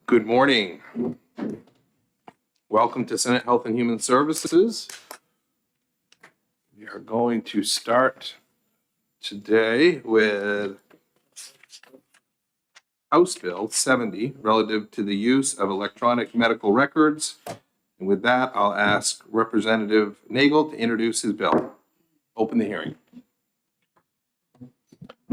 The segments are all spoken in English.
Good morning. Welcome to Senate Health and Human Services. We are going to start today with House Bill 70 relative to the use of electronic medical records. And with that, I'll ask Representative Nagel to introduce his bill. Open the hearing.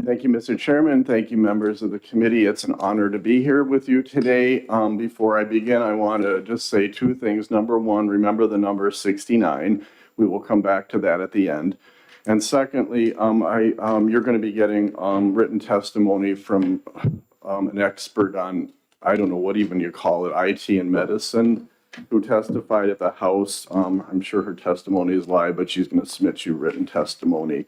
Thank you, Mr. Chairman. Thank you, members of the committee. It's an honor to be here with you today. Before I begin, I want to just say two things. Number one, remember the number 69. We will come back to that at the end. And secondly, you're going to be getting written testimony from an expert on, I don't know what even you call it, IT and medicine, who testified at the House. I'm sure her testimony is live, but she's going to submit you written testimony.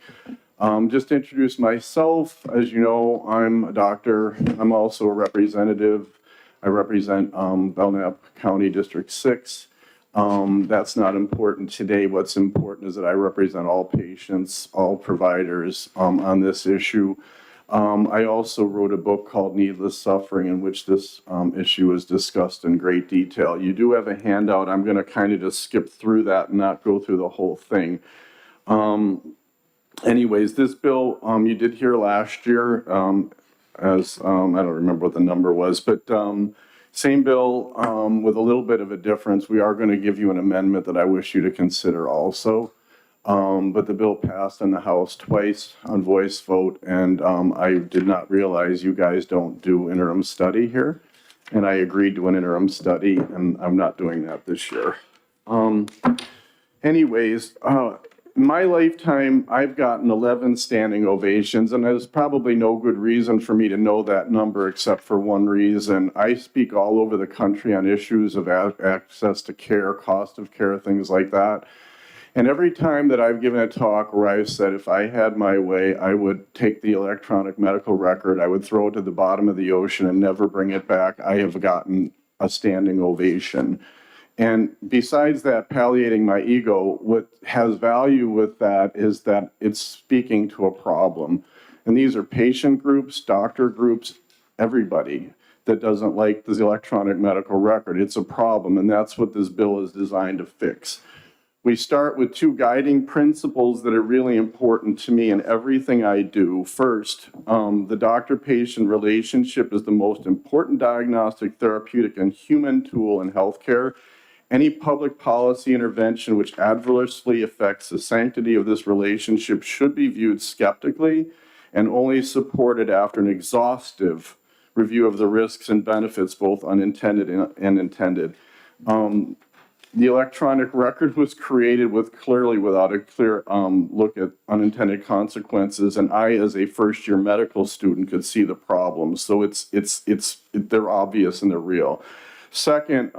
Just to introduce myself, as you know, I'm a doctor. I'm also a representative. I represent Belknap County District 6. That's not important today. What's important is that I represent all patients, all providers on this issue. I also wrote a book called Needless Suffering, in which this issue is discussed in great detail. You do have a handout. I'm going to kind of just skip through that and not go through the whole thing. Anyways, this bill, you did hear last year, as I don't remember what the number was, but same bill with a little bit of a difference. We are going to give you an amendment that I wish you to consider also. But the bill passed in the House twice on voice vote, and I did not realize you guys don't do interim study here. And I agreed to an interim study, and I'm not doing that this year. In my lifetime, I've gotten 11 standing ovations, and there's probably no good reason for me to know that number except for one reason. I speak all over the country on issues of access to care, cost of care, things like that. And every time that I've given a talk where I've said if I had my way, I would take the electronic medical record, I would throw it to the bottom of the ocean and never bring it back, I have gotten a standing ovation. And besides that, palliating my ego, what has value with that is that it's speaking to a problem. And these are patient groups, doctor groups, everybody that doesn't like the electronic medical record. It's a problem, and that's what this bill is designed to fix. We start with two guiding principles that are really important to me in everything I do. First, the doctor-patient relationship is the most important diagnostic, therapeutic, and human tool in healthcare. Any public policy intervention which adversely affects the sanctity of this relationship should be viewed skeptically and only supported after an exhaustive review of the risks and benefits, both unintended and intended. The electronic record was created without a clear look at unintended consequences, and I, as a first-year medical student, could see the problems. So they're obvious and they're real. Second,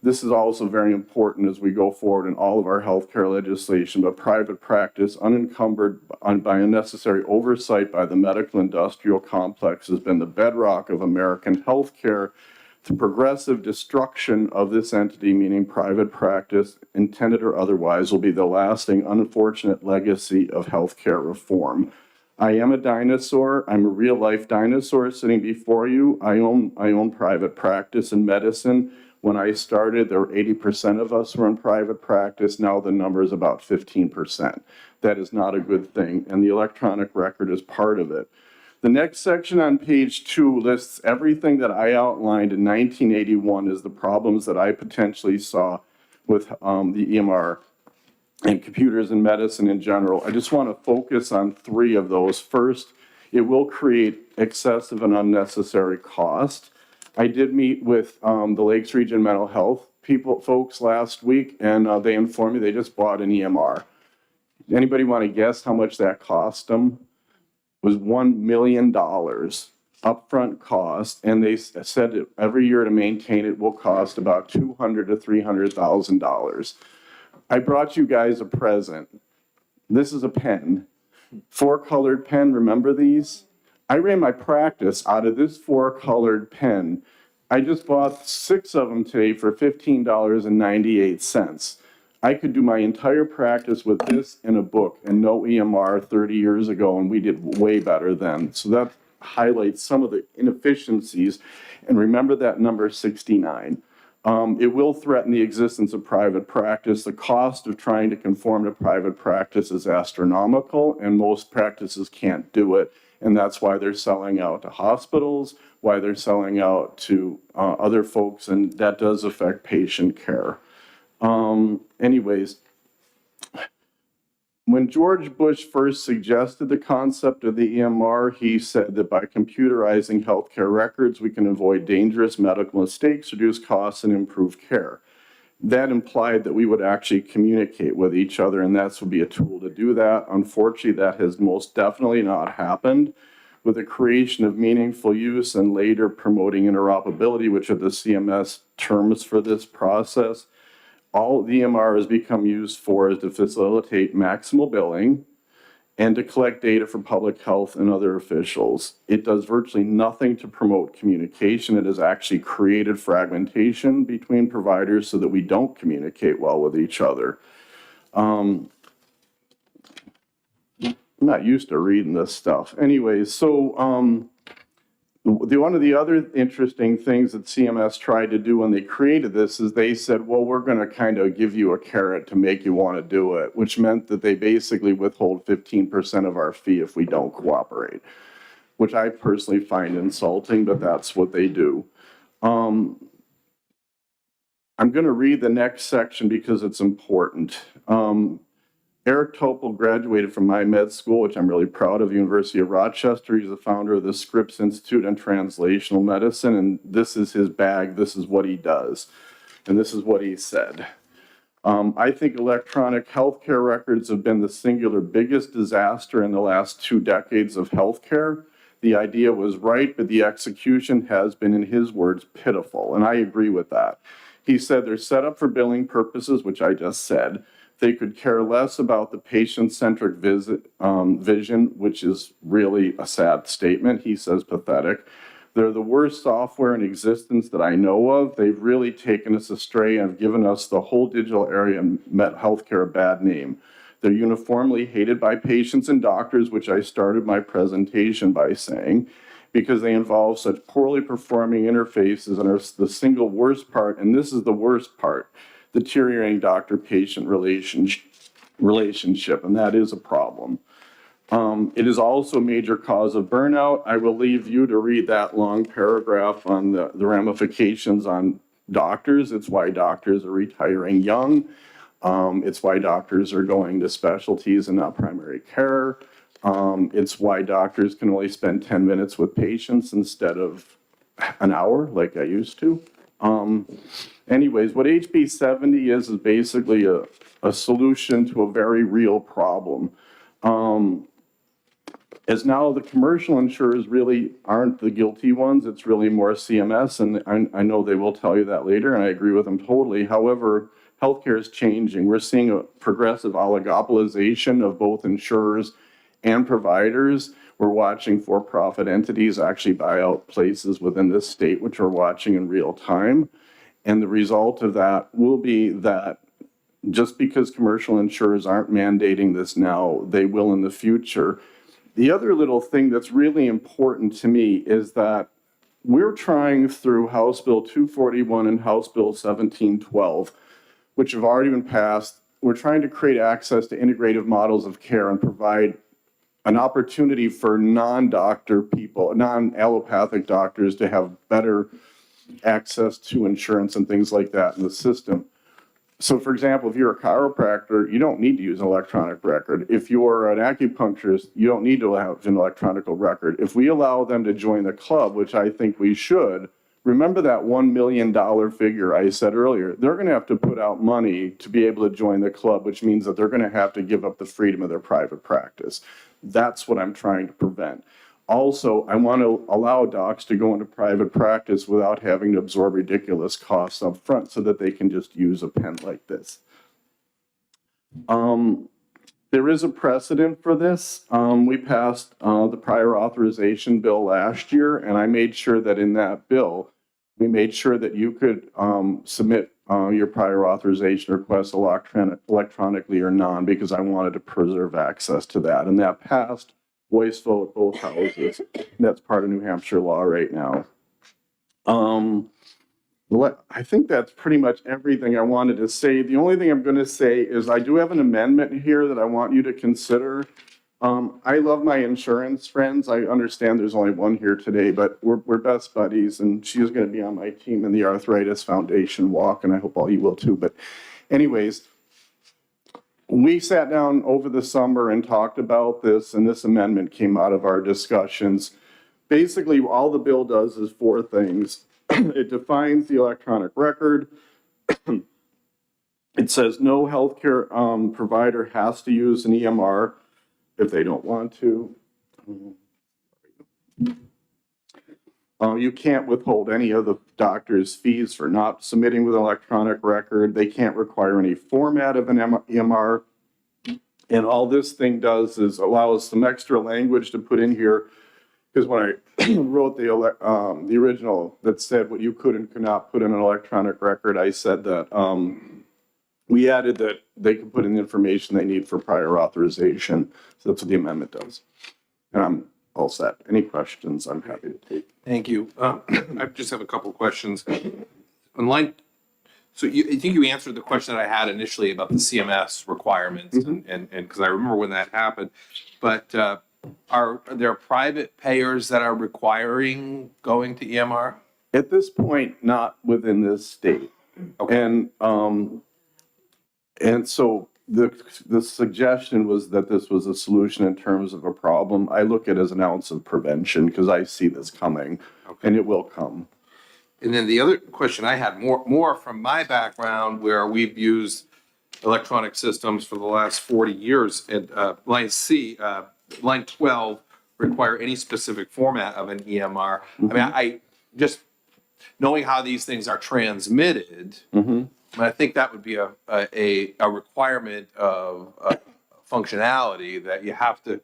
this is also very important as we go forward in all of our healthcare legislation, but private practice, unencumbered by unnecessary oversight by the medical industrial complex, has been the bedrock of American healthcare. The progressive destruction of this entity, meaning private practice, intended or otherwise, will be the lasting, unfortunate legacy of healthcare reform. I am a dinosaur. I'm a real-life dinosaur sitting before you. I own private practice in medicine. When I started, there were 80% of us were in private practice. Now the number is about 15%. That is not a good thing, and the electronic record is part of it. The next section on page 2 lists everything that I outlined in 1981 as the problems that I potentially saw with the EMR and computers in medicine in general. I just want to focus on 3 of those. First, it will create excessive and unnecessary cost. I did meet with the Lakes Region Mental Health folks last week, and they informed me they just bought an EMR. Anybody want to guess how much that cost them? It was $1 million upfront cost, and they said that every year to maintain it will cost about $200,000 to $300,000. I brought you guys a present. This is a pen, 4-colored pen. Remember these? I ran my practice out of this 4-colored pen. I just bought 6 of them today for $15.98. I could do my entire practice with this in a book and no EMR 30 years ago, and we did way better then. So highlight some of the inefficiencies. And remember that number 69. It will threaten the existence of private practice. The cost of trying to conform to private practice is astronomical, and most practices can't do it. And that's why they're selling out to hospitals, why they're selling out to other folks, and that does affect patient care. Anyways, when George Bush first suggested the concept of the EMR, he said that by computerizing healthcare records, we can avoid dangerous medical mistakes, reduce costs, and improve care. That implied that we would actually communicate with each other, and that would be a tool to do that. Unfortunately, that has most definitely not happened. With the creation of meaningful use and later promoting interoperability, which are the CMS terms for this process, all the EMR has become used for is to facilitate maximal billing and to collect data from public health and other officials. It does virtually nothing to promote communication. It has actually created fragmentation between providers so that we don't communicate well with each other. I'm not used to reading this stuff. Anyways, so one of the other interesting things that CMS tried to do when they created this is they said, well, we're going to kind of give you a carrot to make you want to do it, which meant that they basically withhold 15% of our fee if we don't cooperate, which I personally find insulting, but that's what they do. I'm going to read the next section because it's important. Eric Topol graduated from my med school, which I'm really proud of, University of Rochester. He's the founder of the Scripps Institute on Translational Medicine, and this is his bag. This is what he does, and this is what he said. I think electronic healthcare records have been the singular biggest disaster in the last 2 decades of healthcare. The idea was right, but the execution has been, in his words, pitiful, and I agree with that. He said they're set up for billing purposes, which I just said. They could care less about the patient-centric vision, which is really a sad statement. He says pathetic. They're the worst software in existence that I know of. They've really taken us astray and have given us the whole digital area and healthcare a bad name. They're uniformly hated by patients and doctors, which I started my presentation by saying, because they involve such poorly performing interfaces and are the single worst part, and this is the worst part, deteriorating doctor-patient relationship, and that is a problem. It is also a major cause of burnout. I will leave you to read that long paragraph on the ramifications on doctors. It's why doctors are retiring young. It's why doctors are going to specialties and not primary care. It's why doctors can only spend 10 minutes with patients instead of an hour like I used to. Anyways, what HB 70 is basically a solution to a very real problem. As now the commercial insurers really aren't the guilty ones, it's really more CMS, and I know they will tell you that later, and I agree with them totally. However, healthcare is changing. We're seeing a progressive oligopolization of both insurers and providers. We're watching for-profit entities actually buy out places within this state, which we're watching in real time. And the result of that will be that just because commercial insurers aren't mandating this now, they will in the future. The other little thing that's really important to me is that we're trying through House Bill 241 and House Bill 1712, which have already been passed. We're trying to create access to integrative models of care and provide an opportunity for non-doctor people, non-allopathic doctors to have better access to insurance and things like that in the system. So for example, if you're a chiropractor, you don't need to use an electronic record. If you're an acupuncturist, you don't need to have an electronic record. If we allow them to join the club, which I think we should, remember that $1 million figure I said earlier, they're gonna have to put out money to be able to join the club, which means that they're gonna have to give up the freedom of their private practice. That's what I'm trying to prevent. Also, I want to allow docs to go into private practice without having to absorb ridiculous costs up front so that they can just use a pen like this. There is a precedent for this. We passed the prior authorization bill last year, and I made sure that in that bill, we made sure that you could submit your prior authorization request electronically or non, because I wanted to preserve access to that. And that passed voice vote, both houses. That's part of New Hampshire law right now. I think that's pretty much everything I wanted to say. The only thing I'm going to say is I do have an amendment here that I want you to consider. I love my insurance friends. I understand there's only one here today, but we're best buddies, and she's going to be on my team in the Arthritis Foundation walk, and I hope all you will too. But anyways, we sat down over the summer and talked about this, and this amendment came out of our discussions. Basically, all the bill does is 4 things. It defines the electronic record. It says no healthcare provider has to use an EMR if they don't want to. You can't withhold any of the doctor's fees for not submitting with an electronic record. They can't require any format of an EMR. And all this thing does is allow us some extra language to put in here. Because when I wrote the original that said what you could and could not put in an electronic record, I said that we added that they can put in the information they need for prior authorization. So that's what the amendment does. And I'm all set. Any questions, I'm happy to take. Thank you. I just have a couple of questions. Online, so I think you answered the question that I had initially about the CMS requirements, and because I remember when that happened, but are there private payers that are requiring going to EMR? At this point, not within this state. Okay. And so the suggestion was that this was a solution in terms of a problem. I look at it as an ounce of prevention because I see this coming, and it will come. And then the other question I had, more from my background, where we've used electronic systems for the last 40 years, and line C, line 12, require any specific format of an EMR. I mean, I just knowing how these things are transmitted, I think that would be a requirement of functionality, that you have to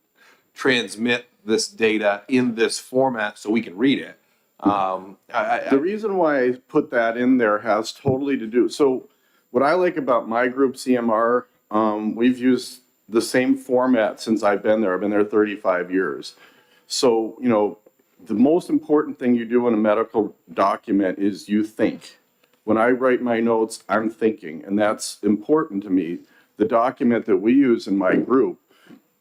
transmit this data in this format so we can read it. The reason why I put that in there has totally to do, so what I like about my group's EMR, we've used the same format since I've been there. I've been there 35 years. So, you know, the most important thing you do in a medical document is you think. When I write my notes, I'm thinking, and that's important to me. The document that we use in my group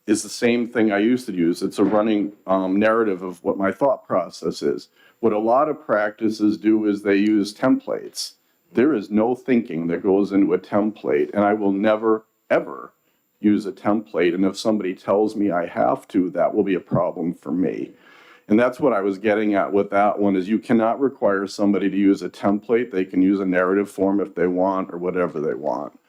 is the same thing I used to use. It's a running narrative of what my thought process is. What a lot of practices do is they use templates. There is no thinking that goes into a template, and I will never, ever use a template. And if somebody tells me I have to, that will be a problem for me. And that's what I was getting at with that one, is you cannot require somebody to use a template. They can use a narrative form if they want, or whatever they want.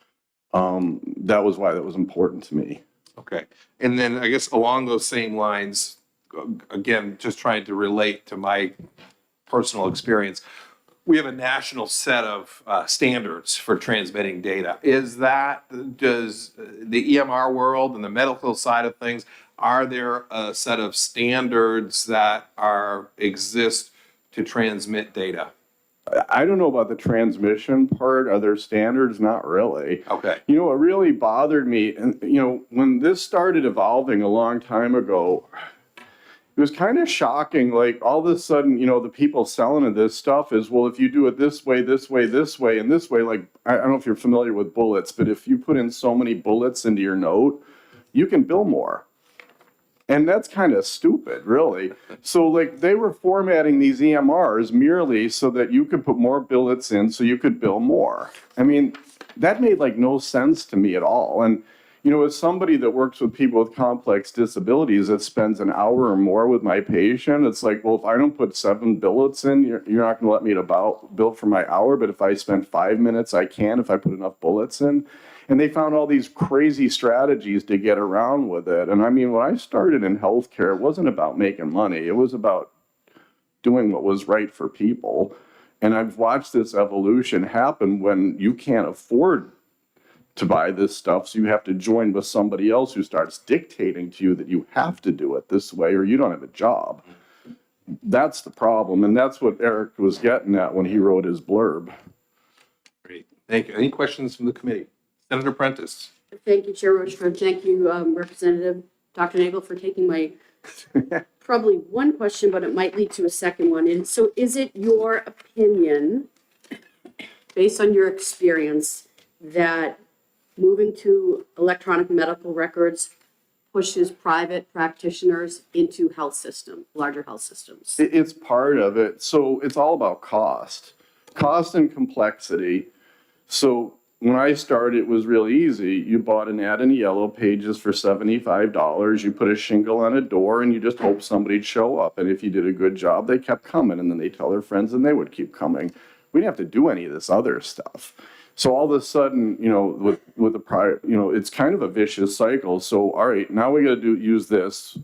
That was why that was important to me. Okay. And then I guess along those same lines, again, just trying to relate to my personal experience, we have a national set of standards for transmitting data. Does the EMR world and the medical side of things, are there a set of standards that exist to transmit data? I don't know about the transmission part. Are there standards? Not really. Okay. You know, what really bothered me, and you know, when this started evolving a long time ago, it was kind of shocking. Like all of a sudden, you know, the people selling this stuff is, well, if you do it this way, this way, this way, and this way, like, I don't know if you're familiar with bullets, but if you put in so many bullets into your note, you can bill more. And that's kind of stupid, really. So like they were formatting these EMRs merely so that you could put more billets in so you could bill more. I mean, that made like no sense to me at all. And, you know, as somebody that works with people with complex disabilities that spends an hour or more with my patient, it's like, well, if I don't put 7 billets in, you're not going to let me bill for my hour. But if I spend 5 minutes, I can if I put enough bullets in. And they found all these crazy strategies to get around with it. And I mean, when I started in healthcare, it wasn't about making money. It was about doing what was right for people. And I've watched this evolution happen when you can't afford to buy this stuff. So you have to join with somebody else who starts dictating to you that you have to do it this way or you don't have a job. That's the problem. And that's what Eric was getting at when he wrote his blurb. Great. Thank you. Any questions from the committee? Senator Prentice. Thank you, Chair Rochford. Thank you, Representative Dr. Nagel, for taking my probably one question, but it might lead to a second one. And so is it your opinion, based on your experience, that moving to electronic medical records pushes private practitioners into health system, larger health systems? It's part of it. So it's all about cost and complexity. So when I started, it was really easy. You bought an ad in the Yellow Pages for $75. You put a shingle on a door and you just hope somebody'd show up. And if you did a good job, they kept coming. And then they tell their friends and they would keep coming. We didn't have to do any of this other stuff. So all of a sudden, with the prior, it's kind of a vicious cycle. So, all right, now we got to use this.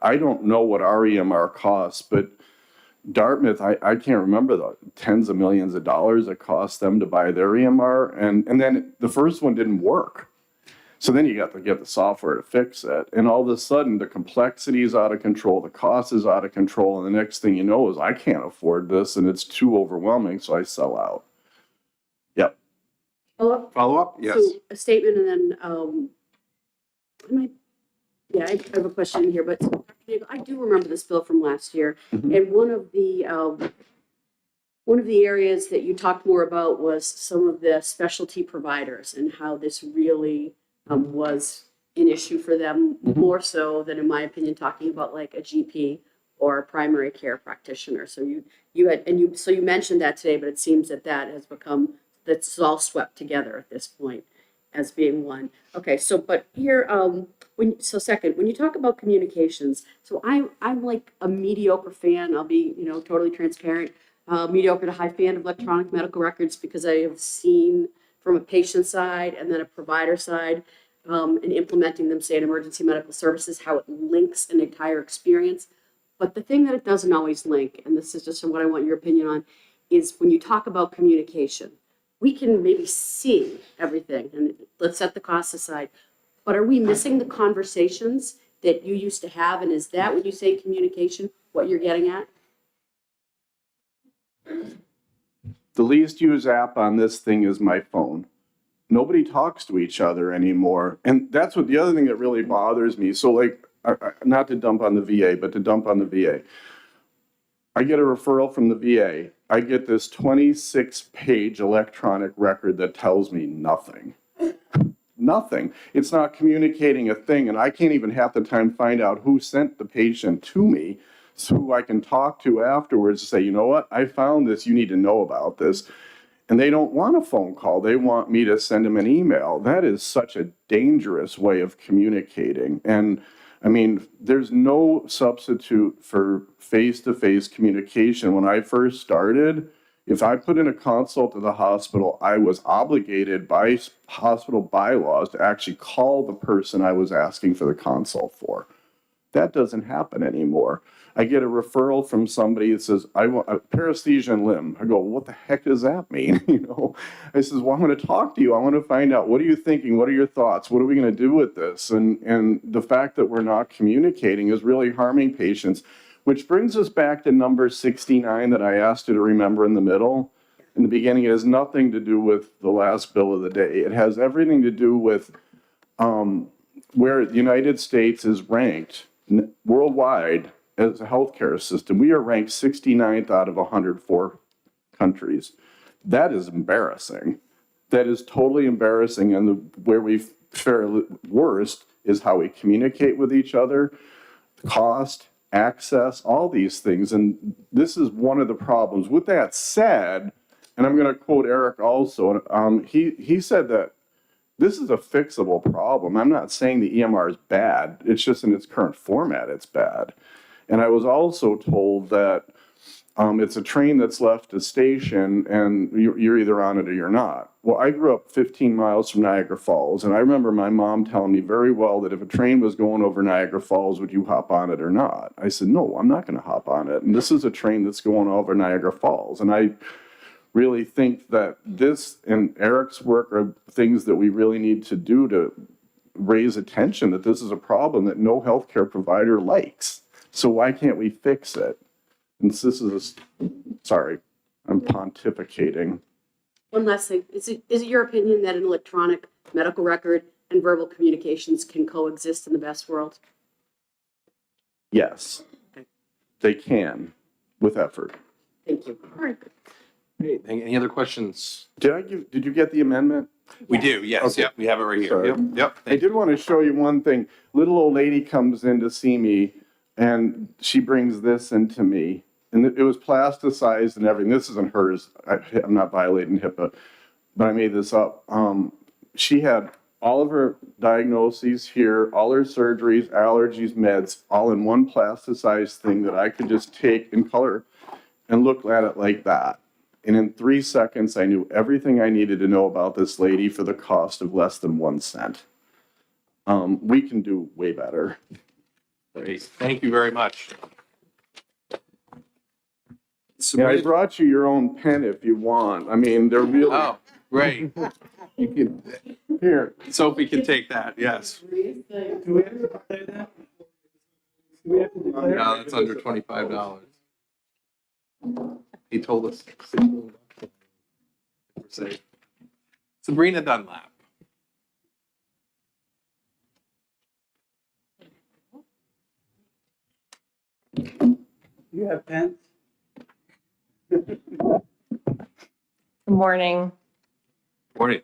I don't know what our EMR costs, but Dartmouth, I can't remember the tens of millions of dollars it cost them to buy their EMR. And then the first one didn't work. So then you got to get the software to fix it. And all of a sudden, the complexity is out of control, the cost is out of control. And the next thing you know is I can't afford this and it's too overwhelming. So I sell out. Yep. Follow up? Yes. So a statement and then, I have a question here, but Dr. Nagel, I do remember this bill from last year. And one of the areas that you talked more about was some of the specialty providers and how this really was an issue for them, more so than, in my opinion, talking about like a GP or a primary care practitioner. So you mentioned that today, but it seems that has become, that's all swept together at this point as being one. Okay, so but here, second, when you talk about communications, so I'm like a mediocre fan. I'll be, totally transparent, mediocre to high fan of electronic medical records because I have seen from a patient side and then a provider side, and implementing them, say, in emergency medical services, how it links an entire experience. But the thing that it doesn't always link, and this is just what I want your opinion on, is when you talk about communication. We can maybe see everything, and let's set the costs aside, but are we missing the conversations that you used to have? And is that, when you say communication, what you're getting at? The least used app on this thing is my phone. Nobody talks to each other anymore. And that's what the other thing that really bothers me. So like, not to dump on the VA, but to dump on the VA. I get a referral from the VA. I get this 26-page electronic record that tells me nothing. Nothing. It's not communicating a thing, and I can't even half the time find out who sent the patient to me, so who I can talk to afterwards to say, you know what, I found this, you need to know about this. And they don't want a phone call. They want me to send them an email. That is such a dangerous way of communicating. And I mean, there's no substitute for face-to-face communication. When I first started, if I put in a consult at the hospital, I was obligated by hospital bylaws to actually call the person I was asking for the consult for. That doesn't happen anymore. I get a referral from somebody that says, I want a paresthesia in limb. I go, what the heck does that mean? I says, well, I'm going to talk to you. I want to find out, what are you thinking? What are your thoughts? What are we going to do with this? And the fact that we're not communicating is really harming patients, which brings us back to number 69 that I asked you to remember in the middle. In the beginning, it has nothing to do with the last bill of the day. It has everything to do with where the United States is ranked worldwide as a healthcare system. We are ranked 69th out of 104 countries. That is embarrassing. That is totally embarrassing. And where we fare worst is how we communicate with each other, cost, access, all these things. And this is one of the problems. With that said, and I'm going to quote Eric also, he said that this is a fixable problem. I'm not saying the EMR is bad. It's just in its current format, it's bad. And I was also told that it's a train that's left a station and you're either on it or you're not. Well, I grew up 15 miles from Niagara Falls, and I remember my mom telling me very well that if a train was going over Niagara Falls, would you hop on it or not? I said, no, I'm not going to hop on it. And this is a train that's going over Niagara Falls. And I really think that this and Eric's work are things that we really need to do to raise attention that this is a problem that no healthcare provider likes. So why can't we fix it? And this is sorry, I'm pontificating. One last thing. Is it your opinion that an electronic medical record and verbal communications can coexist in the best world? Yes, they can with effort. Thank you. Great. Any other questions? Did you get the amendment? We do, yes, Okay. yep, we have it right here. Sorry. Yep, yep. I did want to show you one thing. Little old lady comes in to see me and she brings this into me. And it was plasticized and everything. This isn't hers. I'm not violating HIPAA, but I made this up. She had all of her diagnoses here, all her surgeries, allergies, meds, all in one plasticized thing that I could just take in color and look at it like that. And in 3 seconds, I knew everything I needed to know about this lady for the cost of less than 1 cent. We can do way better. Great, thank you very much. Yeah, I Sabrina- brought you your own pen if you want. I mean, they're really, Oh, great. You can, here. Sophie can take that, yes. Do we have to declare that? Do we have to declare? No, that's under $25. He told us. We're safe. Sabrina Dunlap. You have pens? Good morning. Morning.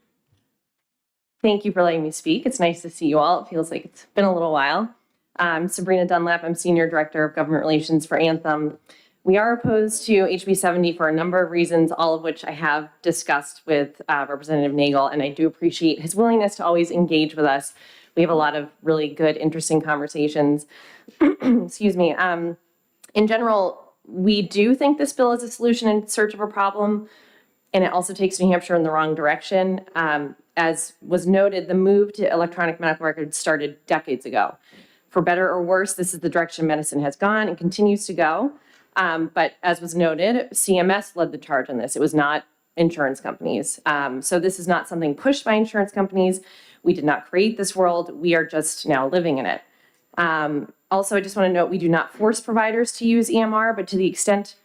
Thank you for letting me speak. It's nice to see you all. It feels like it's been a little while. I'm Sabrina Dunlap. I'm Senior Director of Government Relations for Anthem. We are opposed to HB 70 for a number of reasons, all of which I have discussed with Representative Nagel, and I do appreciate his willingness to always engage with us. We have a lot of really good, interesting conversations. Excuse me. In general, we do think this bill is a solution in search of a problem, and it also takes New Hampshire in the wrong direction. As was noted, the move to electronic medical records started decades ago. For better or worse, this is the direction medicine has gone and continues to go. But as was noted, CMS led the charge on this. It was not insurance companies. So this is not something pushed by insurance companies. We did not create this world. We are just now living in it. Also, I just want to note, we do not force providers to use EMR, but to the extent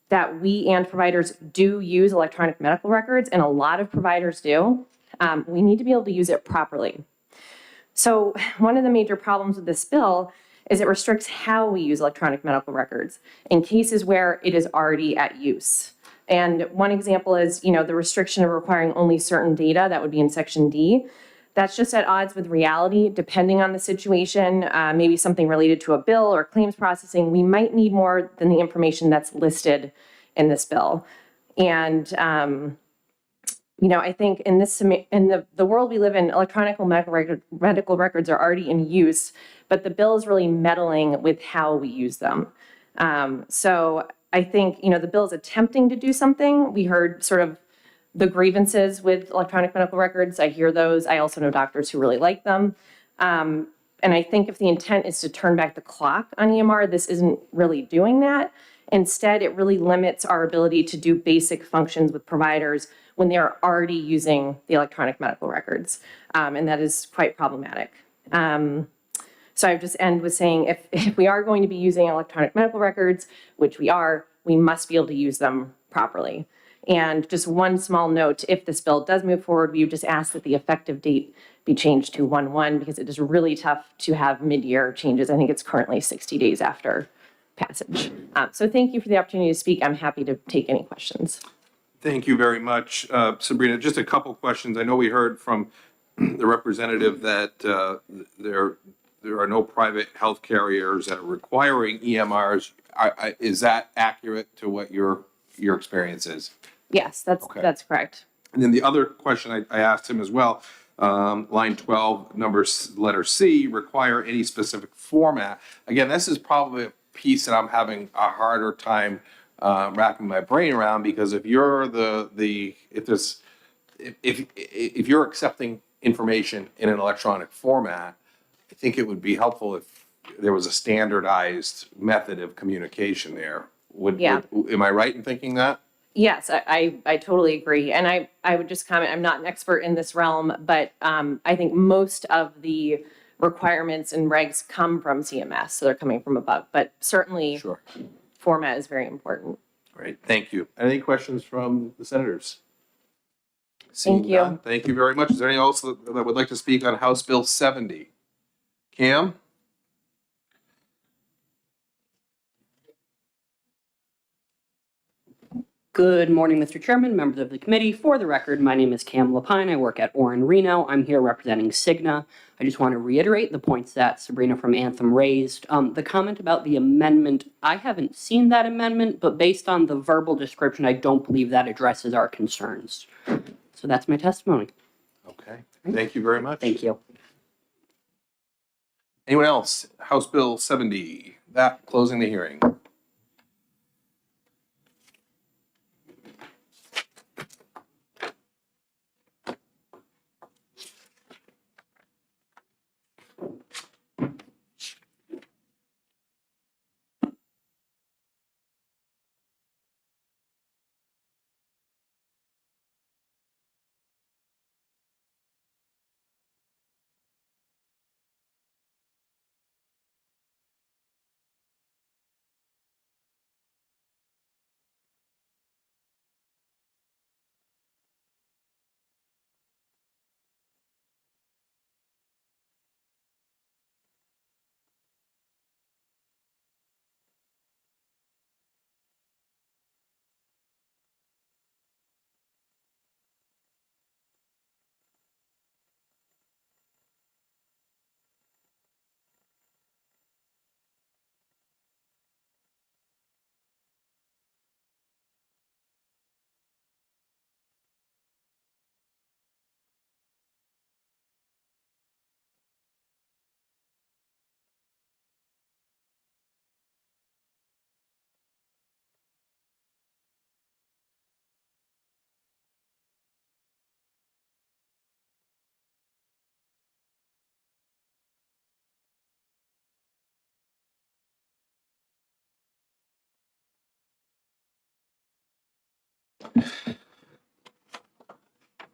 that we and providers do use electronic medical records, and a lot of providers do, we need to be able to use it properly. So one of the major problems with this bill is it restricts how we use electronic medical records in cases where it is already at use. And one example is, the restriction of requiring only certain data, that would be in Section D. That's just at odds with reality, depending on the situation, maybe something related to a bill or claims processing. We might need more than the information that's listed in this bill. And, I think in the world we live in, electronic medical records are already in use, but the bill is really meddling with how we use them. So I think, the bill is attempting to do something. We heard sort of the grievances with electronic medical records. I hear those. I also know doctors who really like them. And I think if the intent is to turn back the clock on EMR, this isn't really doing that. Instead, it really limits our ability to do basic functions with providers when they are already using the electronic medical records. And that is quite problematic. So I would just end with saying, if we are going to be using electronic medical records, which we are, we must be able to use them properly. And just one small note, if this bill does move forward, we would just ask that the effective date be changed to 1/1 because it is really tough to have mid-year changes. I think it's currently 60 days after passage. So thank you for the opportunity to speak. I'm happy to take any questions. Thank you very much, Sabrina. Just a couple questions. I know we heard from the representative that there are no private health carriers that are requiring EMRs. Is that accurate to what your experience is? Yes, Okay. that's correct. And then the other question I asked him as well, line 12, letter C, require any specific format. Again, this is probably a piece that I'm having a harder time wrapping my brain around, because if you're if you're accepting information in an electronic format, I think it would be helpful if there was a standardized method of communication there. Am I right in thinking that? Yes, I totally agree. And I would just comment, I'm not an expert in this realm, but I think most of the requirements and regs come from CMS, so they're coming from above. But certainly, Sure. format is very important. Great, thank you. Any questions from the senators? Thank Seeing you. none, thank you very much. Is there anyone else that would like to speak on House Bill 70? Cam? Good morning, Mr. Chairman, members of the committee. For the record, my name is Cam Lapine. I work at Orin Reno. I'm here representing Cigna. I just want to reiterate the points that Sabrina from Anthem raised. The comment about the amendment, I haven't seen that amendment, but based on the verbal description, I don't believe that addresses our concerns. So that's my testimony. Okay, thank you very much. Thank you. Anyone else? House Bill 70, that closing the hearing.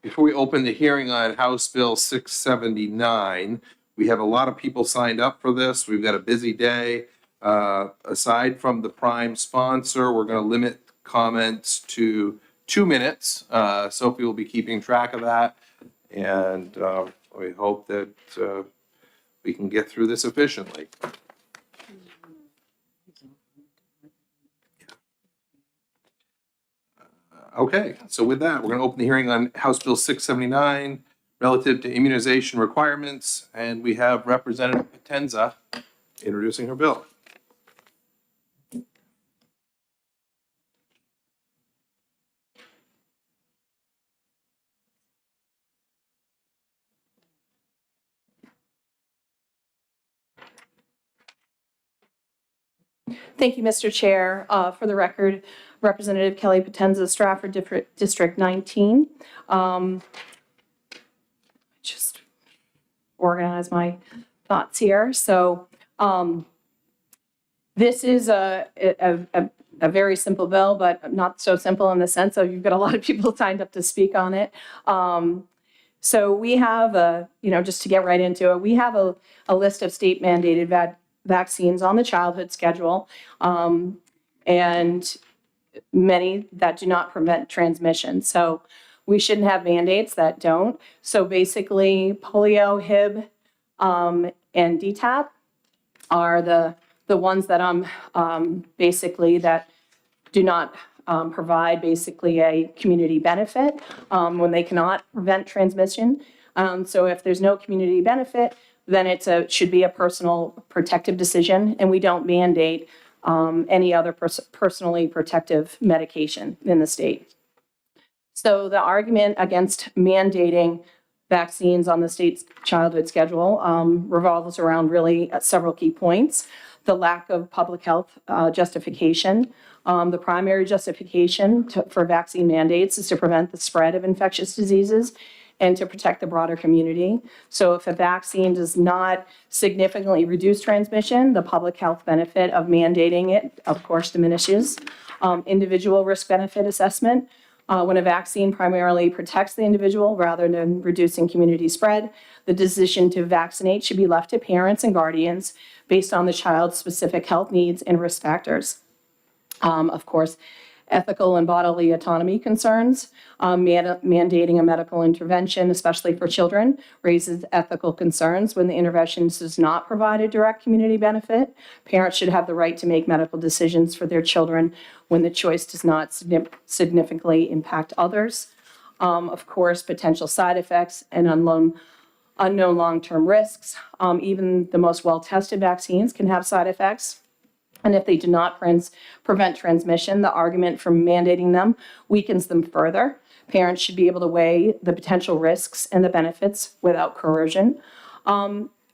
Before we open the hearing on House Bill 679, we have a lot of people signed up for this. We've got a busy day. Aside from the prime sponsor, we're going to limit comments to 2 minutes. Sophie will be keeping track of that. And we hope that we can get through this efficiently. Okay, so with that, we're going to open the hearing on House Bill 679 relative to immunization requirements, and we have Representative Potenza introducing her bill. Thank you, Mr. Chair. For the record, Representative Kelly Potenza, Stratford District 19. Just organize my thoughts here. So this is a very simple bill, but not so simple in the sense of you've got a lot of people signed up to speak on it. So we have just to get right into it, we have a list of state mandated vaccines on the childhood schedule, and many that do not prevent transmission. So we shouldn't have mandates that don't. So basically, polio, Hib, and DTaP are the ones that basically that do not provide basically a community benefit when they cannot prevent transmission. So if there's no community benefit, then should be a personal protective decision, and we don't mandate any other personally protective medication in the state. So the argument against mandating vaccines on the state's childhood schedule revolves around really several key points. The lack of public health justification. The primary justification for vaccine mandates is to prevent the spread of infectious diseases and to protect the broader community. So if a vaccine does not significantly reduce transmission, the public health benefit of mandating it, of course, diminishes. Individual risk-benefit assessment. When a vaccine primarily protects the individual rather than reducing community spread, the decision to vaccinate should be left to parents and guardians based on the child's specific health needs and risk factors. Of course, ethical and bodily autonomy concerns. Mandating a medical intervention, especially for children, raises ethical concerns when the intervention does not provide a direct community benefit. Parents should have the right to make medical decisions for their children when the choice does not significantly impact others. Of course, potential side effects and unknown long-term risks. Even the most well-tested vaccines can have side effects. And if they do not prevent transmission, the argument for mandating them weakens them further. Parents should be able to weigh the potential risks and the benefits without coercion.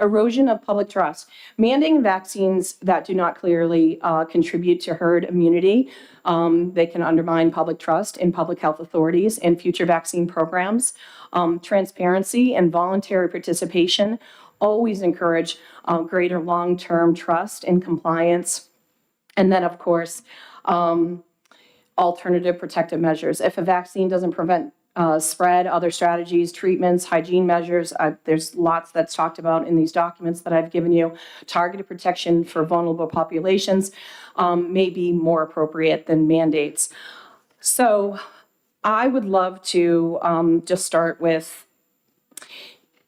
Erosion of public trust. Mandating vaccines that do not clearly contribute to herd immunity, they can undermine public trust in public health authorities and future vaccine programs. Transparency and voluntary participation always encourage greater long-term trust and compliance. And then, of course, alternative protective measures. If a vaccine doesn't prevent spread, other strategies, treatments, hygiene measures, there's lots that's talked about in these documents that I've given you. Targeted protection for vulnerable populations may be more appropriate than mandates. So I would love to just start with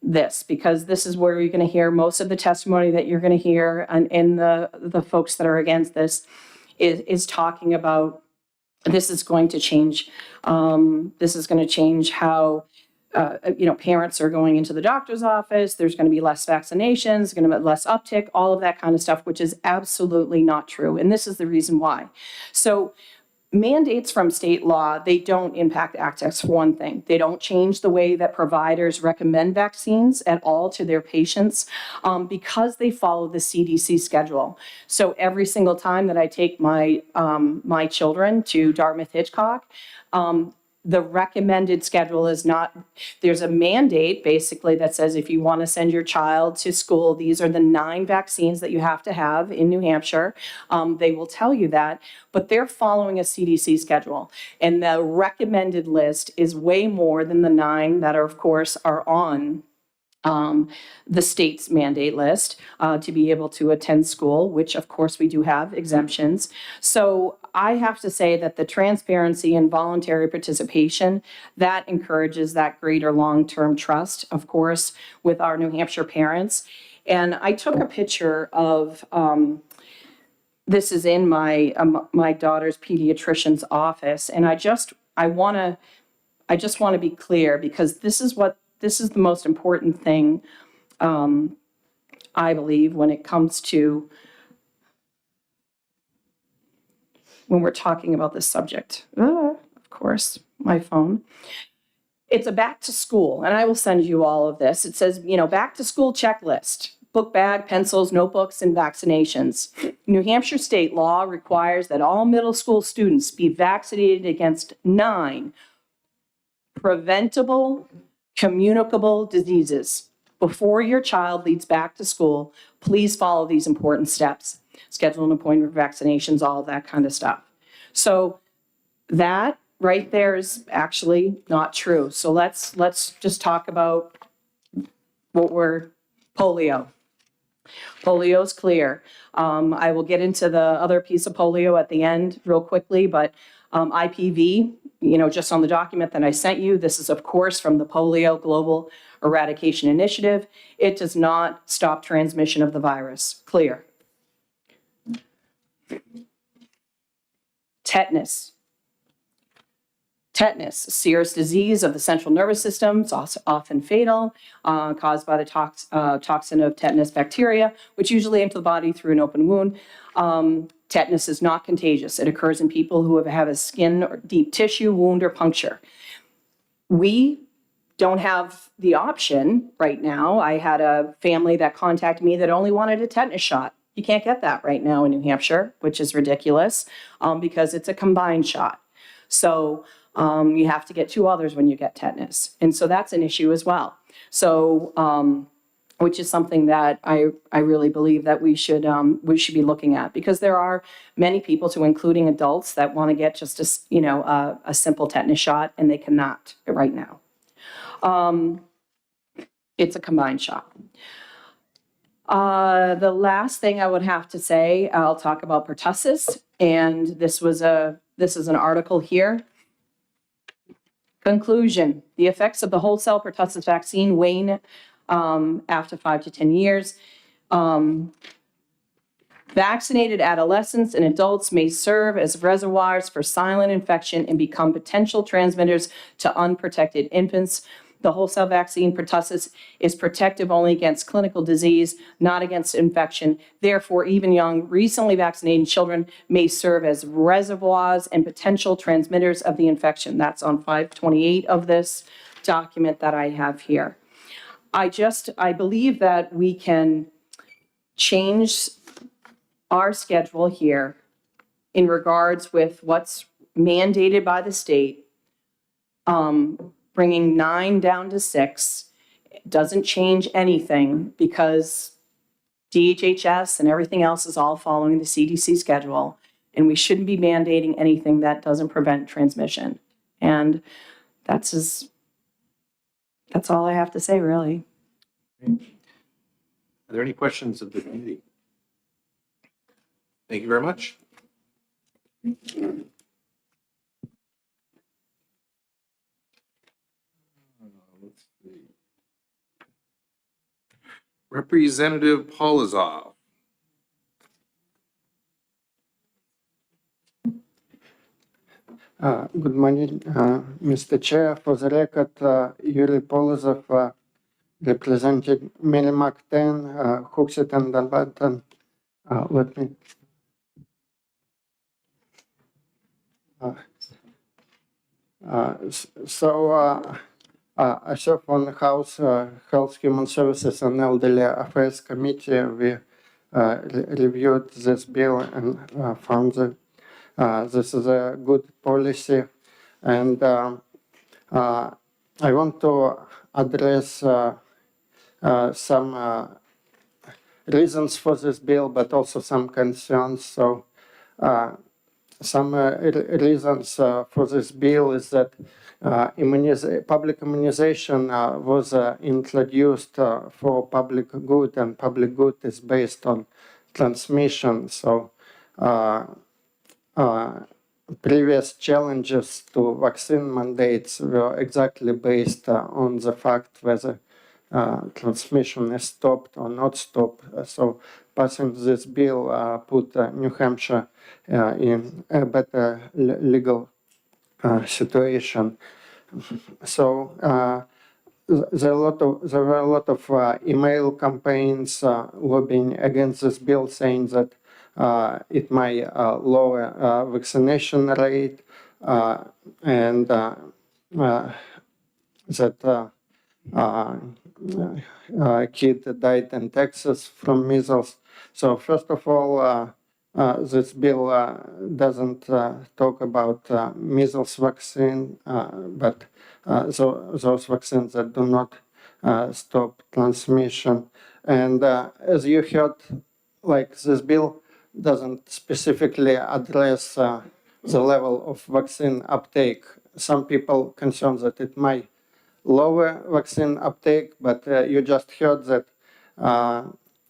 this, because this is where you're going to hear most of the testimony that you're going to hear, and the folks that are against this is talking about this is going to change. This is going to change how parents are going into the doctor's office. There's going to be less vaccinations, going to be less uptick, all of that kind of stuff, which is absolutely not true. And this is the reason why. So mandates from state law, they don't impact access, for one thing. They don't change the way that providers recommend vaccines at all to their patients because they follow the CDC schedule. So every single time that I take my children to Dartmouth-Hitchcock, the recommended schedule is not, there's a mandate basically that says if you want to send your child to school, these are the 9 vaccines that you have to have in New Hampshire. They will tell you that, but they're following a CDC schedule. And the recommended list is way more than the 9 that are, of course, are on the state's mandate list to be able to attend school, which of course we do have exemptions. So I have to say that the transparency and voluntary participation, that encourages that greater long-term trust, of course, with our New Hampshire parents. And I took a picture of, this is in my daughter's pediatrician's office, and I just want to be clear, because this is the most important thing, I believe, when it comes to when we're talking about this subject. Of course, my phone. It's a back to school, and I will send you all of this. It says, back to school checklist, book bag, pencils, notebooks, and vaccinations. New Hampshire state law requires that all middle school students be vaccinated against 9 preventable communicable diseases. Before your child leads back to school, please follow these important steps. Schedule an appointment for vaccinations, all of that kind of stuff. So that right there is actually not true. So let's just talk about polio. Polio is clear. I will get into the other piece of polio at the end real quickly, but IPV, just on the document that I sent you, this is of course from the Polio Global Eradication Initiative. It does not stop transmission of the virus. Clear. Tetanus. Tetanus, a serious disease of the central nervous system. It's also often fatal, caused by the toxin of tetanus bacteria, which usually enter the body through an open wound. Tetanus is not contagious. It occurs in people who have a skin or deep tissue wound or puncture. We don't have the option right now. I had a family that contacted me that only wanted a tetanus shot. You can't get that right now in New Hampshire, which is ridiculous because it's a combined shot. So you have to get 2 others when you get tetanus. And so that's an issue as well. So, which is something that I really believe that we should be looking at, because there are many people, to including adults, that want to get just a simple tetanus shot, and they cannot right now. It's a combined shot. The last thing I would have to say, I'll talk about pertussis, and this was a This is an article here. Conclusion, the effects of the wholesale pertussis vaccine wane after 5 to 10 years. Vaccinated adolescents and adults may serve as reservoirs for silent infection and become potential transmitters to unprotected infants. The wholesale vaccine pertussis is protective only against clinical disease, not against infection. Therefore, even young, recently vaccinated children may serve as reservoirs and potential transmitters of the infection. That's on 528 of this document that I have here. I believe that we can change our schedule here in regards with what's mandated by the state, bringing 9 down to 6. It doesn't change anything because DHHS and everything else is all following the CDC schedule, and we shouldn't be mandating anything that doesn't prevent transmission. And that's all I have to say, really. Are there any questions of the committee? Thank you very much. Let's see. Representative Polizov. Good morning, Mr. Chair. For the record, Yuri Polozov, representing Merrimack 10, Hooksett and Dunbarton. Let me. I serve on the House Health, Human Services and Elderly Affairs Committee. We reviewed this bill and found that this is a good policy. And I want to address some reasons for this bill, but also some concerns. So some reasons for this bill is that public immunization was introduced for public good, and public good is based on transmission. So previous challenges to vaccine mandates were exactly based on the fact whether transmission is stopped or not stopped. So passing this bill put New Hampshire in a better legal situation. So there were a lot of email campaigns lobbying against this bill, saying that it might lower vaccination rate and that a kid died in Texas from measles. So first of all, this bill doesn't talk about measles vaccine, but those vaccines that do not stop transmission. And as you heard, like this bill doesn't specifically address the level of vaccine uptake. Some people concerned that it might lower vaccine uptake, but you just heard that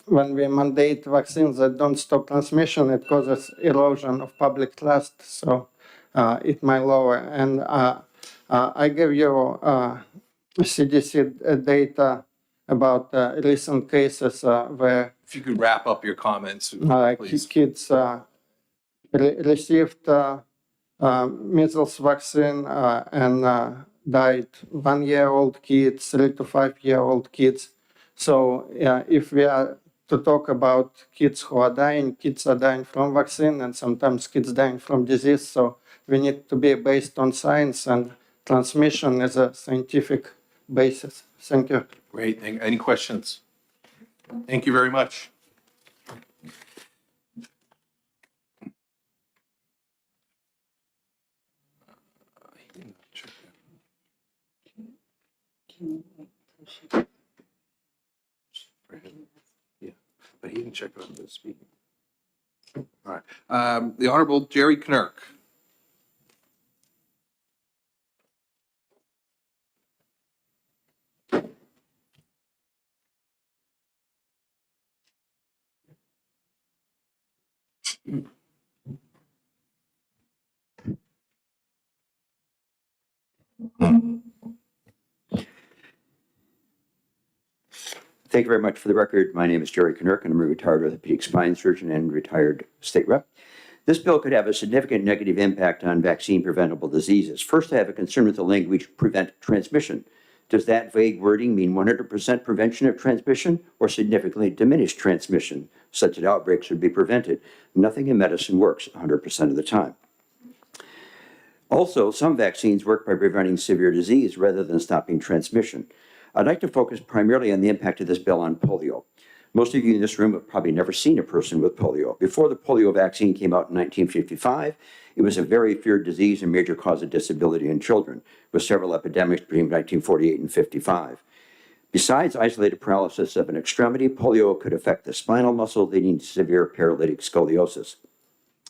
when we mandate vaccines that don't stop transmission, it causes erosion of public trust, so it might lower. And I gave you CDC data about recent cases where If you could wrap up your comments, please. kids received measles vaccine and died. 1-year-old kids, 3 to 5-year-old kids. So if we are to talk about kids who are dying, kids are dying from vaccine, and sometimes kids dying from disease. So we need to be based on science, and transmission is a scientific basis. Thank you. Great. Any questions? Thank you very much. Yeah, but he didn't check out the speaking. All right. The Honorable Jerry Knirk. Thank you very much. For the record, my name is Jerry Knirk, and I'm a retired orthopedic spine surgeon and retired state rep. This bill could have a significant negative impact on vaccine-preventable diseases. First, I have a concern with the language "prevent transmission." Does that vague wording mean 100% prevention of transmission or significantly diminished transmission, such that outbreaks would be prevented? Nothing in medicine works 100% of the time. Also, some vaccines work by preventing severe disease rather than stopping transmission. I'd like to focus primarily on the impact of this bill on polio. Most of you in this room have probably never seen a person with polio. Before the polio vaccine came out in 1955, it was a very feared disease and major cause of disability in children, with several epidemics between 1948 and 55. Besides isolated paralysis of an extremity, polio could affect the spinal muscle, leading to severe paralytic scoliosis.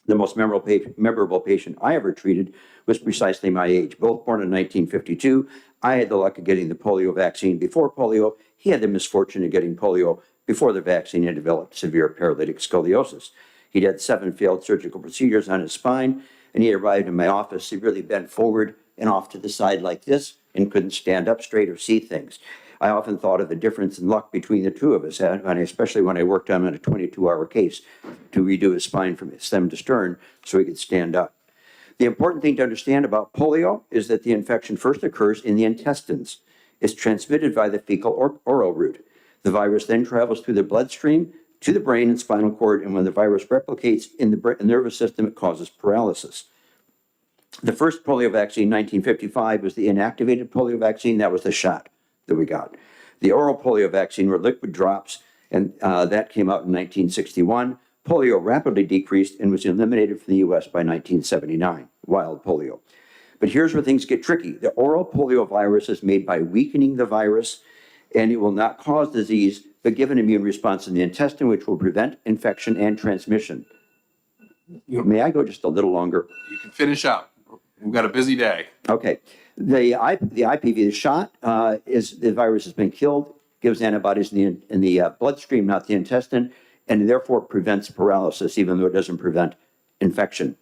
The most memorable patient I ever treated was precisely my age. Both born in 1952, I had the luck of getting the polio vaccine before polio. He had the misfortune of getting polio before the vaccine and developed severe paralytic scoliosis. He'd had 7 failed surgical procedures on his spine, and he arrived in my office severely bent forward and off to the side like this and couldn't stand up straight or see things. I often thought of the difference in luck between the two of us, and especially when I worked on a 22-hour case to redo his spine from stem to stern so he could stand up. The important thing to understand about polio is that the infection first occurs in the intestines. It's transmitted by the fecal or oral route. The virus then travels through the bloodstream to the brain and spinal cord, and when the virus replicates in the nervous system, it causes paralysis. The first polio vaccine, 1955, was the inactivated polio vaccine. That was the shot that we got. The oral polio vaccine were liquid drops, and that came out in 1961. Polio rapidly decreased and was eliminated from the U.S. by 1979, wild polio. But here's where things get tricky. The oral polio virus is made by weakening the virus, and it will not cause disease, but give an immune response in the intestine, which will prevent infection and transmission. May I go just a little longer? You can finish up. We've got a busy day. Okay. The IPV, the shot, is the virus has been killed, gives antibodies in the bloodstream, not the intestine, and therefore prevents paralysis, even though it doesn't prevent infection.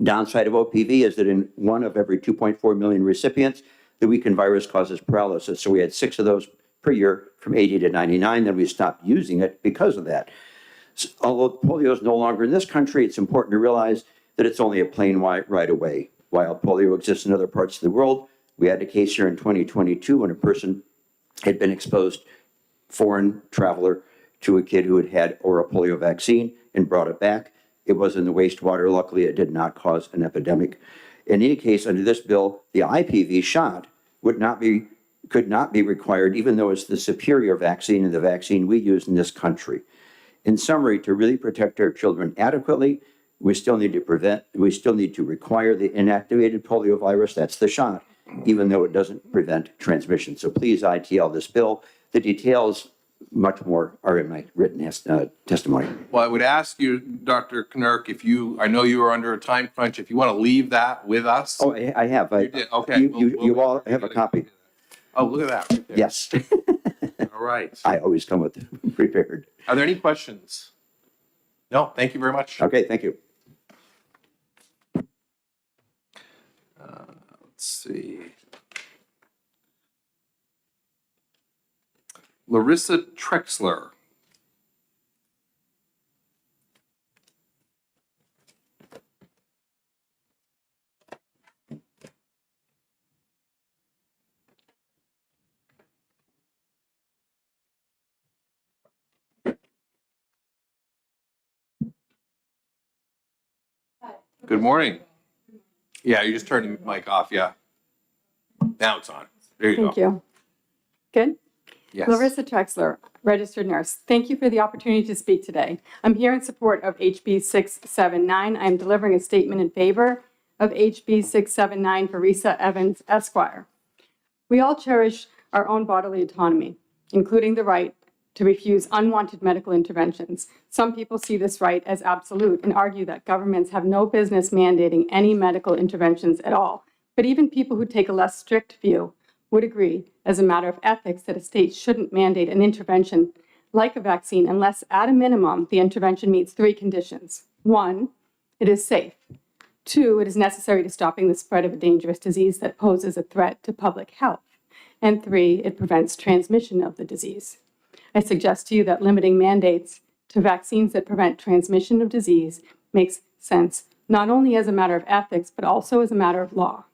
Downside of OPV is that in 1 of every 2.4 million recipients, the weakened virus causes paralysis. So we had 6 of those per year from 80 to 99, then we stopped using it because of that. So, although polio is no longer in this country, it's important to realize that it's only a plane ride away. While polio exists in other parts of the world, we had a case here in 2022 when a person had been exposed, foreign traveler, to a kid who had had oral polio vaccine and brought it back. It was in the wastewater. Luckily, it did not cause an epidemic. In any case, under this bill, the IPV shot could not be required, even though it's the superior vaccine and the vaccine we use in this country. In summary, to really protect our children adequately, we still need to require the inactivated polio virus, that's the shot, even though it doesn't prevent transmission. So please ITL this bill. The details, much more, are in my written testimony. Well, I would ask you, Dr. Knirk, I know you are under a time crunch, if you want to leave that with us. Oh, I have. You did, okay. You all have a copy. Oh, look at that. Right there. Yes. All right. I always come with prepared. Are there any questions? No, thank you very much. Okay, thank you. Let's see. Larissa Trexler. Good morning. Yeah, you just turned the mic off, yeah. Now it's on. There you go. Thank you. Good? Yes. Larissa Trexler, registered nurse. Thank you for the opportunity to speak today. I'm here in support of HB 679. I'm delivering a statement in favor of HB 679 for Risa Evans, Esquire. We all cherish our own bodily autonomy, including the right to refuse unwanted medical interventions. Some people see this right as absolute and argue that governments have no business mandating any medical interventions at all. But even people who take a less strict view would agree, as a matter of ethics, that a state shouldn't mandate an intervention like a vaccine unless, at a minimum, the intervention meets 3 conditions. 1, it is safe. 2, it is necessary to stopping the spread of a dangerous disease that poses a threat to public health. And 3, it prevents transmission of the disease. I suggest to you that limiting mandates to vaccines that prevent transmission of disease makes sense not only as a matter of ethics, but also as a matter of law.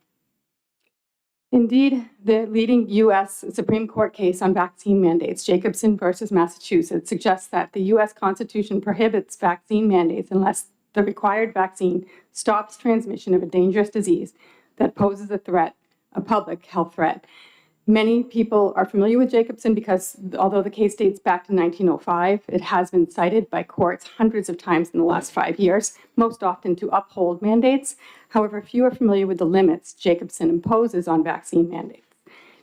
Indeed, the leading U.S. Supreme Court case on vaccine mandates, Jacobson versus Massachusetts, suggests that the U.S. Constitution prohibits vaccine mandates unless the required vaccine stops transmission of a dangerous disease that poses a threat, a public health threat. Many people are familiar with Jacobson because although the case dates back to 1905, it has been cited by courts hundreds of times in the last 5 years, most often to uphold mandates. However, few are familiar with the limits Jacobson imposes on vaccine mandates.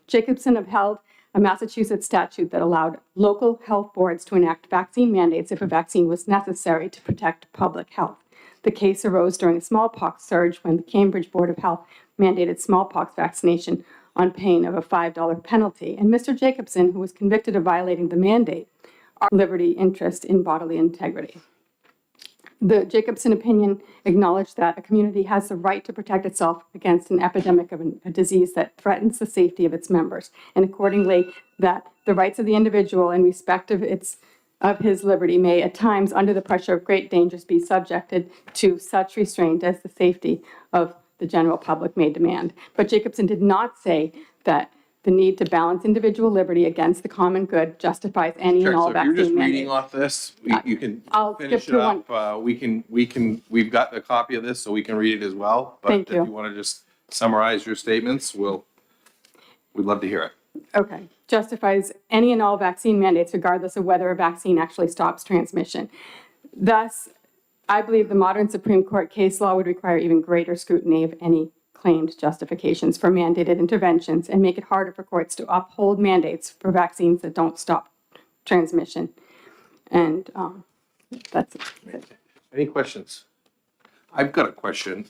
Jacobson upheld a Massachusetts statute that allowed local health boards to enact vaccine mandates if a vaccine was necessary to protect public health. The case arose during a smallpox surge when the Cambridge Board of Health mandated smallpox vaccination on pain of a $5 penalty. And Mr. Jacobson, who was convicted of violating the mandate, our liberty, interest in bodily integrity. The Jacobson opinion acknowledged that a community has the right to protect itself against an epidemic of a disease that threatens the safety of its members, and accordingly, that the rights of the individual in respect of his liberty may at times, under the pressure of great dangers, be subjected to such restraint as the safety of the general public may demand. But Jacobson did not say that the need to balance individual liberty against the common good justifies any Sure, and all so if you're vaccine just reading mandates. off this, you can I'll finish skip it to one. up. We've got a copy of this, so we can read it as well. Thank But you. if you want to just summarize your statements, we'd love to hear it. Okay, justifies any and all vaccine mandates regardless of whether a vaccine actually stops transmission. Thus, I believe the modern Supreme Court case law would require even greater scrutiny of any claimed justifications for mandated interventions and make it harder for courts to uphold mandates for vaccines that don't stop transmission. And that's it. Any questions? I've got a question.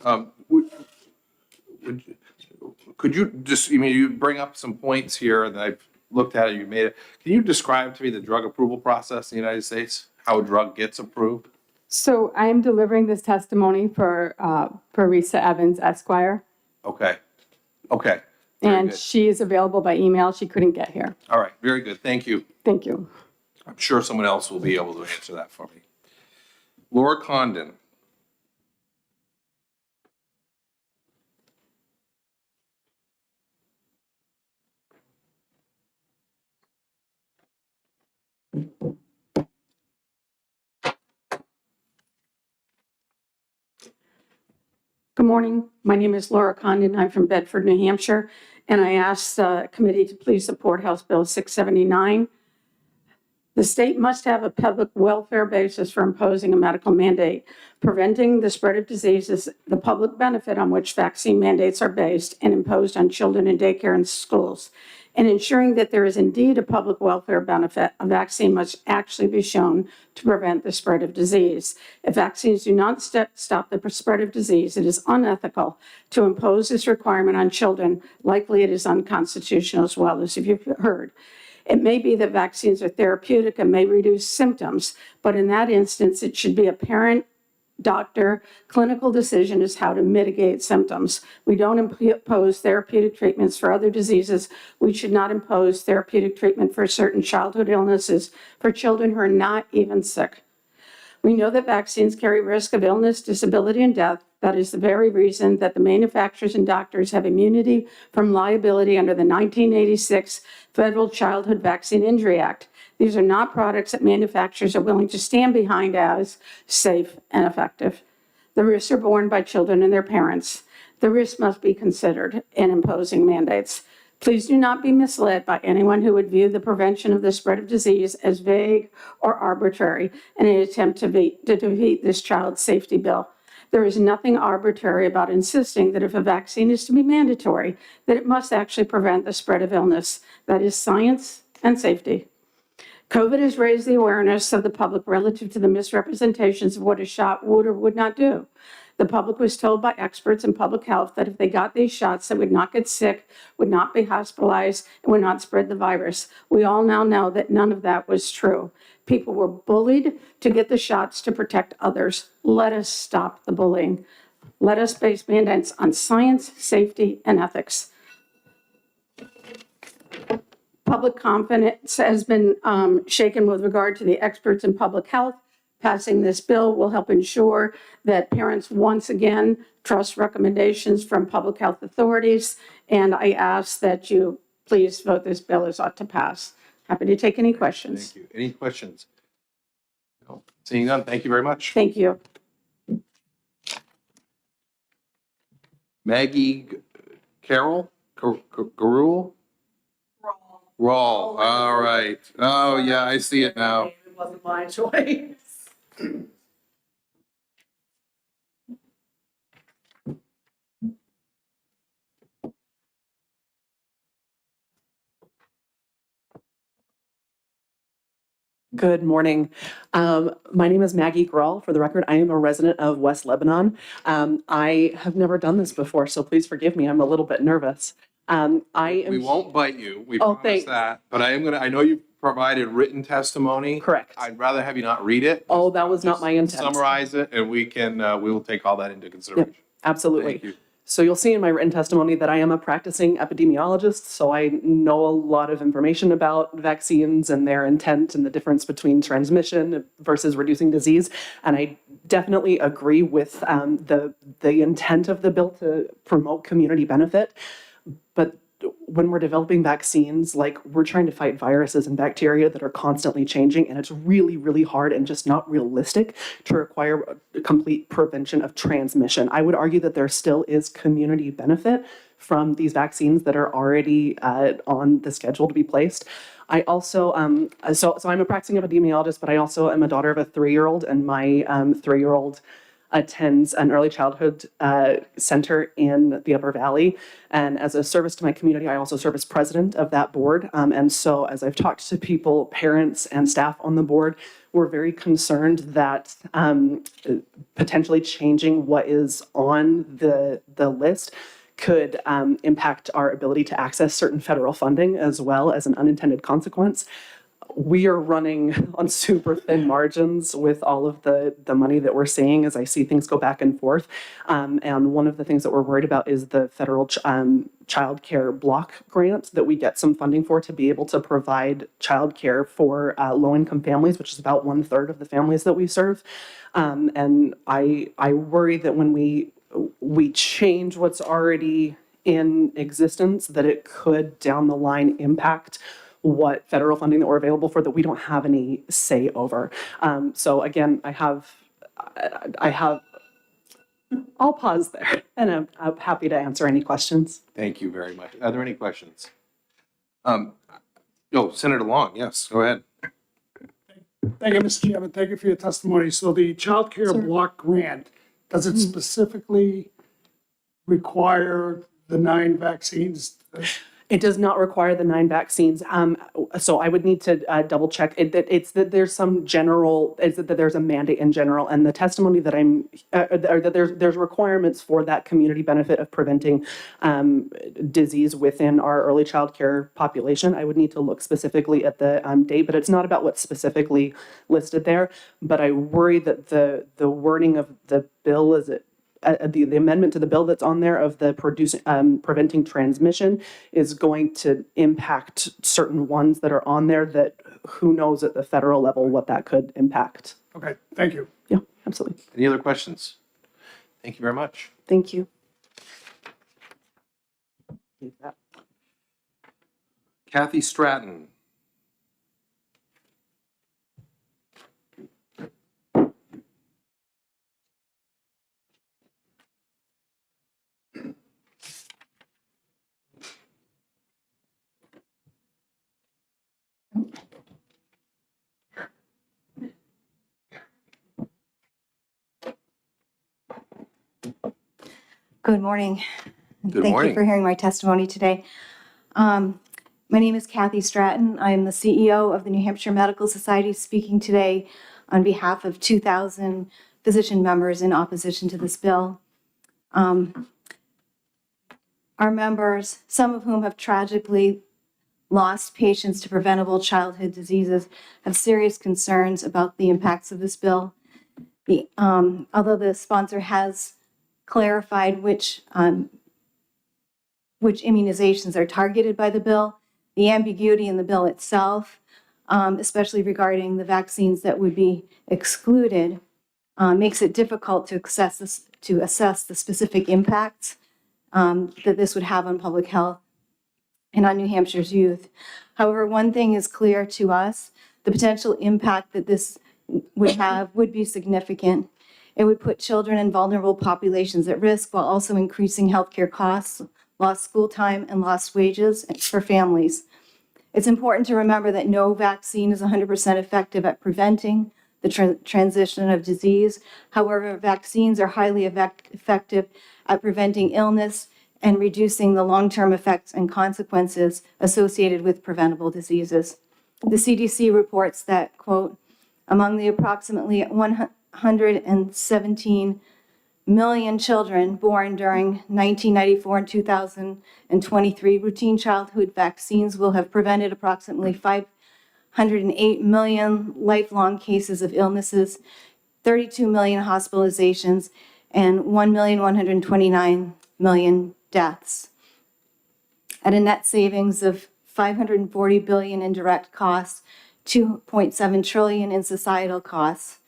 Could you just, you bring up some points here that I've looked at, you made it. Can you describe to me the drug approval process in the United States? How a drug gets approved? So I am delivering this testimony for Risa Evans Esquire, Okay. Okay. Very and good. she is available by email. She couldn't get here. All right. Very good. Thank you. Thank you. I'm sure someone else will be able to answer that for me. Laura Condon. Good morning. My name is Laura Condon. I'm from Bedford, New Hampshire, and I ask the committee to please support House Bill 679. The state must have a public welfare basis for imposing a medical mandate. Preventing the spread of disease is the public benefit on which vaccine mandates are based and imposed on children in daycare and schools. And ensuring that there is indeed a public welfare benefit, a vaccine must actually be shown to prevent the spread of disease. If vaccines do not stop the spread of disease, it is unethical to impose this requirement on children. Likely it is unconstitutional as well, as you've heard. It may be that vaccines are therapeutic and may reduce symptoms, but in that instance, it should be a parent, doctor, clinical decision as how to mitigate symptoms. We don't impose therapeutic treatments for other diseases. We should not impose therapeutic treatment for certain childhood illnesses for children who are not even sick. We know that vaccines carry risk of illness, disability, and death. That is the very reason that the manufacturers and doctors have immunity from liability under the 1986 Federal Childhood Vaccine Injury Act. These are not products that manufacturers are willing to stand behind as safe and effective. The risks are borne by children and their parents. The risks must be considered in imposing mandates. Please do not be misled by anyone who would view the prevention of the spread of disease as vague or arbitrary in an attempt to defeat this child safety bill. There is nothing arbitrary about insisting that if a vaccine is to be mandatory, that it must actually prevent the spread of illness. That is science and safety. COVID has raised the awareness of the public relative to the misrepresentations of what a shot would or would not do. The public was told by experts in public health that if they got these shots, they would not get sick, would not be hospitalized, and would not spread the virus. We all now know that none of that was true. People were bullied to get the shots to protect others. Let us stop the bullying. Let us base mandates on science, safety, and ethics. Public confidence has been shaken with regard to the experts in public health. Passing this bill will help ensure that parents once again trust recommendations from public health authorities. And I ask that you please vote this bill as ought to pass. Happy to take any questions. Thank you. Any questions? No. Seeing none, thank you very much. Thank you. Maggie Carroll? Garul? Rawl. All right. Oh, yeah, I see it now. It wasn't my choice. Good morning. My name is Maggie Grawl. For the record, I am a resident of West Lebanon. I have never done this before, so please forgive me. I'm a little bit nervous. We won't bite you. We Oh, promise thanks. that. But I know you provided written testimony. Correct. I'd rather have you not read it. Oh, that was not my intent. Summarize it and we will take all that into consideration. Absolutely. Thank you. So you'll see in my written testimony that I am a practicing epidemiologist, so I know a lot of information about vaccines and their intent and the difference between transmission versus reducing disease. And I definitely agree with the intent of the bill to promote community benefit. But when we're developing vaccines, like we're trying to fight viruses and bacteria that are constantly changing, and it's really, really hard and just not realistic to require a complete prevention of transmission. I would argue that there still is community benefit from these vaccines that are already on the schedule to be placed. I also, so I'm a practicing epidemiologist, but I also am a daughter of a 3-year-old, and my 3-year-old attends an early childhood center in the Upper Valley. And as a service to my community, I also serve as president of that board. And so as I've talked to people, parents and staff on the board, we're very concerned that potentially changing what is on the list could impact our ability to access certain federal funding as well as an unintended consequence. We are running on super thin margins with all of the money that we're seeing as I see things go back and forth. And one of the things that we're worried about is the federal child care block grant that we get some funding for to be able to provide child care for low-income families, which is about 1/3 of the families that we serve. And I worry that when we change what's already in existence, that it could down the line impact what federal funding that we're available for that we don't have any say over. So again, I'll pause there and I'm happy to answer any questions. Thank you very much. Are there any questions? Senator Long, yes, go ahead. Thank you, Mr. Chairman. Thank you for your testimony. So the child care block grant, does it specifically require the 9 vaccines? It does not require the 9 vaccines. So I would need to double check. It's that there's some general, that there's a mandate in general, and the testimony that that there's requirements for that community benefit of preventing disease within our early child care population. I would need to look specifically at the date, but it's not about what's specifically listed there. But I worry that the wording of the bill is the amendment to the bill that's on there of the preventing transmission is going to impact certain ones that are on there that who knows at the federal level what that could impact. Okay, thank you. Yeah, absolutely. Any other questions? Thank you very much. Thank you. Kathy Stratton. Good morning. Good Thank morning. you for hearing my testimony today. My name is Kathy Stratton. I am the CEO of the New Hampshire Medical Society, speaking today on behalf of 2,000 physician members in opposition to this bill. Our members, some of whom have tragically lost patients to preventable childhood diseases, have serious concerns about the impacts of this bill. Although the sponsor has clarified which immunizations are targeted by the bill. The ambiguity in the bill itself, especially regarding the vaccines that would be excluded, makes it difficult to assess the specific impacts that this would have on public health and on New Hampshire's youth. However, one thing is clear to us: the potential impact that this would have would be significant. It would put children and vulnerable populations at risk while also increasing healthcare costs, lost school time, and lost wages for families. It's important to remember that no vaccine is 100% effective at preventing the transition of disease. However, vaccines are highly effective at preventing illness and reducing the long-term effects and consequences associated with preventable diseases. The CDC reports that, quote, among the approximately 117 million children born during 1994 and 2023, routine childhood vaccines will have prevented approximately 508 million lifelong cases of illnesses, 32 million hospitalizations, and 1,129,000,000 deaths. At a net savings of $540 billion in direct costs, $2.7 trillion in societal costs.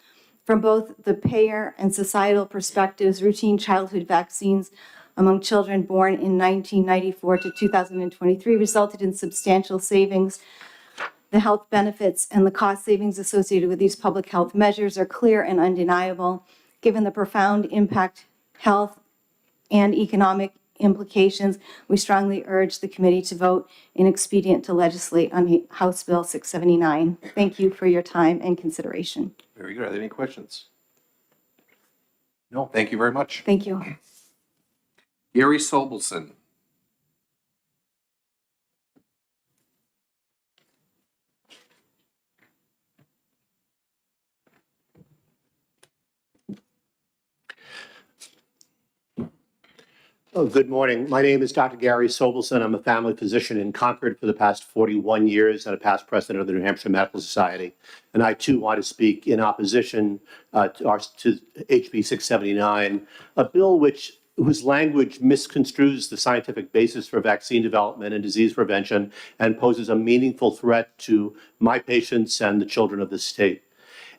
From both the payer and societal perspectives, routine childhood vaccines among children born in 1994 to 2023 resulted in substantial savings. The health benefits and the cost savings associated with these public health measures are clear and undeniable. Given the profound impact, health, and economic implications, we strongly urge the committee to vote in expedient to legislate on House Bill 679. Thank you for your time and consideration. Very good. Are there any questions? No, thank you very much. Thank you. Gary Sobelson. Oh, good morning. My name is Dr. Gary Sobelson. I'm a family physician in Concord for the past 41 years and a past president of the New Hampshire Medical Society. And I too want to speak in opposition to HB 679, a bill whose language misconstrues the scientific basis for vaccine development and disease prevention and poses a meaningful threat to my patients and the children of the state.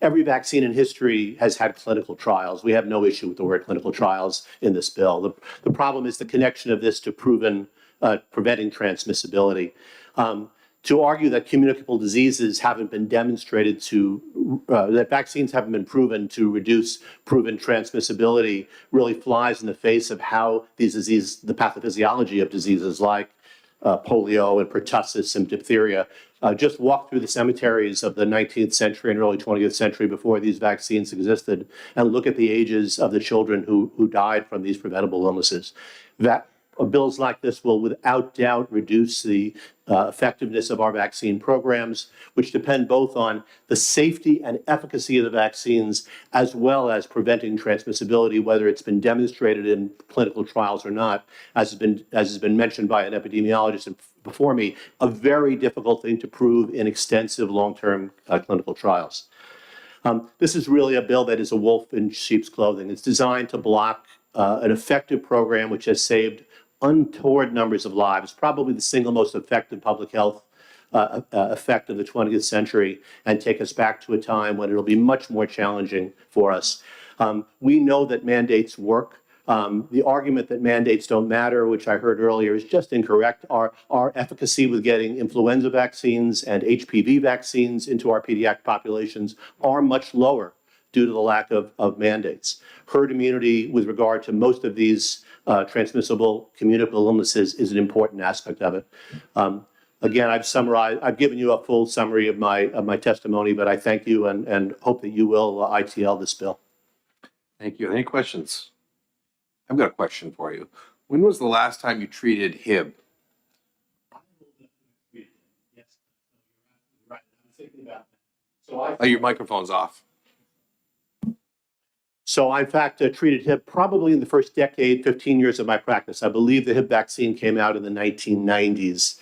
Every vaccine in history has had clinical trials. We have no issue with the word clinical trials in this bill. The problem is the connection of this to preventing transmissibility. To argue that communicable diseases haven't been demonstrated that vaccines haven't been proven to reduce proven transmissibility really flies in the face of how the pathophysiology of diseases like polio and pertussis and diphtheria. Just walk through the cemeteries of the 19th century and early 20th century before these vaccines existed and look at the ages of the children who died from these preventable illnesses. Bills like this will without doubt reduce the effectiveness of our vaccine programs, which depend both on the safety and efficacy of the vaccines as well as preventing transmissibility, whether it's been demonstrated in clinical trials or not, as has been mentioned by an epidemiologist before me, a very difficult thing to prove in extensive long-term clinical trials. This is really a bill that is a wolf in sheep's clothing. It's designed to block an effective program which has saved untoward numbers of lives, probably the single most effective public health effect of the 20th century, and take us back to a time when it'll be much more challenging for us. We know that mandates work. The argument that mandates don't matter, which I heard earlier, is just incorrect. Our efficacy with getting influenza vaccines and HPV vaccines into our pediatric populations are much lower due to the lack of mandates. Herd immunity with regard to most of these transmissible communicable illnesses is an important aspect of it. Again, I've given you a full summary of my testimony, but I thank you and hope that you will ITL this bill. Thank you. Any questions? I've got a question for you. When was the last time you treated Hib? Yes, right. I'm thinking about that. Oh, your microphone's off. So I, in fact, treated Hib probably in the first decade, 15 years of my practice. I believe the Hib vaccine came out in the 1990s.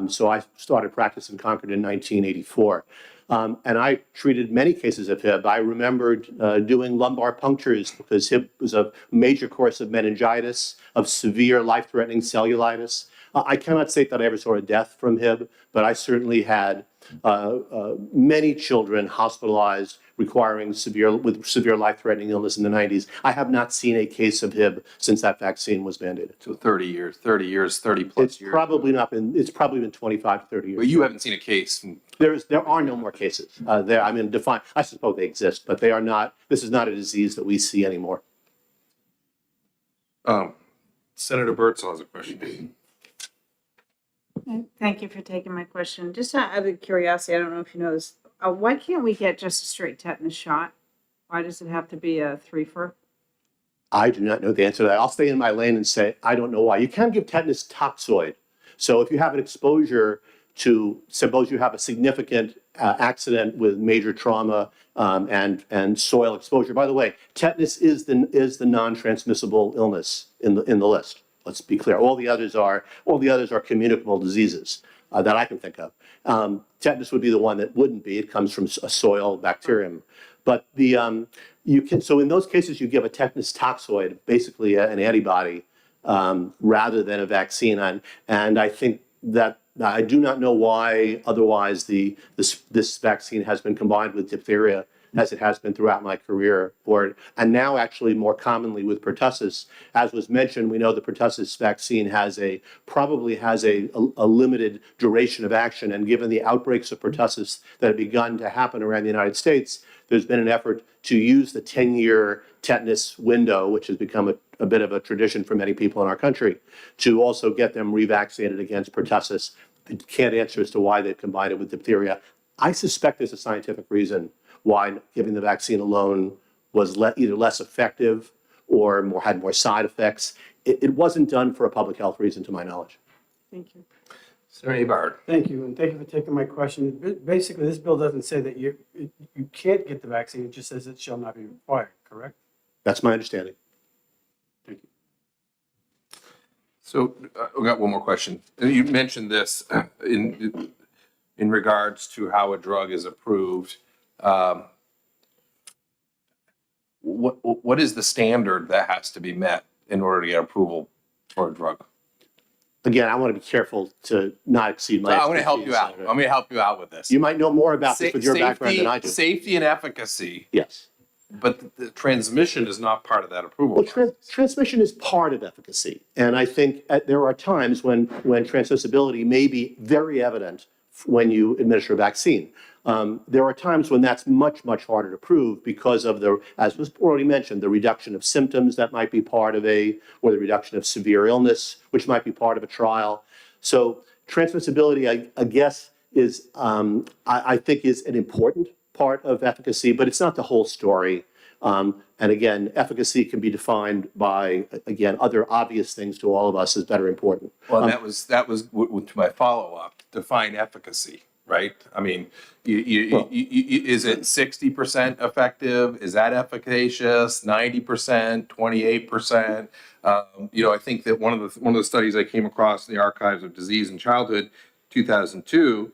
So I started practice in Concord in 1984. And I treated many cases of Hib. I remembered doing lumbar punctures because Hib was a major course of meningitis, of severe life-threatening cellulitis. I cannot state that I ever saw a death from Hib, but I certainly had many children hospitalized with severe life-threatening illness in the 90s. I have not seen a case of Hib since that vaccine was mandated. So 30 years, 30 plus It's years. probably been 25 to 30 years. But you haven't seen a case. There are no more cases. I suppose they exist, but they are not, this is not a disease that we see anymore. Senator Birdsall has a question. Thank you for taking my question. Just out of curiosity, I don't know if you know this, why can't we get just a straight tetanus shot? Why does it have to be a threefer? I do not know the answer to that. I'll stay in my lane and say, I don't know why. You can give tetanus toxoid. So if you have an exposure to, suppose you have a significant accident with major trauma and soil exposure. By the way, tetanus is the non-transmissible illness in the list. Let's be clear. All the others are communicable diseases that I can think of. Tetanus would be the one that wouldn't be. It comes from a soil bacterium. But so in those cases, you give a tetanus toxoid, basically an antibody, rather than a vaccine. And I think that I do not know why otherwise this vaccine has been combined with diphtheria as it has been throughout my career, and now actually more commonly with pertussis. As was mentioned, we know the pertussis vaccine probably has a limited duration of action, and given the outbreaks of pertussis that have begun to happen around the United States, there's been an effort to use the 10-year tetanus window, which has become a bit of a tradition for many people in our country, to also get them revaccinated against pertussis. I can't answer as to why they combined it with diphtheria. I suspect there's a scientific reason why giving the vaccine alone was either less effective or had more side effects. It wasn't done for a public health reason, to my knowledge. Thank you. Senator Bard. Thank you, and thank you for taking my question. Basically, this bill doesn't say that you can't get the vaccine, it just says it shall not be required, correct? That's my understanding. Thank you. So we got one more question. You mentioned this in regards to how a drug is approved. What is the standard that has to be met in order to get approval for a drug? Again, I want to be careful to not exceed my. I'm going to help you out. I'm going to help you out with this. You might know more about this with your background than I do. Safety and efficacy. Yes. But the transmission is not part of that approval. Well, transmission is part of efficacy. And I think there are times when transmissibility may be very evident when you administer a vaccine. There are times when that's much, much harder to prove because of as was already mentioned, the reduction of symptoms that might be part of or the reduction of severe illness, which might be part of a trial. So transmissibility, I guess, I think is an important part of efficacy, but it's not the whole story. And again, efficacy can be defined by, again, other obvious things to all of us as better important. Well, that was to my follow-up, define efficacy, right? I mean, is it 60% effective? Is that efficacious? 90%, 28%? I think that one of the studies I came across in the Archives of Disease in Childhood, 2002,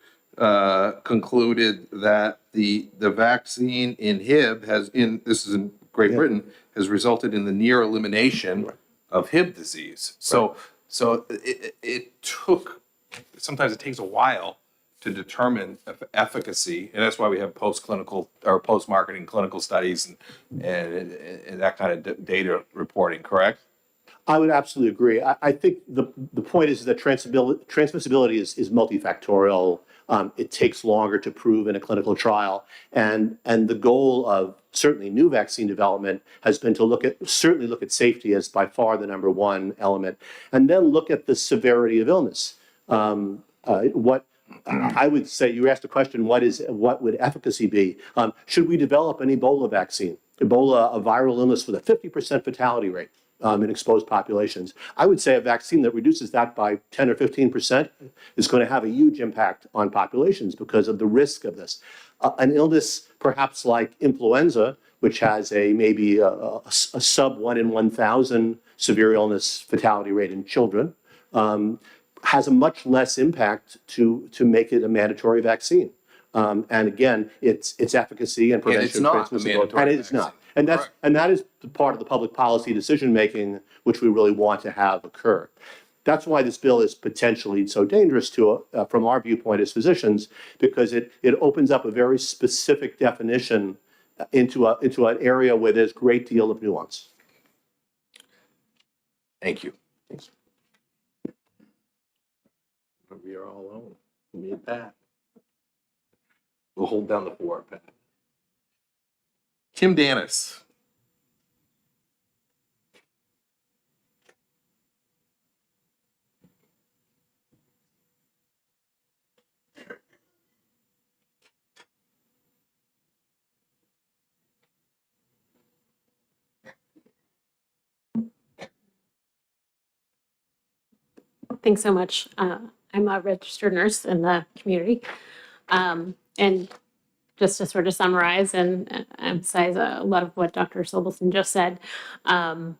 concluded that the vaccine in Hib this is in Great Britain, has resulted in the near elimination of Hib disease. So sometimes it takes a while to determine efficacy, and that's why we have post-clinical or post-marketing clinical studies and that kind of data reporting, correct? I would absolutely agree. I think the point is that transmissibility is multifactorial. It takes longer to prove in a clinical trial. And the goal of certainly new vaccine development has been to certainly look at safety as by far the number one element, and then look at the severity of illness. What I would say, you asked the question, what would efficacy be? Should we develop an Ebola vaccine? Ebola, a viral illness with a 50% fatality rate. In exposed populations. I would say a vaccine that reduces that by 10 or 15% is going to have a huge impact on populations because of the risk of this. An illness perhaps like influenza, which has maybe a sub 1 in 1,000 severe illness fatality rate in children, has a much less impact to make it a mandatory vaccine. And again, its efficacy and And it's prevention of not a transmissibility. mandatory And it is not. And Correct. that is the part of the public policy decision-making which we really want to have occur. That's why this bill is potentially so dangerous from our viewpoint as physicians, because it opens up a very specific definition into an area where there's a great deal of nuance. Thank you. We are all alone. Me and Pat. We'll hold down the fort, Pat. Kim Danis. Thanks so much. I'm a registered nurse in the community. And just to sort of summarize and emphasize a lot of what Dr. Sobelson just said, the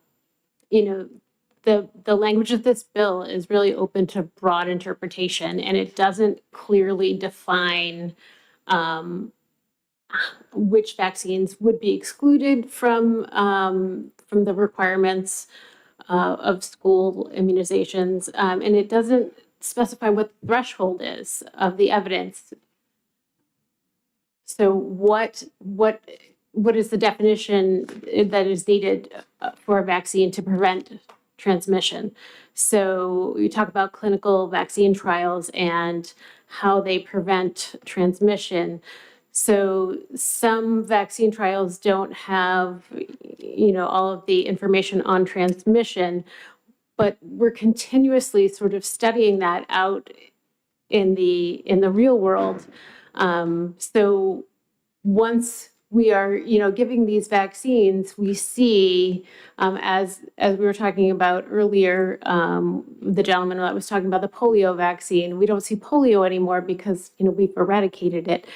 language of this bill is really open to broad interpretation, and it doesn't clearly define which vaccines would be excluded from the requirements of school immunizations, and it doesn't specify what the threshold is of the evidence. So what is the definition that is needed for a vaccine to prevent transmission? So we talk about clinical vaccine trials and how they prevent transmission. So some vaccine trials don't have, all of the information on transmission, but we're continuously sort of studying that out in the real world. So once we are, giving these vaccines, we see, as we were talking about earlier, the gentleman that was talking about the polio vaccine, we don't see polio anymore because, we've eradicated it.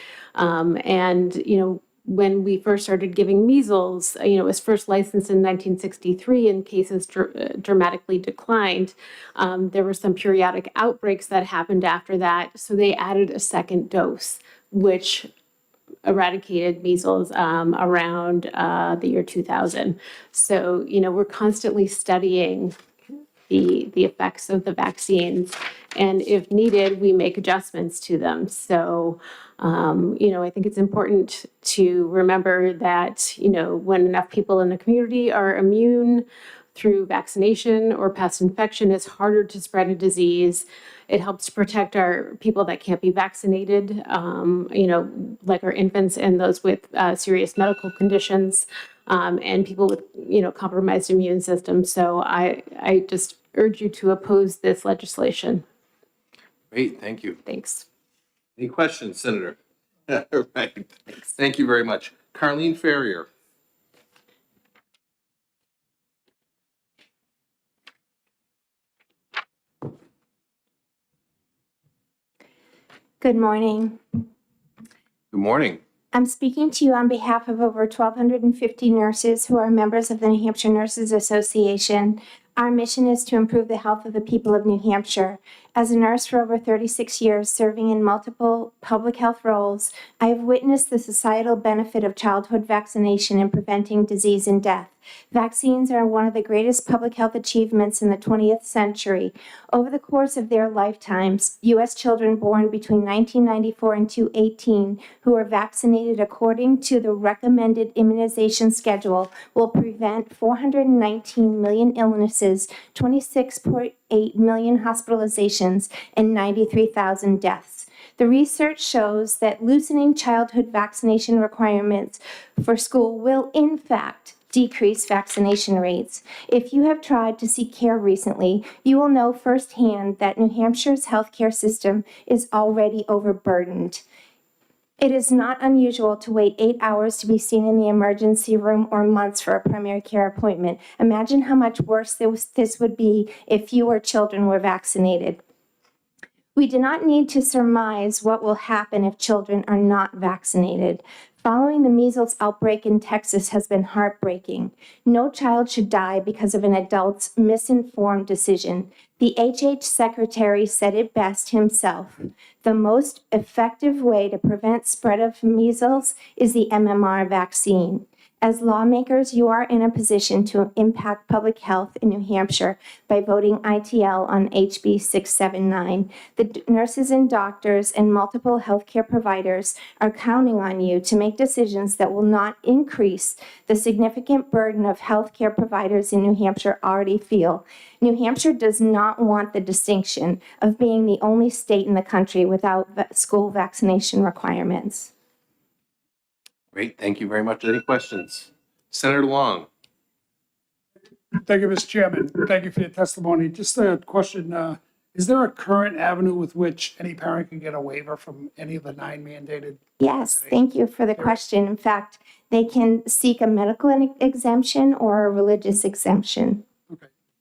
When we first started giving measles, it was first licensed in 1963 and cases dramatically declined. There were some periodic outbreaks that happened after that. So they added a second dose, which eradicated measles around the year 2000. So, we're constantly studying the effects of the vaccines, and if needed, we make adjustments to them. So, I think it's important to remember that, when enough people in the community are immune through vaccination or past infection, it's harder to spread a disease. It helps to protect our people that can't be vaccinated, like our infants and those with serious medical conditions, and people with, compromised immune systems. So I just urge you to oppose this legislation. Great, thank you. Thanks. Any questions, Senator? Right. Thank you very much. Carlene Ferrier. Good morning. Good morning. I'm speaking to you on behalf of over 1,250 nurses who are members of the New Hampshire Nurses Association. Our mission is to improve the health of the people of New Hampshire. As a nurse for over 36 years, serving in multiple public health roles, I have witnessed the societal benefit of childhood vaccination in preventing disease and death. Vaccines are one of the greatest public health achievements in the 20th century. Over the course of their lifetimes, U.S. children born between 1994 and 2018 who are vaccinated according to the recommended immunization schedule will prevent 419 million illnesses, 26.8 million hospitalizations, and 93,000 deaths. The research shows that loosening childhood vaccination requirements for school will, in fact, decrease vaccination rates. If you have tried to seek care recently, you will know firsthand that New Hampshire's healthcare system is already overburdened. It is not unusual to wait 8 hours to be seen in the emergency room or months for a primary care appointment. Imagine how much worse this would be if fewer children were vaccinated. We do not need to surmise what will happen if children are not vaccinated. Following the measles outbreak in Texas has been heartbreaking. No child should die because of an adult's misinformed decision. The HH secretary said it best himself. The most effective way to prevent spread of measles is the MMR vaccine. As lawmakers, you are in a position to impact public health in New Hampshire by voting ITL on HB 679. The nurses and doctors and multiple healthcare providers are counting on you to make decisions that will not increase the significant burden of healthcare providers in New Hampshire already feel. New Hampshire does not want the distinction of being the only state in the country without school vaccination requirements. Great, thank you very much. Any questions? Senator Long? Thank you, Mr. Chairman. Thank you for your testimony. Just a question, is there a current avenue with which any parent can get a waiver from any of the 9 mandated? Yes, thank you for the question. In fact, they can seek a medical exemption or a religious exemption.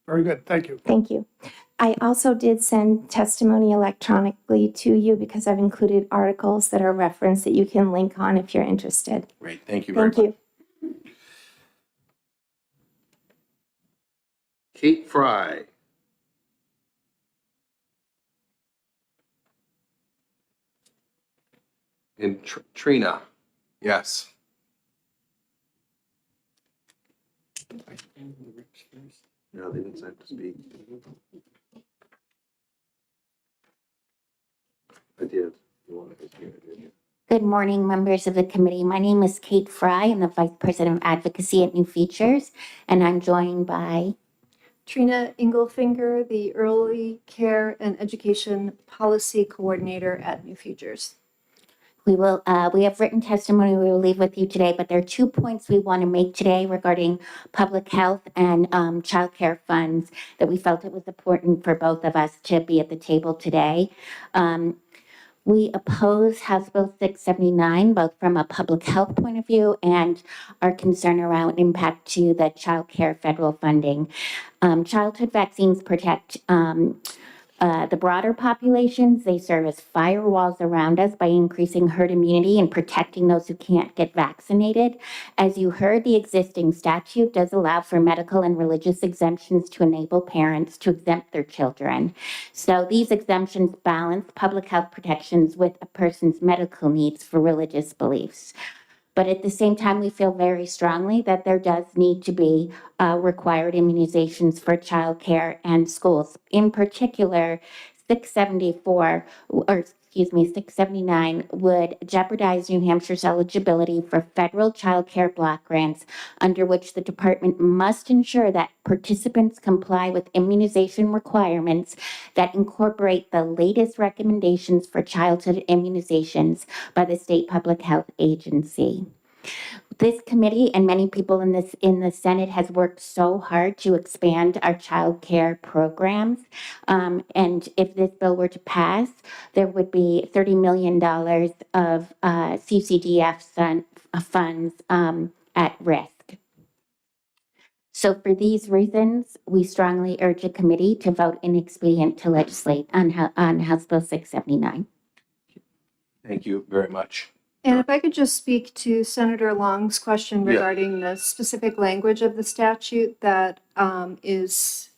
Very good, thank you. Thank you. I also did send testimony electronically to you because I've included articles that are referenced that you can link on if you're interested. Great, thank you very much. Thank you. Kate Fry? And Trina? Yes. No, they didn't sign to speak. I did. You wanted to hear it, didn't you? Good morning, members of the committee. My name is Kate Fry. I'm the Vice President of Advocacy at New Features, and I'm joined by Trina Engelfinger, the Early Care and Education Policy Coordinator at New Futures. we have written testimony we will leave with you today, but there are 2 points we want to make today regarding public health and childcare funds that we felt it was important for both of us to be at the table today. We oppose House Bill 679, both from a public health point of view and our concern around impact to the child care federal funding. Childhood vaccines protect the broader populations. They serve as firewalls around us by increasing herd immunity and protecting those who can't get vaccinated. As you heard, the existing statute does allow for medical and religious exemptions to enable parents to exempt their children. So these exemptions balance public health protections with a person's medical needs for religious beliefs. But at the same time, we feel very strongly that there does need to be required immunizations for childcare and schools. In particular, 679 would jeopardize New Hampshire's eligibility for federal child care block grants, under which the department must ensure that participants comply with immunization requirements that incorporate the latest recommendations for childhood immunizations by the State Public Health Agency. This committee and many people in the Senate has worked so hard to expand our child care programs. And if this bill were to pass, there would be $30 million of CCDF funds at risk. So for these reasons, we strongly urge the committee to vote inexpedient to legislate on House Bill 679. Thank you very much. And if I could just speak to Senator Long's question Yeah. regarding the specific language of the statute that is.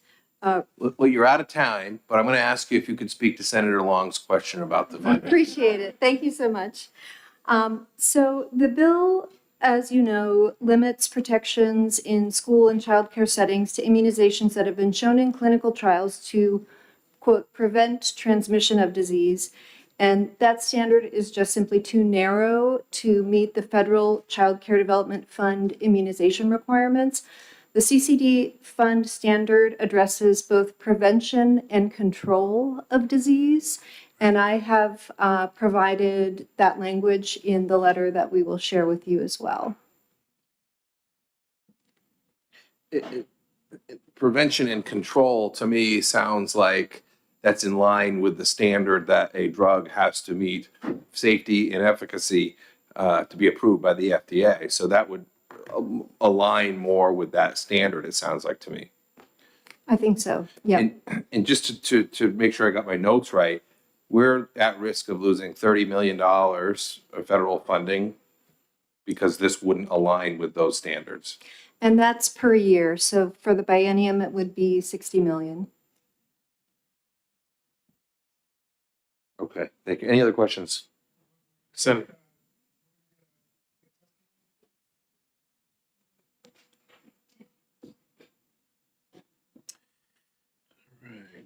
Well, you're out of time, but I'm going to ask you if you could speak to Senator Long's question about the I funding. appreciate it. Thank you so much. So the bill, as you know, limits protections in school and childcare settings to immunizations that have been shown in clinical trials to, quote, prevent transmission of disease. And that standard is just simply too narrow to meet the federal Child Care Development Fund immunization requirements. The CCD fund standard addresses both prevention and control of disease. And I have provided that language in the letter that we will share with you as well. Prevention and control, to me, sounds like that's in line with the standard that a drug has to meet safety and efficacy to be approved by the FDA. So that would align more with that standard, it sounds like to me. I think so, yeah. And just to make sure I got my notes right, we're at risk of losing $30 million of federal funding because this wouldn't align with those standards. And that's per year. So for the biennium, it would be 60 million. Okay, thank you. Any other questions? Senator.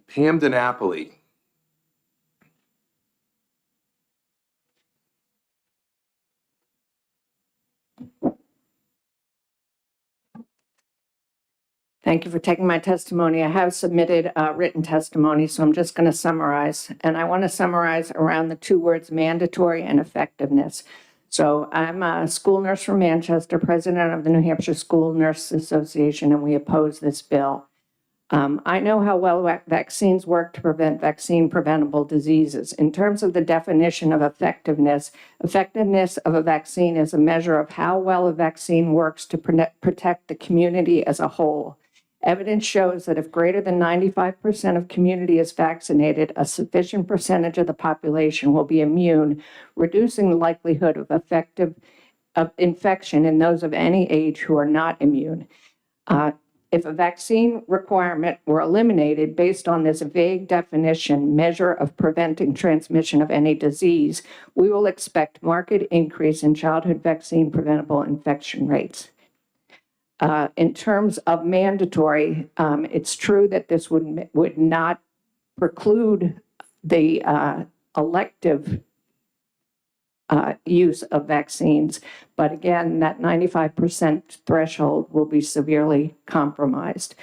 Pam DiNapoli. Thank you for taking my testimony. I have submitted written testimony, so I'm just going to summarize. And I want to summarize around the two words mandatory and effectiveness. So I'm a school nurse from Manchester, president of the New Hampshire School Nurses Association, and we oppose this bill. I know how well vaccines work to prevent vaccine-preventable diseases. In terms of the definition of effectiveness, effectiveness of a vaccine is a measure of how well a vaccine works to protect the community as a whole. Evidence shows that if greater than 95% of community is vaccinated, a sufficient percentage of the population will be immune, reducing the likelihood of infection in those of any age who are not immune. If a vaccine requirement were eliminated based on this vague definition, measure of preventing transmission of any disease, we will expect marked increase in childhood vaccine preventable infection rates. In terms of mandatory, it's true that this would not preclude the elective use of vaccines. But again, that 95% threshold will be severely compromised.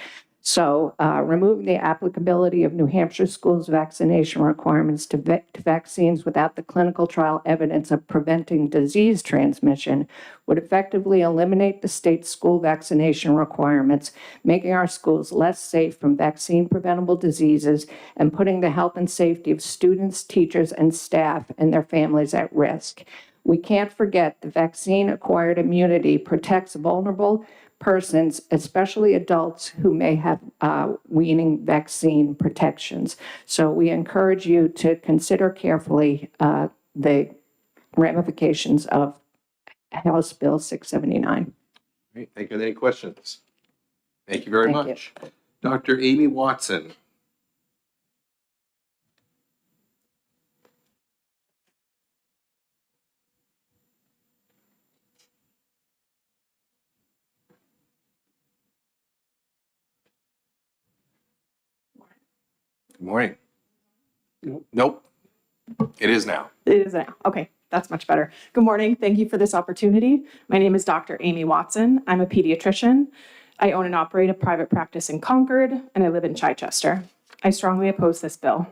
So removing the applicability of New Hampshire schools' vaccination requirements to vaccines without the clinical trial evidence of preventing disease transmission would effectively eliminate the state's school vaccination requirements, making our schools less safe from vaccine-preventable diseases and putting the health and safety of students, teachers, and staff and their families at risk. We can't forget the vaccine-acquired immunity protects vulnerable persons, especially adults who may have weaning vaccine protections. So we encourage you to consider carefully the ramifications of House Bill 679. Great, thank you. Any questions? Thank you very Thank much. Dr. Amy Watson. Good morning. Nope. It is now. It is now. Okay, that's much better. Good morning. Thank you for this opportunity. My name is Dr. Amy Watson. I'm a pediatrician. I own and operate a private practice in Concord, and I live in Chichester. I strongly oppose this bill.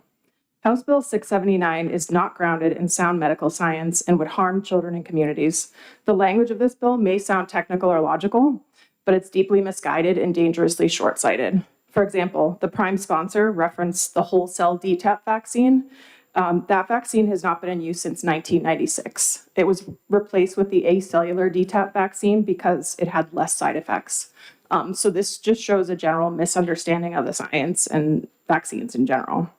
House Bill 679 is not grounded in sound medical science and would harm children and communities. The language of this bill may sound technical or logical, but it's deeply misguided and dangerously short-sighted. For example, the prime sponsor referenced the whole cell DTaP vaccine. That vaccine has not been in use since 1996. It was replaced with the acellular DTaP vaccine because it had less side effects. So this just shows a general misunderstanding of the science and vaccines in general.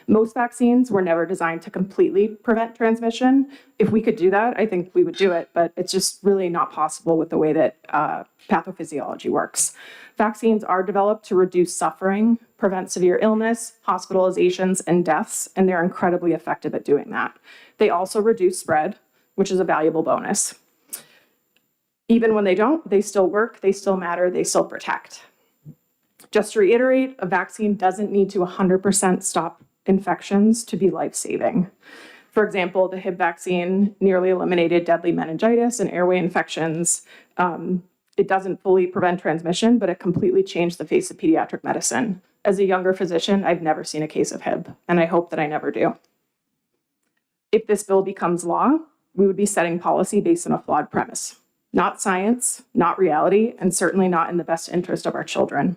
Most vaccines were never designed to completely prevent transmission. If we could do that, I think we would do it, but it's just really not possible with the way that pathophysiology works. Vaccines are developed to reduce suffering, prevent severe illness, hospitalizations, and deaths, and they're incredibly effective at doing that. They also reduce spread, which is a valuable bonus. Even when they don't, they still work, they still matter, they still protect. Just to reiterate, a vaccine doesn't need to 100% stop infections to be life-saving. For example, the Hib vaccine nearly eliminated deadly meningitis and airway infections. It doesn't fully prevent transmission, but it completely changed the face of pediatric medicine. As a younger physician, I've never seen a case of Hib, and I hope that I never do. If this bill becomes law, we would be setting policy based on a flawed premise. Not science, not reality, and certainly not in the best interest of our children.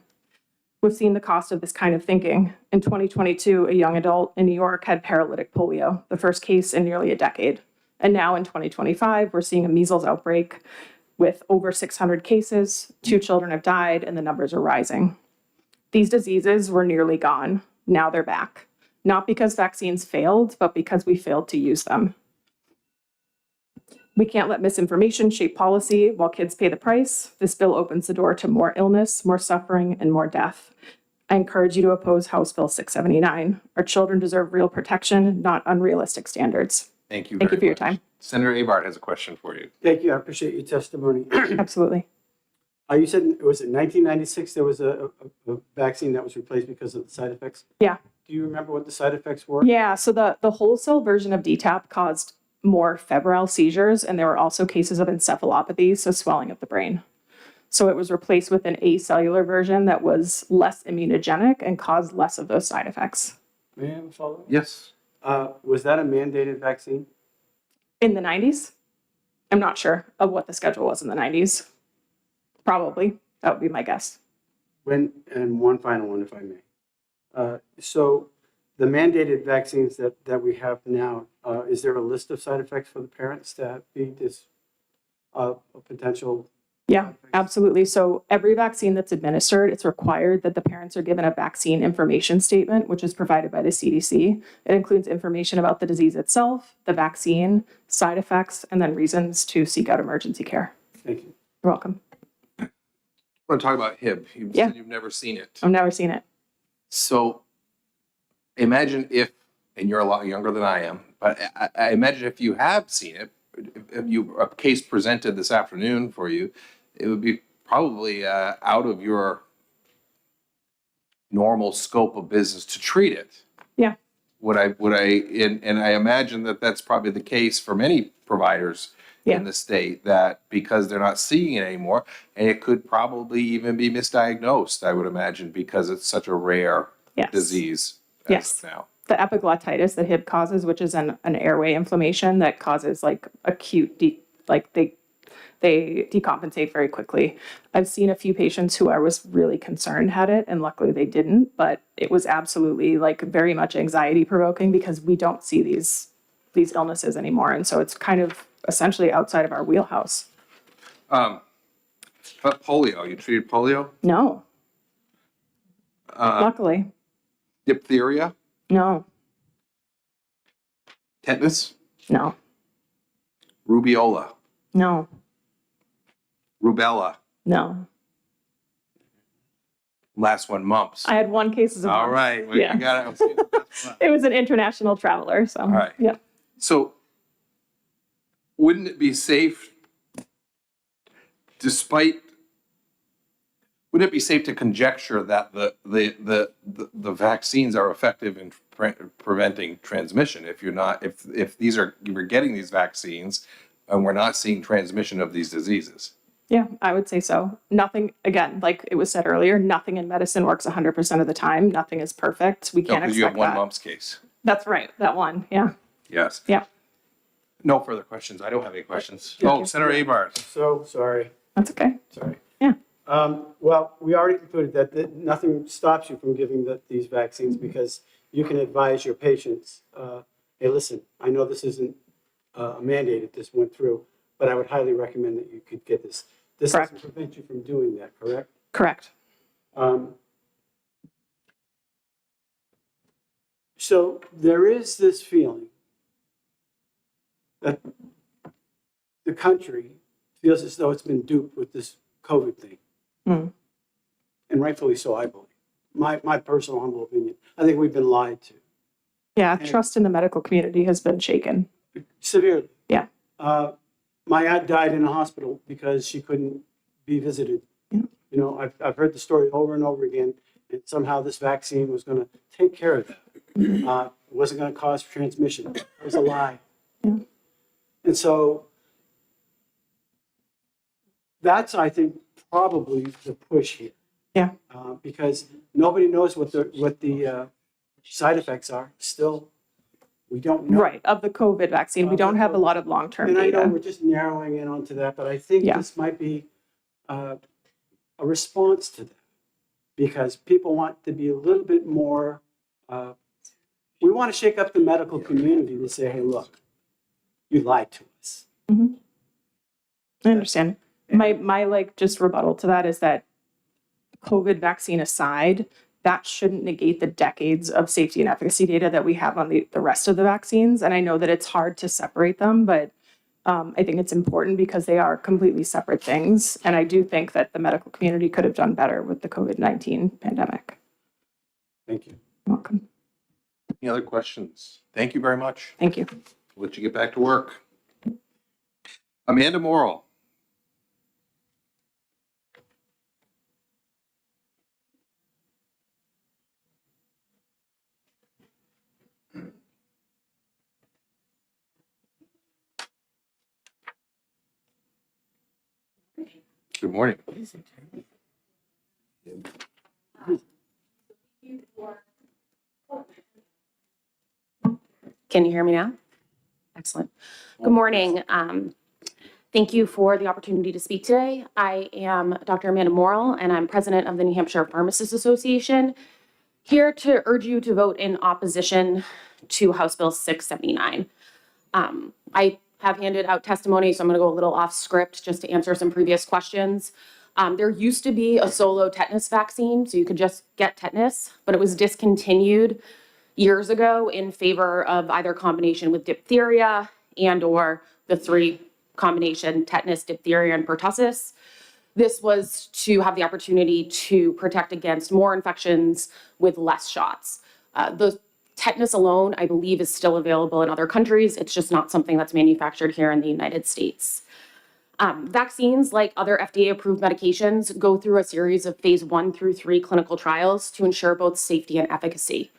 We've seen the cost of this kind of thinking. In 2022, a young adult in New York had paralytic polio, the first case in nearly a decade. And now in 2025, we're seeing a measles outbreak with over 600 cases. 2 children have died, and the numbers are rising. These diseases were nearly gone. Now they're back. Not because vaccines failed, but because we failed to use them. We can't let misinformation shape policy while kids pay the price. This bill opens the door to more illness, more suffering, and more death. I encourage you to oppose House Bill 679. Our children deserve real protection, not unrealistic standards. Thank you. Thank you very for your much. time. Senator Abart has a question for you. Thank you. I appreciate your testimony. Absolutely. You said, was it 1996 there was a vaccine that was replaced because of the side effects? Yeah. Do you remember what the side effects were? Yeah, so the wholesale version of DTaP caused more febrile seizures, and there were also cases of encephalopathy, so swelling of the brain. So it was replaced with an acellular version that was less immunogenic and caused less of those side effects. May I have a follow-up? Yes. Was that a mandated vaccine? In the 90s? I'm not sure of what the schedule was in the 90s. Probably. That would be my guess. And one final one, if I may. So the mandated vaccines that we have now, is there a list of side effects for the parents to be this a potential? Yeah, absolutely. So every vaccine that's administered, it's required that the parents are given a vaccine information statement, which is provided by the CDC. It includes information about the disease itself, the vaccine, side effects, and then reasons to seek out emergency care. Thank you. You're welcome. I want to talk about HIB. You said you've never seen it. I've never seen it. So imagine if, and you're a lot younger than I am, but I imagine if you have seen it, if a case presented this afternoon for you, it would be probably out of your normal scope of business to treat it. Yeah. And I imagine that that's probably the case for many providers in the state, that because they're not seeing it anymore, and it could probably even be misdiagnosed, I would imagine, because it's such a rare disease as of now. The epiglottitis that HIB causes, which is an airway inflammation that causes like acute, they decompensate very quickly. I've seen a few patients who I was really concerned had it, and luckily they didn't, but it was absolutely like very much anxiety provoking because we don't see these illnesses anymore. And so it's kind of essentially outside of our wheelhouse. But polio, you treated polio? No. Luckily. Diphtheria? No. Tetanus? No. Rubeola? No. Rubella? No. Last one, mumps. I had one case of All mumps. right. Well, Yeah. you got it. It was an international traveler, so. All right. Yeah. So wouldn't it be safe, wouldn't it be safe to conjecture that the vaccines are effective in preventing transmission if we're getting these vaccines and we're not seeing transmission of these diseases? Yeah, I would say so. Nothing, again, like it was said earlier, nothing in medicine works 100% of the time. Nothing is perfect. We No, can't because expect you have one that. mumps case. That's right, that one, yeah. Yes. Yeah. No further questions. I don't have any questions. Yeah. Oh, Senator Abart. So sorry. That's okay. Sorry. Yeah. Well, we already concluded that nothing stops you from giving these vaccines because you can advise your patients, hey, listen, I know this isn't mandated, this went through, but I would highly recommend that you could get this. This doesn't prevent you from doing that, correct? Correct. So there is this feeling that the country feels as though it's been duped with this COVID thing. Mm. And rightfully so, I believe. My personal humble opinion. I think we've been lied to. Yeah, trust in the medical community has been shaken. Severely. Yeah. My aunt died in a hospital because she couldn't be visited. Yeah. You know, I've heard the story over and over again, and somehow this vaccine was going to take care of that. It wasn't going to cause transmission. It was a lie. Yeah. And so that's, I think, probably the push here. Yeah. Because nobody knows what the side effects are. Still, we don't know. Right, of the COVID vaccine, we don't have a lot of long-term And I know data. we're just narrowing in onto that, but I think this might be a response to that. Because people want to be a little bit more, we want to shake up the medical community to say, hey, look, you lied to us. Mhm. I understand. My like just rebuttal to that is that COVID vaccine aside, that shouldn't negate the decades of safety and efficacy data that we have on the rest of the vaccines. And I know that it's hard to separate them, but I think it's important because they are completely separate things. And I do think that the medical community could have done better with the COVID-19 pandemic. Thank you. Welcome. Any other questions? Thank you very much. Thank you. Let you get back to work. Amanda Morrill. Good morning. Can you hear me now? Excellent. Good morning. Thank you for the opportunity to speak today. I am Dr. Amanda Morrill, and I'm president of the New Hampshire Pharmacists Association, here to urge you to vote in opposition to House Bill 679. I have handed out testimony, so I'm going to go a little off script just to answer some previous questions. There used to be a solo tetanus vaccine, so you could just get tetanus, but it was discontinued years ago in favor of either combination with diphtheria and or the three combination tetanus, diphtheria, and pertussis. This was to have the opportunity to protect against more infections with less shots. The tetanus alone, I believe, is still available in other countries. It's just not something that's manufactured here in the United States. Vaccines, like other FDA-approved medications, go through a series of phase 1 through 3 clinical trials to ensure both safety and efficacy.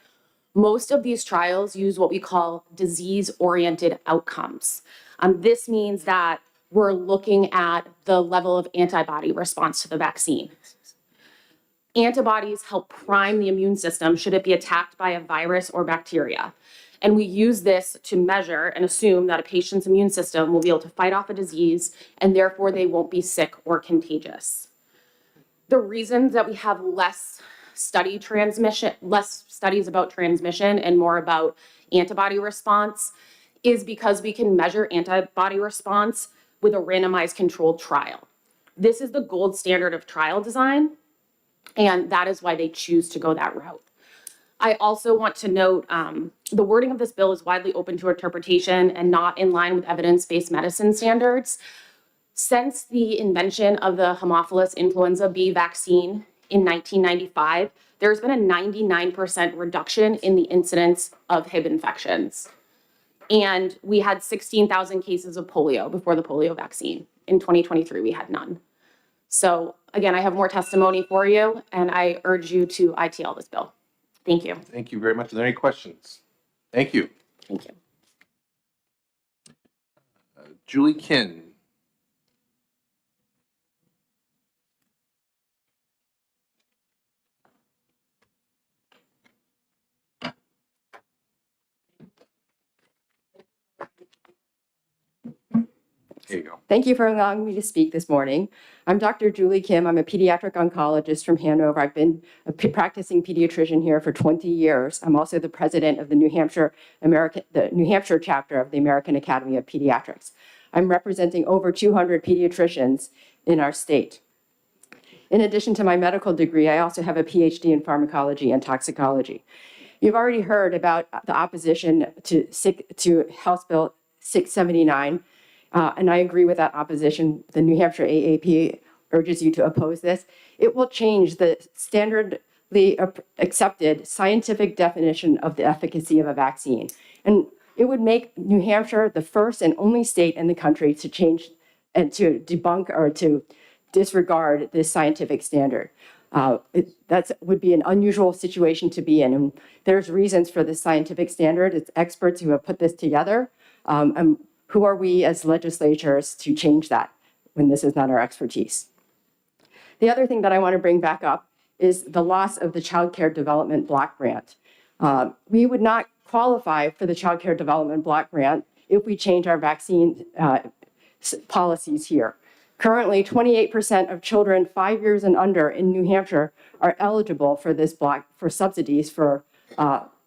Most of these trials use what we call disease-oriented outcomes. This means that we're looking at the level of antibody response to the vaccine. Antibodies help prime the immune system should it be attacked by a virus or bacteria. And we use this to measure and assume that a patient's immune system will be able to fight off a disease and therefore they won't be sick or contagious. The reasons that we have less studies about transmission and more about antibody response is because we can measure antibody response with a randomized controlled trial. This is the gold standard of trial design, and that is why they choose to go that route. I also want to note the wording of this bill is widely open to interpretation and not in line with evidence-based medicine standards. Since the invention of the Haemophilus influenza B vaccine in 1995, there's been a 99% reduction in the incidence of Hib infections. And we had 16,000 cases of polio before the polio vaccine. In 2023, we had none. So again, I have more testimony for you, and I urge you to ITL this bill. Thank you. Thank you very much. Are there any questions? Thank you. Thank you. Julie Kinn. There you go. Thank you for allowing me to speak this morning. I'm Dr. Julie Kim. I'm a pediatric oncologist from Hanover. I've been a practicing pediatrician here for 20 years. I'm also the president of the New Hampshire chapter of the American Academy of Pediatrics. I'm representing over 200 pediatricians in our state. In addition to my medical degree, I also have a PhD in pharmacology and toxicology. You've already heard about the opposition to House Bill 679. And I agree with that opposition. The New Hampshire AAP urges you to oppose this. It will change the standardly accepted scientific definition of the efficacy of a vaccine. And it would make New Hampshire the first and only state in the country to change and to debunk or to disregard this scientific standard. That would be an unusual situation to be in. And there's reasons for this scientific standard. It's experts who have put this together. And who are we as legislatures to change that when this is not our expertise? The other thing that I want to bring back up is the loss of the Child Care Development Block Grant. We would not qualify for the Child Care Development Block Grant if we change our vaccine policies here. Currently, 28% of children 5 years and under in New Hampshire are eligible for this block for subsidies for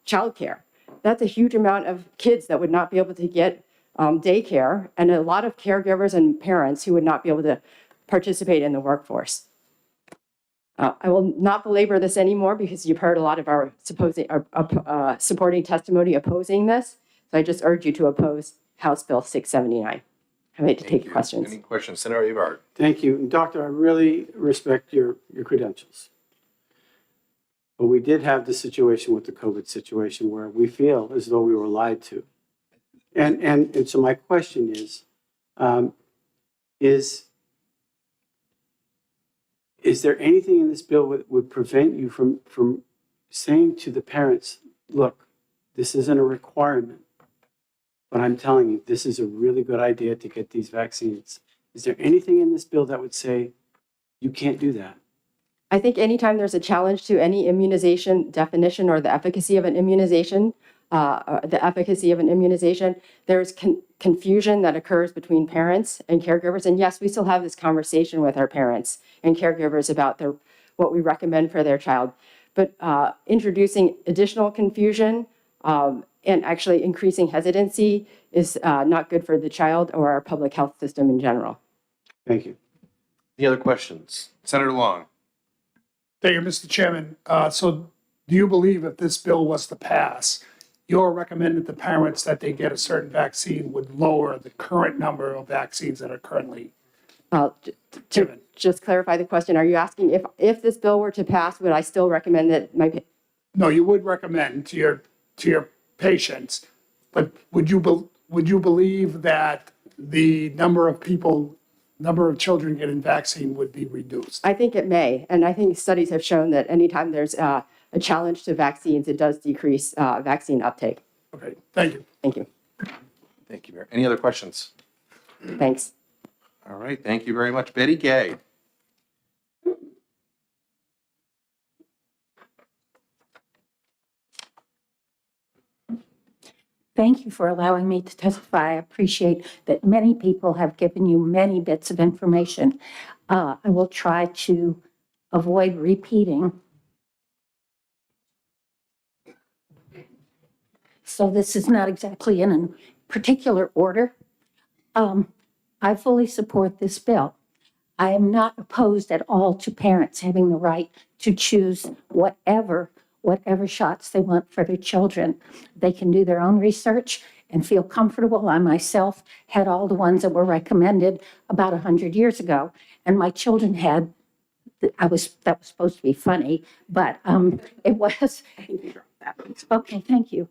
childcare. That's a huge amount of kids that would not be able to get daycare, and a lot of caregivers and parents who would not be able to participate in the workforce. I will not belabor this anymore because you've heard a lot of our supporting testimony opposing this. So I just urge you to oppose House Bill 679. I'm ready to Thank take you. questions. Any questions? Senator Everard. Thank you. And Doctor, I really respect your credentials. But we did have the situation with the COVID situation where we feel as though we were lied to. And so my question is there anything in this bill that would prevent you from saying to the parents, look, this isn't a requirement, but I'm telling you, this is a really good idea to get these vaccines. Is there anything in this bill that would say you can't do that? I think anytime there's a challenge to any immunization definition or the efficacy of an immunization, there's confusion that occurs between parents and caregivers. And yes, we still have this conversation with our parents and caregivers about what we recommend for their child. But introducing additional confusion and actually increasing hesitancy is not good for the child or our public health system in general. Thank you. Any other questions? Senator Long. Thank you, Mr. Chairman. So do you believe if this bill was to pass, you're recommending to parents that they get a certain vaccine would lower the current number of vaccines that are currently To just clarify the question, are you asking if this bill were to pass, would I still recommend that No, you would recommend to your patients, but would you believe that the number of children getting vaccine would be reduced? I think it may, and I think studies have shown that anytime there's a challenge to vaccines, it does decrease vaccine uptake. Okay, thank you. Thank you. Thank you, Mayor. Any other questions? Thanks. All right, thank you very much. Betty Gay. Thank you for allowing me to testify. I appreciate that many people have given you many bits of information. I will try to avoid repeating. So this is not exactly in a particular order. I fully support this bill. I am not opposed at all to parents having the right to choose whatever shots they want for their children. They can do their own research and feel comfortable. I myself had all the ones that were recommended about 100 years ago, and my children had, that was supposed to be funny, but it was. Okay, thank you.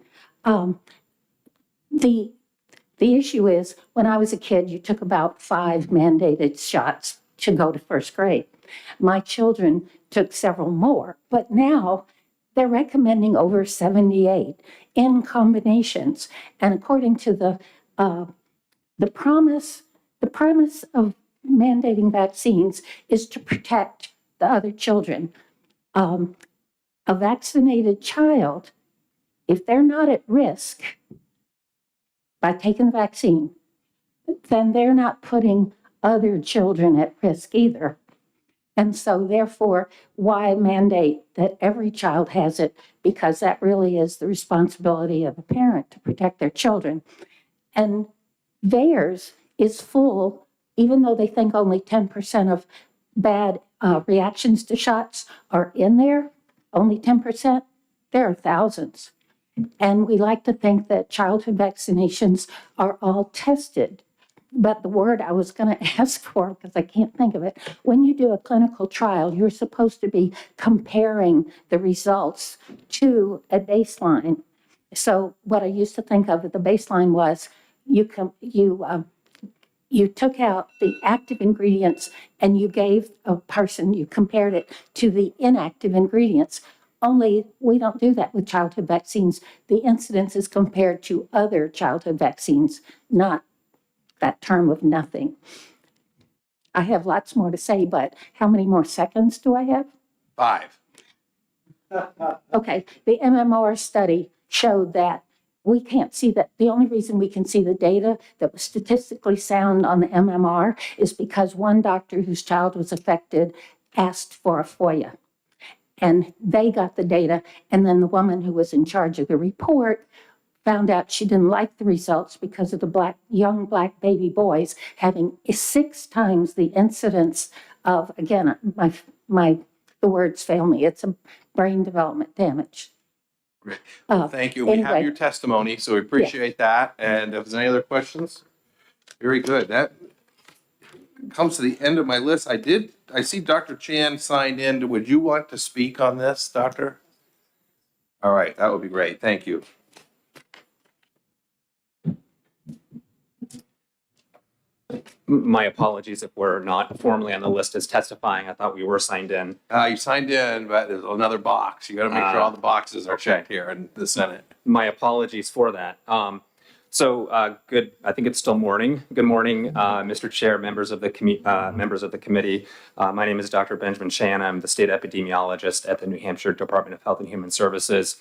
The issue is, when I was a kid, you took about 5 mandated shots to go to first grade. My children took several more, but now they're recommending over 78 in combinations. And according to the premise of mandating vaccines is to protect the other children. A vaccinated child, if they're not at risk by taking the vaccine, then they're not putting other children at risk either. And so therefore, why mandate that every child has it? Because that really is the responsibility of a parent to protect their children. And theirs is full, even though they think only 10% of bad reactions to shots are in there, only 10%, there are thousands. And we like to think that childhood vaccinations are all tested. But the word I was going to ask for, because I can't think of it, when you do a clinical trial, you're supposed to be comparing the results to a baseline. So what I used to think of the baseline was you took out the active ingredients and you gave a person, you compared it to the inactive ingredients. Only we don't do that with childhood vaccines. The incidence is compared to other childhood vaccines, not that term of nothing. I have lots more to say, but how many more seconds do I have? 5. Okay, the MMR study showed that we can't see that. The only reason we can see the data that was statistically sound on the MMR is because one doctor whose child was affected asked for a FOIA. And they got the data, and then the woman who was in charge of the report found out she didn't like the results because of the young black baby boys having 6 times the incidence of, again, the words fail me, it's a brain development damage. Great. Well, thank you. We have anyway. your testimony, so we appreciate that. And if there's any other questions? Very good. That comes to the end of my list. I see Dr. Chan signed in. Would you want to speak on this, Doctor? All right, that would be great. Thank you. My apologies if we're not formally on the list as testifying. I thought we were signed in. You signed in, but there's another box. You got to make sure all the boxes are checked here in the Senate. My apologies for that. Good. I think it's still morning. Good morning, Mr. Chair, members of the committee. My name is Dr. Benjamin Chan. I'm the state epidemiologist at the New Hampshire Department of Health and Human Services.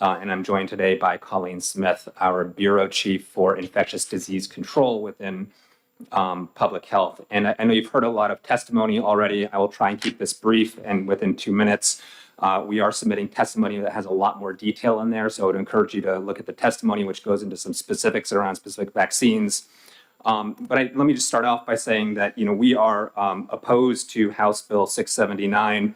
And I'm joined today by Colleen Smith, our Bureau Chief for Infectious Disease Control within public health. And I know you've heard a lot of testimony already. I will try and keep this brief and within 2 minutes. We are submitting testimony that has a lot more detail in there. So I would encourage you to look at the testimony, which goes into some specifics around specific vaccines. Let me just start off by saying that, we are opposed to House Bill 679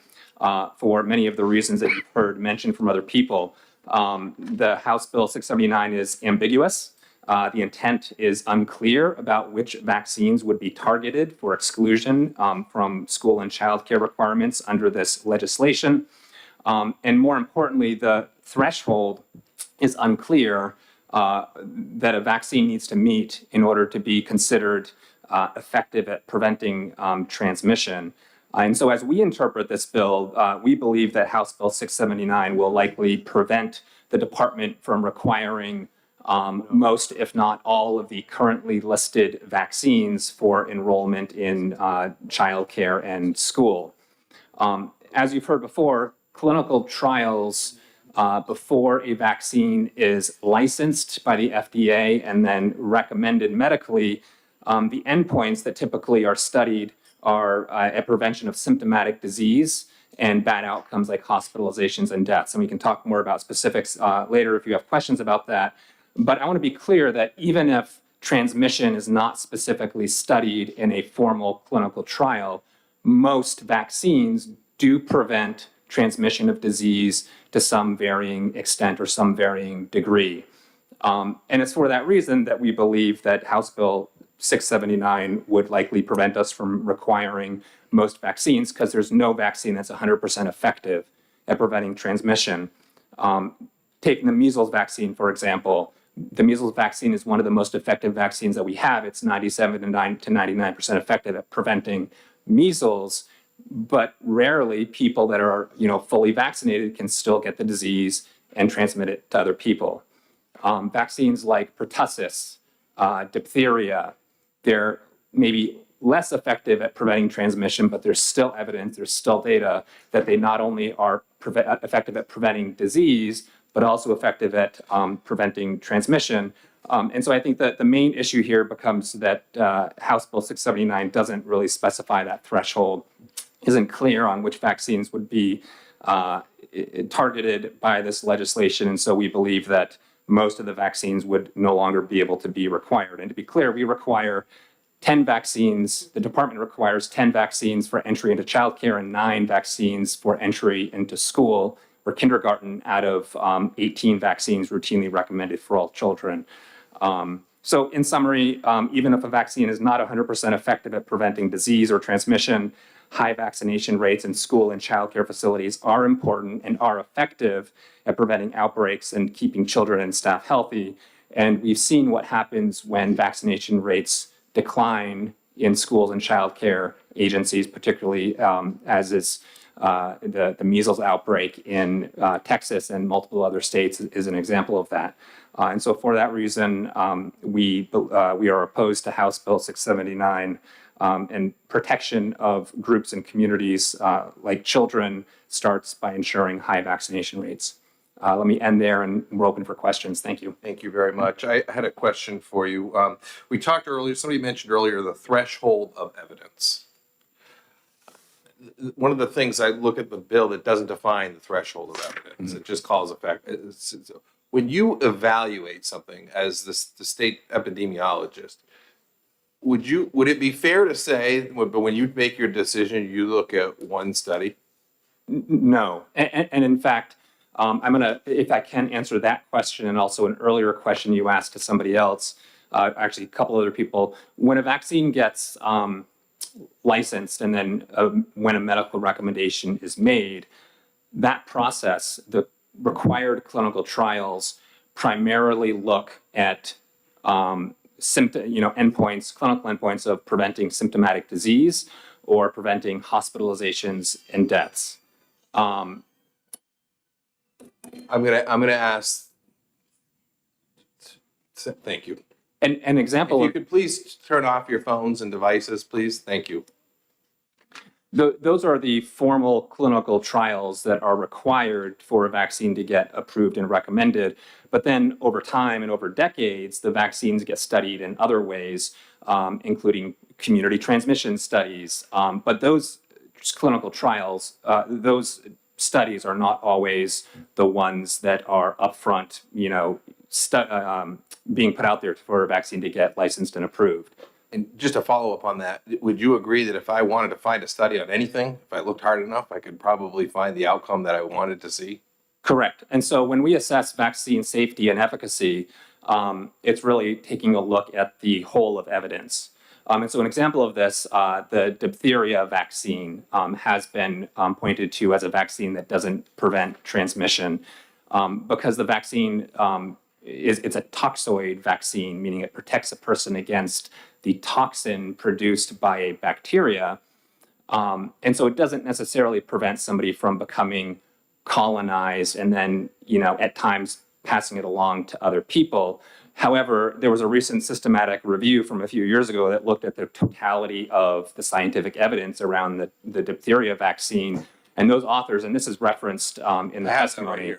for many of the reasons that you've heard mentioned from other people. The House Bill 679 is ambiguous. The intent is unclear about which vaccines would be targeted for exclusion from school and child care requirements under this legislation. And more importantly, the threshold is unclear that a vaccine needs to meet in order to be considered effective at preventing transmission. And so as we interpret this bill, we believe that House Bill 679 will likely prevent the department from requiring most, if not all, of the currently listed vaccines for enrollment in childcare and school. As you've heard before, clinical trials before a vaccine is licensed by the FDA and then recommended medically, the endpoints that typically are studied are a prevention of symptomatic disease and bad outcomes like hospitalizations and deaths. And we can talk more about specifics later if you have questions about that. But I want to be clear that even if transmission is not specifically studied in a formal clinical trial, most vaccines do prevent transmission of disease to some varying extent or some varying degree. And it's for that reason that we believe that House Bill 679 would likely prevent us from requiring most vaccines because there's no vaccine that's 100% effective at preventing transmission. Taking the measles vaccine, for example, the measles vaccine is one of the most effective vaccines that we have. It's 97 to 99% effective at preventing measles, but rarely people that are, fully vaccinated can still get the disease and transmit it to other people. Vaccines like pertussis, diphtheria, they're maybe less effective at preventing transmission, but there's still evidence, there's still data that they not only are effective at preventing disease, but also effective at preventing transmission. And so I think that the main issue here becomes that House Bill 679 doesn't really specify that threshold, isn't clear on which vaccines would be targeted by this legislation. And so we believe that most of the vaccines would no longer be able to be required. And to be clear, we require 10 vaccines. The department requires 10 vaccines for entry into childcare and 9 vaccines for entry into school or kindergarten out of 18 vaccines routinely recommended for all children. So in summary, even if a vaccine is not 100% effective at preventing disease or transmission, high vaccination rates in school and childcare facilities are important and are effective at preventing outbreaks and keeping children and staff healthy. And we've seen what happens when vaccination rates decline in schools and childcare agencies, particularly as is the measles outbreak in Texas and multiple other states is an example of that. And so for that reason, we are opposed to House Bill 679, and protection of groups and communities like children starts by ensuring high vaccination rates. Let me end there and we're open for questions. Thank you. Thank you very much. I had a question for you. We talked earlier, somebody mentioned earlier, the threshold of evidence. One of the things I look at the bill, it doesn't define the threshold of evidence. Mm-hmm. It just calls effect. When you evaluate something as the state epidemiologist, would it be fair to say, but when you make your decision, you look at one study? No. And in fact, I'm going to, if I can answer that question and also an earlier question you asked to somebody else, actually a couple other people, when a vaccine gets licensed and then when a medical recommendation is made, that process, the required clinical trials primarily look at endpoints, clinical endpoints of preventing symptomatic disease or preventing hospitalizations and deaths. I'm gonna ask. Thank you. An example If you of could please turn off your phones and devices, please. Thank you. those are the formal clinical trials that are required for a vaccine to get approved and recommended. But then over time and over decades, the vaccines get studied in other ways, including community transmission studies. But those clinical trials, those studies are not always the ones that are upfront, being put out there for a vaccine to get licensed and approved. And just to follow up on that, would you agree that if I wanted to find a study on anything, if I looked hard enough, I could probably find the outcome that I wanted to see? Correct. And so when we assess vaccine safety and efficacy, it's really taking a look at the whole of evidence. And so an example of this, the diphtheria vaccine has been pointed to as a vaccine that doesn't prevent transmission because the vaccine it's a toxoid vaccine, meaning it protects a person against the toxin produced by a bacteria. And so it doesn't necessarily prevent somebody from becoming colonized and then, at times passing it along to other people. However, there was a recent systematic review from a few years ago that looked at the totality of the scientific evidence around the diphtheria vaccine. And those authors, and this is referenced in the testimony,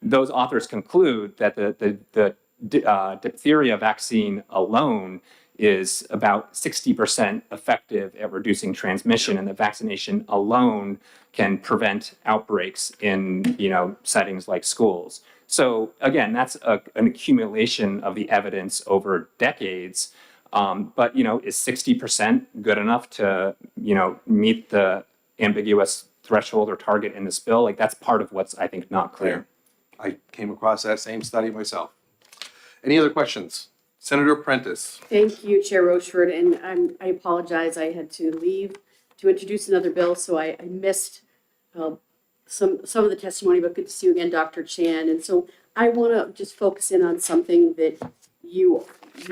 those authors conclude that the diphtheria vaccine alone is about 60% effective at reducing transmission, and the vaccination alone can prevent outbreaks in settings like schools. So again, that's an accumulation of the evidence over decades. But is 60% good enough to meet the ambiguous threshold or target in this bill? Like that's part of what's I think not clear. I came across that same study myself. Any other questions? Senator Prentice. Thank you, Chair Rochford, and I apologize, I had to leave to introduce another bill, so I missed some of the testimony, but good to see you again, Dr. Chan. And so I want to just focus in on something that you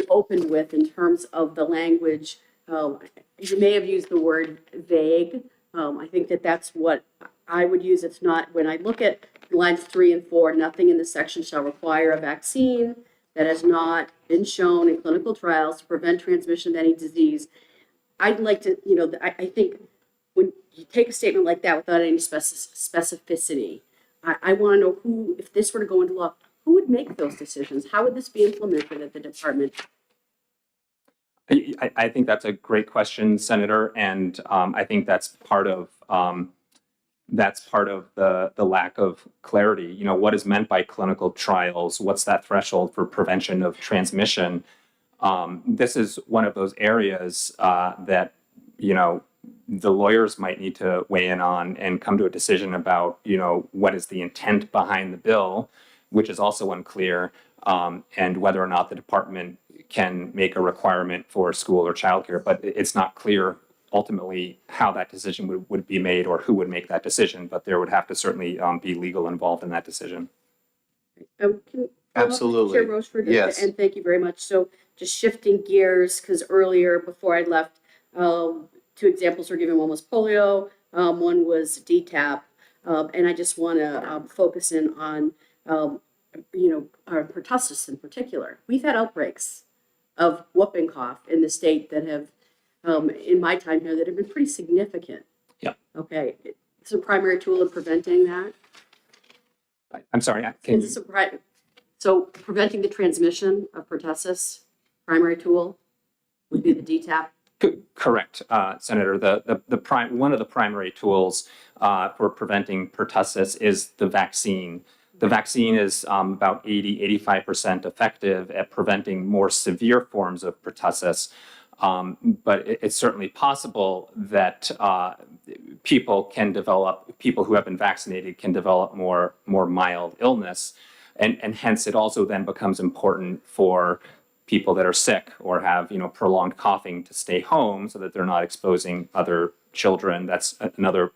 opened with in terms of the language. You may have used the word vague. I think that's what I would use. It's not, when I look at lines 3 and 4, nothing in this section shall require a vaccine that has not been shown in clinical trials to prevent transmission of any disease. I'd like to, I think when you take a statement like that without any specificity, I want to know who, if this were to go into law, who would make those decisions? How would this be implemented at the department? I think that's a great question, Senator, and I think that's part of the lack of clarity. What is meant by clinical trials? What's that threshold for prevention of transmission? This is one of those areas that the lawyers might need to weigh in on and come to a decision about what is the intent behind the bill, which is also unclear, and whether or not the department can make a requirement for school or childcare. But it's not clear ultimately how that decision would be made or who would make that decision, but there would have to certainly be legal involved in that decision. Absolutely. Chair Rochford, yes. And thank you very much. So just shifting gears, because earlier, before I left, 2 examples were given. One was polio, one was DTaP, and I just want to focus in on, pertussis in particular. We've had outbreaks of whooping cough in the state that have, in my time here, that have been pretty significant. Yeah. Okay. It's a primary tool in preventing that. I'm sorry. So preventing the transmission of pertussis, primary tool would be the DTaP. Correct, Senator. One of the primary tools for preventing pertussis is the vaccine. The vaccine is about 85% effective at preventing more severe forms of pertussis. But it's certainly possible that people who have been vaccinated can develop more mild illness. And hence it also then becomes important for people that are sick or have, prolonged coughing to stay home so that they're not exposing other children. That's another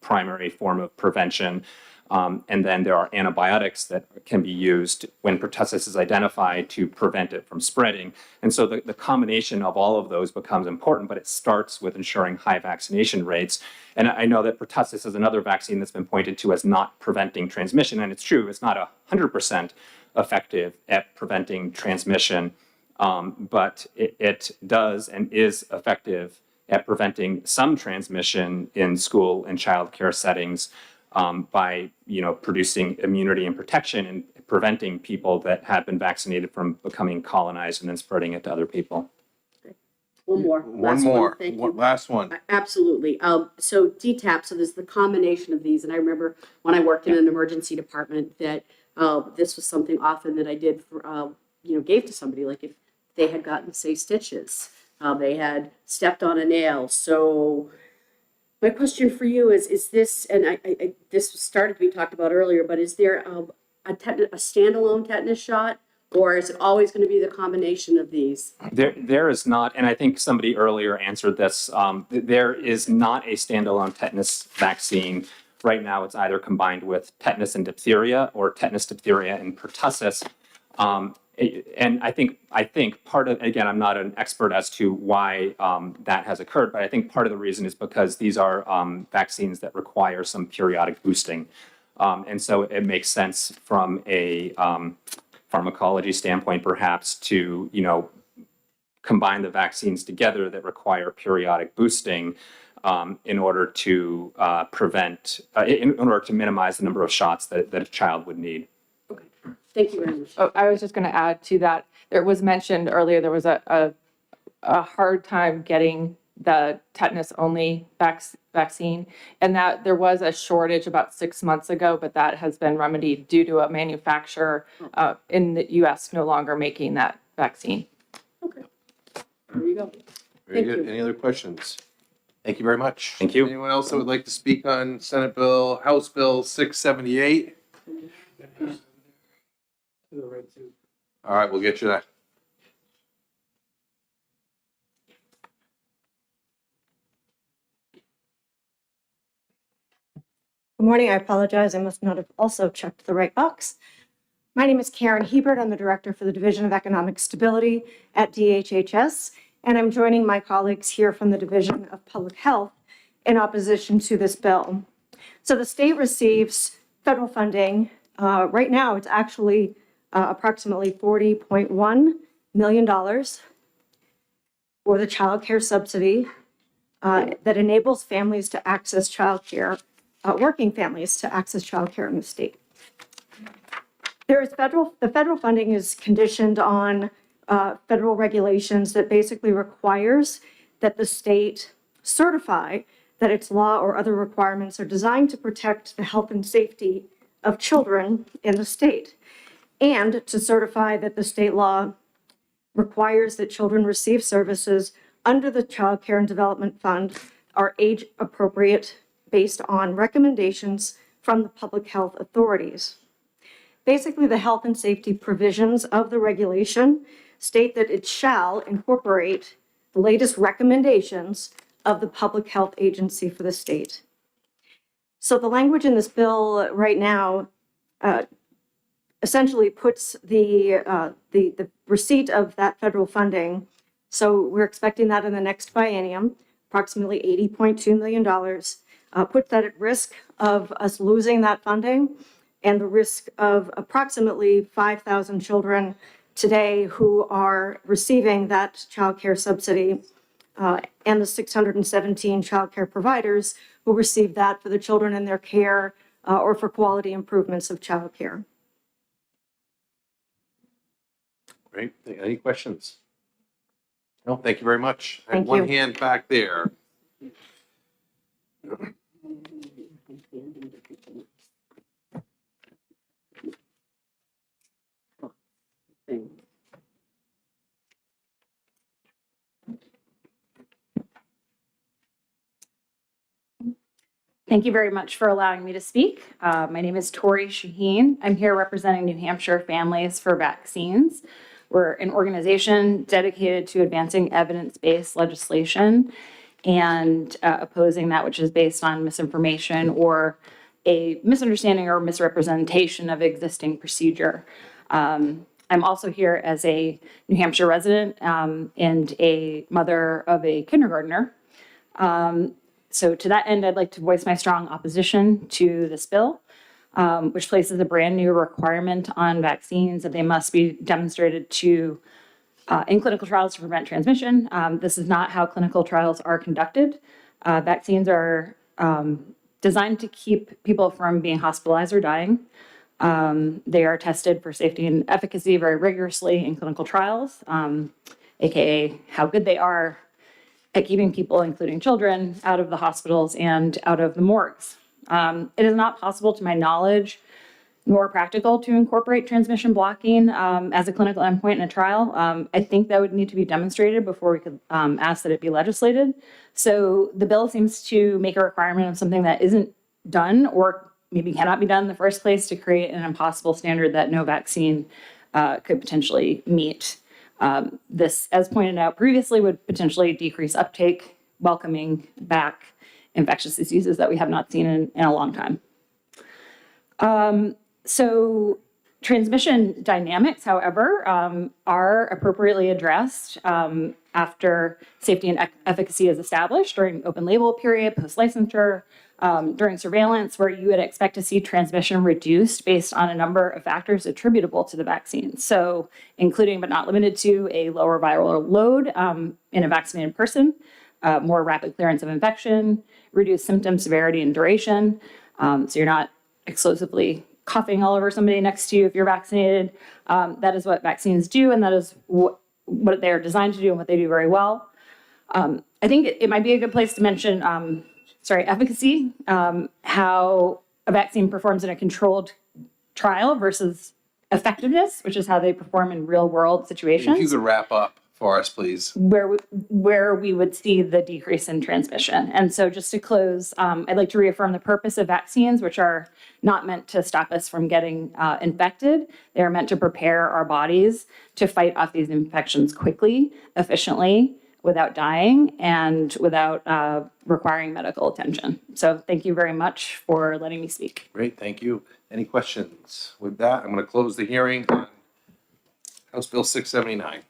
primary form of prevention. And then there are antibiotics that can be used when pertussis is identified to prevent it from spreading. And so the combination of all of those becomes important, but it starts with ensuring high vaccination rates. And I know that pertussis is another vaccine that's been pointed to as not preventing transmission. And it's true, it's not 100% effective at preventing transmission, but it does and is effective at preventing some transmission in school and childcare settings by producing immunity and protection and preventing people that have been vaccinated from becoming colonized and then spreading it to other people. One more. One more. Thank you. Last one. Absolutely. So DTaP, so there's the combination of these. And I remember when I worked in an emergency department that this was something often that I did for, gave to somebody, like if they had gotten, say, stitches, they had stepped on a nail. So my question for you is this, and I this started to be talked about earlier, but is there a standalone tetanus shot, or is it always going to be the combination of these? There is not, and I think somebody earlier answered this, there is not a standalone tetanus vaccine. Right now, it's either combined with tetanus and diphtheria or tetanus, diphtheria, and pertussis. And I think part of, again, I'm not an expert as to why that has occurred, but I think part of the reason is because these are vaccines that require some periodic boosting. And so it makes sense from a pharmacology standpoint, perhaps, to, combine the vaccines together that require periodic boosting in order to in order to minimize the number of shots that a child would need. Thank you very much. Oh, I was just going to add to that. There was mentioned earlier there was a hard time getting the tetanus-only vaccine, and that there was a shortage about 6 months ago, but that has been remedied due to a manufacturer in the U.S. no longer making that vaccine. Okay. There you go. Very Thank good. you. Any other questions? Thank you very much. Thank you. Anyone else that would like to speak on House Bill 678? To the right too. All right, we'll get you that. Good morning. I apologize. I must not have also checked the right box. My name is Karen Hebert. I'm the Director for the Division of Economic Stability at DHHS, and I'm joining my colleagues here from the Division of Public Health in opposition to this bill. So the state receives federal funding. Right now, it's actually approximately $40.1 million for the child care subsidy that enables families to access child care, working families to access child care in the state. The federal funding is conditioned on federal regulations that basically requires that the state certify that its law or other requirements are designed to protect the health and safety of children in the state, and to certify that the state law requires that children receive services under the Child Care and Development Fund are age appropriate based on recommendations from the public health authorities. Basically, the health and safety provisions of the regulation state that it shall incorporate the latest recommendations of the Public Health Agency for the state. So the language in this bill right now essentially puts the receipt of that federal funding, so we're expecting that in the next biennium, approximately $80.2 million, puts that at risk of us losing that funding and the risk of approximately 5,000 children today who are receiving that child care subsidy and the 617 child care providers who receive that for the children in their care or for quality improvements of child care. Great. Any questions? No, thank you very much. I have Thank one you. hand back there. Thank you very much for allowing me to speak. My name is Tori Shaheen. I'm here representing New Hampshire Families for Vaccines. We're an organization dedicated to advancing evidence-based legislation and opposing that which is based on misinformation or a misunderstanding or misrepresentation of existing procedure. I'm also here as a New Hampshire resident and a mother of a kindergartner. So to that end, I'd like to voice my strong opposition to this bill, which places a brand new requirement on vaccines that they must be demonstrated to in clinical trials to prevent transmission. This is not how clinical trials are conducted. Vaccines are designed to keep people from being hospitalized or dying. They are tested for safety and efficacy very rigorously in clinical trials, AKA how good they are at keeping people, including children, out of the hospitals and out of the morgues. It is not possible, to my knowledge, nor practical to incorporate transmission blocking as a clinical endpoint in a trial. I think that would need to be demonstrated before we could ask that it be legislated. So the bill seems to make a requirement of something that isn't done or maybe cannot be done in the first place to create an impossible standard that no vaccine could potentially meet. This, as pointed out previously, would potentially decrease uptake, welcoming back infectious diseases that we have not seen in a long time. So transmission dynamics, however, are appropriately addressed after safety and efficacy is established during open label period, post-licensure, during surveillance, where you would expect to see transmission reduced based on a number of factors attributable to the vaccine. So including but not limited to a lower viral load in a vaccinated person, more rapid clearance of infection, reduced symptom severity and duration. So you're not exclusively coughing all over somebody next to you if you're vaccinated. That is what vaccines do, and that is what they're designed to do and what they do very well. I think it might be a good place to mention efficacy, how a vaccine performs in a controlled trial versus effectiveness, which is how they perform in real world situations. If you could wrap up for us, please. Where we would see the decrease in transmission. And so just to close, I'd like to reaffirm the purpose of vaccines, which are not meant to stop us from getting infected. They are meant to prepare our bodies to fight off these infections quickly, efficiently, without dying, and without requiring medical attention. So thank you very much for letting me speak. Great, thank you. Any questions? With that, I'm going to close the hearing on House Bill 679.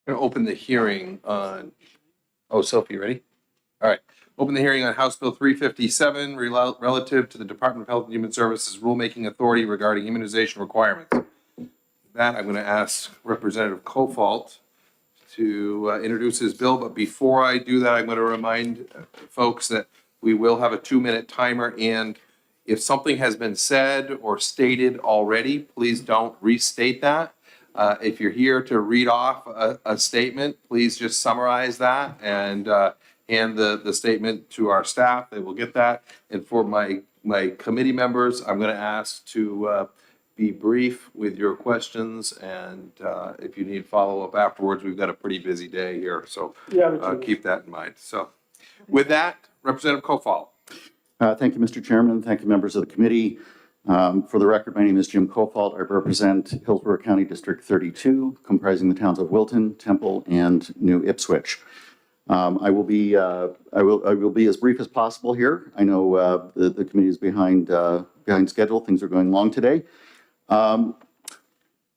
I'm going to open the hearing on, Sophie, you ready? All right. Open the hearing on House Bill 357 relative to the Department of Health and Human Services rulemaking authority regarding immunization requirements. With that, I'm going to ask Representative Kofalt to introduce his bill. But before I do that, I'm going to remind folks that we will have a 2-minute timer. And if something has been said or stated already, please don't restate that. If you're here to read off a statement, please just summarize that and hand the statement to our staff. They will get that. And for my committee members, I'm going to ask to be brief with your questions. And if you need follow-up afterwards, we've got a pretty busy day here. So keep that in mind. So with that, Representative Kofalt. Thank you, Mr. Chairman. Thank you, members of the committee. For the record, my name is Jim Kofalt. I represent Hillsborough County District 32, comprising the towns of Wilton, Temple, and New Ipswich. I will be as brief as possible here. I know the committee is behind schedule. Things are going long today.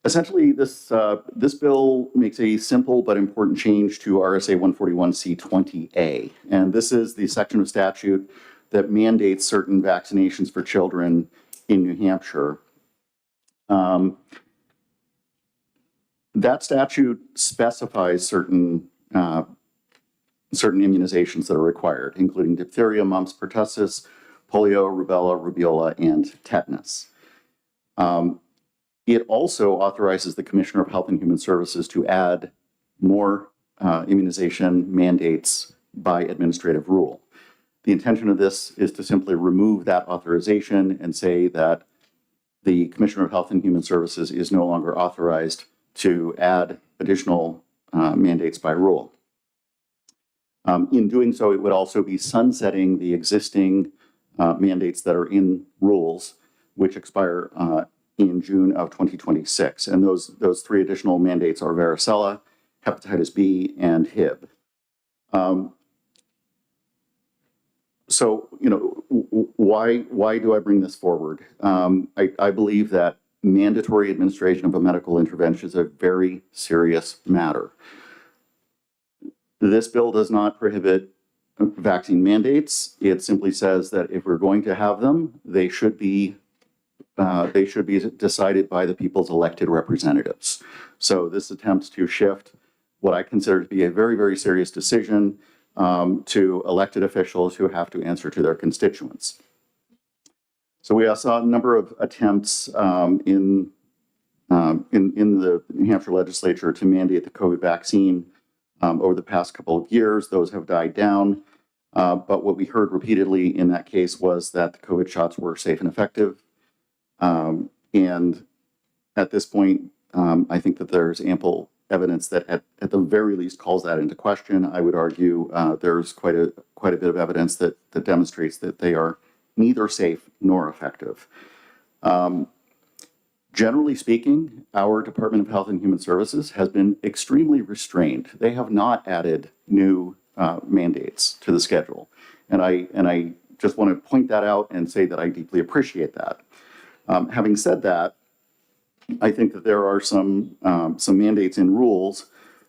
Essentially, this bill makes a simple but important change to RSA 141C20A, and this is the section of statute that mandates certain vaccinations for children in New Hampshire. That statute specifies certain certain immunizations that are required, including diphtheria, mumps, pertussis, polio, rubella, rubiola, and tetanus. It also authorizes the Commissioner of Health and Human Services to add more immunization mandates by administrative rule. The intention of this is to simply remove that authorization and say that the Commissioner of Health and Human Services is no longer authorized to add additional mandates by rule. In doing so, it would also be sunsetting the existing mandates that are in rules, which expire in June of 2026. And those three additional mandates are varicella, hepatitis B, and Hib. So, why do I bring this forward? I believe that mandatory administration of a medical intervention is a very serious matter. This bill does not prohibit vaccine mandates. It simply says that if we're going to have them, they should be decided by the people's elected representatives. So this attempts to shift what I consider to be a very, very serious decision to elected officials who have to answer to their constituents. So we saw a number of attempts in the New Hampshire legislature to mandate the COVID vaccine over the past couple of years. Those have died down. But what we heard repeatedly in that case was that the COVID shots were safe and effective. And at this point, I think that there's ample evidence that at the very least calls that into question. I would argue there's quite a bit of evidence that demonstrates that they are neither safe nor effective. Generally speaking, our Department of Health and Human Services has been extremely restrained. They have not added new mandates to the schedule. And I just want to point that out and say that I deeply appreciate that. Having said that, I think that there are some mandates in rules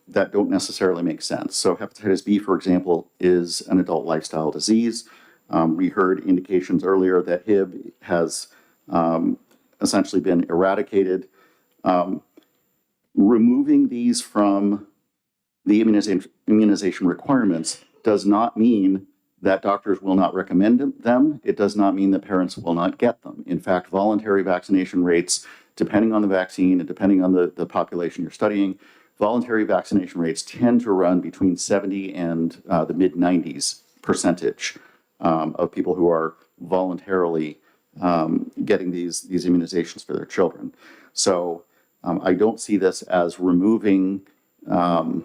that don't necessarily make sense. So hepatitis B, for example, is an adult lifestyle disease. We heard indications earlier that Hib has essentially been eradicated. Removing these from the immunization requirements does not mean that doctors will not recommend them. It does not mean that parents will not get them. In fact, voluntary vaccination rates, depending on the vaccine and depending on the population you're studying, voluntary vaccination rates tend to run between 70 and the mid-90s% of people who are voluntarily getting these immunizations for their children. So I don't see this as removing, I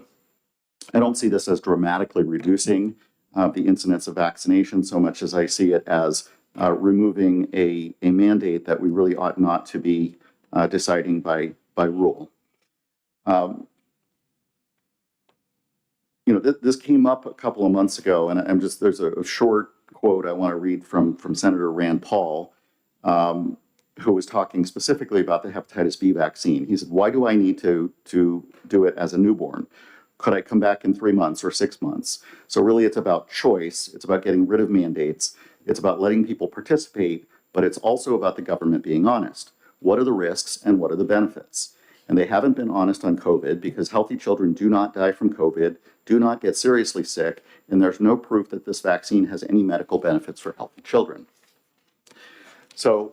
don't see this as dramatically reducing the incidence of vaccination so much as I see it as removing a mandate that we really ought not to be deciding by rule. This came up a couple of months ago, and there's a short quote I want to read from Senator Rand Paul, who was talking specifically about the hepatitis B vaccine. He said, "Why do I need to do it as a newborn? Could I come back in 3 months or 6 months?" So really it's about choice. It's about getting rid of mandates. It's about letting people participate, but it's also about the government being honest. What are the risks and what are the benefits? And they haven't been honest on COVID because healthy children do not die from COVID, do not get seriously sick, and there's no proof that this vaccine has any medical benefits for healthy children. So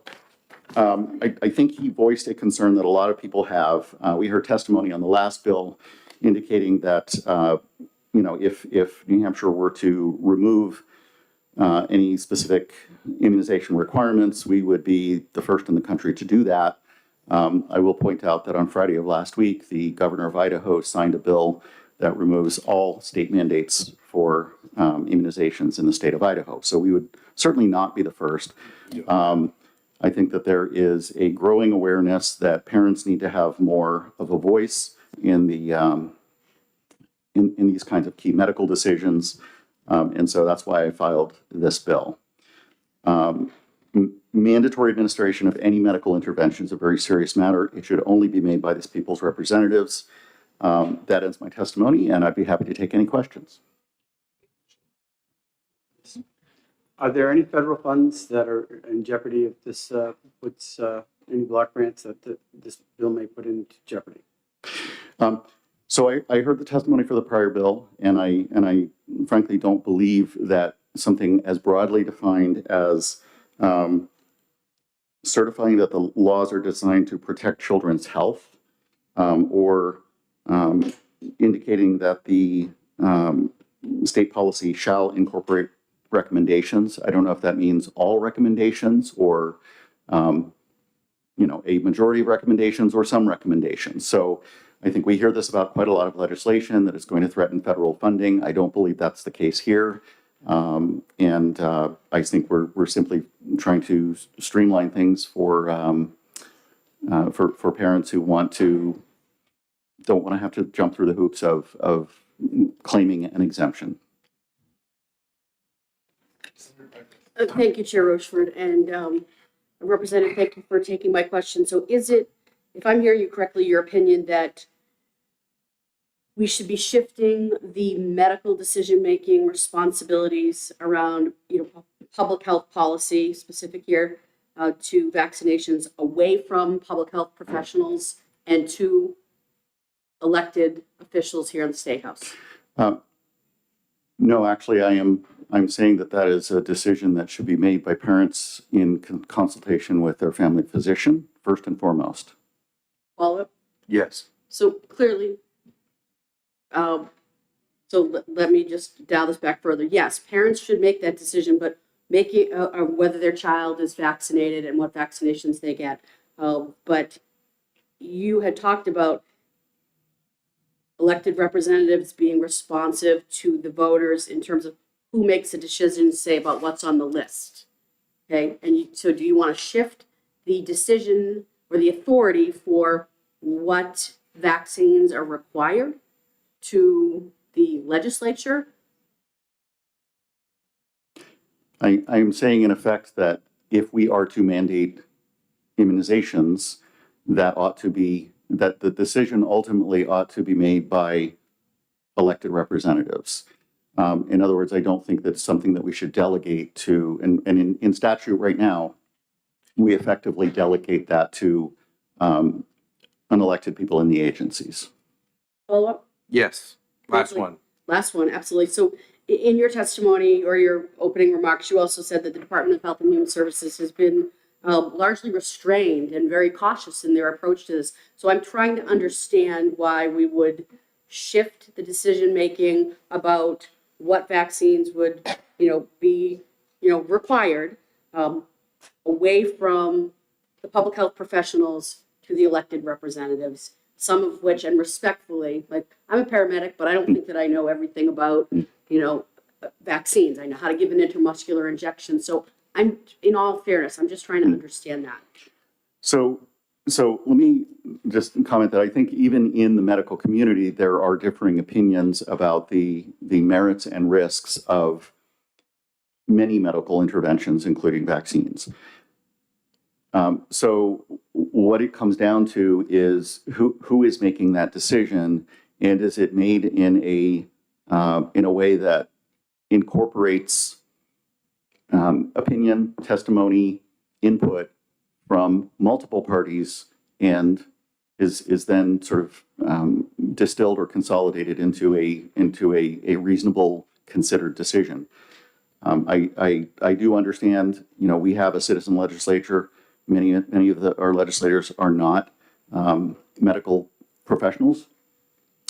I think he voiced a concern that a lot of people have. We heard testimony on the last bill indicating that if New Hampshire were to remove any specific immunization requirements, we would be the first in the country to do that. I will point out that on Friday of last week, the governor of Idaho signed a bill that removes all state mandates for immunizations in the state of Idaho. So we would certainly not be the first. I think that there is a growing awareness that parents need to have more of a voice in the in these kinds of key medical decisions, and so that's why I filed this bill. Mandatory administration of any medical intervention is a very serious matter. It should only be made by the people's representatives. That ends my testimony, and I'd be happy to take any questions. Are there any federal funds that are in jeopardy if this puts any block grants that this bill may put into jeopardy? So I heard the testimony for the prior bill, and I frankly don't believe that something as broadly defined as certifying that the laws are designed to protect children's health, or indicating that the state policy shall incorporate recommendations. I don't know if that means all recommendations or a majority of recommendations or some recommendations. So I think we hear this about quite a lot of legislation that is going to threaten federal funding. I don't believe that's the case here. I think we're simply trying to streamline things for parents who don't want to have to jump through the hoops of claiming an exemption. Thank you, Chair Rochford, and Representative, thank you for taking my question. So is it, if I'm hearing you correctly, your opinion that we should be shifting the medical decision-making responsibilities around, public health policy, specific here, to vaccinations away from public health professionals and to elected officials here in the State House? No, actually, I'm saying that is a decision that should be made by parents in consultation with their family physician, first and foremost. Follow up? Yes. So clearly, let me just dial this back further. Yes, parents should make that decision, but making whether their child is vaccinated and what vaccinations they get. But you had talked about elected representatives being responsive to the voters in terms of who makes a decision, say, about what's on the list. Okay, and so do you want to shift the decision or the authority for what vaccines are required to the legislature? I'm saying in effect that if we are to mandate immunizations, that the decision ultimately ought to be made by elected representatives. In other words, I don't think that's something that we should delegate to, and in statute right now, we effectively delegate that to unelected people in the agencies. Follow up? Yes. Last one. Last one, absolutely. So in your testimony or your opening remarks, you also said that the Department of Health and Human Services has been largely restrained and very cautious in their approach to this. So I'm trying to understand why we would shift the decision-making about what vaccines would, be, required away from the public health professionals to the elected representatives, some of which, and respectfully, like I'm a paramedic, but I don't think that I know everything about, vaccines. I know how to give an intramuscular injection. So I'm, in all fairness, I'm just trying to understand that. So let me just comment that I think even in the medical community, there are differing opinions about the merits and risks of many medical interventions, including vaccines. So what it comes down to is who is making that decision, and is it made in a way that incorporates opinion, testimony, input from multiple parties, and is then sort of distilled or consolidated into a reasonable, considered decision. I do understand, we have a citizen legislature. Many of our legislators are not medical professionals,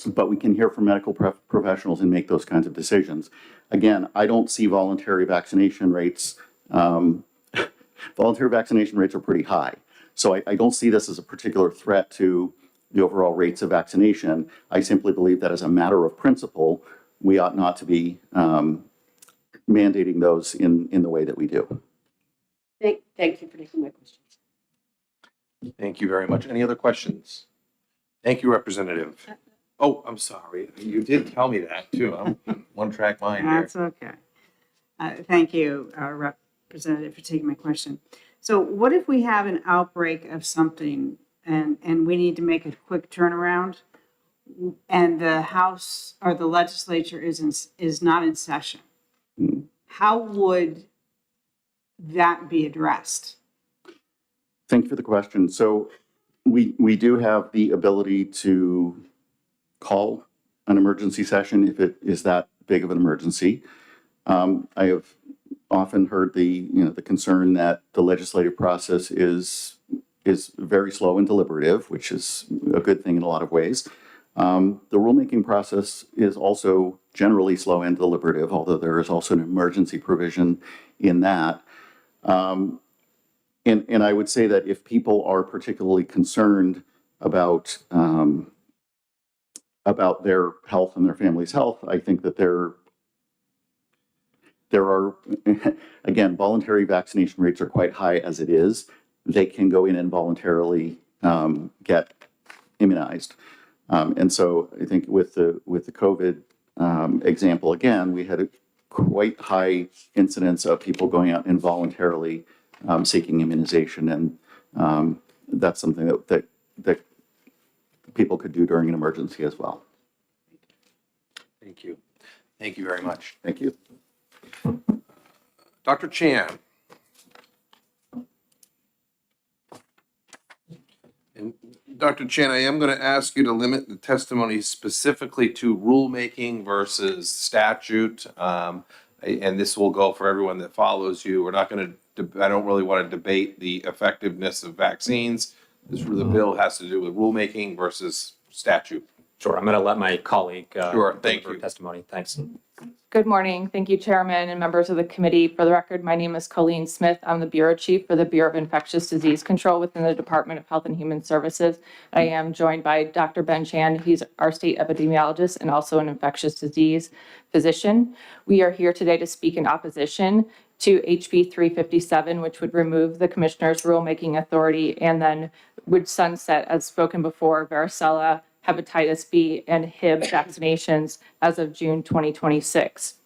but we can hear from medical professionals and make those kinds of decisions. Again, I don't see voluntary vaccination rates. Voluntary vaccination rates are pretty high. So I don't see this as a particular threat to the overall rates of vaccination. I simply believe that as a matter of principle, we ought not to be mandating those in the way that we do. Thank you for taking my questions. Thank you very much. Any other questions? Thank you, Representative. Oh, I'm sorry. You did tell me that too. I'm one-track mind here. That's okay. Thank you, Representative, for taking my question. So what if we have an outbreak of something and we need to make a quick turnaround and the House or the legislature is not in session? How would that be addressed? Thank you for the question. So we do have the ability to call an emergency session if it is that big of an emergency. I have often heard the concern that the legislative process is very slow and deliberative, which is a good thing in a lot of ways. The rulemaking process is also generally slow and deliberative, although there is also an emergency provision in that. And I would say that if people are particularly concerned about their health and their family's health, I think that there are, again, voluntary vaccination rates are quite high as it is. They can go in and voluntarily get immunized. And so I think with the COVID example, again, we had a quite high incidence of people going out and voluntarily seeking immunization. And that's something that people could do during an emergency as well. Thank you. Thank you very much. Thank you. Dr. Chan. And Dr. Chan, I am going to ask you to limit the testimony specifically to rulemaking versus statute. And this will go for everyone that follows you. We're not going to, I don't really want to debate the effectiveness of vaccines. The bill has to do with rulemaking versus statute. Sure, I'm going to let my colleague Sure, thank deliver you. testimony. Thanks. Good morning. Thank you, Chairman and members of the committee. For the record, my name is Colleen Smith. I'm the Bureau Chief for the Bureau of Infectious Disease Control within the Department of Health and Human Services. I am joined by Dr. Ben Chan. He's our state epidemiologist and also an infectious disease physician. We are here today to speak in opposition to HB 357, which would remove the commissioner's rulemaking authority and then would sunset, as spoken before, varicella, hepatitis B, and Hib vaccinations as of June 2026.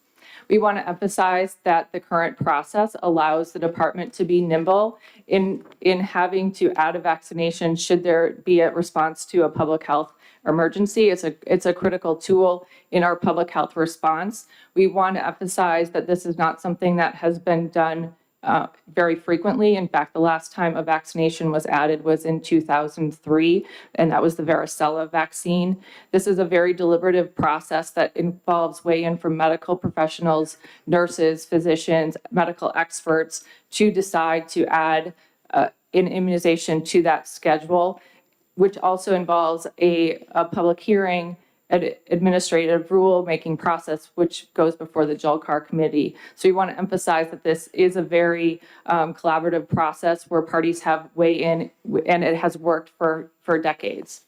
We want to emphasize that the current process allows the department to be nimble in having to add a vaccination should there be a response to a public health emergency. It's a critical tool in our public health response. We want to emphasize that this is not something that has been done very frequently. In fact, the last time a vaccination was added was in 2003, and that was the varicella vaccine. This is a very deliberative process that involves weigh-in from medical professionals, nurses, physicians, medical experts to decide to add an immunization to that schedule, which also involves a public hearing, an administrative rule-making process, which goes before the JOLCAR committee. So we want to emphasize that this is a very collaborative process where parties have weigh-in, and it has worked for decades.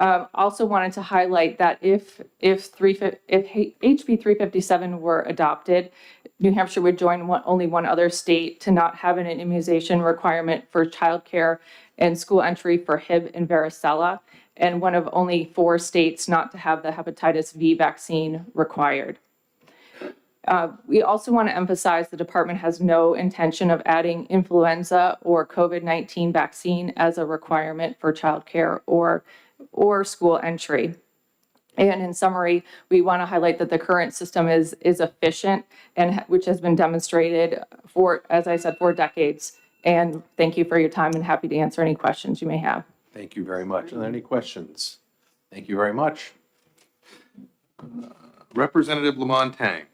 Also wanted to highlight that if HB 357 were adopted, New Hampshire would join only one other state to not have an immunization requirement for childcare and school entry for Hib and varicella, and one of only 4 states not to have the hepatitis V vaccine required. We also want to emphasize the department has no intention of adding influenza or COVID-19 vaccine as a requirement for childcare or school entry. And in summary, we want to highlight that the current system is efficient and which has been demonstrated for, as I said, for decades. And thank you for your time and happy to answer any questions you may have. Thank you very much. Are there any questions? Thank you very much. Representative Lamont Tang.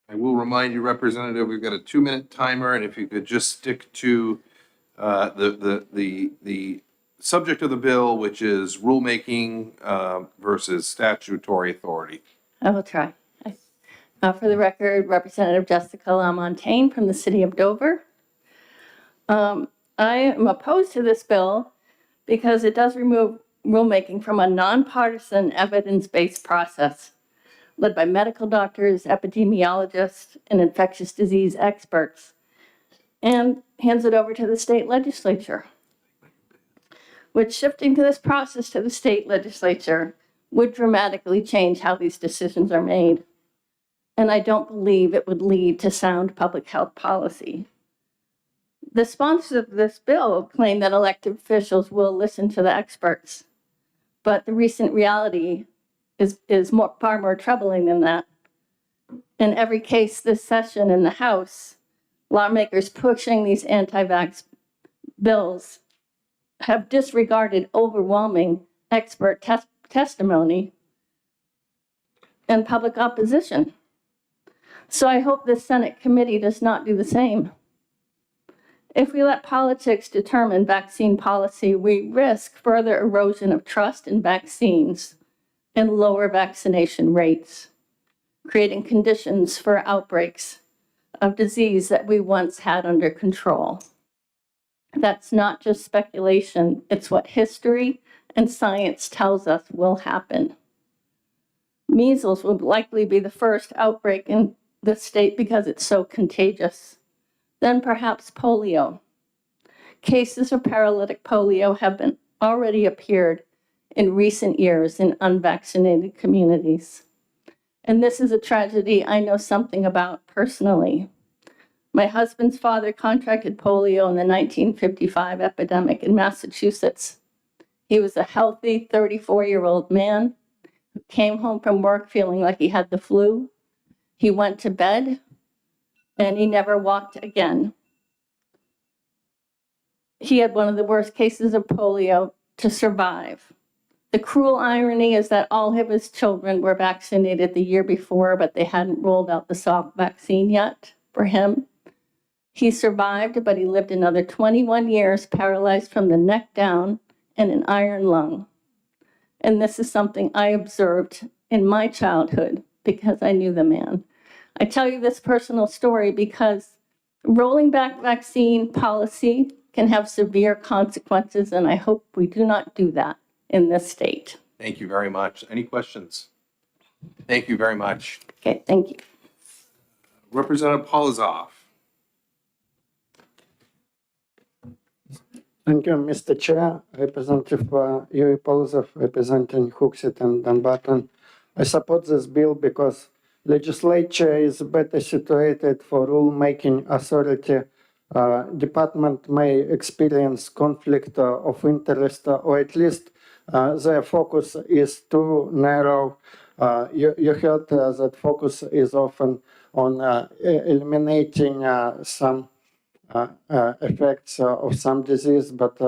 I will remind you, Representative, we've got a 2-minute timer, and if you could just stick to the subject of the bill, which is rulemaking versus statutory authority. I will try. For the record, Representative Jessica LaMontagne from the city of Dover. I am opposed to this bill because it does remove rulemaking from a nonpartisan, evidence-based process led by medical doctors, epidemiologists, and infectious disease experts, and hands it over to the state legislature, which shifting to this process to the state legislature would dramatically change how these decisions are made. And I don't believe it would lead to sound public health policy. The sponsors of this bill claim that elected officials will listen to the experts, but the recent reality is far more troubling than that. In every case this session in the House, lawmakers pushing these anti-vax bills have disregarded overwhelming expert testimony and public opposition. So I hope this Senate committee does not do the same. If we let politics determine vaccine policy, we risk further erosion of trust in vaccines and lower vaccination rates, creating conditions for outbreaks of disease that we once had under control. That's not just speculation, it's what history and science tells us will happen. Measles would likely be the first outbreak in the state because it's so contagious. Then perhaps polio. Cases of paralytic polio have been already appeared in recent years in unvaccinated communities. And this is a tragedy I know something about personally. My husband's father contracted polio in the 1955 epidemic in Massachusetts. He was a healthy 34-year-old man who came home from work feeling like he had the flu. He went to bed and he never walked again. He had one of the worst cases of polio to survive. The cruel irony is that all of his children were vaccinated the year before, but they hadn't rolled out the Salk vaccine yet for him. He survived, but he lived another 21 years paralyzed from the neck down and an iron lung. And this is something I observed in my childhood because I knew the man. I tell you this personal story because rolling back vaccine policy can have severe consequences, and I hope we do not do that in this state. Thank you very much. Any questions? Thank you very much. Okay, thank you. Representative Polizov. Thank you, Mr. Chair. Representative Yuri Polozov, representing Hooksett and Dunbarton. I support this bill because legislature is better situated for rule-making authority. Department may experience conflict of interest, or at least their focus is too narrow. You heard that focus is often on eliminating some effects of some disease, but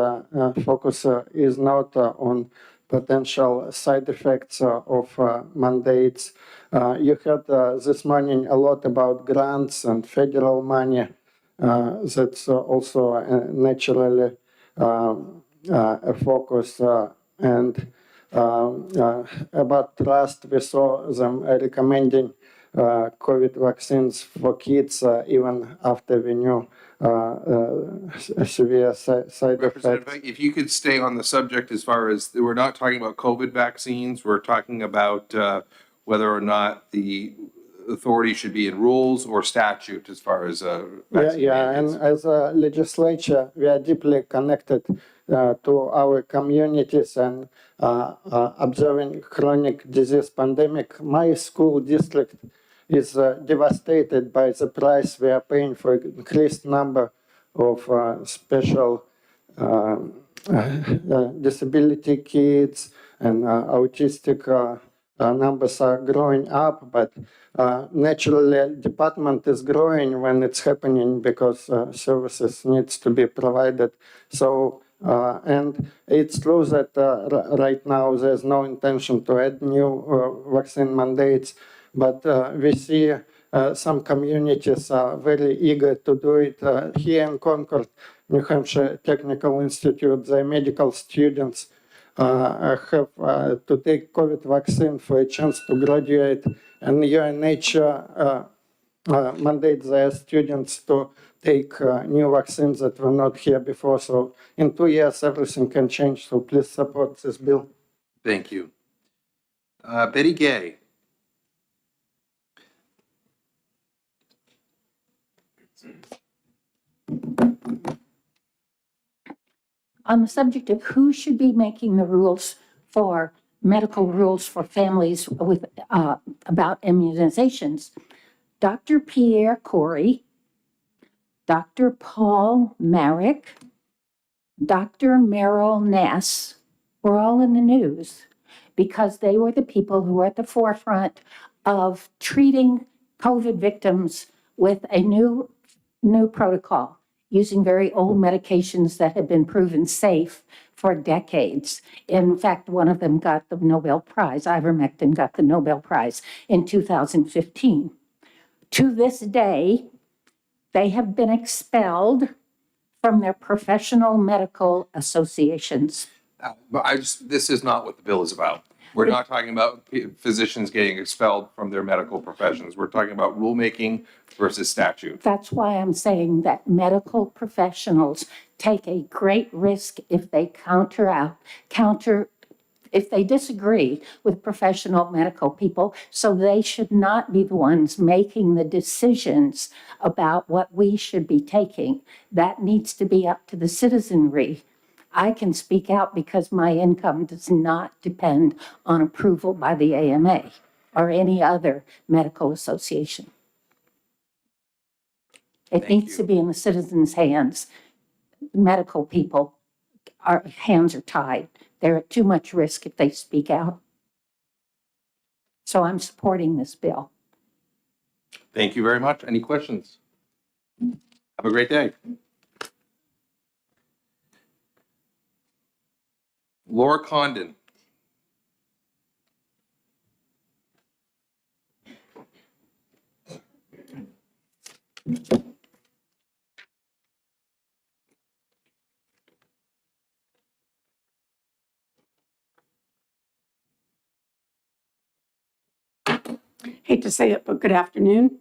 focus is not on potential side effects of mandates. You heard this morning a lot about grants and federal money. That's also naturally a focus. And about trust, we saw them recommending COVID vaccines for kids even after we knew severe side Representative, effects. if you could stay on the subject as far as, we're not talking about COVID vaccines, we're talking about whether or not the authority should be in rules or statute as far as vaccine mandates. And as a legislature, we are deeply connected to our communities and observing chronic disease pandemic. My school district is devastated by the price we are paying for increased number of special disability kids, and autistic numbers are growing up, but naturally department is growing when it's happening because services needs to be provided. So and it's true that right now there's no intention to add new vaccine mandates, but we see some communities are very eager to do it. Here in Concord, New Hampshire Technical Institute, the medical students have to take COVID vaccine for a chance to graduate, and UNH mandates their students to take new vaccines that were not here before. So in 2 years, everything can change. So please support this bill. Thank you. Betty Gay. On the subject of who should be making the rules for medical rules for families with about immunizations, Dr. Pierre Corey, Dr. Paul Marek, Dr. Merrill Ness were all in the news because they were the people who were at the forefront of treating COVID victims with a new new protocol using very old medications that have been proven safe for decades. In fact, one of them got the Nobel Prize, ivermectin got the Nobel Prize in 2015. To this day, they have been expelled from their professional medical associations. But this is not what the bill is about. We're not talking about physicians getting expelled from their medical professions. We're talking about rulemaking versus statute. That's why I'm saying that medical professionals take a great risk if they if they disagree with professional medical people. So they should not be the ones making the decisions about what we should be taking. That needs to be up to the citizenry. I can speak out because my income does not depend on approval by the AMA or any other medical association. It needs to be in the citizens' hands. Medical people, our hands are tied. They're at too much risk if they speak out. So I'm supporting this bill. Thank you very much. Any questions? Have a great day. Laura Condon. Hate to say it, but good afternoon.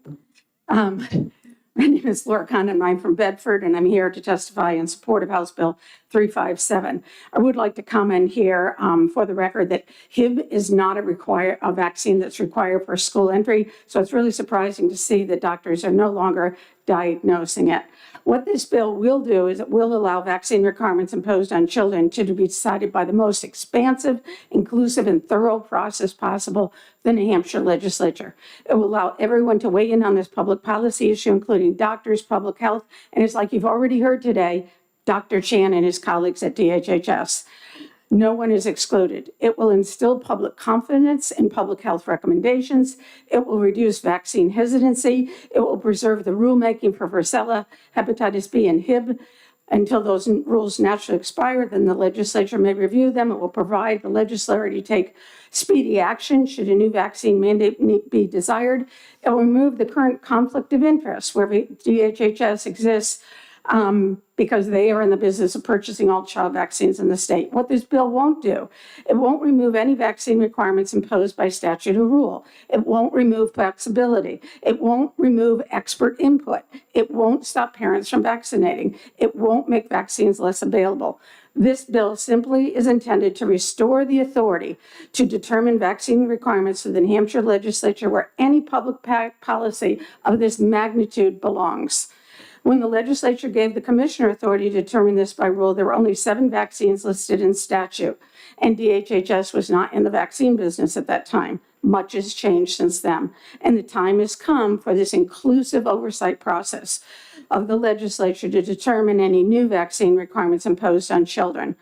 My name is Laura Condon. I'm from Bedford, and I'm here to testify in support of House Bill 357. I would like to comment here for the record that Hib is not a vaccine that's required for school entry, so it's really surprising to see that doctors are no longer diagnosing it. What this bill will do is it will allow vaccine requirements imposed on children to be decided by the most expansive, inclusive, and thorough process possible, the New Hampshire legislature. It will allow everyone to weigh in on this public policy issue, including doctors, public health, and it's like you've already heard today, Dr. Chan and his colleagues at DHHS. No one is excluded. It will instill public confidence in public health recommendations. It will reduce vaccine hesitancy. It will preserve the rulemaking for varicella, hepatitis B, and Hib until those rules naturally expire. Then the legislature may review them. It will provide the legislature to take speedy action should a new vaccine mandate be desired. It will remove the current conflict of interest where DHHS exists because they are in the business of purchasing all child vaccines in the state. What this bill won't do, it won't remove any vaccine requirements imposed by statute or rule. It won't remove flexibility. It won't remove expert input. It won't stop parents from vaccinating. It won't make vaccines less available. This bill simply is intended to restore the authority to determine vaccine requirements to the New Hampshire legislature where any public policy of this magnitude belongs. When the legislature gave the commissioner authority to determine this by rule, there were only 7 vaccines listed in statute, and DHHS was not in the vaccine business at that time. Much has changed since then, and the time has come for this inclusive oversight process of the legislature to determine any new vaccine requirements imposed on children.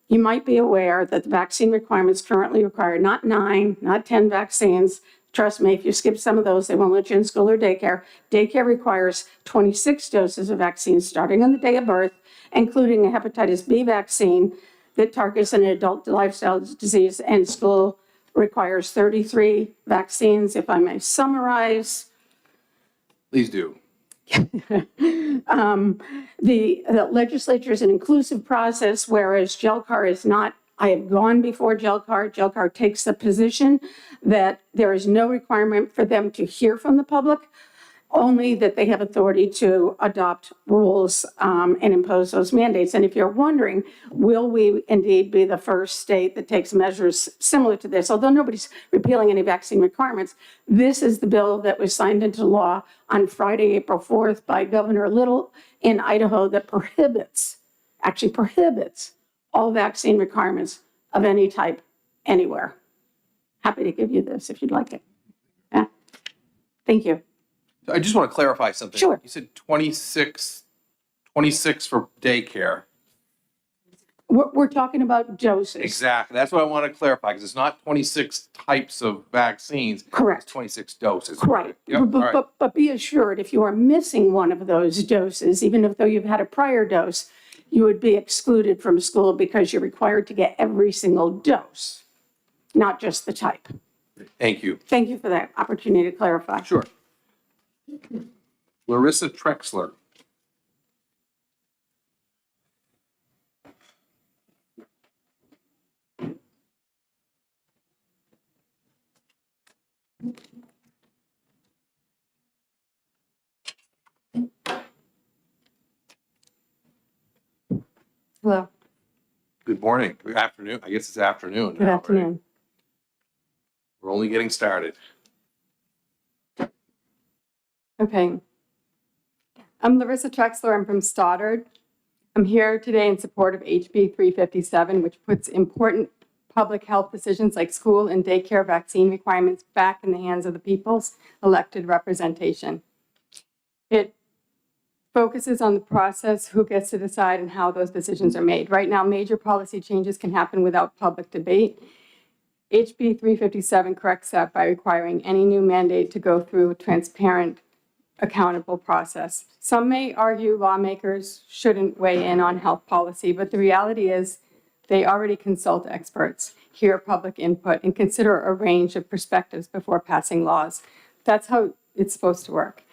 You might be aware that the vaccine requirements currently require not 9, not 10 vaccines. Trust me, if you skip some of those, they won't let you in school or daycare. Daycare requires 26 doses of vaccine starting on the day of birth, including a hepatitis B vaccine that targets an adult lifestyle disease, and school requires 33 vaccines. If I may summarize. Please do. The legislature is an inclusive process, whereas GELCAR is not. I have gone before GELCAR. GELCAR takes the position that there is no requirement for them to hear from the public, only that they have authority to adopt rules and impose those mandates. And if you're wondering, will we indeed be the first state that takes measures similar to this? Although nobody's repealing any vaccine requirements, this is the bill that was signed into law on Friday, April 4th by Governor Little in Idaho that prohibits all vaccine requirements of any type anywhere. Happy to give you this if you'd like it. Yeah. Thank you. I just want to clarify something. Sure. You said 26 for daycare. We're talking about doses. Exactly. That's what I want to clarify, because it's not 26 types of vaccines. Correct. It's 26 doses. Right. Yep, all right. But be assured, if you are missing one of those doses, even if though you've had a prior dose, you would be excluded from school because you're required to get every single dose, not just the type. Thank you. Thank you for that opportunity to clarify. Sure. Larissa Trexler. Hello. Good morning. Good afternoon. I guess it's afternoon. Good now, right? afternoon. We're only getting started. Okay. I'm Larissa Trexler. I'm from Stoddard. I'm here today in support of HB 357, which puts important public health decisions like school and daycare vaccine requirements back in the hands of the people's elected representation. It focuses on the process, who gets to decide, and how those decisions are made. Right now, major policy changes can happen without public debate. HB 357 corrects that by requiring any new mandate to go through a transparent, accountable process. Some may argue lawmakers shouldn't weigh in on health policy, but the reality is they already consult experts, hear public input, and consider a range of perspectives before passing laws. That's how it's supposed to work.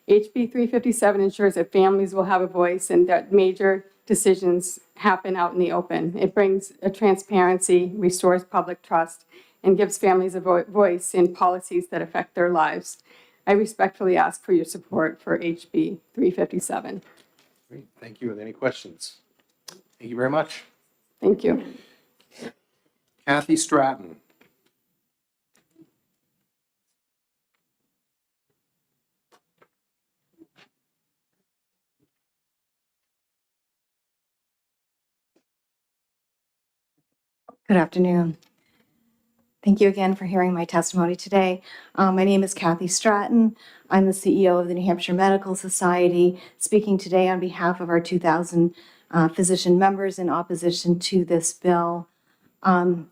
HB 357 ensures that families will have a voice and that major decisions happen out in the open. It brings a transparency, restores public trust, and gives families a voice in policies that affect their lives. I respectfully ask for your support for HB 357. Great. Thank you. Are there any questions? Thank you very much. Thank you. Kathy Stratton. Good afternoon. Thank you again for hearing my testimony today. My name is Kathy Stratton. I'm the CEO of the New Hampshire Medical Society, speaking today on behalf of our 2,000 physician members in opposition to this bill. For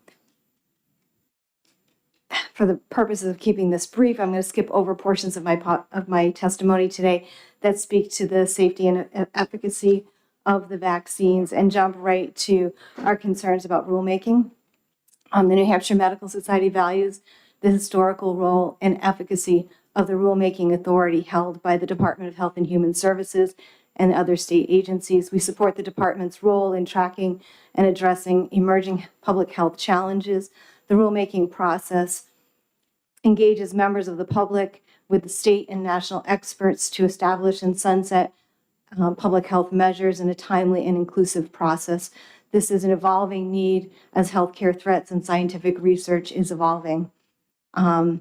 the purposes of keeping this brief, I'm going to skip over portions of my testimony today that speak to the safety and efficacy of the vaccines and jump right to our concerns about rulemaking. The New Hampshire Medical Society values the historical role and efficacy of the rulemaking authority held by the Department of Health and Human Services and other state agencies. We support the department's role in tracking and addressing emerging public health challenges. The rulemaking process engages members of the public with the state and national experts to establish and sunset public health measures in a timely and inclusive process. This is an evolving need as healthcare threats and scientific research is evolving. The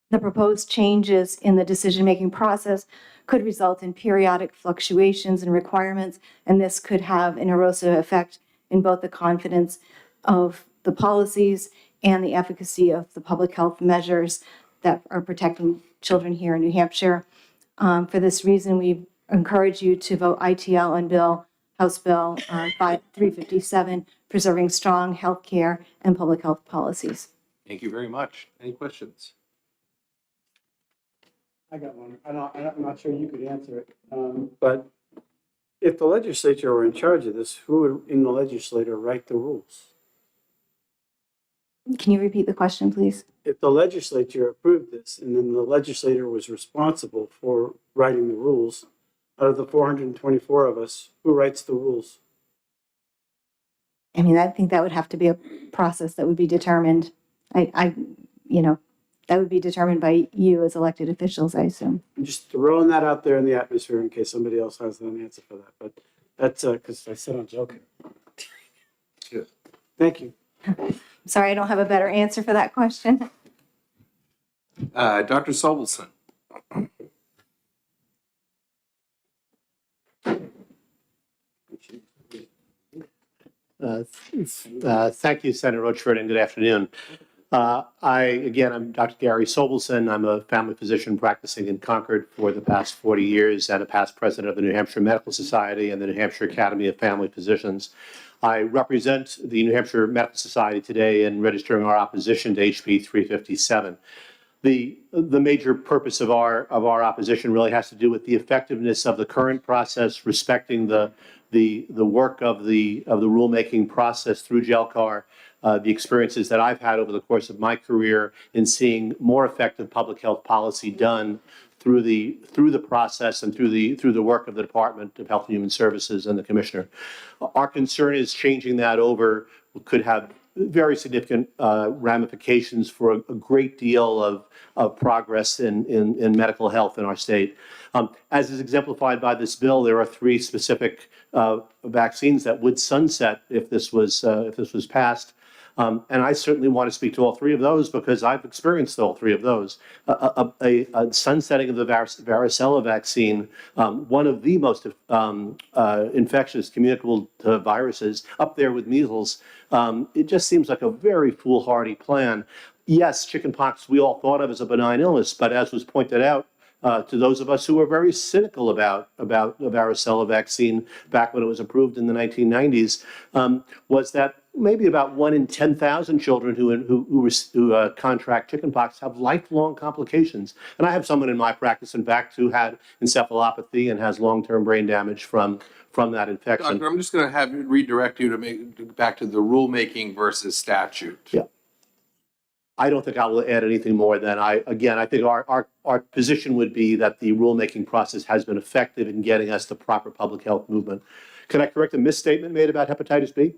proposed changes in the decision-making process could result in periodic fluctuations in requirements, and this could have an erosive effect in both the confidence of the policies and the efficacy of the public health measures that are protecting children here in New Hampshire. For this reason, we encourage you to vote ITL on House Bill 357, preserving strong healthcare and public health policies. Thank you very much. Any questions? I got one. I'm not sure you could answer it. But if the legislature were in charge of this, who would in the legislature write the rules? Can you repeat the question, please? If the legislature approved this and then the legislator was responsible for writing the rules, out of the 424 of us, who writes the rules? I mean, I think that would have to be a process that would be determined. That would be determined by you as elected officials, I assume. I'm just throwing that out there in the atmosphere in case somebody else has an answer for that. But that's because I said I'm joking. Good. Thank you. Sorry, I don't have a better answer for that question. Dr. Sobelson. Thank you, Senator Rochford, and good afternoon. I'm Dr. Gary Sobelson. I'm a family physician practicing in Concord for the past 40 years and a past president of the New Hampshire Medical Society and the New Hampshire Academy of Family Physicians. I represent the New Hampshire Medical Society today in registering our opposition to HB 357. The major purpose of our opposition really has to do with the effectiveness of the current process, respecting the work of the rulemaking process through GELCAR, the experiences that I've had over the course of my career in seeing more effective public health policy done through the process and through the work of the Department of Health and Human Services and the Commissioner. Our concern is changing that over could have very significant ramifications for a great deal of progress in medical health in our state. As is exemplified by this bill, there are 3 specific vaccines that would sunset if this was passed. And I certainly want to speak to all 3 of those because I've experienced all 3 of those. A sunsetting of the varicella vaccine, one of the most infectious communicable viruses, up there with measles, it just seems like a very foolhardy plan. Yes, chickenpox we all thought of as a benign illness, but as was pointed out, to those of us who were very cynical about the varicella vaccine back when it was approved in the 1990s, was that maybe about 1 in 10,000 children who contract chickenpox have lifelong complications. And I have someone in my practice, in fact, who had encephalopathy and has long-term brain damage from that infection. Doctor, I'm just going to have you redirect you to make back to the rulemaking versus statute. Yeah. I don't think I will add anything more than I think our position would be that the rulemaking process has been effective in getting us the proper public health movement. Can I correct a misstatement made about hepatitis B?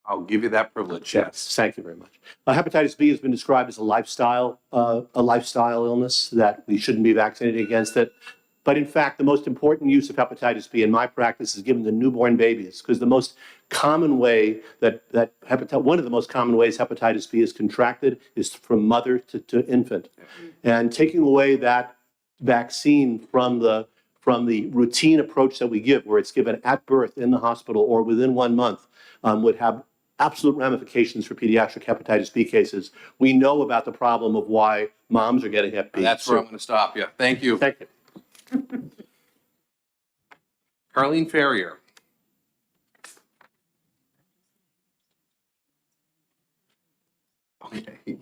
I'll give you that privilege, yes. Thank you very much. Hepatitis B has been described as a lifestyle illness, that we shouldn't be vaccinated against it. But in fact, the most important use of hepatitis B in my practice is given to newborn babies, because the most common way one of the most common ways hepatitis B is contracted is from mother to infant. And taking away that vaccine from the routine approach that we give, where it's given at birth in the hospital or within 1 month, would have absolute ramifications for pediatric hepatitis B cases. We know about the problem of why moms are getting Hep B. That's where I'm going to stop you. Thank you. Thank you. Carlene Ferrier. Okay.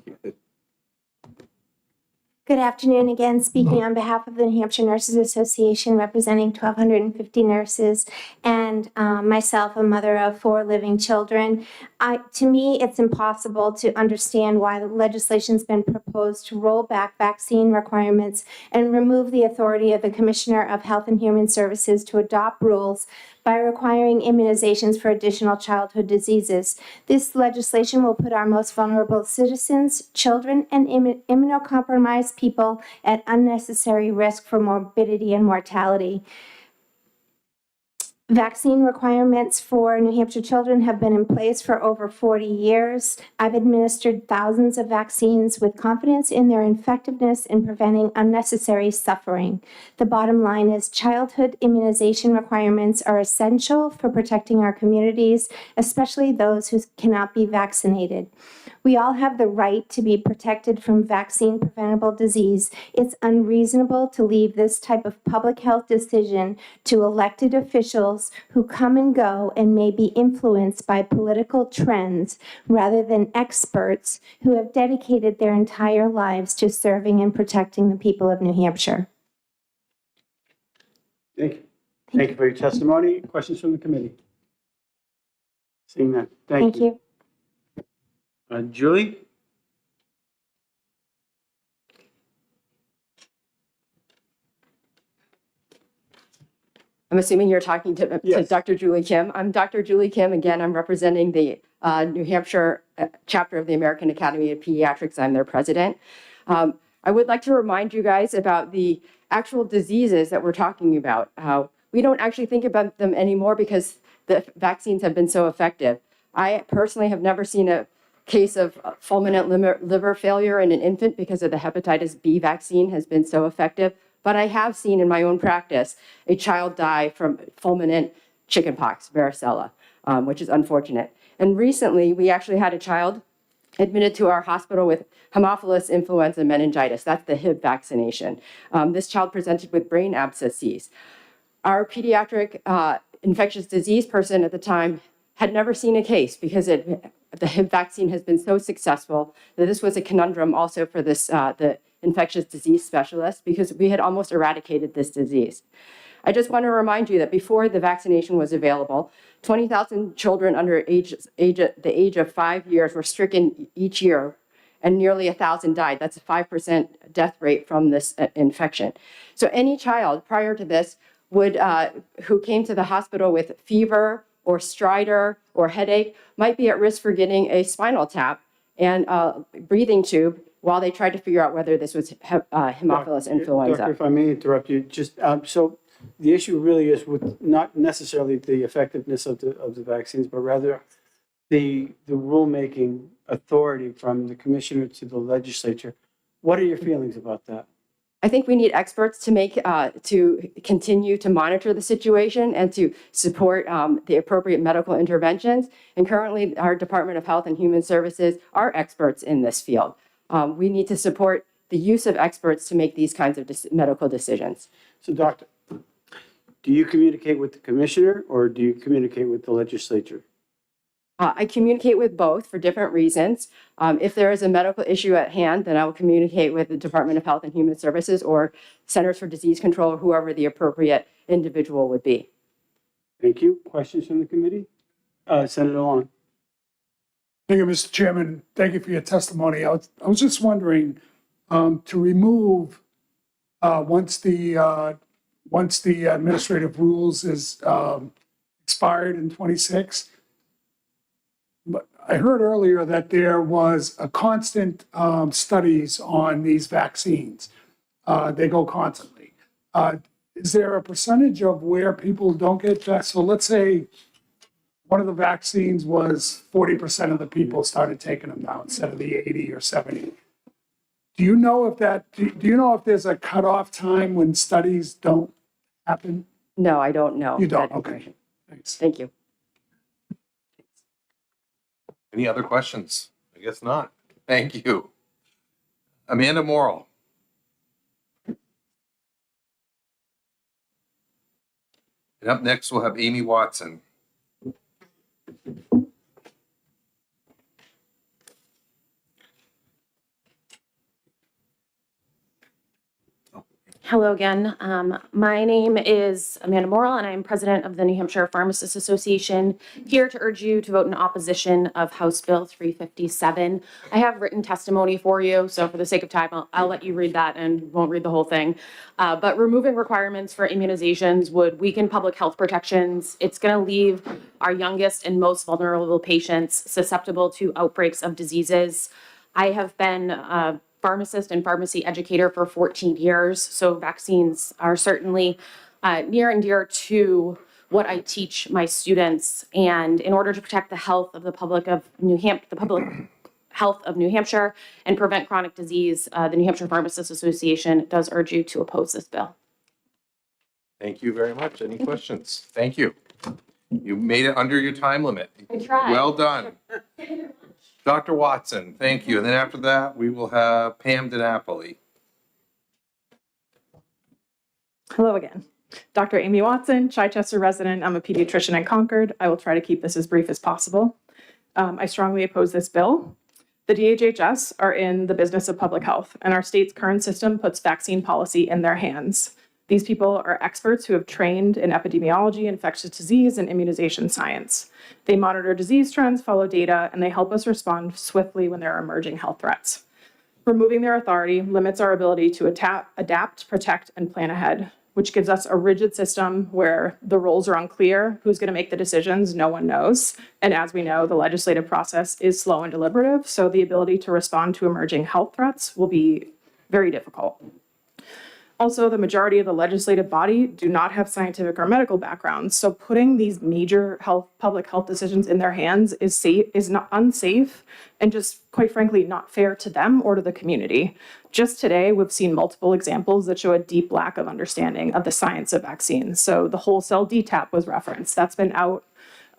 Good afternoon. Again, speaking on behalf of the New Hampshire Nurses Association, representing 1,250 nurses, and myself, a mother of 4 living children. To me, it's impossible to understand why the legislation's been proposed to roll back vaccine requirements and remove the authority of the Commissioner of Health and Human Services to adopt rules by requiring immunizations for additional childhood diseases. This legislation will put our most vulnerable citizens, children, and immunocompromised people at unnecessary risk for morbidity and mortality. Vaccine requirements for New Hampshire children have been in place for over 40 years. I've administered thousands of vaccines with confidence in their effectiveness in preventing unnecessary suffering. The bottom line is childhood immunization requirements are essential for protecting our communities, especially those who cannot be vaccinated. We all have the right to be protected from vaccine-preventable disease. It's unreasonable to leave this type of public health decision to elected officials who come and go and may be influenced by political trends rather than experts who have dedicated their entire lives to serving and protecting the people of New Hampshire. Thank you. Thank you for your testimony. Questions from the committee? Seeing none. Thank you. Julie? I'm assuming you're talking to Dr. Julie Kim. I'm Dr. Julie Kim. Again, I'm representing the New Hampshire chapter of the American Academy of Pediatrics. I'm their president. I would like to remind you guys about the actual diseases that we're talking about. We don't actually think about them anymore because the vaccines have been so effective. I personally have never seen a case of fulminant liver failure in an infant because of the hepatitis B vaccine has been so effective. But I have seen in my own practice a child die from fulminant chickenpox, varicella, which is unfortunate. And recently, we actually had a child admitted to our hospital with Haemophilus influenza meningitis. That's the Hib vaccination. This child presented with brain abscesses. Our pediatric infectious disease person at the time had never seen a case because the Hib vaccine has been so successful that this was a conundrum also for the infectious disease specialist because we had almost eradicated this disease. I just want to remind you that before the vaccination was available, 20,000 children under the age of 5 years were stricken each year, and nearly 1,000 died. That's a 5% death rate from this infection. So any child prior to this who came to the hospital with fever or stridor or headache might be at risk for getting a spinal tap and a breathing tube while they tried to figure out whether this was Haemophilus influenza. Doctor, if I may interrupt you, just so the issue really is with not necessarily the effectiveness of the vaccines, but rather the rulemaking authority from the commissioner to the legislature. What are your feelings about that? I think we need experts to continue to monitor the situation and to support the appropriate medical interventions. And currently, our Department of Health and Human Services are experts in this field. We need to support the use of experts to make these kinds of medical decisions. So, doctor, do you communicate with the commissioner or do you communicate with the legislature? I communicate with both for different reasons. If there is a medical issue at hand, then I will communicate with the Department of Health and Human Services or Centers for Disease Control or whoever the appropriate individual would be. Thank you. Questions from the committee? Senator Long. Thank you, Mr. Chairman. Thank you for your testimony. I was just wondering, to remove, once the administrative rules is expired in 26, but I heard earlier that there was a constant studies on these vaccines. They go constantly. Is there a percentage of where people don't get that? So let's say one of the vaccines was 40% of the people started taking them now instead of the 80 or 70. Do you know if there's a cutoff time when studies don't happen? No, I don't know. You don't, okay. Thanks. Thank you. Any other questions? I guess not. Thank you. Amanda Morrill. And up next, we'll have Amy Watson. Hello again. My name is Amanda Morrill, and I'm president of the New Hampshire Pharmacists Association, here to urge you to vote in opposition of House Bill 357. I have written testimony for you, so for the sake of time, I'll let you read that and won't read the whole thing. But removing requirements for immunizations would weaken public health protections. It's going to leave our youngest and most vulnerable patients susceptible to outbreaks of diseases. I have been pharmacist and pharmacy educator for 14 years. So vaccines are certainly near and dear to what I teach my students. And in order to protect the health of the public of health of New Hampshire and prevent chronic disease, the New Hampshire Pharmacists Association does urge you to oppose this bill. Thank you very much. Any questions? Thank you. You made it under your time limit. I tried. Well done. Dr. Watson, thank you. And then after that, we will have Pam DiNapoli. Hello again. Dr. Amy Watson, Chichester resident. I'm a pediatrician in Concord. I will try to keep this as brief as possible. I strongly oppose this bill. The DHHS are in the business of public health, and our state's current system puts vaccine policy in their hands. These people are experts who have trained in epidemiology, infectious disease, and immunization science. They monitor disease trends, follow data, and they help us respond swiftly when there are emerging health threats. Removing their authority limits our ability to adapt, protect, and plan ahead, which gives us a rigid system where the roles are unclear. Who's going to make the decisions? No one knows. And as we know, the legislative process is slow and deliberative, so the ability to respond to emerging health threats will be very difficult. Also, the majority of the legislative body do not have scientific or medical backgrounds, so putting these major public health decisions in their hands is not unsafe and just, quite frankly, not fair to them or to the community. Just today, we've seen multiple examples that show a deep lack of understanding of the science of vaccines. So the whole cell DTaP was referenced. That's been out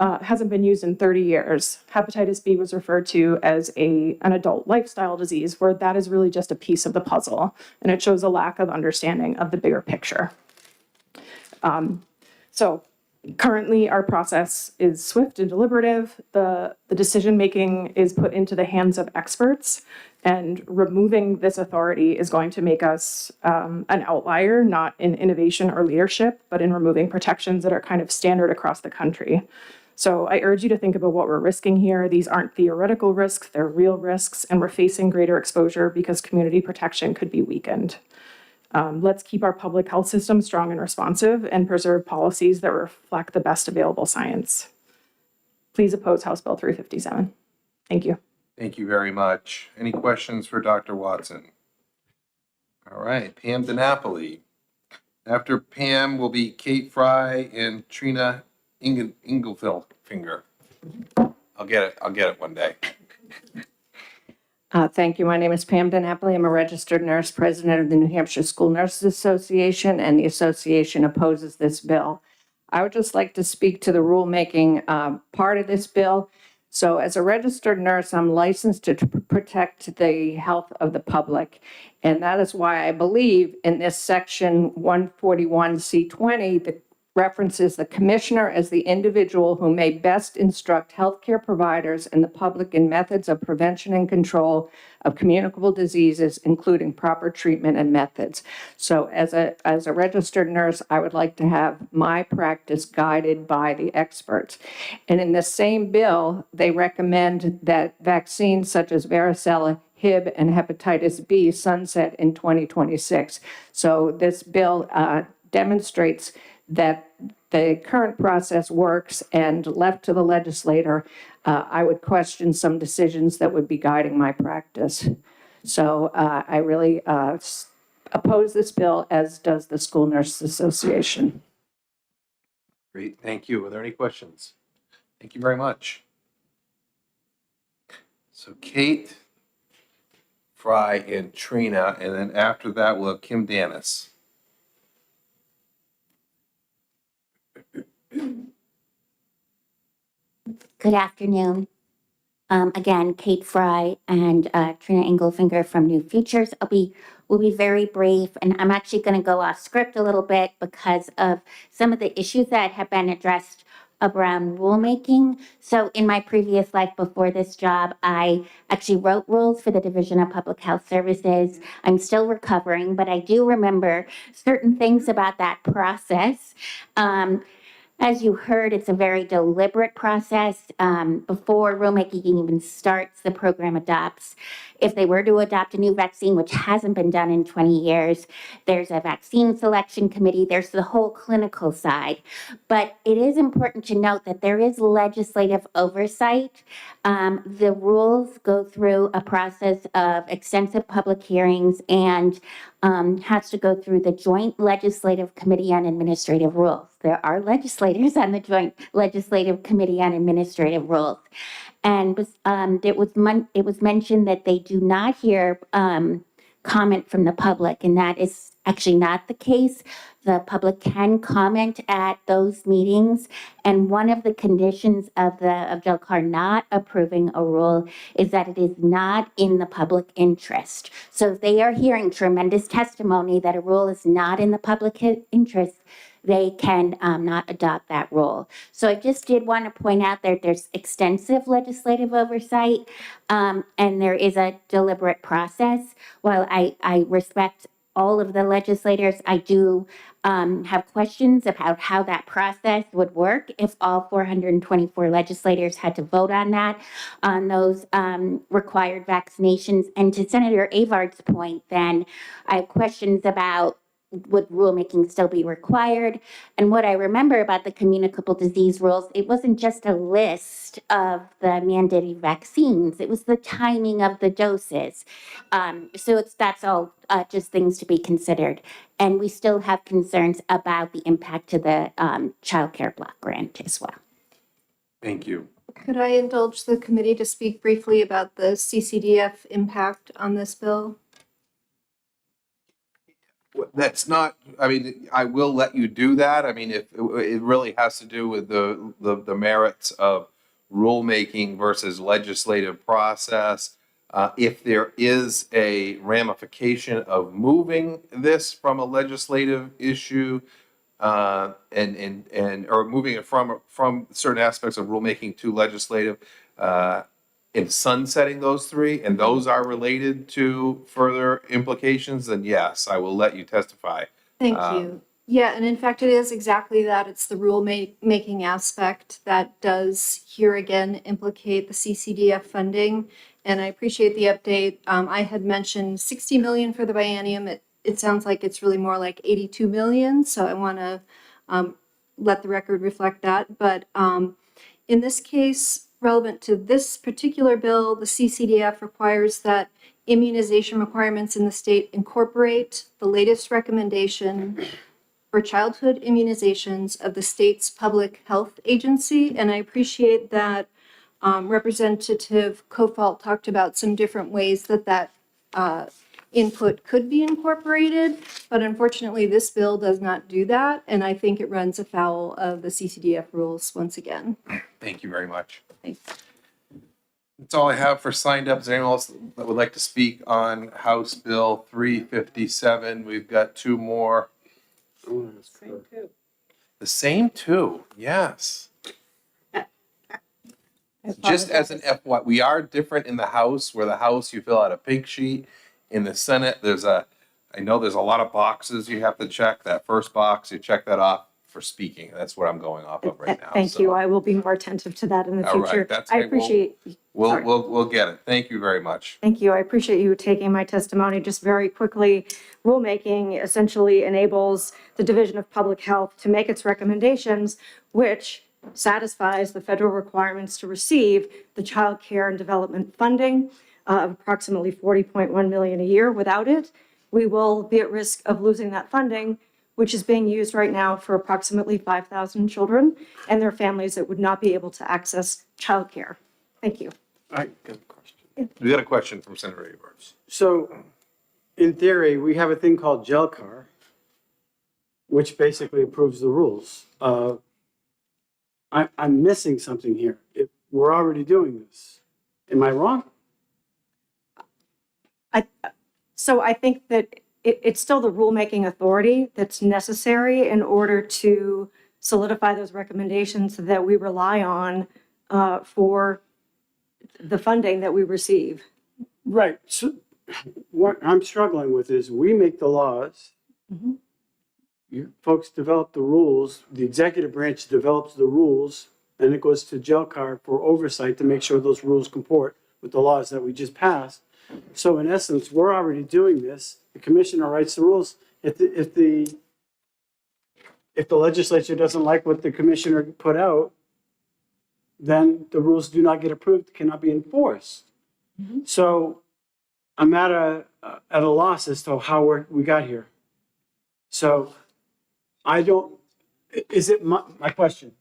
hasn't been used in 30 years. Hepatitis B was referred to as an adult lifestyle disease, where that is really just a piece of the puzzle, and it shows a lack of understanding of the bigger picture. So currently, our process is swift and deliberative. The decision-making is put into the hands of experts, and removing this authority is going to make us an outlier, not in innovation or leadership, but in removing protections that are kind of standard across the country. So I urge you to think about what we're risking here. These aren't theoretical risks, they're real risks, and we're facing greater exposure because community protection could be weakened. Let's keep our public health system strong and responsive and preserve policies that reflect the best available science. Please oppose House Bill 357. Thank you. Thank you very much. Any questions for Dr. Watson? All right, Pam DiNapoli. After Pam will be Kate Fry and Trina Engelfinger. I'll get it one day. Thank you. My name is Pam DiNapoli. I'm a registered nurse, president of the New Hampshire School Nurses Association, and the association opposes this bill. I would just like to speak to the rulemaking part of this bill. So as a registered nurse, I'm licensed to protect the health of the public. And that is why I believe in this section 141C20 that references the commissioner as the individual who may best instruct healthcare providers and the public in methods of prevention and control of communicable diseases, including proper treatment and methods. So as a registered nurse, I would like to have my practice guided by the experts. And in the same bill, they recommend that vaccines such as varicella, Hib, and hepatitis B sunset in 2026. So this bill demonstrates that the current process works, and left to the legislator, I would question some decisions that would be guiding my practice. So I really oppose this bill, as does the School Nurses Association. Great, thank you. Are there any questions? Thank you very much. So Kate Fry and Trina, and then after that we'll have Kim Danis. Good afternoon. Again, Kate Fry and Trina Engelfinger from New Futures. We'll be very brief, and I'm actually going to go off script a little bit because of some of the issues that have been addressed around rulemaking. So in my previous life before this job, I actually wrote rules for the Division of Public Health Services. I'm still recovering, but I do remember certain things about that process. As you heard, it's a very deliberate process. Before rulemaking even starts, the program adopts. If they were to adopt a new vaccine, which hasn't been done in 20 years, there's a vaccine selection committee, there's the whole clinical side. But it is important to note that there is legislative oversight. The rules go through a process of extensive public hearings and has to go through the Joint Legislative Committee on Administrative Rules. There are legislators on the Joint Legislative Committee on Administrative Rules. And it was mentioned that they do not hear comment from the public, and that is actually not the case. The public can comment at those meetings, and one of the conditions of JLCAR not approving a rule is that it is not in the public interest. So if they are hearing tremendous testimony that a rule is not in the public interest, they can not adopt that rule. So I just did want to point out that there's extensive legislative oversight, and there is a deliberate process. While I respect all of the legislators, I do have questions about how that process would work if all 424 legislators had to vote on that, on those required vaccinations. And to Senator Avard's point, then I have questions about would rulemaking still be required? And what I remember about the communicable disease rules, it wasn't just a list of the mandated vaccines, it was the timing of the doses. So that's all just things to be considered. And we still have concerns about the impact to the child care block grant as well. Thank you. Could I indulge the committee to speak briefly about the CCDF impact on this bill? That's not, I mean, I will let you do that. I mean, if it really has to do with the merits of rulemaking versus legislative process. If there is a ramification of moving this from a legislative issue, or moving it from certain aspects of rulemaking to legislative, in sunsetting those three, and those are related to further implications, then yes, I will let you testify. Thank you. Yeah, and in fact, it is exactly that. It's the rule-making aspect that does here again implicate the CCDF funding. And I appreciate the update. I had mentioned 60 million for the biennium. It sounds like it's really more like 82 million. So I want to let the record reflect that. But in this case, relevant to this particular bill, the CCDF requires that immunization requirements in the state incorporate the latest recommendation for childhood immunizations of the state's public health agency. And I appreciate that Representative Kofalt talked about some different ways that input could be incorporated, but unfortunately this bill does not do that. And I think it runs afoul of the CCDF rules once again. Thank you very much. Thanks. That's all I have for signed up. Is there anyone else that would like to speak on House Bill 357? We've got two more. The same two, yes. Just as an FYI, we are different in the House, where the House, you fill out a pink sheet. In the Senate, I know there's a lot of boxes you have to check. That first box, you check that off for speaking. That's what I'm going off of right now. Thank you. I will be more attentive to that in the All right, future. that's I okay. appreciate. sorry. We'll get it. Thank you very much. Thank you. I appreciate you taking my testimony. Just very quickly, rulemaking essentially enables the Division of Public Health to make its recommendations, which satisfies the federal requirements to receive the child care and development funding of approximately 40.1 million a year. Without it, we will be at risk of losing that funding, which is being used right now for approximately 5,000 children and their families that would not be able to access childcare. Thank you. I got a question. We got a question from Senator Abrams. So, in theory, we have a thing called GELCAR, which basically approves the rules. I'm missing something here. If we're already doing this, am I wrong? So I think that it's still the rulemaking authority that's necessary in order to solidify those recommendations that we rely on for the funding that we receive. Right. So what I'm struggling with is we make the laws. Mhm. You folks develop the rules. The executive branch develops the rules. Then it goes to GELCAR for oversight to make sure those rules comport with the laws that we just passed. So in essence, we're already doing this. The commissioner writes the rules. If the legislature doesn't like what the commissioner put out, then the rules do not get approved, cannot be enforced. So I'm at a loss as to how we got here. So I don't, is it my question?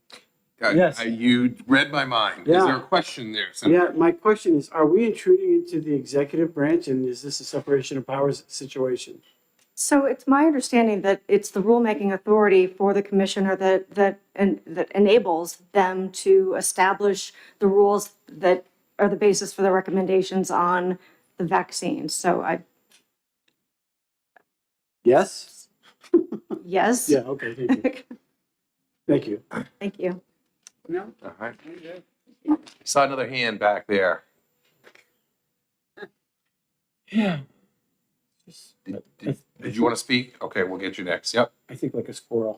Yes. You read my mind. Is Yeah. there a question there, Senator? Yeah, my question is, are we intruding into the executive branch and is this a separation of powers situation? So it's my understanding that it's the rulemaking authority for the commissioner that enables them to establish the rules that are the basis for the recommendations on the vaccines. So Yes? yes. Yeah, okay, thank you. Thank you. Thank you. No? All right. Saw another hand back there. Yeah. Did you want to speak? Okay, we'll get you next. Yep. I think like a squirrel.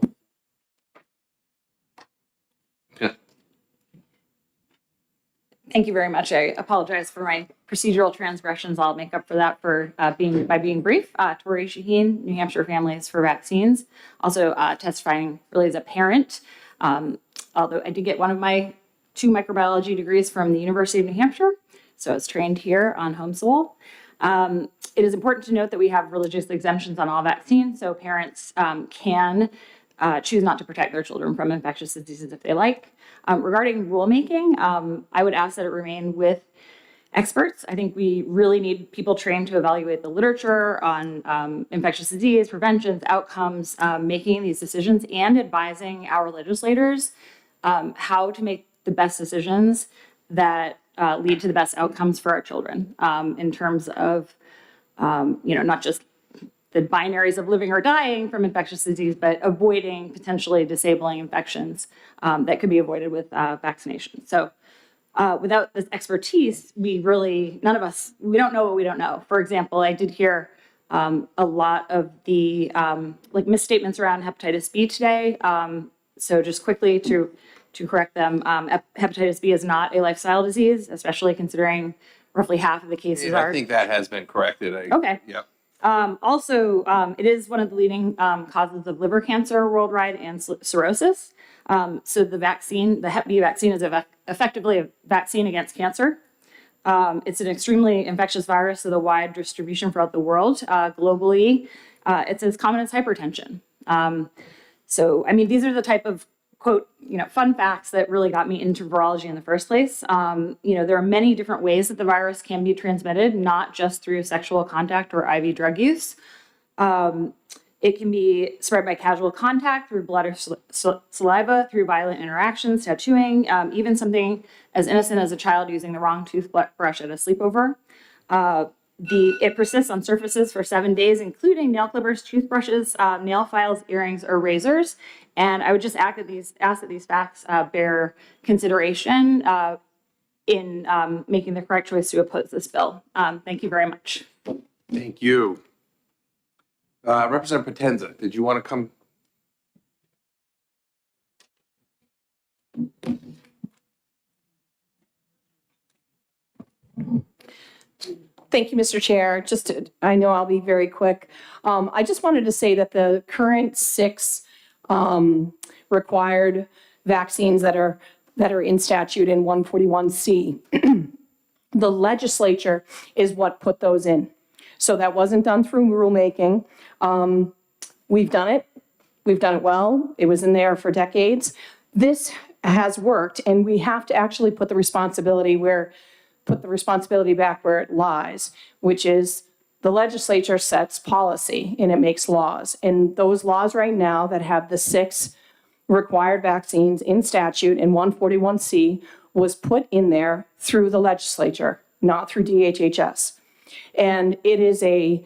Thank you very much. I apologize for my procedural transgressions. I'll make up for that by being brief. Tori Shaheen, New Hampshire Families for Vaccines. Also testifying really as a parent. Although I did get one of my 2 microbiology degrees from the University of New Hampshire, so I was trained here on home soil. It is important to note that we have religious exemptions on all vaccines, so parents can choose not to protect their children from infectious diseases if they like. Regarding rulemaking, I would ask that it remain with experts. I think we really need people trained to evaluate the literature on infectious disease, preventions, outcomes, making these decisions and advising our legislators how to make the best decisions that lead to the best outcomes for our children in terms of, not just the binaries of living or dying from infectious disease, but avoiding potentially disabling infections that could be avoided with vaccination. So without this expertise, none of us, we don't know what we don't know. For example, I did hear a lot of the misstatements around hepatitis B today. So just quickly to correct them, hepatitis B is not a lifestyle disease, especially considering roughly half of the cases are. I think that has been corrected. Okay. Yep. Also, it is one of the leading causes of liver cancer worldwide and cirrhosis. So the Hep B vaccine is effectively a vaccine against cancer. It's an extremely infectious virus with a wide distribution throughout the world. Globally, it's as common as hypertension. These are the type of quote, fun facts that really got me into virology in the first place. There are many different ways that the virus can be transmitted, not just through sexual contact or IV drug use. It can be spread by casual contact, through blood or saliva, through violent interactions, tattooing, even something as innocent as a child using the wrong toothbrush at a sleepover. It persists on surfaces for 7 days, including nail clippers, toothbrushes, nail files, earrings, or razors. And I would just ask that these facts bear consideration in making the correct choice to oppose this bill. Thank you very much. Thank you. Representative Potenza, did you want to come? Thank you, Mr. Chair. I know I'll be very quick. I just wanted to say that the current 6 required vaccines that are in statute in 141C, the legislature is what put those in. So that wasn't done through rulemaking. We've done it. We've done it well. It was in there for decades. This has worked, and we have to actually put the responsibility back where it lies, which is the legislature sets policy and it makes laws. And those laws right now that have the 6 required vaccines in statute in 141C was put in there through the legislature, not through DHHS. And the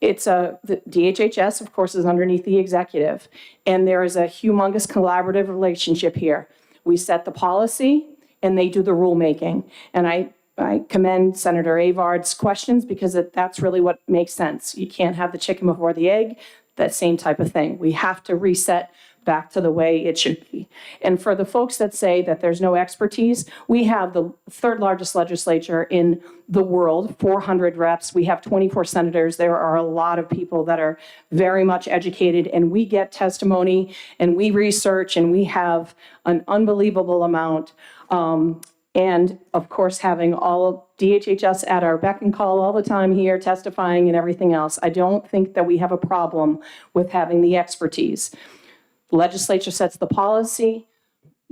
DHHS, of course, is underneath the executive. And there is a humongous collaborative relationship here. We set the policy and they do the rulemaking. And I commend Senator Avard's questions because that's really what makes sense. You can't have the chicken before the egg, that same type of thing. We have to reset back to the way it should be. And for the folks that say that there's no expertise, we have the 3rd largest legislature in the world, 400 reps. We have 24 senators. There are a lot of people that are very much educated, and we get testimony and we research and we have an unbelievable amount. And of course, having all of DHHS at our beck and call all the time here, testifying and everything else. I don't think that we have a problem with having the expertise. The legislature sets the policy,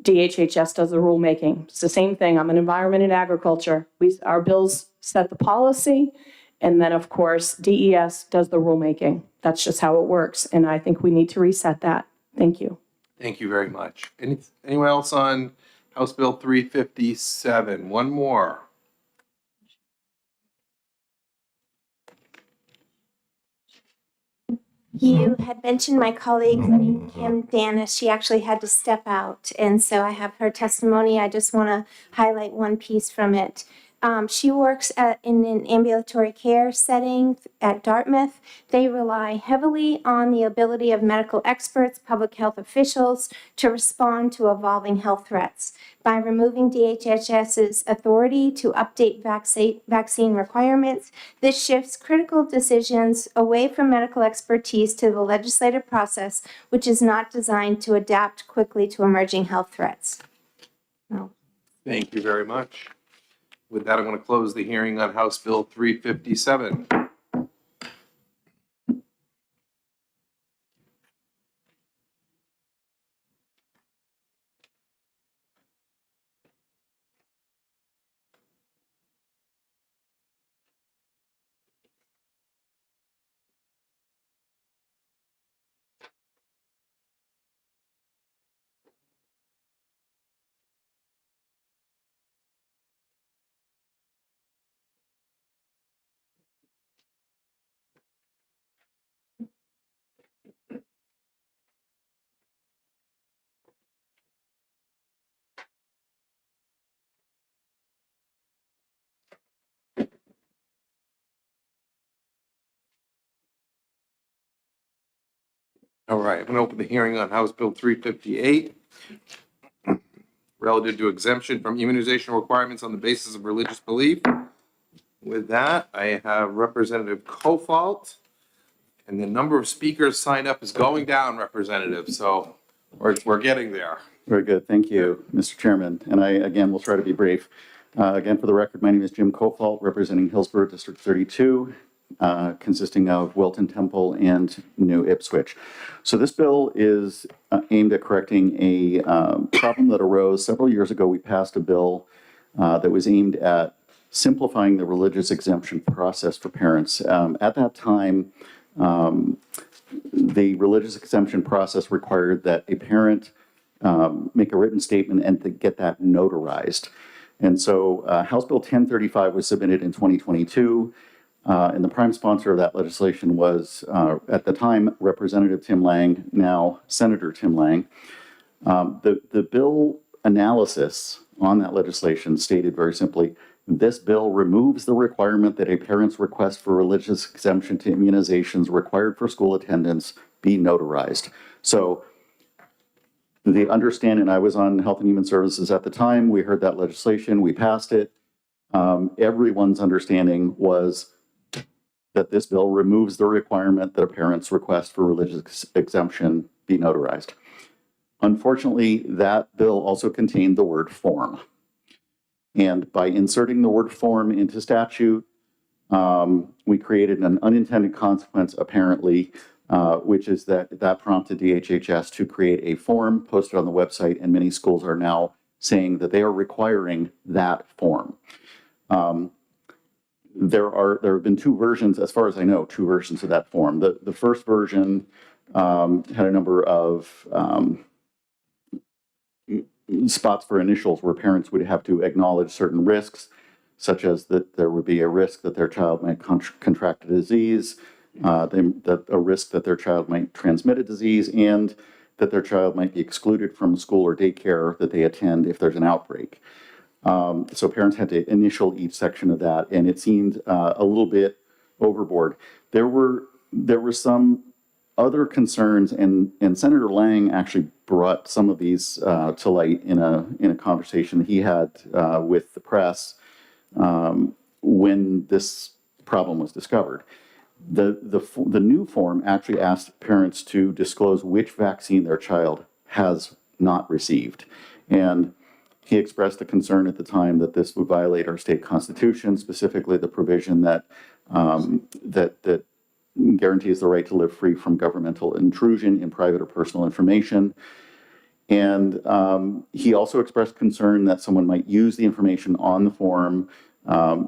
DHHS does the rulemaking. It's the same thing. I'm in environment and agriculture. Our bills set the policy, and then of course, DES does the rulemaking. That's just how it works, and I think we need to reset that. Thank you. Thank you very much. Anyone else on House Bill 357? One more. You had mentioned my colleague, Kim Danis. She actually had to step out, and so I have her testimony. I just want to highlight one piece from it. She works in an ambulatory care setting at Dartmouth. They rely heavily on the ability of medical experts, public health officials to respond to evolving health threats. By removing DHHS's authority to update vaccine requirements, this shifts critical decisions away from medical expertise to the legislative process, which is not designed to adapt quickly to emerging health threats. Thank you very much. With that, I'm going to close the hearing on House Bill 357. All right, I'm going to open the hearing on House Bill 358, relative to exemption from immunization requirements on the basis of religious belief. With that, I have Representative Kofalt, and the number of speakers signed up is going down, Representative, so we're getting there. Very good. Thank you, Mr. Chairman. And I, again, will try to be brief. Again, for the record, my name is Jim Kofalt, representing Hillsborough District 32, consisting of Wilton Temple and New Ipswich. So this bill is aimed at correcting a problem that arose several years ago. We passed a bill that was aimed at simplifying the religious exemption process for parents. At that time, the religious exemption process required that a parent make a written statement and to get that notarized. And so House Bill 1035 was submitted in 2022, and the prime sponsor of that legislation was, at the time, Representative Tim Lang, now Senator Tim Lang. The bill analysis on that legislation stated very simply, this bill removes the requirement that a parent's request for religious exemption to immunizations required for school attendance be notarized. So the understanding, I was on Health and Human Services at the time, we heard that legislation, we passed it. Everyone's understanding was that this bill removes the requirement that a parent's request for religious exemption be notarized. Unfortunately, that bill also contained the word form. And by inserting the word form into statute, we created an unintended consequence, apparently, which is that prompted DHHS to create a form posted on the website, and many schools are now saying that they are requiring that form. There have been two versions, as far as I know, two versions of that form. The first version had a number of spots for initials where parents would have to acknowledge certain risks, such as that there would be a risk that their child might contract a disease, that a risk that their child might transmit a disease, and that their child might be excluded from school or daycare that they attend if there's an outbreak. So parents had to initial each section of that, and it seemed a little bit overboard. There were some other concerns, and Senator Lang actually brought some of these to light in a conversation he had with the press when this problem was discovered. The new form actually asked parents to disclose which vaccine their child has not received, and he expressed a concern at the time that this would violate our state constitution, specifically the provision that that guarantees the right to live free from governmental intrusion in private or personal information. And he also expressed concern that someone might use the information on the form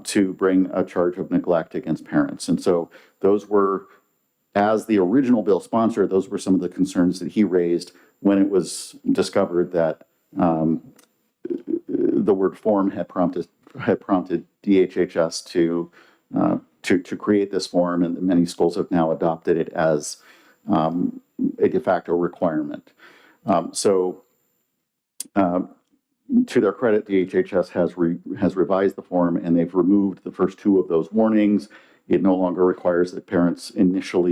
to bring a charge of neglect against parents. And so those were, as the original bill sponsor, those were some of the concerns that he raised when it was discovered that the word form had prompted DHHS to create this form, and many schools have now adopted it as a de facto requirement. To their credit, DHHS has revised the form, and they've removed the first two of those warnings. It no longer requires that parents initial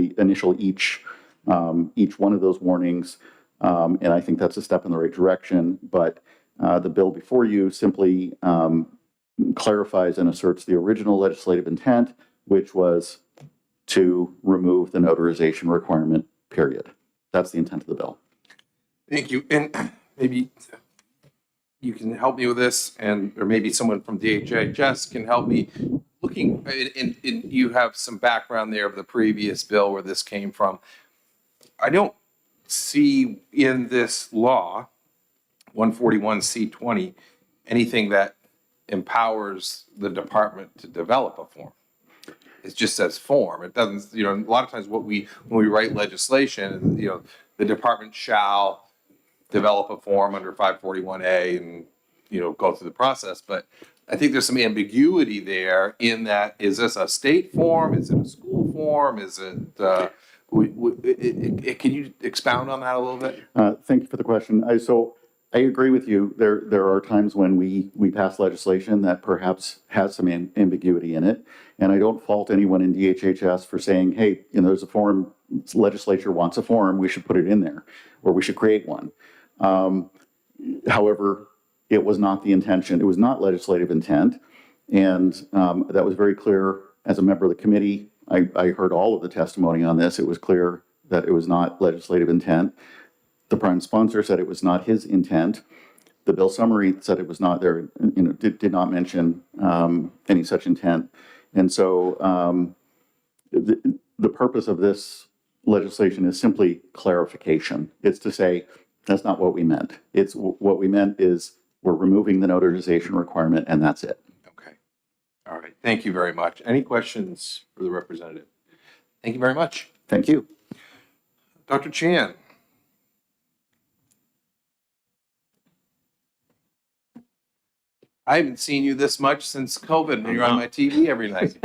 each one of those warnings, and I think that's a step in the right direction. But the bill before you simply clarifies and asserts the original legislative intent, which was to remove the notarization requirement, period. That's the intent of the bill. Thank you. And maybe you can help me with this, or maybe someone from DHHS can help me. Looking, and you have some background there of the previous bill where this came from. I don't see in this law, 141C20, anything that empowers the department to develop a form. It just says form. It doesn't, a lot of times when we write legislation, the department shall develop a form under 541A and, go through the process. But I think there's some ambiguity there in that, is this a state form? Is it a school form? Is it, can you expound on that a little bit? Thank you for the question. I agree with you. There are times when we pass legislation that perhaps has some ambiguity in it. And I don't fault anyone in DHHS for saying, hey, there's a form, legislature wants a form, we should put it in there, or we should create one. However, it was not the intention. It was not legislative intent. And that was very clear as a member of the committee. I heard all of the testimony on this. It was clear that it was not legislative intent. The prime sponsor said it was not his intent. The bill summary said it was not there, did not mention any such intent. And so the purpose of this legislation is simply clarification. It's to say, that's not what we meant. It's what we meant is we're removing the notarization requirement, and that's it. Okay. All right. Thank you very much. Any questions for the representative? Thank you very much. Thank you. Dr. Chan. I haven't seen you this much since COVID, and you're on my TV every night.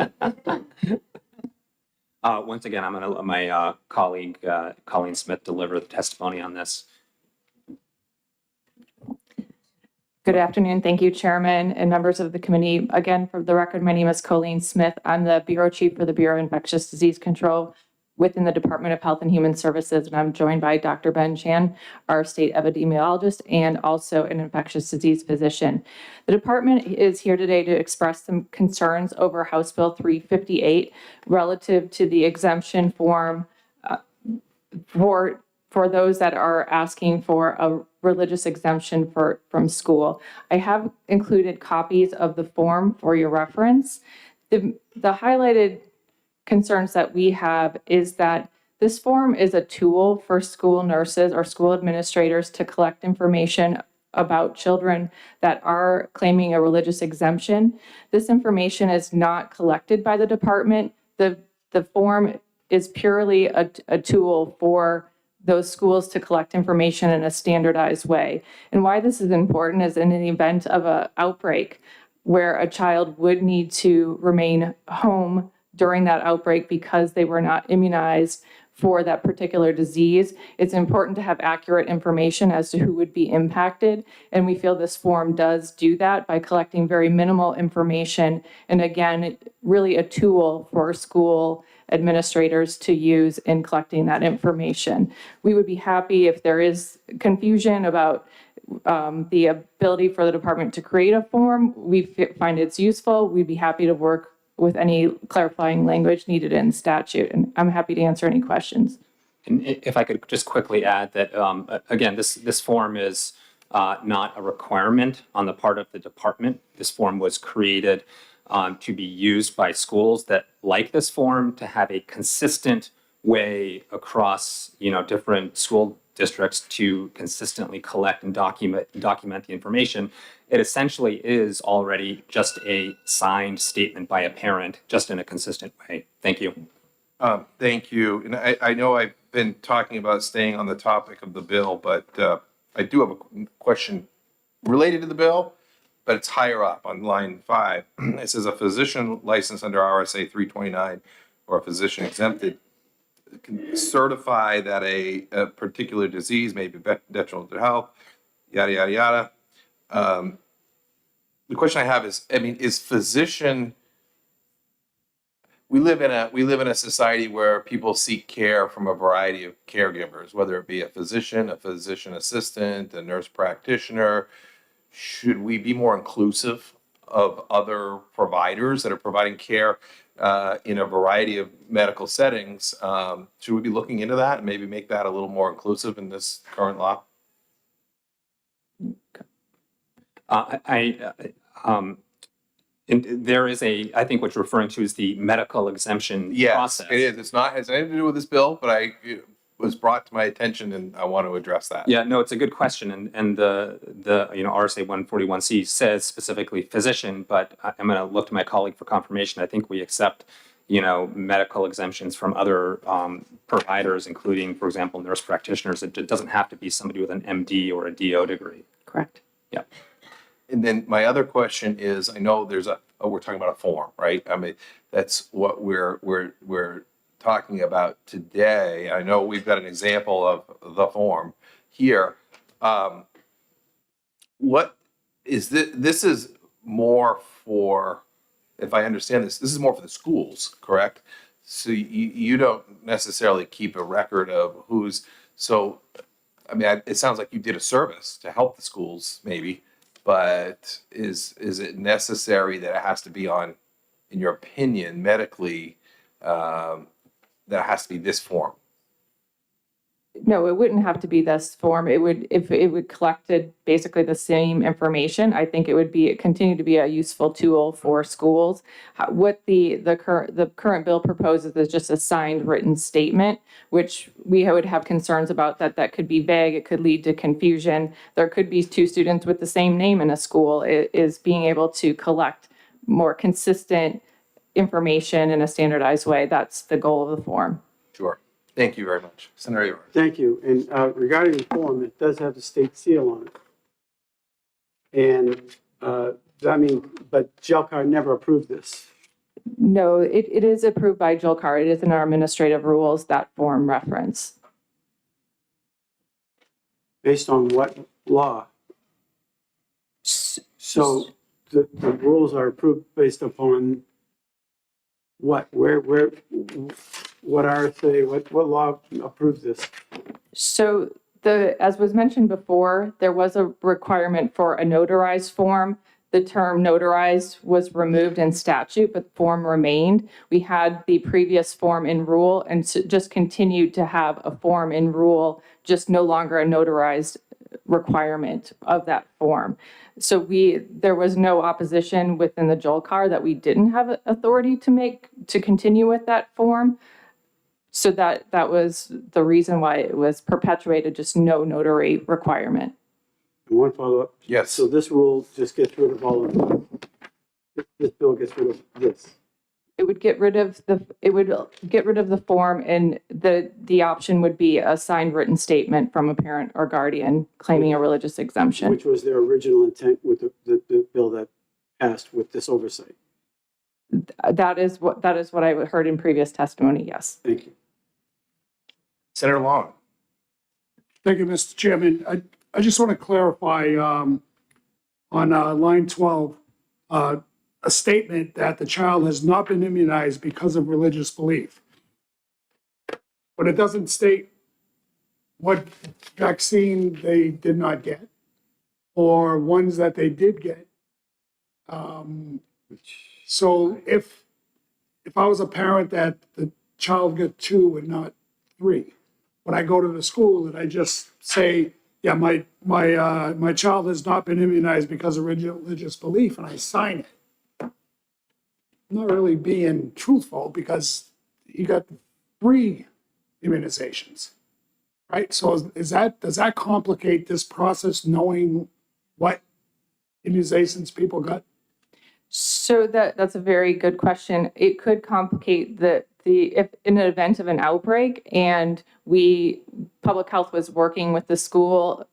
Once again, I'm going to let my colleague, Colleen Smith, deliver the testimony on this. Good afternoon. Thank you, Chairman and members of the committee. Again, for the record, my name is Colleen Smith. I'm the Bureau Chief for the Bureau of Infectious Disease Control within the Department of Health and Human Services, and I'm joined by Dr. Ben Chan, our state epidemiologist, and also an infectious disease physician. The department is here today to express some concerns over House Bill 358 relative to the exemption form for those that are asking for a religious exemption from school. I have included copies of the form for your reference. The highlighted concerns that we have is that this form is a tool for school nurses or school administrators to collect information about children that are claiming a religious exemption. This information is not collected by the department. The form is purely a tool for those schools to collect information in a standardized way. And why this is important is in the event of an outbreak where a child would need to remain home during that outbreak because they were not immunized for that particular disease, it's important to have accurate information as to who would be impacted. And we feel this form does do that by collecting very minimal information. And again, really a tool for school administrators to use in collecting that information. We would be happy if there is confusion about the ability for the department to create a form. We find it's useful. We'd be happy to work with any clarifying language needed in statute. And I'm happy to answer any questions. And if I could just quickly add that, again, this form is not a requirement on the part of the department. This form was created to be used by schools that like this form to have a consistent way across, different school districts to consistently collect and document the information. It essentially is already just a signed statement by a parent, just in a consistent way. Thank you. Thank you. And I know I've been talking about staying on the topic of the bill, but I do have a question related to the bill, but it's higher up on line 5. It says a physician licensed under RSA 329 or a physician exempted can certify that a particular disease may be detrimental to health, yada, yada, yada. The question I have is, is physician, we live in a society where people seek care from a variety of caregivers, whether it be a physician assistant, a nurse practitioner. Should we be more inclusive of other providers that are providing care in a variety of medical settings? Should we be looking into that and maybe make that a little more inclusive in this current law? There is I think what you're referring to is the medical exemption process. Yes, it is. It's not, has anything to do with this bill, but it was brought to my attention and I want to address that. Yeah, no, it's a good question. And the RSA 141C says specifically physician, but I'm going to look to my colleague for confirmation. I think we accept, medical exemptions from other providers, including, for example, nurse practitioners. It doesn't have to be somebody with an MD or a DO degree. Correct. Yeah. And then my other question is, I know we're talking about a form, right? That's what we're talking about today. I know we've got an example of the form here. what is this? This is more for, if I understand this, this is more for the schools, correct? So you don't necessarily keep a record of who's, so, I mean, it sounds like you did a service to help the schools maybe, but is it necessary that it has to be on, in your opinion, medically, that it has to be this form? No, it wouldn't have to be this form. It would, if it would collected basically the same information, I think it would be, continue to be a useful tool for schools. What the current bill proposes is just a signed written statement, which we would have concerns about that could be vague. It could lead to confusion. There could be two students with the same name in a school. It is being able to collect more consistent information in a standardized way. That's the goal of the form. Sure. Thank you very much. Senator Aver. Thank you. And regarding the form, it does have the state seal on it. And I mean, but GELCAR never approved this. No, it is approved by JOLCAR. It is in our administrative rules, that form reference. Based on what law? So the rules are approved based upon what? Where, what RSA, what law approves this? So as was mentioned before, there was a requirement for a notarized form. The term notarized was removed in statute, but form remained. We had the previous form in rule and just continued to have a form in rule, just no longer a notarized requirement of that form. So there was no opposition within the JOLCAR that we didn't have authority to continue with that form. So that was the reason why it was perpetuated, just no notary requirement. One follow-up. Yes. So this rule just gets rid of all of them. This bill gets rid of this. It would get rid of the form, and the option would be a signed written statement from a parent or guardian claiming a religious exemption. Which was their original intent with the bill that passed with this oversight. That is what I heard in previous testimony, yes. Thank you. Senator Long. Thank you, Mr. Chairman. I just want to clarify on line 12, a statement that the child has not been immunized because of religious belief. But it doesn't state what vaccine they did not get or ones that they did get. So if I was a parent that the child got 2 and not 3, when I go to the school and I just say, yeah, my child has not been immunized because of religious belief, and I sign it, I'm not really being truthful because he got 3 immunizations, right? So does that complicate this process, knowing what immunizations people got? So that's a very good question. It could complicate if in an event of an outbreak and public health was working with the school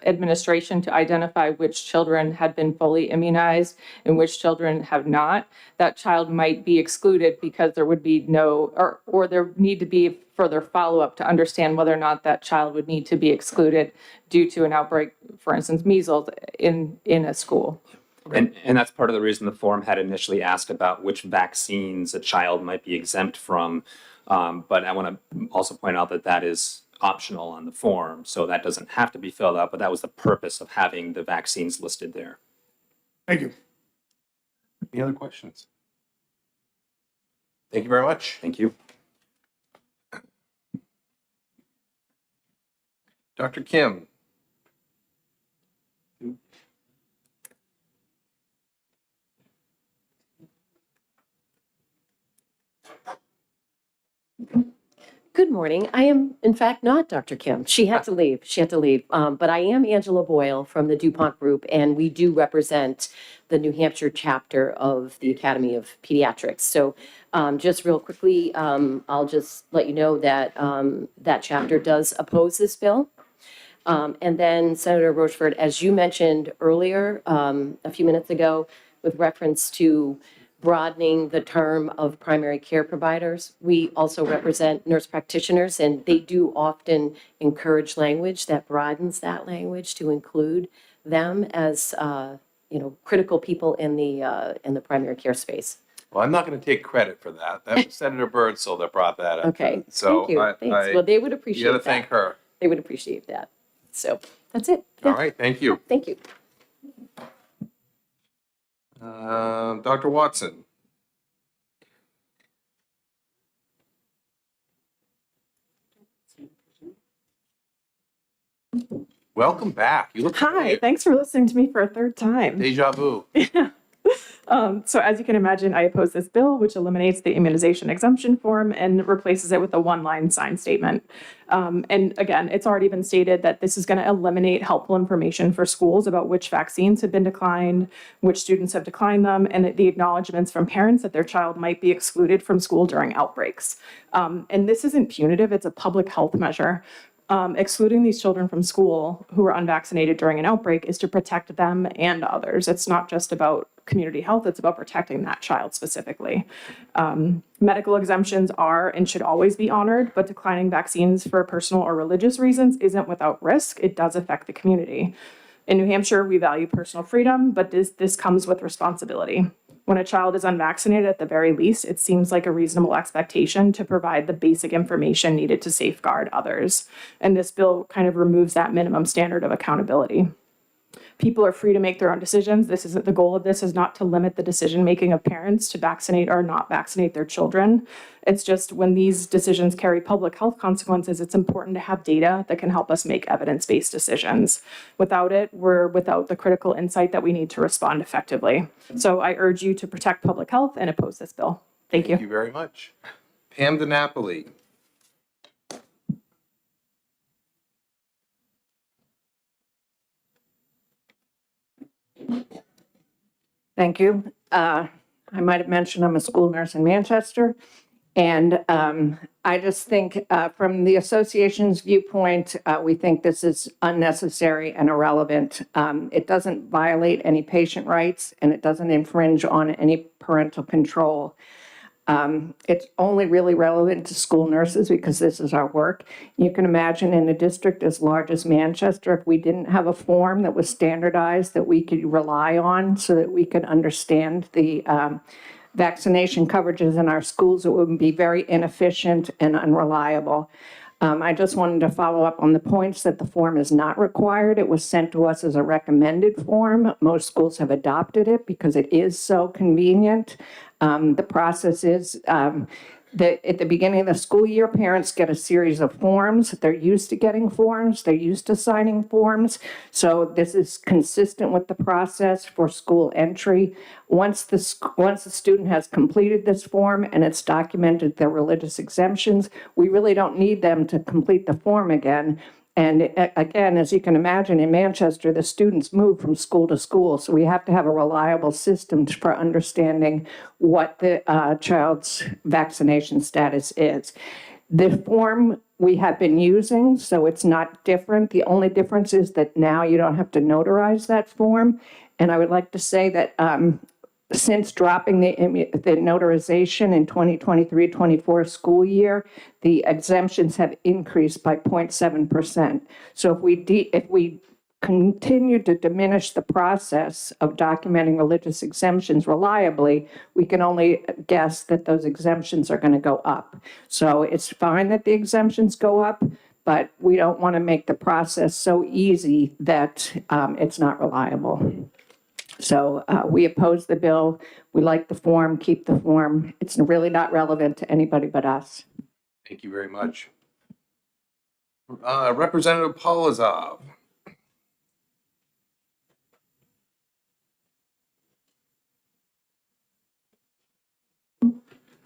administration to identify which children had been fully immunized and which children have not, that child might be excluded because there would be or there need to be further follow-up to understand whether or not that child would need to be excluded due to an outbreak, for instance, measles in a school. And that's part of the reason the form had initially asked about which vaccines a child might be exempt from. But I want to also point out that is optional on the form, so that doesn't have to be filled out, but that was the purpose of having the vaccines listed there. Thank you. Any other questions? Thank you very much. Thank you. Dr. Kim. Good morning. I am, in fact, not Dr. Kim. She had to leave. But I am Angela Boyle from the DuPont Group, and we do represent the New Hampshire chapter of the Academy of Pediatrics. So just real quickly, I'll just let you know that that chapter does oppose this bill. And then Senator Rochford, as you mentioned earlier, a few minutes ago, with reference to broadening the term of primary care providers. We also represent nurse practitioners, and they do often encourage language that broadens that language to include them as, critical people in the primary care space. Well, I'm not going to take credit for that. That was Senator Birdsall that brought that up. Okay, So thank you. Thanks. Well, they would appreciate You that. got to thank her. They would appreciate that. So that's it. All right, thank you. Thank you. Dr. Watson. Welcome back. You look Hi, familiar. thanks for listening to me for a third time. Deja vu. So as you can imagine, I oppose this bill, which eliminates the immunization exemption form and replaces it with a one-line sign statement. And again, it's already been stated that this is going to eliminate helpful information for schools about which vaccines have been declined, which students have declined them, and the acknowledgements from parents that their child might be excluded from school during outbreaks. And this isn't punitive, it's a public health measure. Excluding these children from school who are unvaccinated during an outbreak is to protect them and others. It's not just about community health, it's about protecting that child specifically. Medical exemptions are and should always be honored, but declining vaccines for personal or religious reasons isn't without risk. It does affect the community. In New Hampshire, we value personal freedom, but this comes with responsibility. When a child is unvaccinated, at the very least, it seems like a reasonable expectation to provide the basic information needed to safeguard others. And this bill kind of removes that minimum standard of accountability. People are free to make their own decisions. The goal of this is not to limit the decision-making of parents to vaccinate or not vaccinate their children. It's just when these decisions carry public health consequences, it's important to have data that can help us make evidence-based decisions. Without it, we're without the critical insight that we need to respond effectively. So I urge you to protect public health and oppose this bill. Thank you. Thank you very much. Pam DiNapoli. Thank you. I might have mentioned I'm a school nurse in Manchester. And I just think from the association's viewpoint, we think this is unnecessary and irrelevant. It doesn't violate any patient rights and it doesn't infringe on any parental control. It's only really relevant to school nurses because this is our work. You can imagine in a district as large as Manchester, if we didn't have a form that was standardized that we could rely on so that we could understand the vaccination coverages in our schools, it would be very inefficient and unreliable. I just wanted to follow up on the points that the form is not required. It was sent to us as a recommended form. Most schools have adopted it because it is so convenient. The process is that at the beginning of the school year, parents get a series of forms. They're used to getting forms. They're used to signing forms. So this is consistent with the process for school entry. Once the student has completed this form and it's documented their religious exemptions, we really don't need them to complete the form again. And again, as you can imagine, in Manchester, the students move from school to school. So we have to have a reliable system for understanding what the child's vaccination status is. The form we have been using, so it's not different. The only difference is that now you don't have to notarize that form. And I would like to say that since dropping the notarization in 2023-24 school year, the exemptions have increased by 0.7%. So if we continue to diminish the process of documenting religious exemptions reliably, we can only guess that those exemptions are going to go up. So it's fine that the exemptions go up, but we don't want to make the process so easy that it's not reliable. So we oppose the bill. We like the form, keep the form. It's really not relevant to anybody but us. Thank you very much. Representative Polozov.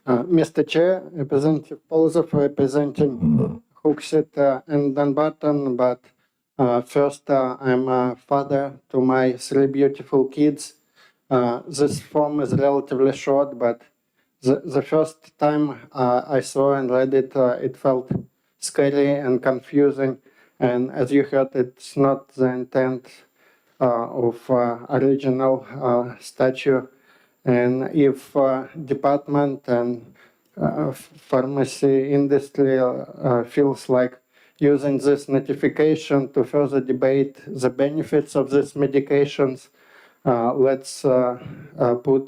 Mr. Chair, Representative Polozov representing Hooksett and Dunbarton, but first, I'm a father to my 3 beautiful kids. This form is relatively short, but the first time I saw and read it, it felt scary and confusing. And as you heard, it's not the intent of original statute. And if department and pharmacy industry feels like using this notification to further debate the benefits of these medications. Let's put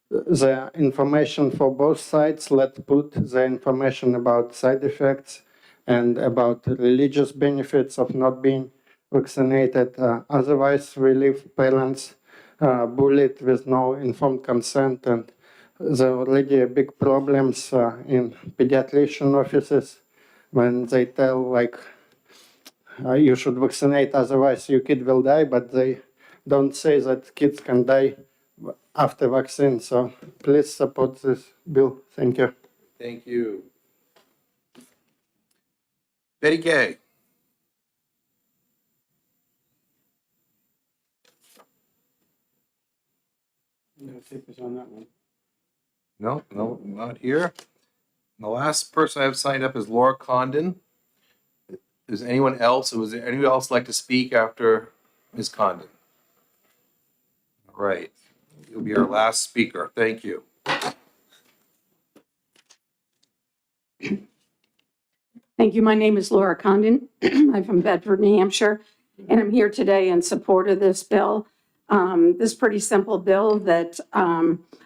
the information for both sides. Let's put the information about side effects and about religious benefits of not being vaccinated. Otherwise, we leave parents bullied with no informed consent, and there are already big problems in pediatrician offices when they tell, like, you should vaccinate, otherwise your kid will die, but they don't say that kids can die after vaccine. So please support this bill. Thank you. Thank you. Betty Gay. No takers on that one. No, not here. The last person I've signed up is Laura Condon. Is anyone else, or was there anyone else like to speak after Ms. Condon? All right, you'll be our last speaker. Thank you. Thank you. My name is Laura Condon. I'm from Bedford, New Hampshire, and I'm here today in support of this bill. This pretty simple bill that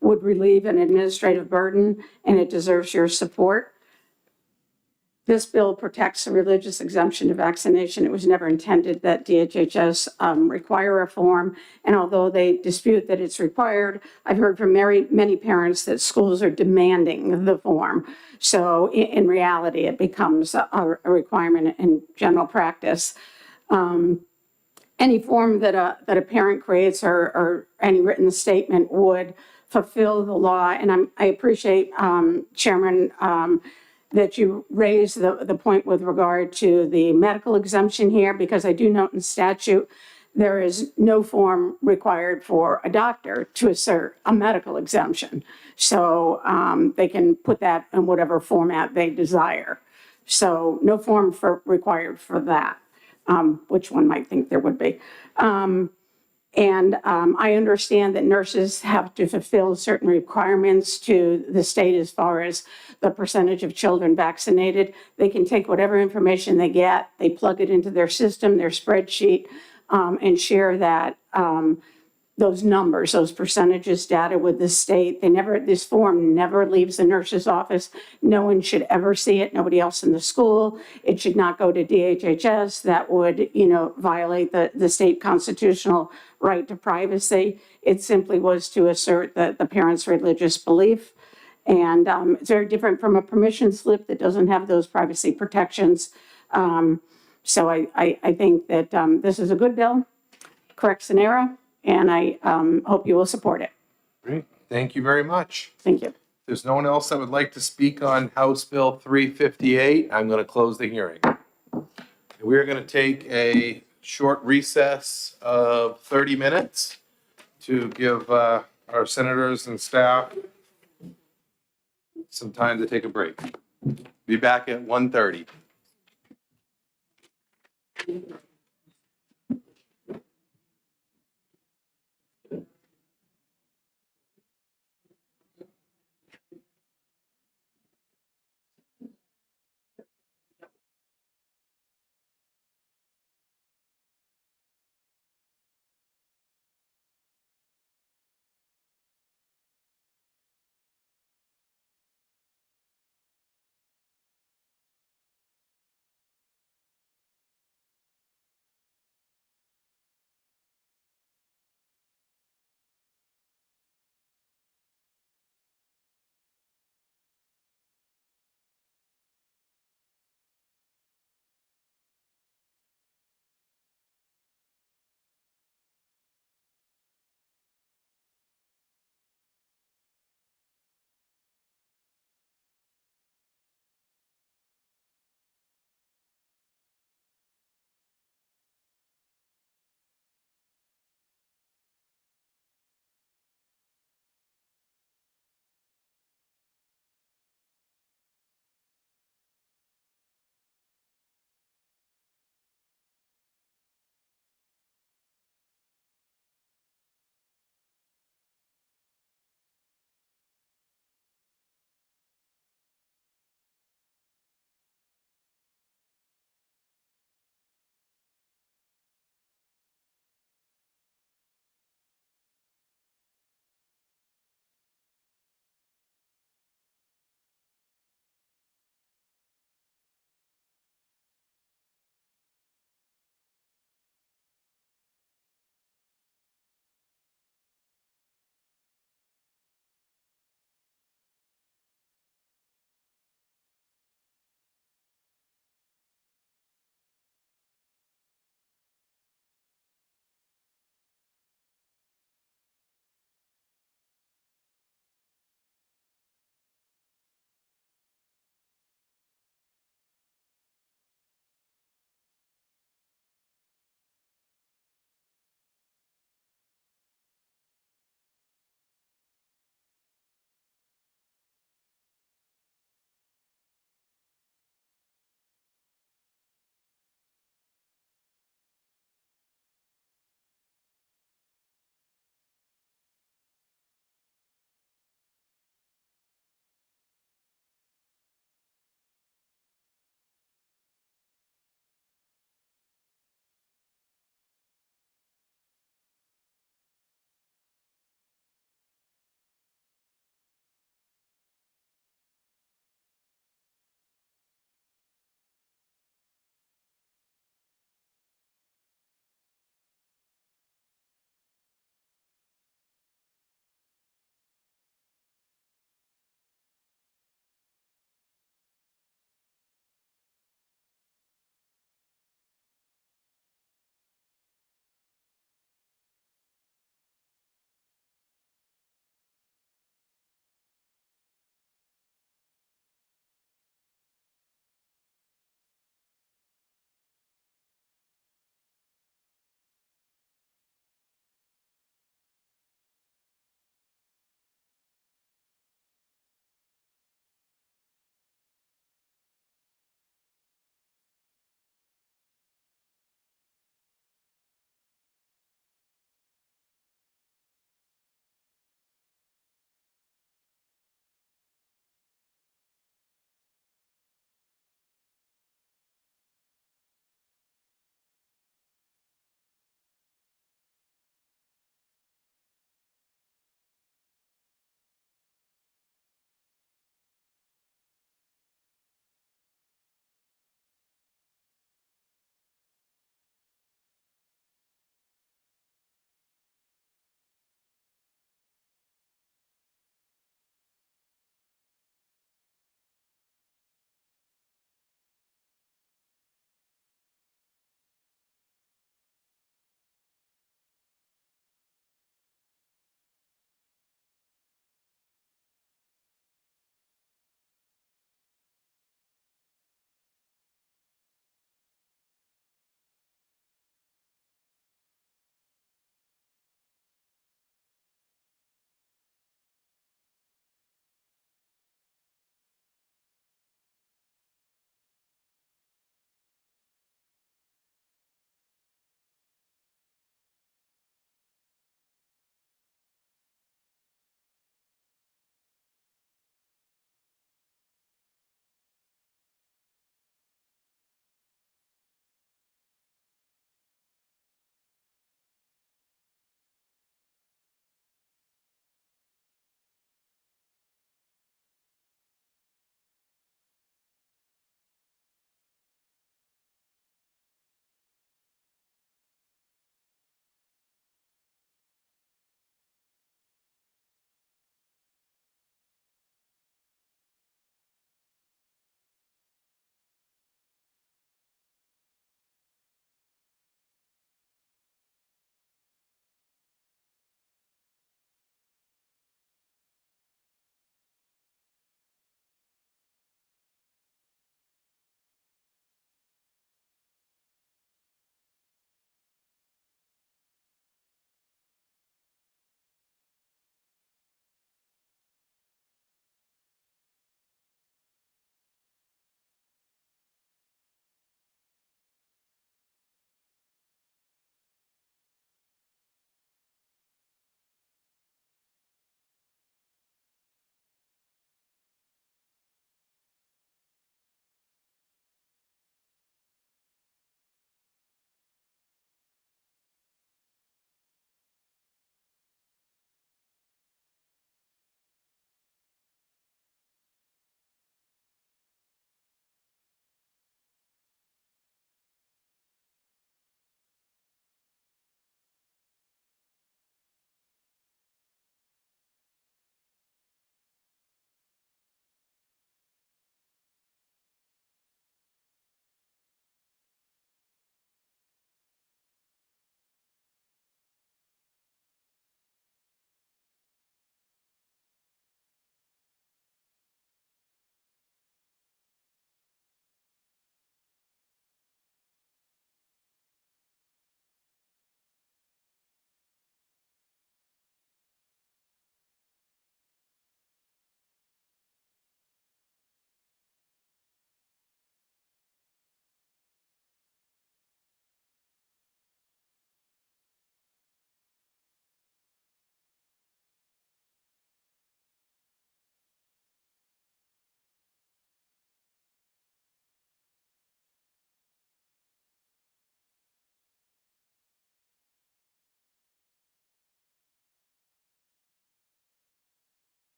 would relieve an administrative burden, and it deserves your support. This bill protects the religious exemption to vaccination. It was never intended that DHHS require a form, and although they dispute that it's required, I've heard from many parents that schools are demanding the form. So in reality, it becomes a requirement in general practice. Any form that a parent creates or any written statement would fulfill the law. And I appreciate, Chairman, that you raised the point with regard to the medical exemption here, because I do note in statute there is no form required for a doctor to assert a medical exemption. So they can put that in whatever format they desire. So no form required for that, which one might think there would be. I understand that nurses have to fulfill certain requirements to the state as far as the percentage of children vaccinated. They can take whatever information they get, they plug it into their system, their spreadsheet, and share that those numbers, those percentages data with the state. This form never leaves the nurse's office. No one should ever see it, nobody else in the school. It should not go to DHHS. That would, violate the state constitutional right to privacy. It simply was to assert the parent's religious belief. And it's very different from a permission slip that doesn't have those privacy protections. So I think that this is a good bill, corrects an error, and I hope you will support it. Great. Thank you very much. Thank you. If there's no one else that would like to speak on House Bill 358, I'm going to close the hearing. We're going to take a short recess of 30 minutes to give our senators and staff some time to take a break. Be back at 1:30.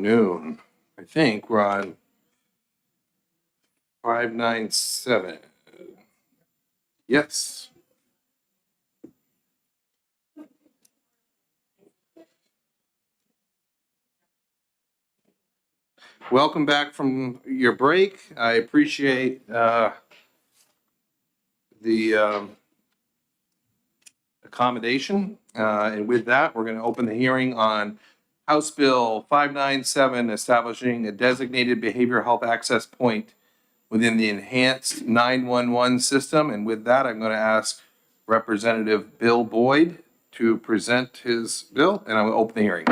afternoon. I think we're on 597. Yes. Welcome back from your break. I appreciate the accommodation. And with that, we're going to open the hearing on House Bill 597, establishing a designated behavioral health access point within the enhanced 911 system. And with that, I'm going to ask Representative Bill Boyd to present his bill, and I will open the hearing.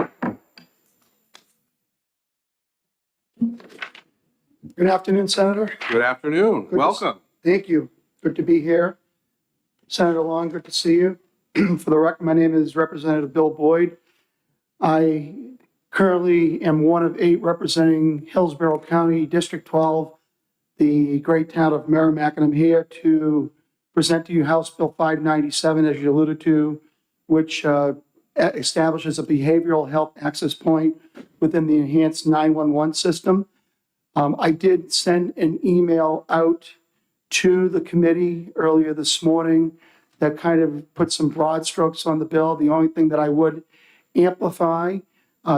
Good afternoon, Senator. Good afternoon. Good to Welcome. Thank you. Good to be here. Senator Long, good to see you. For the record, my name is Representative Bill Boyd. I currently am one of 8 representing Hillsborough County, District 12, the great town of Merrimack, and I'm here to present to you House Bill 597, as you alluded to, which establishes a behavioral health access point within the enhanced 911 system. I did send an email out to the committee earlier this morning that kind of put some broad strokes on the bill. The only thing that I would amplify,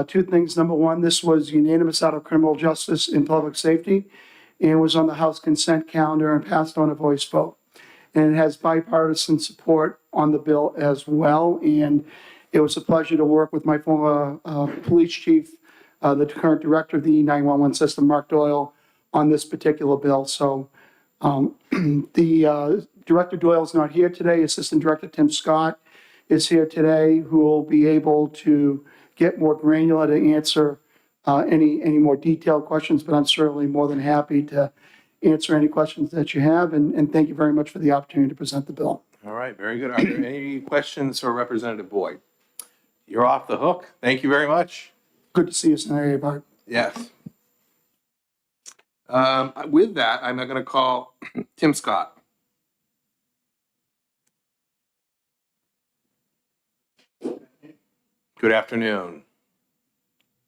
2 things. Number one, this was unanimous out of criminal justice and public safety and was on the House consent calendar and passed on a voice vote. And it has bipartisan support on the bill as well. And it was a pleasure to work with my former police chief, the current director of the 911 system, Mark Doyle, on this particular bill. So the Director Doyle is not here today. Assistant Director Tim Scott is here today, who will be able to get more granular to answer any more detailed questions, but I'm certainly more than happy to answer any questions that you have. And thank you very much for the opportunity to present the bill. All right, very good. Are there any questions for Representative Boyd? You're off the hook. Thank you very much. Good to see you, Senator Abart. Yes. With that, I'm going to call Tim Scott. Good afternoon.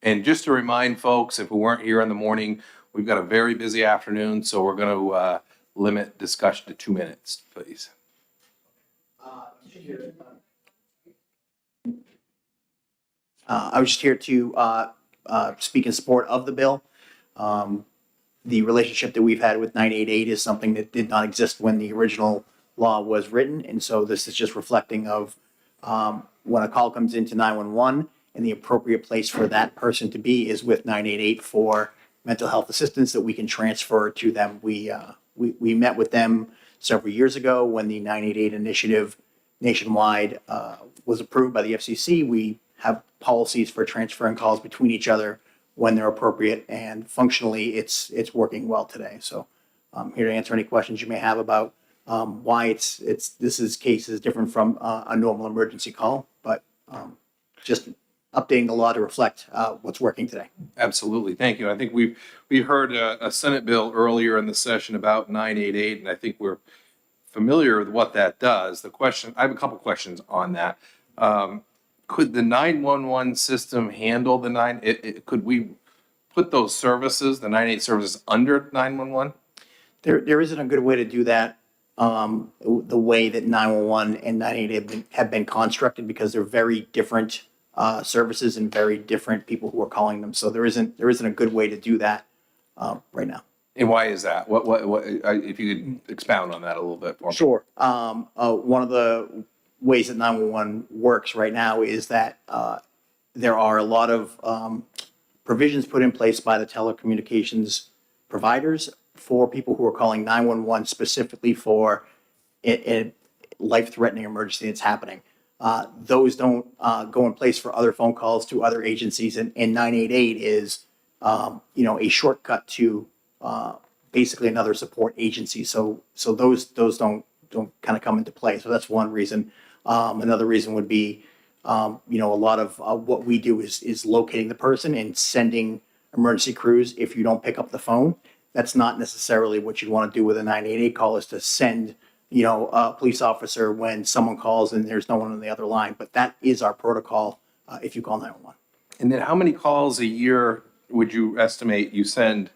And just to remind folks, if we weren't here in the morning, we've got a very busy afternoon, so we're going to limit discussion to 2 minutes, please. I was just here to speak in support of the bill. The relationship that we've had with 988 is something that did not exist when the original law was written, and so this is just reflecting of when a call comes into 911 and the appropriate place for that person to be is with 988 for mental health assistance that we can transfer to them. We met with them several years ago when the 988 initiative nationwide was approved by the FCC. We have policies for transferring calls between each other when they're appropriate, and functionally it's working well today. So I'm here to answer any questions you may have about why this case is different from a normal emergency call, but just updating the law to reflect what's working today. Absolutely, thank you. I think we heard a Senate bill earlier in the session about 988, and I think we're familiar with what that does. The question, I have a couple questions on that. Could the 911 system handle the could we put those services, the 988 services, under 911? There isn't a good way to do that the way that 911 and 988 have been constructed, because they're very different services and very different people who are calling them. So there isn't a good way to do that right now. And why is that? What if you could expound on that a little bit for me? Sure. One of the ways that 911 works right now is that there are a lot of provisions put in place by the telecommunications providers for people who are calling 911 specifically for a life-threatening emergency that's happening. Those don't go in place for other phone calls to other agencies, and 988 is a shortcut to basically another support agency. So those don't kind of come into play. So that's one reason. Another reason would be a lot of what we do is locating the person and sending emergency crews. If you don't pick up the phone, that's not necessarily what you'd want to do with a 988 call, is to send a police officer when someone calls and there's no one on the other line. But that is our protocol if you call 911. And then how many calls a year would you estimate you send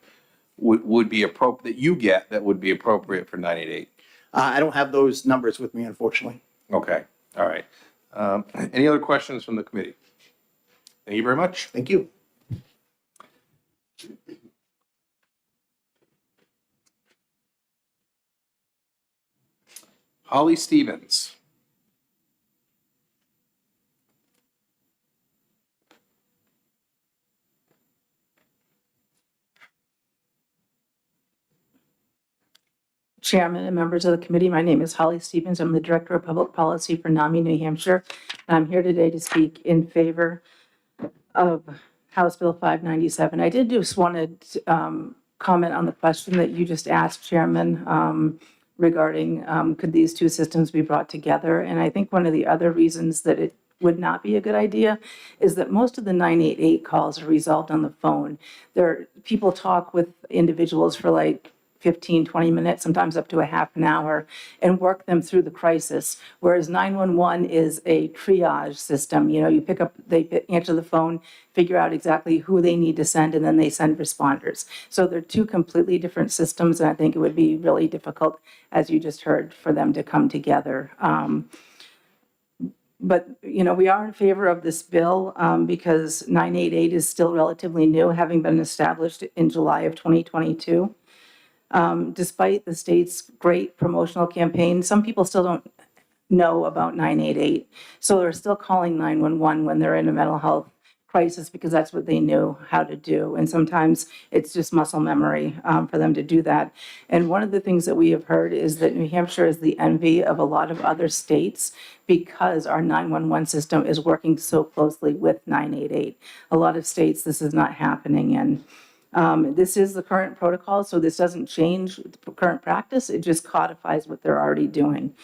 would be appropriate, that you get that would be appropriate for 988? I don't have those numbers with me, unfortunately. Okay, all right. Any other questions from the committee? Thank you very much. Thank you. Holly Stevens. Chairman and members of the committee, my name is Holly Stevens. I'm the Director of Public Policy for NAMI New Hampshire. I'm here today to speak in favor of House Bill 597. I did just want to comment on the question that you just asked, Chairman, regarding could these two systems be brought together? And I think one of the other reasons that it would not be a good idea is that most of the 988 calls are resolved on the phone. People talk with individuals for like 15, 20 minutes, sometimes up to a half an hour, and work them through the crisis. Whereas 911 is a triage system. You know, you pick up, they answer the phone, figure out exactly who they need to send, and then they send responders. So they're two completely different systems, and I think it would be really difficult, as you just heard, for them to come together. But, you know, we are in favor of this bill because 988 is still relatively new, having been established in July of 2022. Despite the state's great promotional campaign, some people still don't know about 988. So they're still calling 911 when they're in a mental health crisis because that's what they knew how to do. And sometimes it's just muscle memory for them to do that. And one of the things that we have heard is that New Hampshire is the envy of a lot of other states because our 911 system is working so closely with 988. A lot of states, this is not happening in. This is the current protocol, so this doesn't change the current practice. It just codifies what they're already doing.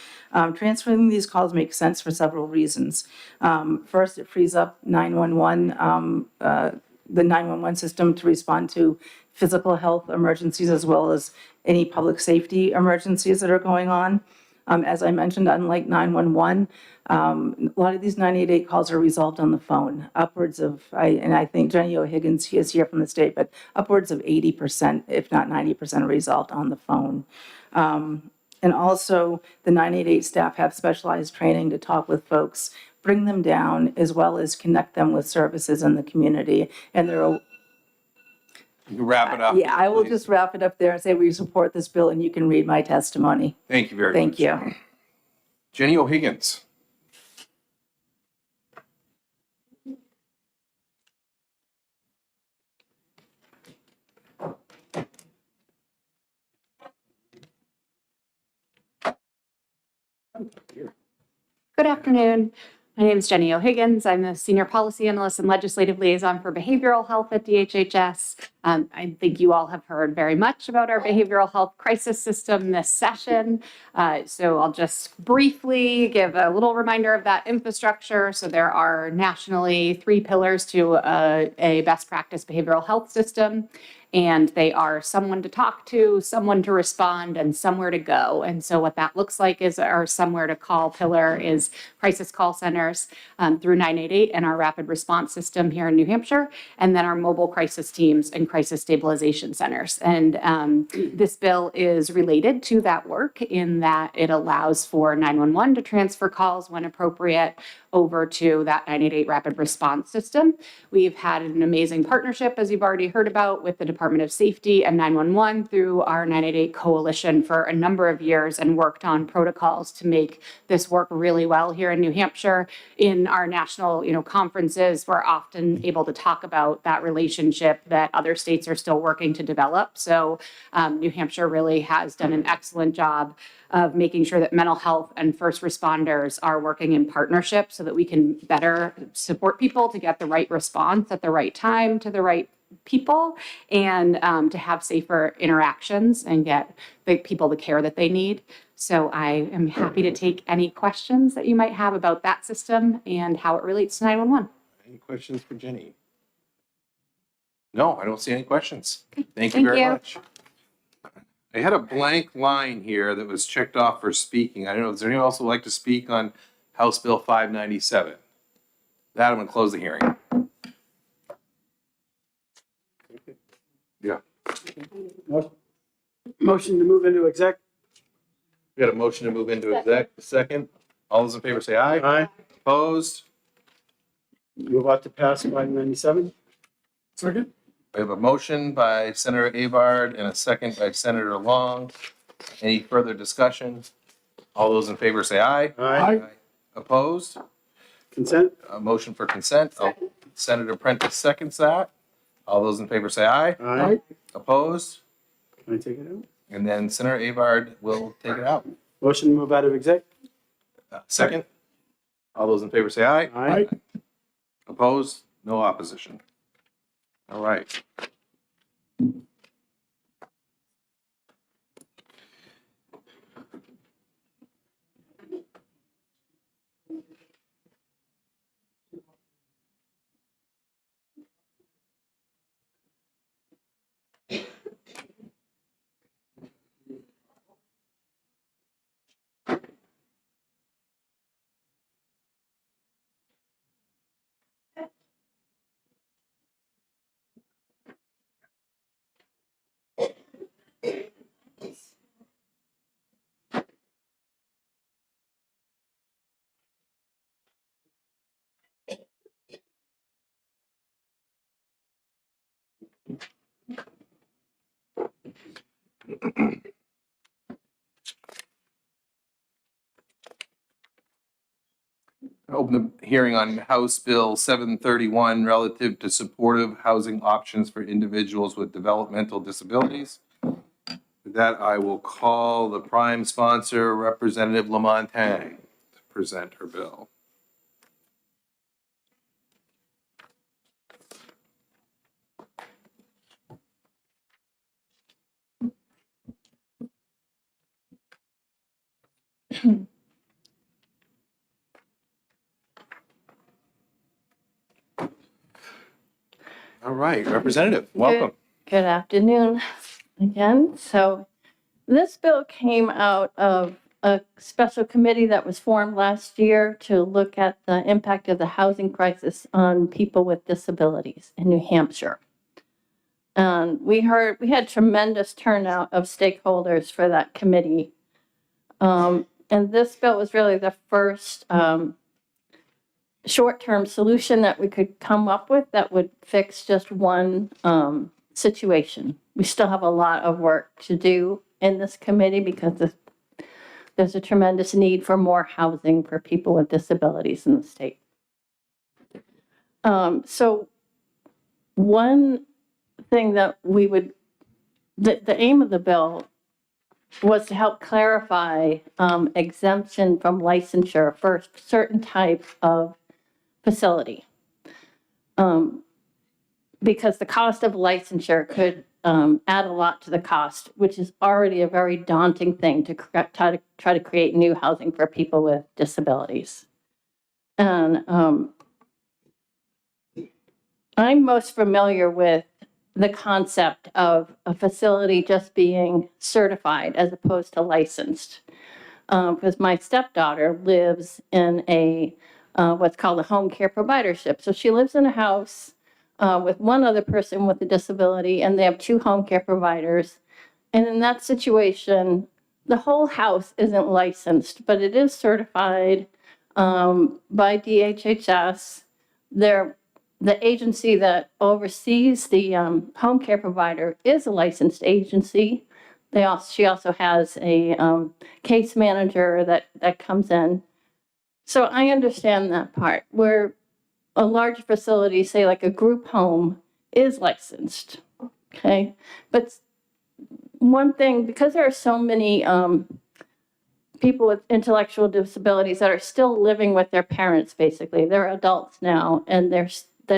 Transferring these calls makes sense for several reasons. First, it frees up 911, the 911 system to respond to physical health emergencies as well as any public safety emergencies that are going on. As I mentioned, unlike 911, a lot of these 988 calls are resolved on the phone. Upwards of, and I think Jenny O'Higgins, she is here from the state, but upwards of 80%, if not 90%, are resolved on the phone. And also, the 988 staff have specialized training to talk with folks, bring them down, as well as connect them with services in the community. And there are You can wrap it up. yeah, I will please. just wrap it up there and say we support this bill, and you can read my testimony. Thank you very much. Thank you. Jenny O'Higgins. Good afternoon. My name is Jenny O'Higgins. I'm the Senior Policy Analyst and Legislative Liaison for Behavioral Health at DHHS. I think you all have heard very much about our behavioral health crisis system this session. So I'll just briefly give a little reminder of that infrastructure. So there are nationally 3 pillars to a best practice behavioral health system. And they are someone to talk to, someone to respond, and somewhere to go. And so what that looks like is our somewhere to call pillar is crisis call centers through 988 and our rapid response system here in New Hampshire, and then our mobile crisis teams and crisis stabilization centers. And this bill is related to that work in that it allows for 911 to transfer calls when appropriate over to that 988 rapid response system. We've had an amazing partnership, as you've already heard about, with the Department of Safety and 911 through our 988 coalition for a number of years and worked on protocols to make this work really well here in New Hampshire. In our national, conferences, we're often able to talk about that relationship that other states are still working to develop. So New Hampshire really has done an excellent job of making sure that mental health and first responders are working in partnership so that we can better support people to get the right response at the right time to the right people and to have safer interactions and get the people the care that they need. So I am happy to take any questions that you might have about that system and how it relates to 911. Any questions for Jenny? No, I don't see any questions. Thank you Thank very you. much. I had a blank line here that was checked off for speaking. I don't know, is there anyone else who would like to speak on House Bill 597? That, I'm going to close the hearing. Motion to move into exec. We got a motion to move into exec. Second. All those in favor say aye. Aye. Opposed? Move out to pass by 97. Second? We have a motion by Senator Avard and a second by Senator Long. Any further discussion? All those in favor say aye. Aye. Opposed? Consent. A motion for consent. Senator Prentice seconds that. All those in favor say aye. Aye. Opposed? Can I take it out? And then Senator Avard will take it out. Motion to move out of exec. Second. All those in favor say aye. Aye. Opposed? No opposition. All right. Open the hearing on House Bill 731 relative to supportive housing options for individuals with developmental disabilities. With that, I will call the prime sponsor, Representative Lamontagne, to present her bill. All right, Representative, welcome. Good afternoon again. So this bill came out of a special committee that was formed last year to look at the impact of the housing crisis on people with disabilities in New Hampshire. And we had tremendous turnout of stakeholders for that committee. And this bill was really the first short-term solution that we could come up with that would fix just one situation. We still have a lot of work to do in this committee because there's a tremendous need for more housing for people with disabilities in the state. So one thing that the aim of the bill was to help clarify exemption from licensure for a certain type of facility. Because the cost of licensure could add a lot to the cost, which is already a very daunting thing to try to create new housing for people with disabilities. And I'm most familiar with the concept of a facility just being certified as opposed to licensed. Because my stepdaughter lives in a what's called a home care providership. So she lives in a house with one other person with a disability, and they have 2 home care providers. And in that situation, the whole house isn't licensed, but it is certified by DHHS. The agency that oversees the home care provider is a licensed agency. She also has a case manager that comes in. So I understand that part, where a large facility, say like a group home, is licensed, okay? But one thing, because there are so many people with intellectual disabilities that are still living with their parents, basically, they're adults now, and they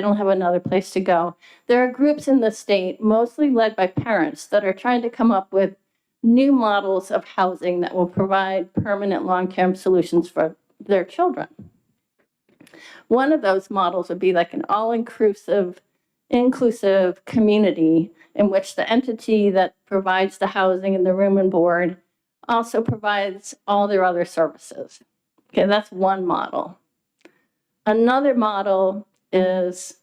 don't have another place to go. There are groups in the state, mostly led by parents, that are trying to come up with new models of housing that will provide permanent long-term solutions for their children. One of those models would be like an all-inclusive community in which the entity that provides the housing and the room and board also provides all their other services. Okay, that's one model. Another model is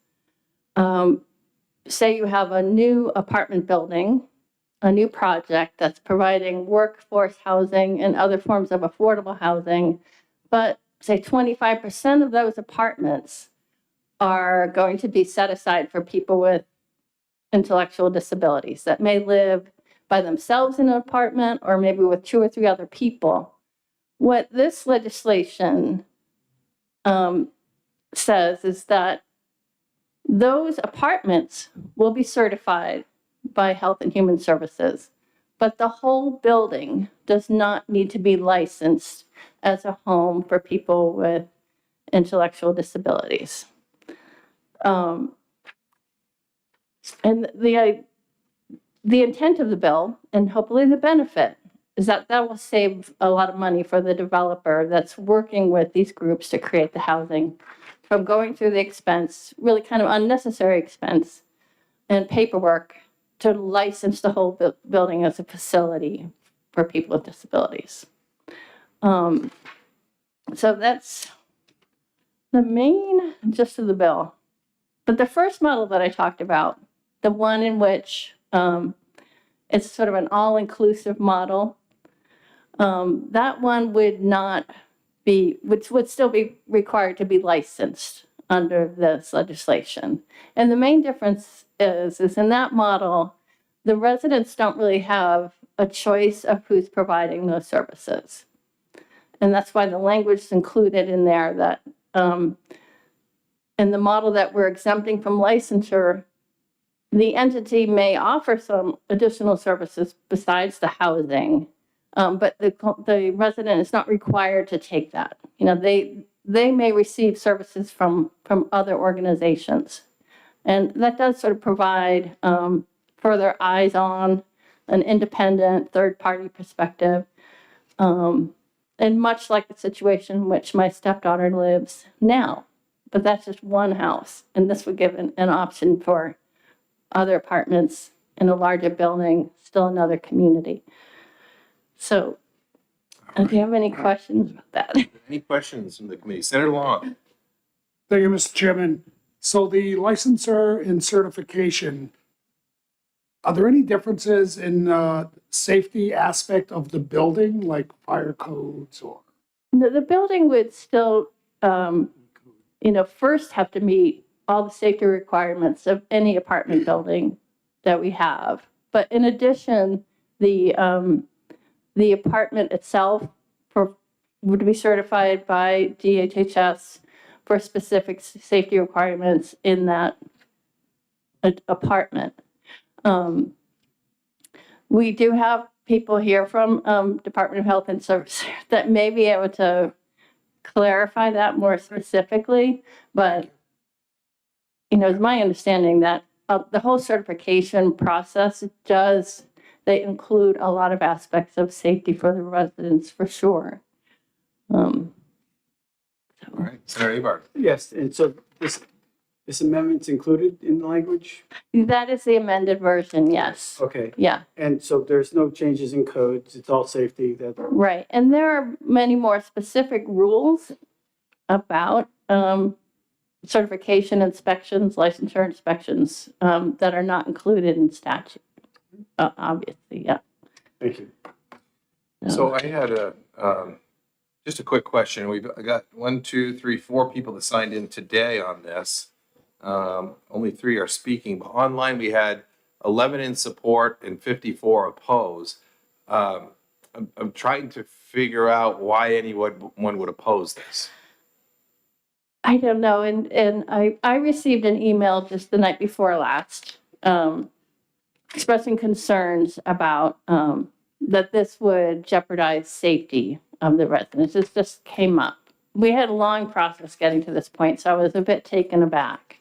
say you have a new apartment building, a new project that's providing workforce housing and other forms of affordable housing, but say 25% of those apartments are going to be set aside for people with intellectual disabilities that may live by themselves in an apartment or maybe with 2 or 3 other people. What this legislation says is that those apartments will be certified by Health and Human Services, but the whole building does not need to be licensed as a home for people with intellectual disabilities. And the intent of the bill, and hopefully the benefit, is that that will save a lot of money for the developer that's working with these groups to create the housing from going through the expense, really kind of unnecessary expense and paperwork to license the whole building as a facility for people with disabilities. So that's the main gist of the bill. But the first model that I talked about, the one in which it's sort of an all-inclusive model, that one would not be, would still be required to be licensed under this legislation. And the main difference is in that model, the residents don't really have a choice of who's providing those services. And that's why the language is included in there that in the model that we're exempting from licensure, the entity may offer some additional services besides the housing, but the resident is not required to take that. You know, they may receive services from other organizations. And that does sort of provide further eyes on an independent third-party perspective. And much like the situation in which my stepdaughter lives now, but that's just one house. And this would give an option for other apartments in a larger building, still another community. So, do you have any questions about that? Any questions from the committee? Senator Long. Thank you, Mr. Chairman. So the licensure and certification, are there any differences in safety aspect of the building, like fire codes or? No, the building would still, first have to meet all the safety requirements of any apartment building that we have. But in addition, the apartment itself would be certified by DHHS for specific safety requirements in that apartment. We do have people here from Department of Health and Services that may be able to clarify that more specifically, but it's my understanding that the whole certification process they include a lot of aspects of safety for the residents for sure. All right, Senator Abard. Yes, and so this amendment's included in the language? That is the amended version, yes. Okay. Yeah. And so there's no changes in codes, it's all safety that. Right, and there are many more specific rules about certification inspections, licensure inspections that are not included in statute, obviously, yeah. Thank you. So I had just a quick question. We've got 1, 2, 3, 4 people that signed in today on this. Only 3 are speaking, but online we had 11 in support and 54 oppose. I'm trying to figure out why anyone would oppose this. I don't know, and I received an email just the night before last expressing concerns about that this would jeopardize safety of the residents. This just came up. We had a long process getting to this point, so I was a bit taken aback.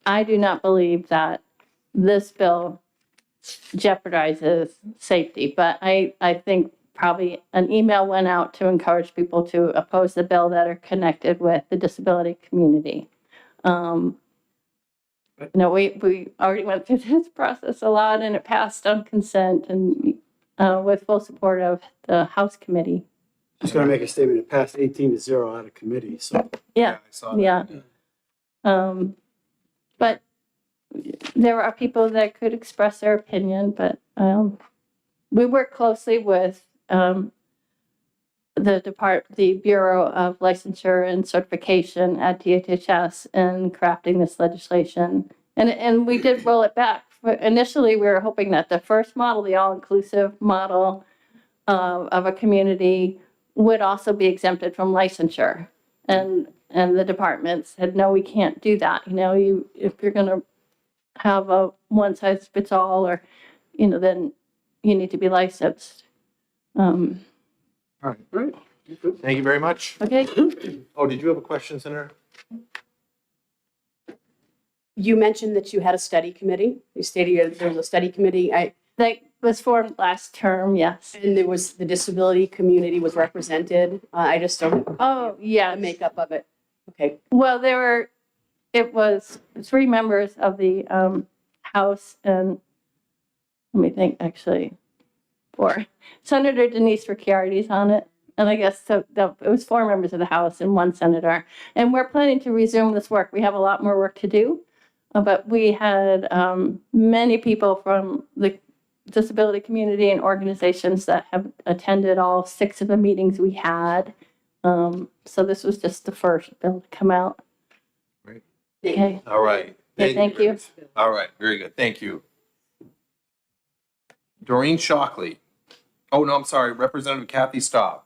I do not believe that this bill jeopardizes safety, but I think probably an email went out to encourage people to oppose the bill that are connected with the disability community. We already went through this process a lot, and it passed on consent and with full support of the House committee. Just going to make a statement, it passed 18-0 out of committee, so. Yeah, I saw that. yeah. But there are people that could express their opinion, but we work closely with the Bureau of Licensure and Certification at DHHS in crafting this legislation. And we did roll it back. Initially, we were hoping that the first model, the all-inclusive model of a community, would also be exempted from licensure. And the department said, no, we can't do that. If you're going to have a one-size-fits-all, or, then you need to be licensed. All right. Thank you very much. Okay. Oh, did you have a question, Senator? You mentioned that you had a study committee. You stated there was a study committee. That was formed last term, yes. And there was, the disability community was represented. I just don't. Oh, yeah. The makeup of it. Okay. Well, it was 3 members of the House, and let me think, actually, 4. Senator Denise Ricciardi's on it. And I guess it was 4 members of the House and 1 senator. And we're planning to resume this work. We have a lot more work to do. But we had many people from the disability community and organizations that have attended all 6 of the meetings we had. So this was just the first bill to come out. Right. Okay. All right. Okay, thank you. All right, very good. Thank you. Doreen Shockley. Oh, no, I'm sorry. Representative Kathy Staub.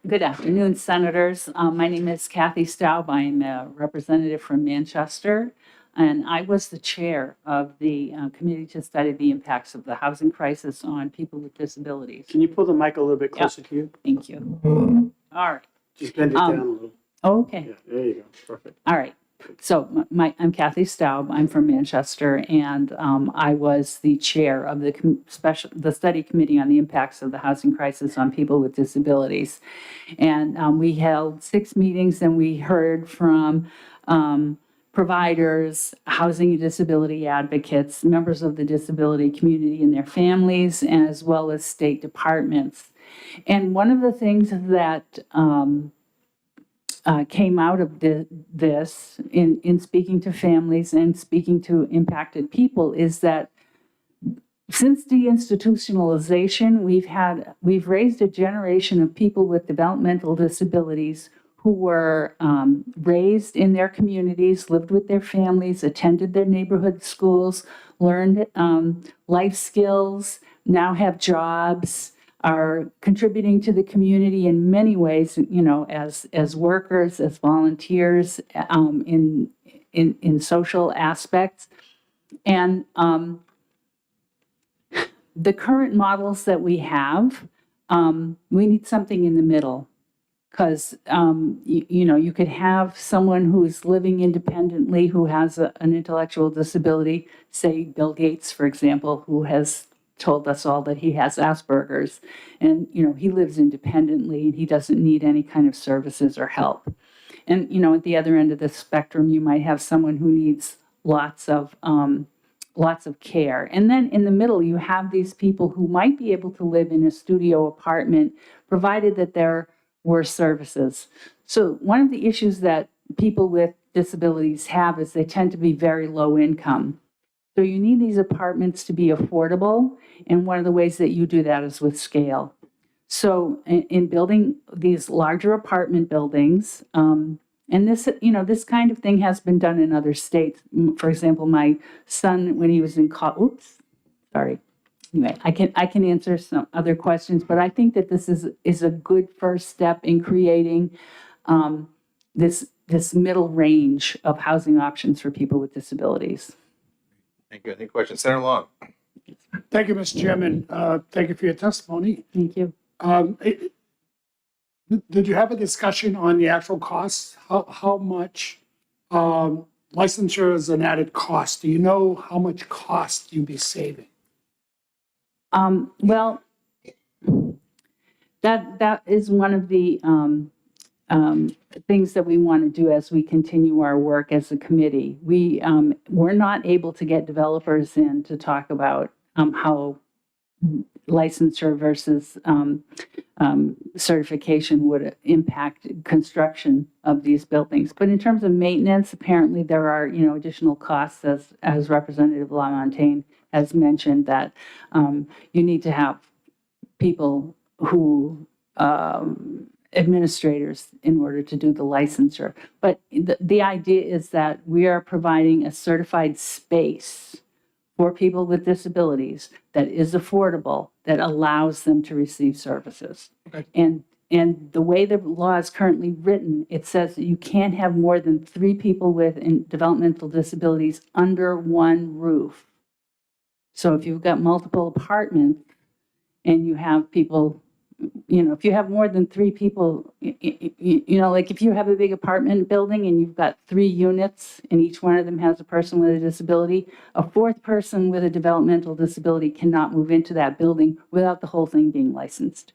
Good afternoon, Senators. My name is Kathy Staub. I'm a representative from Manchester, and I was the chair of the committee to study the impacts of the housing crisis on people with disabilities. Can you pull the mic a little bit closer to you? Thank you. All right. Just bend it down a little. Okay. Yeah, there you go. Perfect. All right. So I'm Kathy Staub. I'm from Manchester, and I was the chair of the study committee on the impacts of the housing crisis on people with disabilities. And we held 6 meetings, and we heard from providers, housing and disability advocates, members of the disability community and their families, as well as state departments. And one of the things that came out of this in speaking to families and speaking to impacted people is that since deinstitutionalization, we've raised a generation of people with developmental disabilities who were raised in their communities, lived with their families, attended their neighborhood schools, learned life skills, now have jobs, are contributing to the community in many ways, as workers, as volunteers, in social aspects. And the current models that we have, we need something in the middle. Because, you could have someone who's living independently who has an intellectual disability, say Bill Gates, for example, who has told us all that he has Asperger's, and he lives independently and he doesn't need any kind of services or help. And at the other end of the spectrum, you might have someone who needs lots of care. And then in the middle, you have these people who might be able to live in a studio apartment, provided that there were services. So one of the issues that people with disabilities have is they tend to be very low income. So you need these apartments to be affordable, and one of the ways that you do that is with scale. So in building these larger apartment buildings, and this kind of thing has been done in other states. For example, my son, when he was in Anyway, I can answer some other questions, but I think that this is a good first step in creating this middle range of housing options for people with disabilities. Thank you. Any questions? Senator Long. Thank you, Mr. Chairman. Thank you for your testimony. Thank you. Did you have a discussion on the actual costs? How much licensure is an added cost? Do you know how much cost you'd be saving? Well, that is one of the things that we want to do as we continue our work as a committee. We're not able to get developers in to talk about how licensure versus certification would impact construction of these buildings. But in terms of maintenance, apparently there are, additional costs, as Representative LaMontagne has mentioned, that you need to have people who administrators in order to do the licensure. But the idea is that we are providing a certified space for people with disabilities that is affordable, that allows them to receive services. Okay. And the way the law is currently written, it says that you can't have more than 3 people with developmental disabilities under one roof. So if you've got multiple apartments and you have people, if you have more than 3 people, like if you have a big apartment building and you've got 3 units and each one of them has a person with a disability, a 4th person with a developmental disability cannot move into that building without the whole thing being licensed.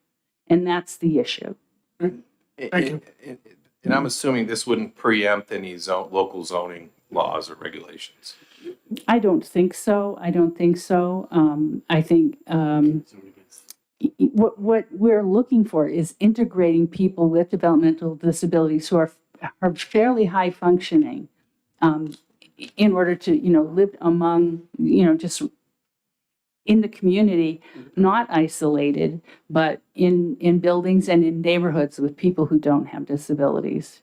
And that's the issue. Thank you. And I'm assuming this wouldn't preempt any local zoning laws or regulations. I don't think so. I think what we're looking for is integrating people with developmental disabilities who are fairly high functioning in order to, live among, just in the community, not isolated, but in buildings and in neighborhoods with people who don't have disabilities,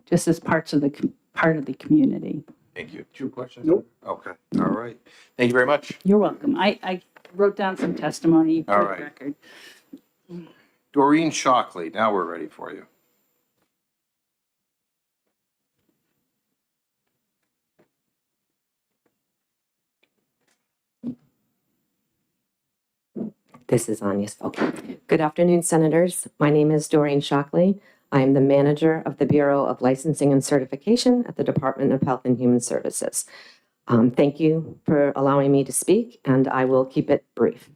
just as part of the community. Thank you. 2 questions? Nope. Okay, all right. Thank you very much. You're welcome. I wrote down some testimony for All the right. record. Doreen Shockley, now we're ready for you. This is Anya. Okay. Good afternoon, Senators. My name is Doreen Shockley. I am the manager of the Bureau of Licensing and Certification at the Department of Health and Human Services. Thank you for allowing me to speak, and I will keep it brief.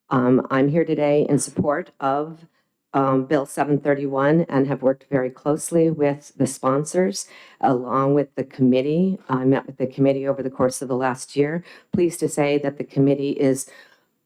I'm here today in support of Bill 731 and have worked very closely with the sponsors along with the committee. I met with the committee over the course of the last year. Pleased to say that the committee is,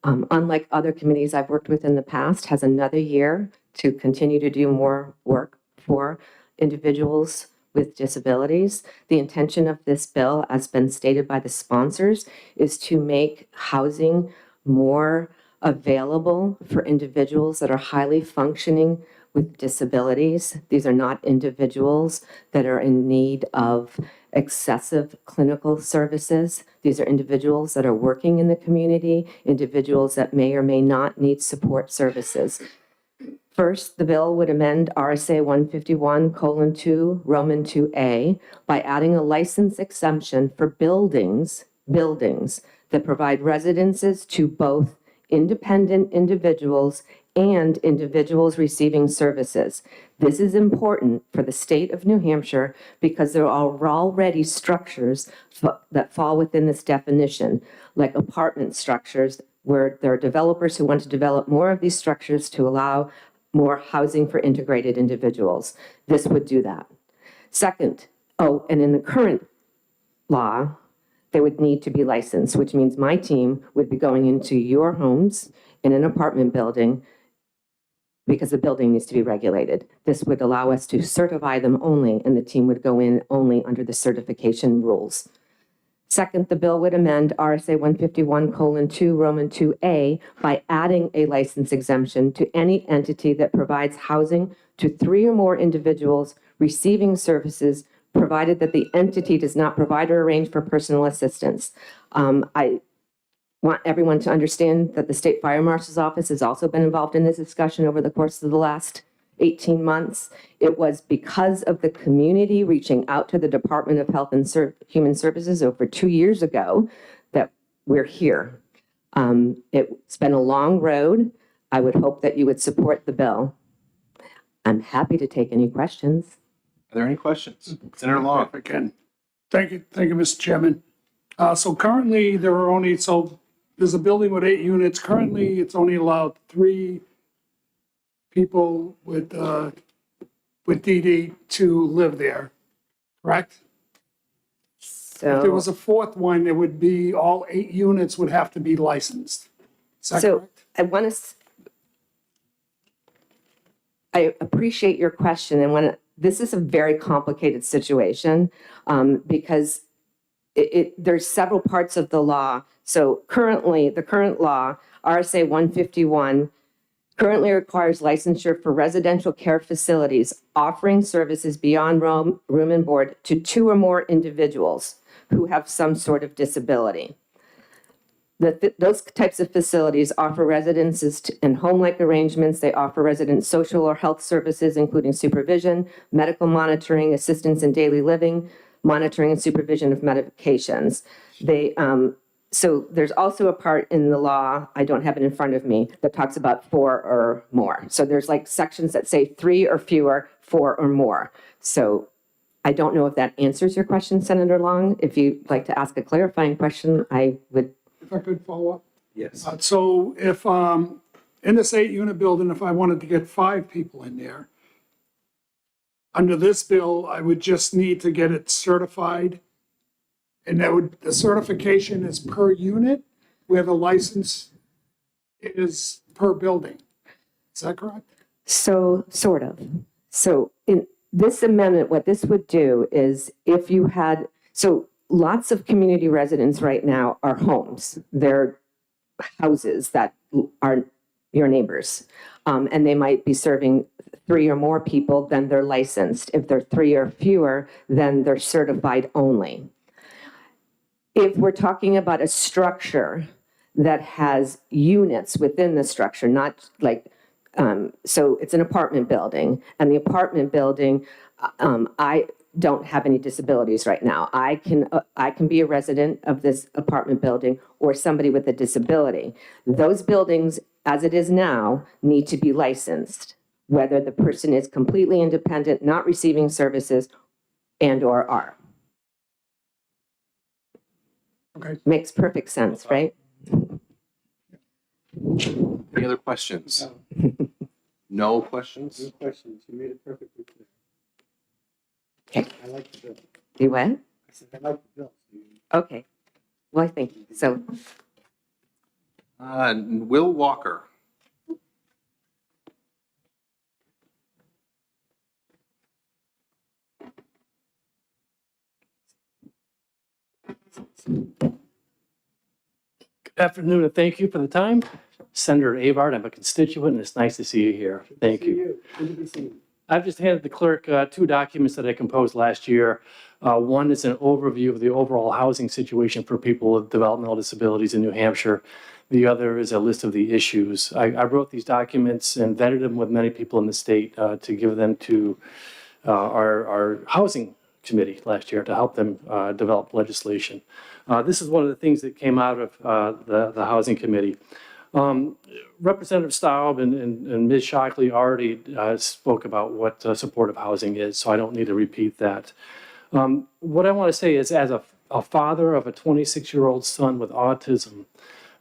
unlike other committees I've worked with in the past, has another year to continue to do more work for individuals with disabilities. The intention of this bill, as been stated by the sponsors, is to make housing more available for individuals that are highly functioning with disabilities. These are not individuals that are in need of excessive clinical services. These are individuals that are working in the community, individuals that may or may not need support services. First, the bill would amend RSA 151:2, Roman 2A, by adding a license exemption for buildings that provide residences to both independent individuals and individuals receiving services. This is important for the state of New Hampshire because there are already structures that fall within this definition, like apartment structures, where there are developers who want to develop more of these structures to allow more housing for integrated individuals. This would do that. Second, and in the current law, they would need to be licensed, which means my team would be going into your homes in an apartment building because the building needs to be regulated. This would allow us to certify them only, and the team would go in only under the certification rules. Second, the bill would amend RSA 151:2, Roman 2A, by adding a license exemption to any entity that provides housing to 3 or more individuals receiving services, provided that the entity does not provide or arrange for personal assistance. I want everyone to understand that the State Fire Marshal's Office has also been involved in this discussion over the course of the last 18 months. It was because of the community reaching out to the Department of Health and Human Services over 2 years ago that we're here. It's been a long road. I would hope that you would support the bill. I'm happy to take any questions. Are there any questions? Senator Long. If I can. Thank you, Mr. Chairman. So currently, there's a building with 8 units. Currently, it's only allowed 3 people with with Dee Dee to live there, correct? If there was So, a fourth one, it would be, all 8 units would have to be licensed. Is that so correct? I want to, I appreciate your question, and this is a very complicated situation, because there's several parts of the law. So currently, the current law, RSA 151, currently requires licensure for residential care facilities offering services beyond room and board to 2 or more individuals who have some sort of disability. Those types of facilities offer residences and home-like arrangements. They offer residents social or health services, including supervision, medical monitoring, assistance in daily living, monitoring and supervision of medications. So there's also a part in the law, I don't have it in front of me, that talks about 4 or more. So there's like sections that say 3 or fewer, 4 or more. So I don't know if that answers your question, Senator Long. If you'd like to ask a clarifying question, I would. If I could follow up? Yes. So if, in this 8-unit building, if I wanted to get 5 people in there, under this bill, I would just need to get it certified. And the certification is per unit, where the license is per building. Is that correct? So, sort of. So in this amendment, what this would do is if you had, so lots of community residents right now are homes. They're houses that are your neighbors. And they might be serving 3 or more people, then they're licensed. If they're 3 or fewer, then they're certified only. If we're talking about a structure that has units within the structure, not like, so it's an apartment building, and the apartment building, I don't have any disabilities right now. I can be a resident of this apartment building or somebody with a disability. Those buildings, as it is now, need to be licensed, whether the person is completely independent, not receiving services, and/or are. Okay. Makes perfect sense, right? Any other questions? No questions? No questions. You made it perfectly clear. Okay. I like the bill. You what? I said, I like the bill. Okay. Well, I think so. Will Walker. Good afternoon, and thank you for the time. Senator Avard, I'm a constituent, and it's nice to see you here. Thank you. Good to be seen. I've just handed the clerk 2 documents that I composed last year. One is an overview of the overall housing situation for people with developmental disabilities in New Hampshire. The other is a list of the issues. I wrote these documents and vetted them with many people in the state to give them to our housing committee last year to help them develop legislation. This is one of the things that came out of the housing committee. Representative Staub and Ms. Shockley already spoke about what supportive housing is, so I don't need to repeat that. What I want to say is, as a father of a 26-year-old son with autism,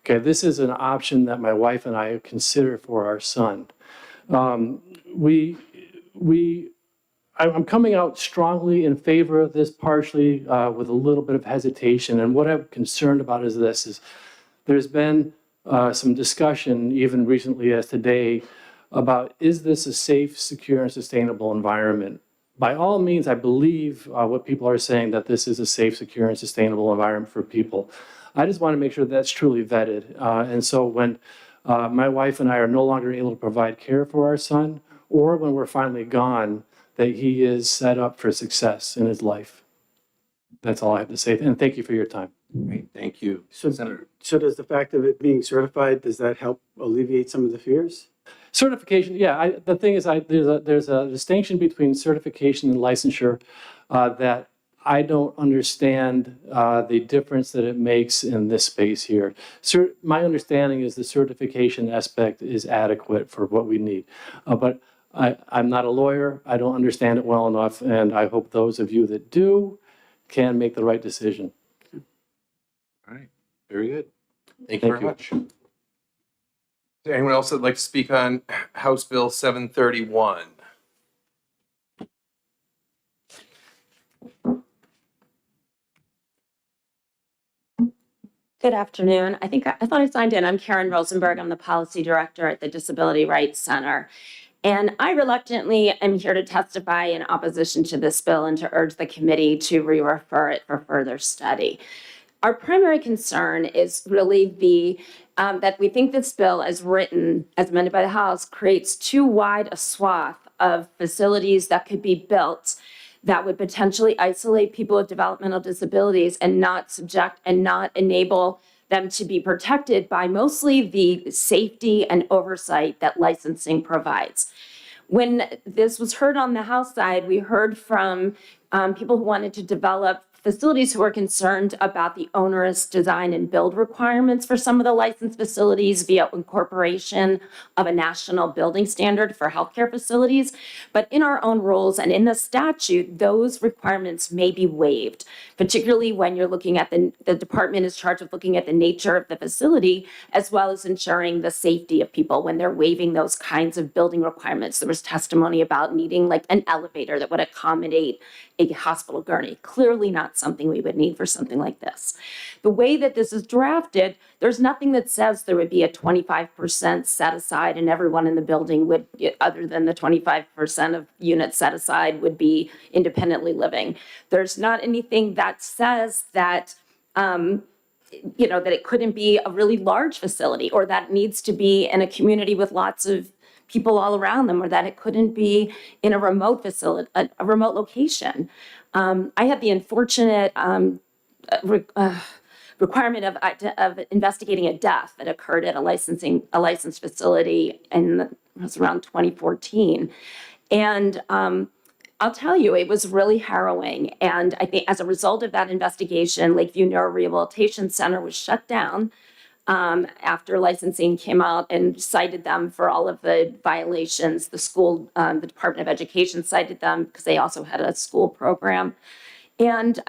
okay, this is an option that my wife and I consider for our son. I'm coming out strongly in favor of this, partially with a little bit of hesitation. And what I'm concerned about is this: is there's been some discussion, even recently as today, about is this a safe, secure, and sustainable environment? By all means, I believe what people are saying, that this is a safe, secure, and sustainable environment for people. I just want to make sure that's truly vetted. And so when my wife and I are no longer able to provide care for our son, or when we're finally gone, that he is set up for success in his life. That's all I have to say. And thank you for your time. Great, thank you. So does the fact of it being certified, does that help alleviate some of the fears? Certification, yeah. The thing is, there's a distinction between certification and licensure that I don't understand the difference that it makes in this space here. My understanding is the certification aspect is adequate for what we need. But I'm not a lawyer. I don't understand it well enough, and I hope those of you that do can make the right decision. All right, very good. Thank Thank you very you. much. Is there anyone else that'd like to speak on House Bill 731? Good afternoon. I thought I signed in. I'm Karen Rosenberg. I'm the policy director at the Disability Rights Center. And I reluctantly am here to testify in opposition to this bill and to urge the committee to re-refer it for further study. Our primary concern is really that we think this bill, as written, as amended by the House, creates too wide a swath of facilities that could be built that would potentially isolate people with developmental disabilities and not enable them to be protected by mostly the safety and oversight that licensing provides. When this was heard on the House side, we heard from people who wanted to develop facilities who were concerned about the onerous design and build requirements for some of the licensed facilities via incorporation of a national building standard for healthcare facilities. But in our own rules and in the statute, those requirements may be waived, particularly when you're looking at the department is charged with looking at the nature of the facility, as well as ensuring the safety of people when they're waiving those kinds of building requirements. There was testimony about needing like an elevator that would accommodate a hospital gurney. Clearly not something we would need for something like this. The way that this is drafted, there's nothing that says there would be a 25% set aside and everyone in the building would, other than the 25% of units set aside, would be independently living. There's not anything that says that that it couldn't be a really large facility or that it needs to be in a community with lots of people all around them, or that it couldn't be in a remote facility, a remote location. I had the unfortunate requirement of investigating a death that occurred at a licensed facility, and it was around 2014. And I'll tell you, it was really harrowing. And I think as a result of that investigation, Lakeview Neuro Rehabilitation Center was shut down after licensing came out and cited them for all of the violations. The school, the Department of Education cited them because they also had a school program. And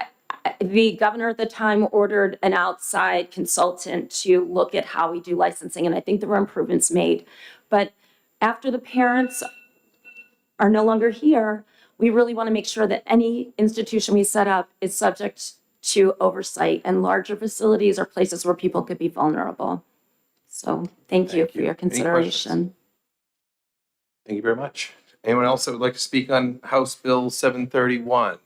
the governor at the time ordered an outside consultant to look at how we do licensing, and I think there were improvements made. But after the parents are no longer here, we really want to make sure that any institution we set up is subject to oversight, and larger facilities are places where people could be vulnerable. So thank you for your consideration. Thank you very much. Anyone else that would like to speak on House Bill 731?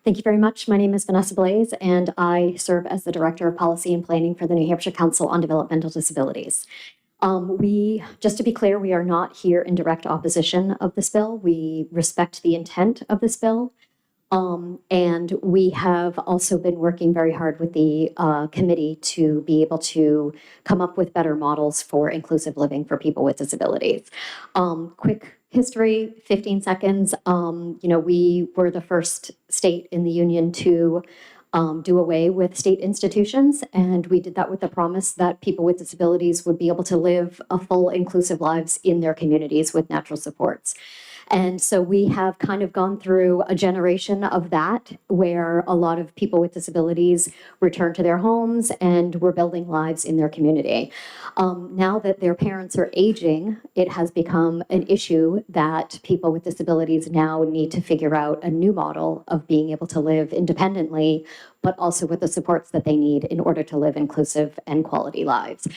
Thank you very much. My name is Vanessa Blaze, and I serve as the Director of Policy and Planning for the New Hampshire Council on Developmental Disabilities. Just to be clear, we are not here in direct opposition of this bill. We respect the intent of this bill. And we have also been working very hard with the committee to be able to come up with better models for inclusive living for people with disabilities. Quick history, 15 seconds. We were the first state in the union to do away with state institutions, and we did that with the promise that people with disabilities would be able to live a full, inclusive lives in their communities with natural supports. And so we have kind of gone through a generation of that, where a lot of people with disabilities return to their homes and we're building lives in their community. Now that their parents are aging, it has become an issue that people with disabilities now need to figure out a new model of being able to live independently, but also with the supports that they need in order to live inclusive and quality lives.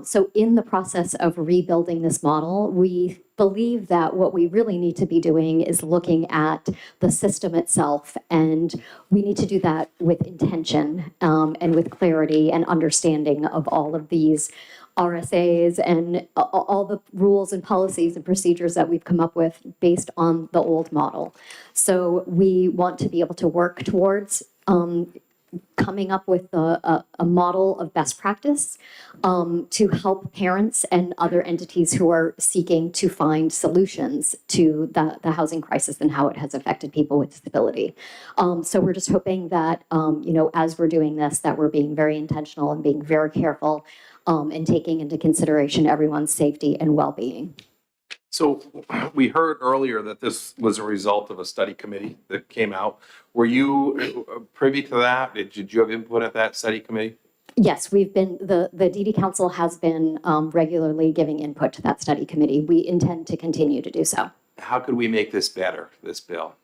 So in the process of rebuilding this model, we believe that what we really need to be doing is looking at the system itself, and we need to do that with intention and with clarity and understanding of all of these RSAs and all the rules and policies and procedures that we've come up with based on the old model. So we want to be able to work towards coming up with a model of best practice to help parents and other entities who are seeking to find solutions to the housing crisis and how it has affected people with disability. So we're just hoping that, as we're doing this, that we're being very intentional and being very careful and taking into consideration everyone's safety and well-being. So we heard earlier that this was a result of a study committee that came out. Were you privy to that? Did you have input at that study committee? Yes, we've been, the DD Council has been regularly giving input to that study committee. We intend to continue to do so. how could we make this better, this bill?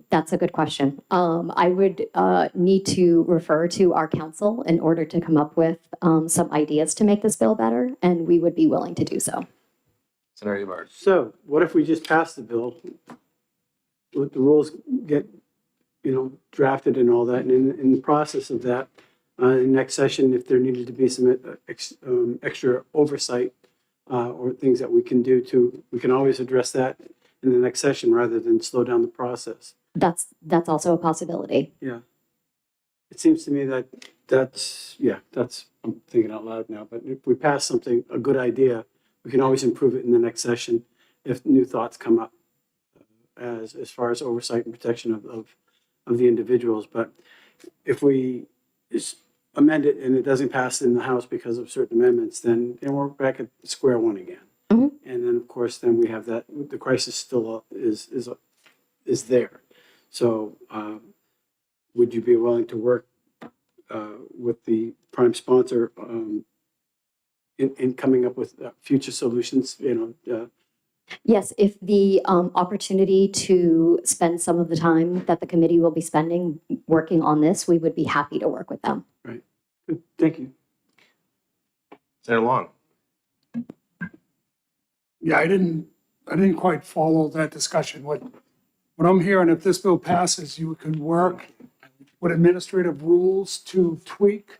That's a good question. I would need to refer to our council in order to come up with some ideas to make this bill better, and we would be willing to do so. Senator Ybarg. So what if we just pass the bill? Let the rules get, drafted and all that, and in the process of that, in next session, if there needed to be some extra oversight or things that we can do we can always address that in the next session rather than slow down the process. That's also a possibility. Yeah. It seems to me that's, I'm thinking out loud now, but if we pass something, a good idea, we can always improve it in the next session if new thoughts come up as far as oversight and protection of the individuals. But if we just amend it and it doesn't pass in the House because of certain amendments, then we're back at square one again. Mhm. And then, of course, then we have the crisis still is there. So would you be willing to work with the prime sponsor in coming up with future solutions, Yes, if the opportunity to spend some of the time that the committee will be spending working on this, we would be happy to work with them. Right. Good. Thank you. Senator Long. Yeah, I didn't quite follow that discussion. What I'm hearing, if this bill passes, you can work with administrative rules to tweak,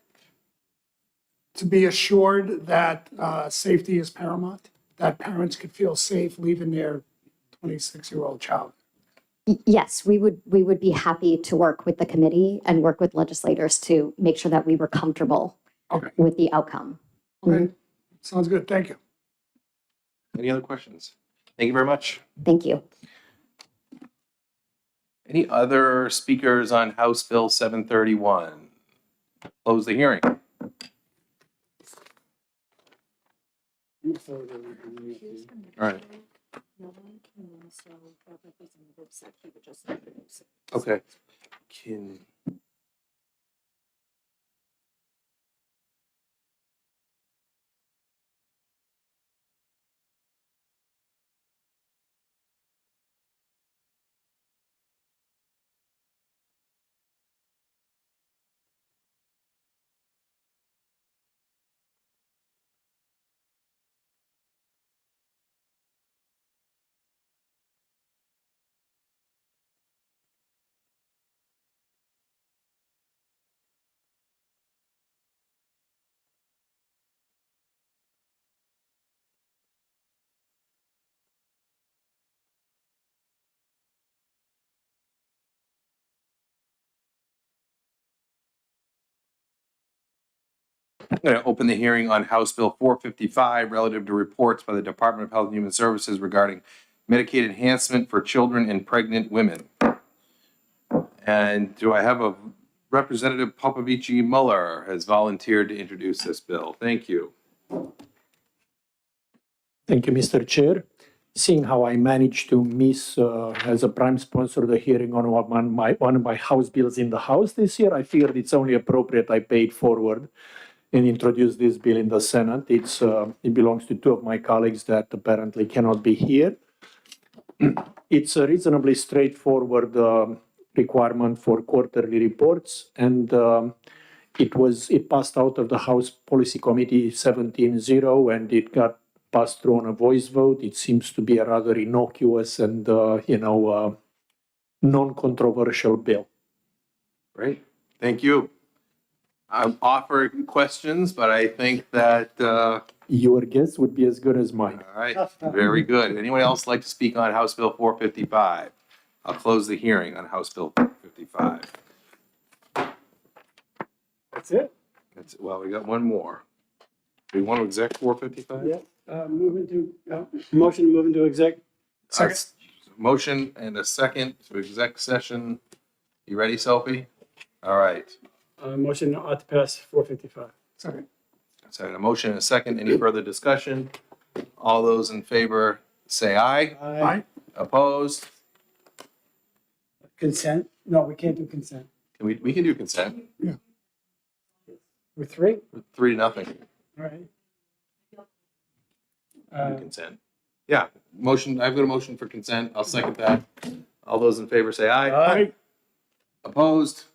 to be assured that safety is paramount, that parents could feel safe leaving their 26-year-old child. Yes, we would be happy to work with the committee and work with legislators to make sure that we were comfortable with the outcome. Okay, sounds good. Thank you. Any other questions? Thank you very much. Thank you. Any other speakers on House Bill 731? Close the hearing. All right. Okay. I'm going to open the hearing on House Bill 455 relative to reports by the Department of Health and Human Services regarding Medicaid enhancement for children and pregnant women. And do I have a Representative Popovici Muller has volunteered to introduce this bill? Thank you. Thank you, Mr. Chair. Seeing how I managed to miss as a prime sponsor the hearing on one of my House bills in the House this year, I figured it's only appropriate I pay it forward and introduce this bill in the Senate. It belongs to two of my colleagues that apparently cannot be here. It's a reasonably straightforward requirement for quarterly reports, and it passed out of the House Policy Committee 17-0, and it got passed through on a voice vote. It seems to be a rather innocuous and non-controversial bill. Great, thank you. I'm offering questions, but I think that your guess would be as good as mine. All right, very good. Anyone else like to speak on House Bill 455? I'll close the hearing on House Bill 455. That's it? Well, we got one more. Do you want to exec 455? Yeah, motion to move into exec. Second. Motion and a second to exec session. You ready, Sophie? All right. Motion ought to pass 455. Second. So a motion and a second. Any further discussion? All those in favor say aye. Aye. Opposed? Consent? No, we can't do consent. We can do consent. With three? 3-0. All right. Do consent. Yeah, motion, I've got a motion for consent. I'll second that. All those in favor say aye. Aye. Opposed?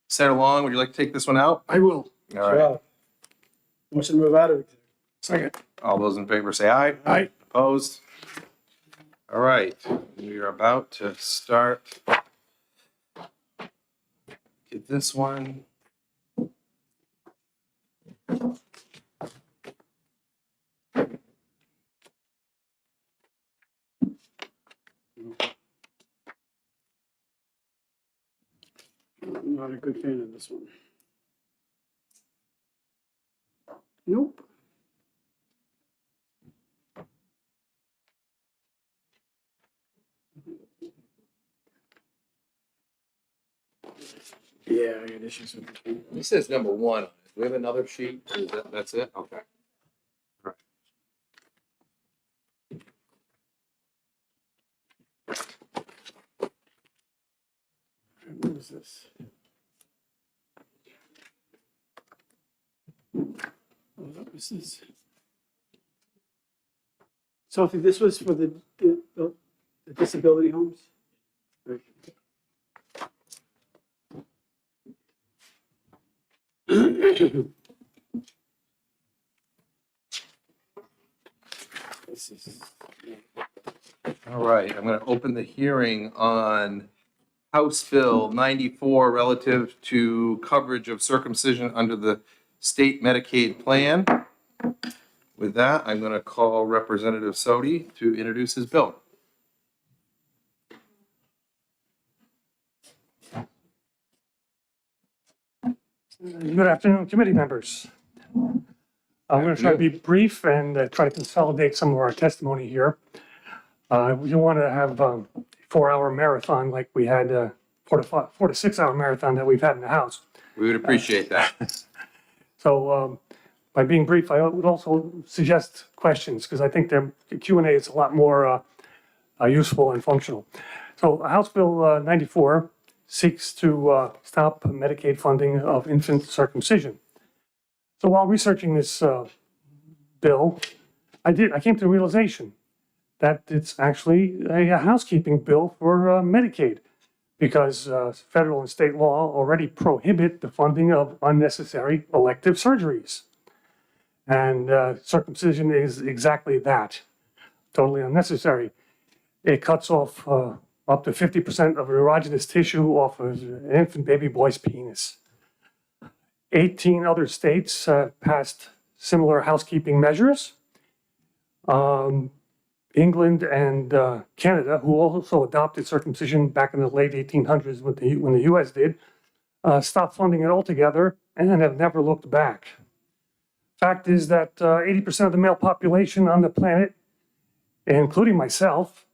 Senator Long, would you like to take this one out? I will. All right. Motion to move out of executive. Second. All those in favor say aye. Aye. Opposed? All right, we are about to start. Get this one. I'm not a good fan of this one. Nope. Yeah, I got issues with this one. This says number one. Do we have another sheet? Is that's it? Okay. All What is this? What is this? Sophie, this was for the disability homes? Right. This is, All right, I'm going to open the hearing on House Bill 94 relative to coverage of circumcision under the state Medicaid plan. With that, I'm going to call Representative Sodi to introduce his bill. Good afternoon, committee members. I'm going to try to be brief and try to consolidate some of our testimony here. We don't want to have a 4-hour marathon like we had, 4 to 6 hour marathon that we've had in the House. We would appreciate that. So by being brief, I would also suggest questions because I think the Q&A is a lot more useful and functional. So House Bill 94 seeks to stop Medicaid funding of infant circumcision. So while researching this bill, I came to the realization that it's actually a housekeeping bill for Medicaid because federal and state law already prohibit the funding of unnecessary elective surgeries. And circumcision is exactly that, totally unnecessary. It cuts off up to 50% of erogenous tissue off of an infant baby boy's penis. 18 other states passed similar housekeeping measures. England and Canada, who also adopted circumcision back in the late 1800s when the US did, stopped funding it altogether and have never looked back. Fact is that 80% of the male population on the planet, including myself,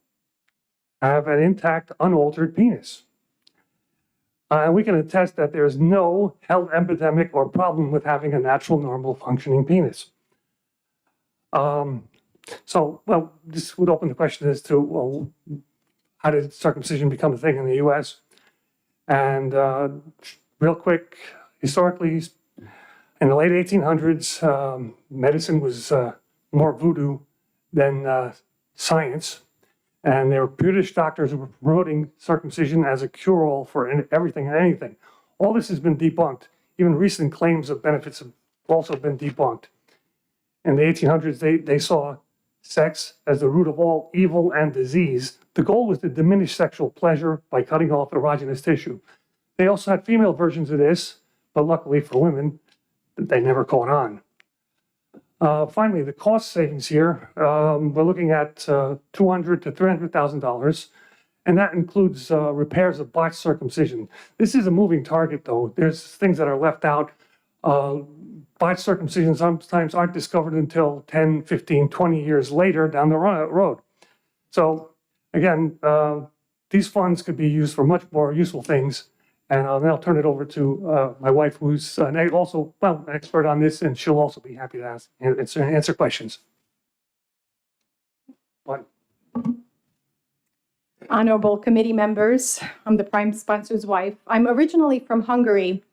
have an intact, unaltered penis. We can attest that there's no health epidemic or problem with having a natural, normal, functioning penis. So, well, this would open the question as to, well, how did circumcision become a thing in the US? And real quick, historically, in the late 1800s, medicine was more voodoo than science. And there were British doctors who were promoting circumcision as a cure-all for everything and anything. All this has been debunked. Even recent claims of benefits have also been debunked. In the 1800s, they saw sex as the root of all evil and disease. The goal was to diminish sexual pleasure by cutting off erogenous tissue. They also had female versions of this, but luckily for women, they never caught on. Finally, the cost savings here, we're looking at $200,000 to $300,000, and that includes repairs of botched circumcision. This is a moving target, though. There's things that are left out. Botched circumcision sometimes aren't discovered until 10, 15, 20 years later down the road. So again, these funds could be used for much more useful things. And I'll now turn it over to my wife, who's also an expert on this, and she'll also be happy to answer questions. Honorable committee members, I'm the prime sponsor's wife. I'm originally from Hungary,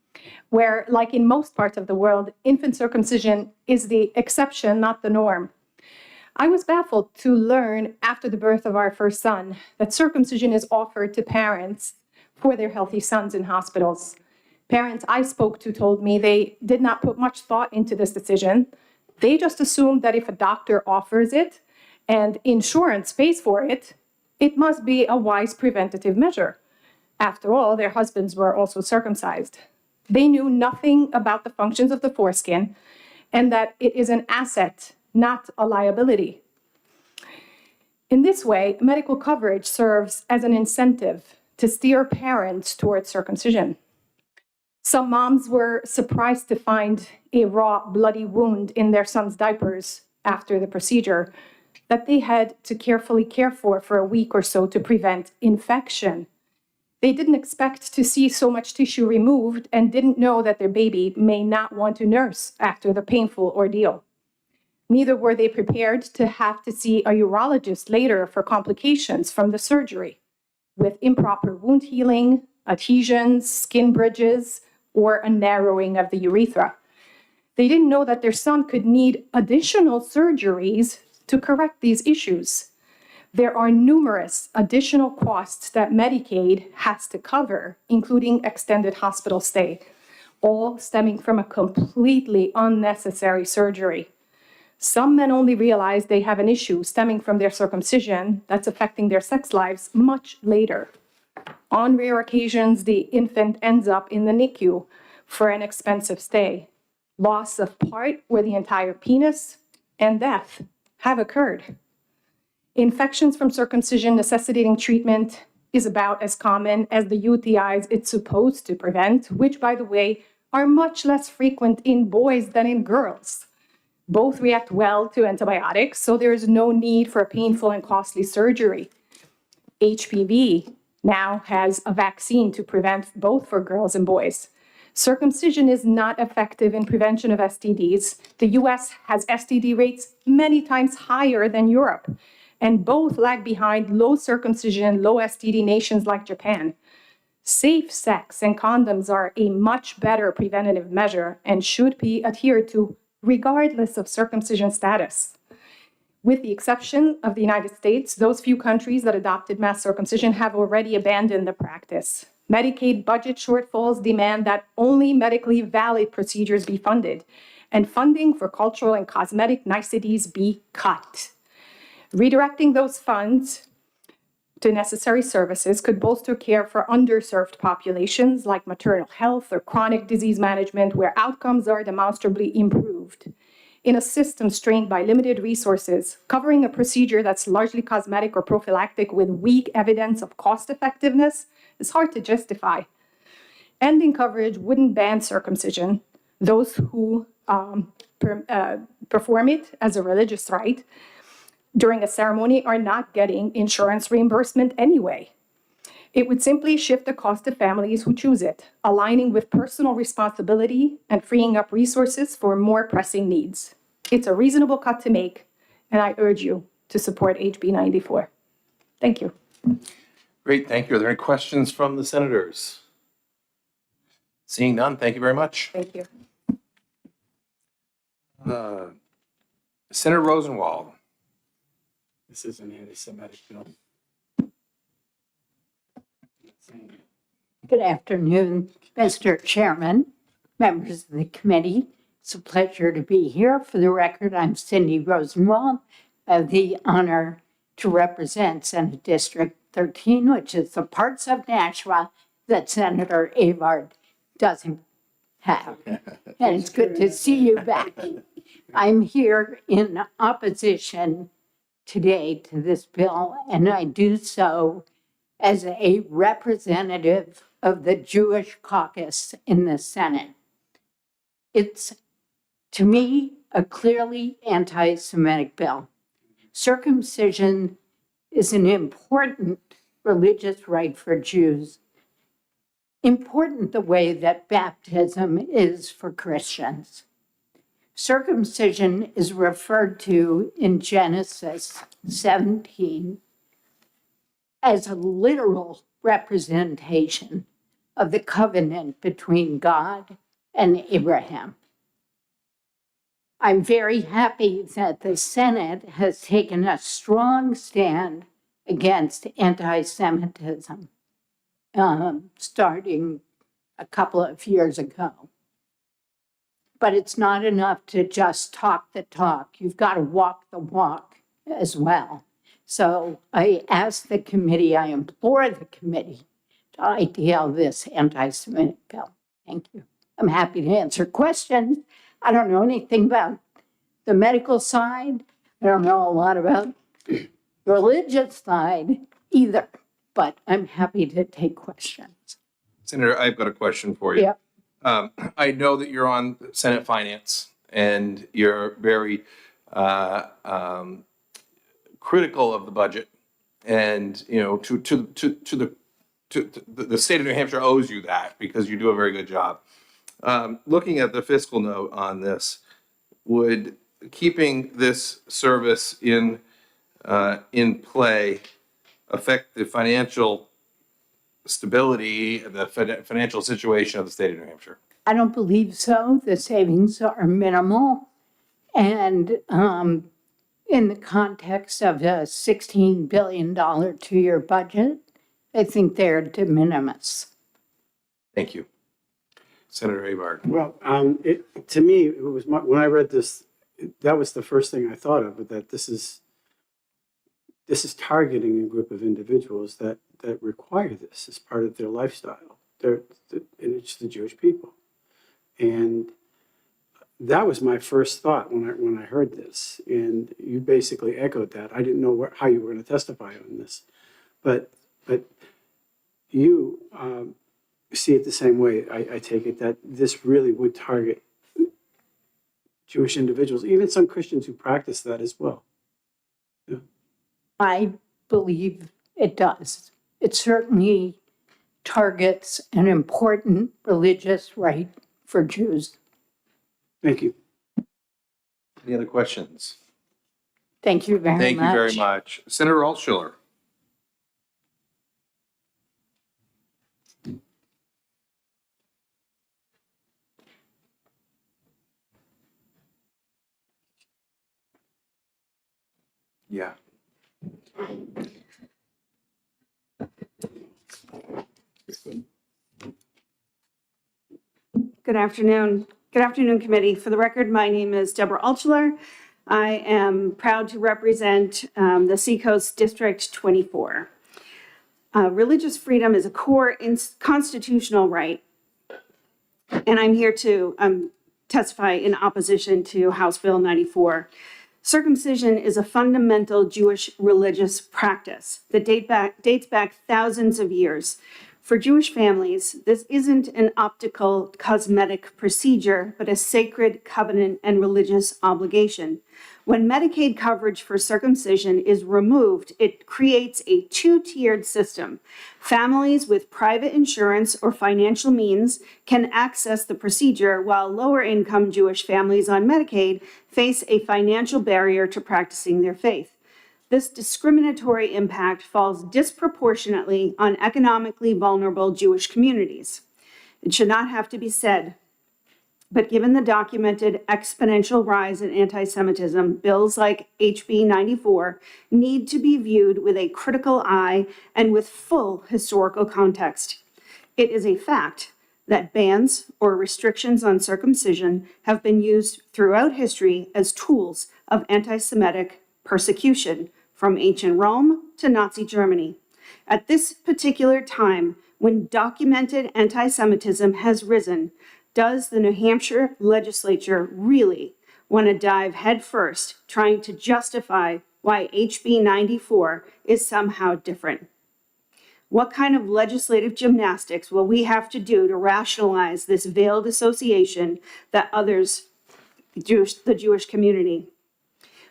where, like in most parts of the world, infant circumcision is the exception, not the norm. I was baffled to learn after the birth of our first son that circumcision is offered to parents for their healthy sons in hospitals. Parents I spoke to told me they did not put much thought into this decision. They just assumed that if a doctor offers it and insurance pays for it, it must be a wise preventative measure. After all, their husbands were also circumcised. They knew nothing about the functions of the foreskin and that it is an asset, not a liability. In this way, medical coverage serves as an incentive to steer parents towards circumcision. Some moms were surprised to find a raw, bloody wound in their son's diapers after the procedure that they had to carefully care for a week or so to prevent infection. They didn't expect to see so much tissue removed and didn't know that their baby may not want to nurse after the painful ordeal. Neither were they prepared to have to see a urologist later for complications from the surgery, with improper wound healing, adhesions, skin bridges, or a narrowing of the urethra. They didn't know that their son could need additional surgeries to correct these issues. There are numerous additional costs that Medicaid has to cover, including extended hospital stay, all stemming from a completely unnecessary surgery. Some men only realize they have an issue stemming from their circumcision that's affecting their sex lives much later. On rare occasions, the infant ends up in the NICU for an expensive stay. Loss of part or the entire penis and death have occurred. Infections from circumcision necessitating treatment is about as common as the UTIs it's supposed to prevent, which, by the way, are much less frequent in boys than in girls. Both react well to antibiotics, so there is no need for painful and costly surgery. HPV now has a vaccine to prevent both for girls and boys. Circumcision is not effective in prevention of STDs. The US has STD rates many times higher than Europe, and both lag behind low circumcision, low STD nations like Japan. Safe sex and condoms are a much better preventative measure and should be adhered to regardless of circumcision status. With the exception of the United States, those few countries that adopted mass circumcision have already abandoned the practice. Medicaid budget shortfalls demand that only medically valid procedures be funded, and funding for cultural and cosmetic niceties be cut. Redirecting those funds to necessary services could bolster care for underserved populations like maternal health or chronic disease management, where outcomes are demonstrably improved. In a system strained by limited resources, covering a procedure that's largely cosmetic or prophylactic with weak evidence of cost effectiveness is hard to justify. Ending coverage wouldn't ban circumcision. Those who perform it as a religious rite during a ceremony are not getting insurance reimbursement anyway. It would simply shift the cost to families who choose it, aligning with personal responsibility and freeing up resources for more pressing needs. It's a reasonable cut to make, and I urge you to support HB 94. Thank you. Great, thank you. Are there any questions from the senators? Seeing none, thank you very much. Thank you. Senator Rosenwald. This is an anti-Semitic bill. Good afternoon, Mr. Chairman, members of the committee. It's a pleasure to be here. For the record, I'm Cindy Rosenwald. I have the honor to represent Senate District 13, which is the parts of Nashua that Senator Avard doesn't have. And it's good to see you back. I'm here in opposition today to this bill, and I do so as a representative of the Jewish caucus in the Senate. It's, to me, a clearly anti-Semitic bill. Circumcision is an important religious right for Jews, important the way that baptism is for Christians. Circumcision is referred to in Genesis 17 as a literal representation of the covenant between God and Abraham. I'm very happy that the Senate has taken a strong stand against anti-Semitism, starting a couple of years ago. But it's not enough to just talk the talk. You've got to walk the walk as well. So I ask the committee, I implore the committee to ITL this anti-Semitic bill. Thank you. I'm happy to answer questions. I don't know anything about the medical side. I don't know a lot about the religious side either, but I'm happy to take questions. Senator, I've got a question for you. Yep. I know that you're on Senate Finance and you're very critical of the budget, and you know the state of New Hampshire owes you that because you do a very good job. Looking at the fiscal note on this, would keeping this service in play affect the financial stability, the financial situation of the state of New Hampshire? I don't believe so. The savings are minimal. And in the context of a $16 billion two-year budget, I think they're de minimis. Thank you. Senator Abard. Well, to me, it was when I read this, that was the first thing I thought of, that this is targeting a group of individuals that require this as part of their lifestyle. And it's the Jewish people. And that was my first thought when I heard this. And you basically echoed that. I didn't know how you were going to testify on this. But you see it the same way, I take it, that this really would target Jewish individuals, even some Christians who practice that as well. Yeah. I believe it does. It certainly targets an important religious right for Jews. Thank you. Any other questions? Thank you very much. Thank you very much. Senator Altshuler. Yeah. Good afternoon. Good afternoon, committee. For the record, my name is Deborah Altshuler. I am proud to represent the Seacoast District 24. Religious freedom is a core constitutional right, and I'm here to testify in opposition to House Bill 94. Circumcision is a fundamental Jewish religious practice that dates back thousands of years. For Jewish families, this isn't an optical cosmetic procedure, but a sacred covenant and religious obligation. When Medicaid coverage for circumcision is removed, it creates a two-tiered system. Families with private insurance or financial means can access the procedure, while lower-income Jewish families on Medicaid face a financial barrier to practicing their faith. This discriminatory impact falls disproportionately on economically vulnerable Jewish communities. It should not have to be said, but given the documented exponential rise in anti-Semitism, bills like HB 94 need to be viewed with a critical eye and with full historical context. It is a fact that bans or restrictions on circumcision have been used throughout history as tools of anti-Semitic persecution, from ancient Rome to Nazi Germany. At this particular time, when documented anti-Semitism has risen, does the New Hampshire legislature really want to dive headfirst, trying to justify why HB 94 is somehow different? What kind of legislative gymnastics will we have to do to rationalize this veiled association that others, the Jewish community?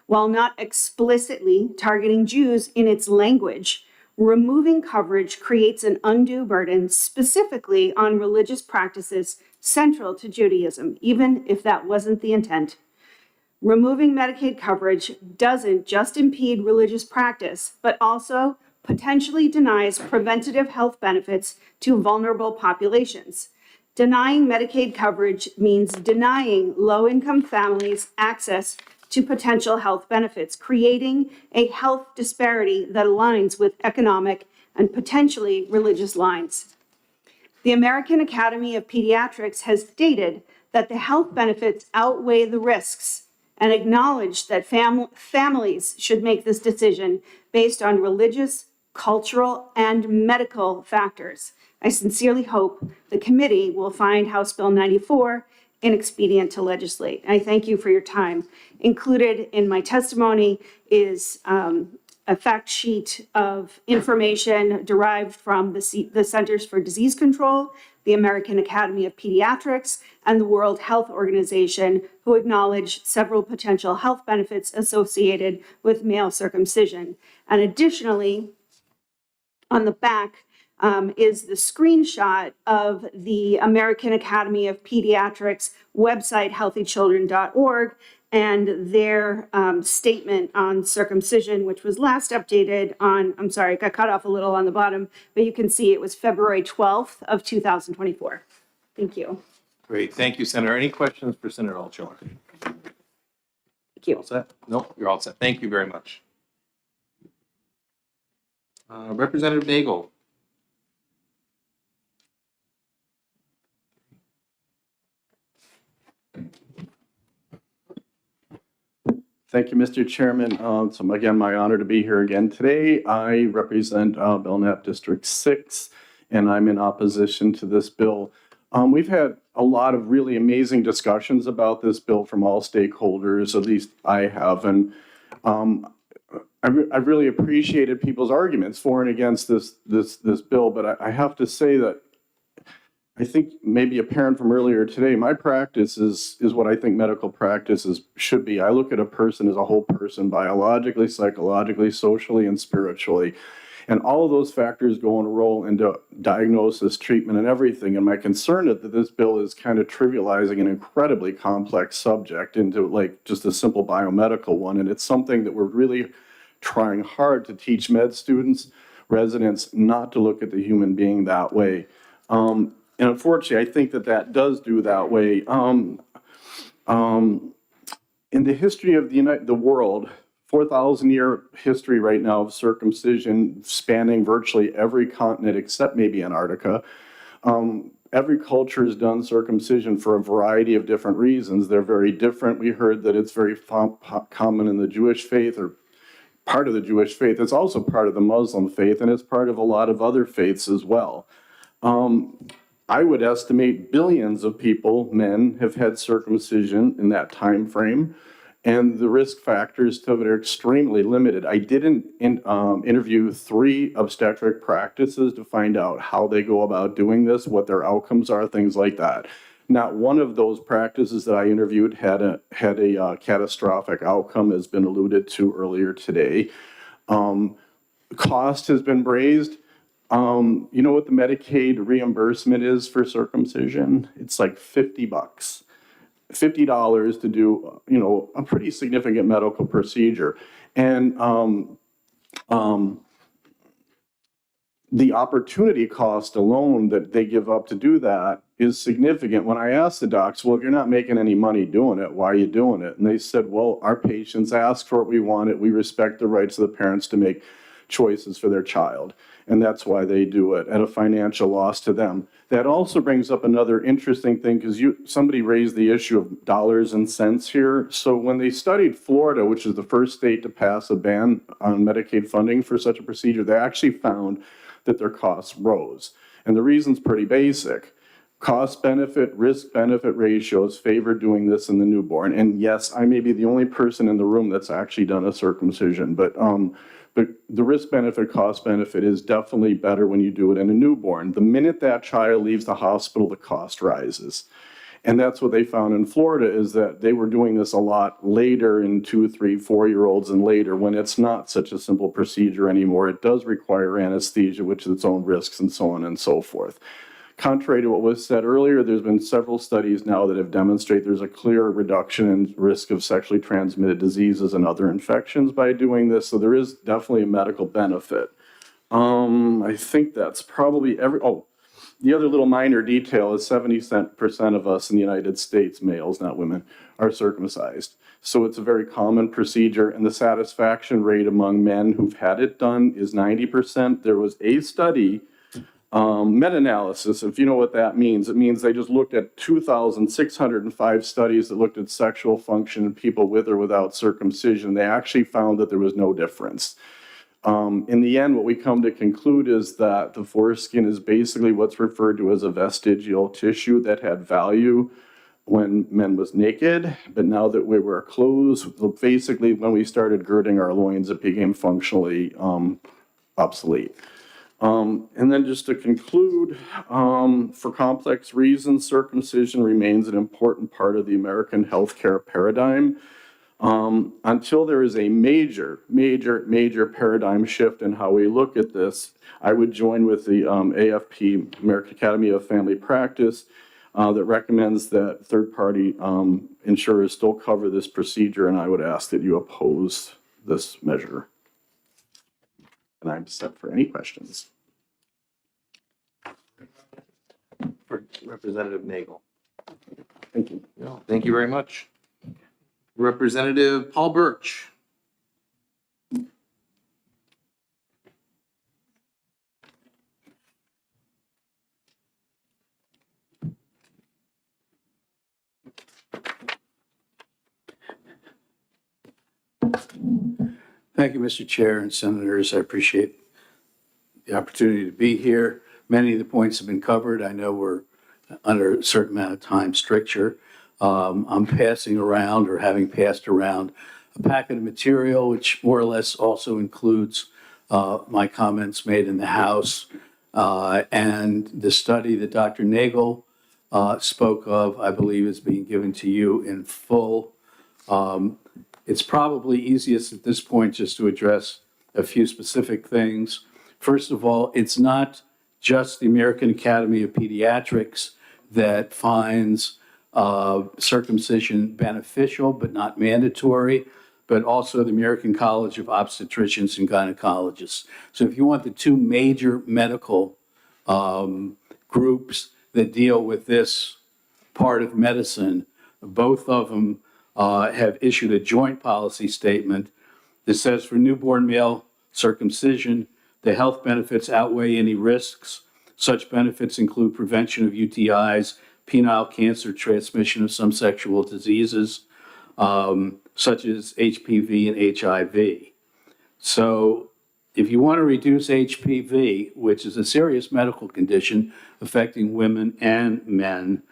While not explicitly targeting Jews in its language, removing coverage creates an undue burden specifically on religious practices central to Judaism, even if that wasn't the intent. Removing Medicaid coverage doesn't just impede religious practice, but also potentially denies preventative health benefits to vulnerable populations. Denying Medicaid coverage means denying low-income families access to potential health benefits, creating a health disparity that aligns with economic and potentially religious lines. The American Academy of Pediatrics has stated that the health benefits outweigh the risks and acknowledged that families should make this decision based on religious, cultural, and medical factors. I sincerely hope the committee will find House Bill 94 inexpedient to legislate. I thank you for your time. Included in my testimony is a fact sheet of information derived from the Centers for Disease Control, the American Academy of Pediatrics, and the World Health Organization, who acknowledge several potential health benefits associated with male circumcision. And additionally, on the back is the screenshot of the American Academy of Pediatrics website, healthychildren.org, and their statement on circumcision, which was last updated on, I'm sorry, it got cut off a little on the bottom, but you can see it was February 12th of 2024. Thank you. Great, thank you, Senator. Any questions for Senator Altshuler? Thank you. All set? No, you're all set. Thank you very much. Representative Nagel. Thank you, Mr. Chairman. So again, my honor to be here again today. I represent Belknap District 6, and I'm in opposition to this bill. We've had a lot of really amazing discussions about this bill from all stakeholders, at least I have, and I've really appreciated people's arguments for and against this bill, but I have to say that I think maybe apparent from earlier today, my practice is what I think medical practices should be. I look at a person as a whole person, biologically, psychologically, socially, and spiritually. And all of those factors go and roll into diagnosis, treatment, and everything. And my concern is that this bill is kind of trivializing an incredibly complex subject into like just a simple biomedical one. And it's something that we're really trying hard to teach med students, residents, not to look at the human being that way. And unfortunately, I think that does do that way. In the history of the world, 4,000-year history right now of circumcision spanning virtually every continent except maybe Antarctica. Every culture has done circumcision for a variety of different reasons. They're very different. We heard that it's very common in the Jewish faith, or part of the Jewish faith. It's also part of the Muslim faith, and it's part of a lot of other faiths as well. I would estimate billions of people, men, have had circumcision in that time frame, and the risk factors to it are extremely limited. I didn't interview 3 obstetric practices to find out how they go about doing this, what their outcomes are, things like that. Not one of those practices that I interviewed had a catastrophic outcome, as been alluded to earlier today. Cost has been raised. You know what the Medicaid reimbursement is for circumcision? It's like $50. $50 to do, a pretty significant medical procedure. And the opportunity cost alone that they give up to do that is significant. When I asked the docs, well, if you're not making any money doing it, why are you doing it? And they said, well, our patients ask for it, we want it, we respect the rights of the parents to make choices for their child. And that's why they do it at a financial loss to them. That also brings up another interesting thing, because somebody raised the issue of dollars and cents here. So when they studied Florida, which is the first state to pass a ban on Medicaid funding for such a procedure, they actually found that their costs rose. And the reason's pretty basic. Cost-benefit, risk-benefit ratios favor doing this in the newborn. And yes, I may be the only person in the room that's actually done a circumcision, but the risk-benefit, cost-benefit is definitely better when you do it in a newborn. The minute that child leaves the hospital, the cost rises. And that's what they found in Florida, is that they were doing this a lot later in 2, 3, 4-year-olds and later, when it's not such a simple procedure anymore. It does require anesthesia, which has its own risks, and so on and so forth. Contrary to what was said earlier, there's been several studies now that have demonstrated there's a clear reduction in risk of sexually transmitted diseases and other infections by doing this. So there is definitely a medical benefit. I think that's probably The other little minor detail is 70% of us in the United States, males, not women, are circumcised. So it's a very common procedure, and the satisfaction rate among men who've had it done is 90%. There was a study, meta-analysis, if you know what that means. It means they just looked at 2,605 studies that looked at sexual function in people with or without circumcision. They actually found that there was no difference. In the end, what we come to conclude is that the foreskin is basically what's referred to as a vestigial tissue that had value when men was naked, but now that we wear clothes, basically when we started girding our loins, it became functionally obsolete. And then just to conclude, for complex reasons, circumcision remains an important part of the American healthcare paradigm. Until there is a major paradigm shift in how we look at this, I would join with the AFP, American Academy of Family Practice, that recommends that third-party insurers still cover this procedure, and I would ask that you oppose this measure. And I'm set for any questions. For Representative Nagel. Thank you. No, thank you very much. Representative Paul Birch. Thank you, Mr. Chair and Senators. I appreciate the opportunity to be here. Many of the points have been covered. I know we're under a certain amount of time stricture. I'm passing around, or having passed around, a packet of material which more or less also includes my comments made in the House and the study that Dr. Nagel spoke of, I believe, is being given to you in full. It's probably easiest at this point just to address a few specific things. First of all, it's not just the American Academy of Pediatrics that finds circumcision beneficial but not mandatory, but also the American College of Obstetricians and Gynecologists. So if you want the two major medical groups that deal with this part of medicine, both of them have issued a joint policy statement that says for newborn male circumcision, the health benefits outweigh any risks. Such benefits include prevention of UTIs, penile cancer, transmission of some sexual diseases, such as HPV and HIV. So if you want to reduce HPV, which is a serious medical condition affecting women and men,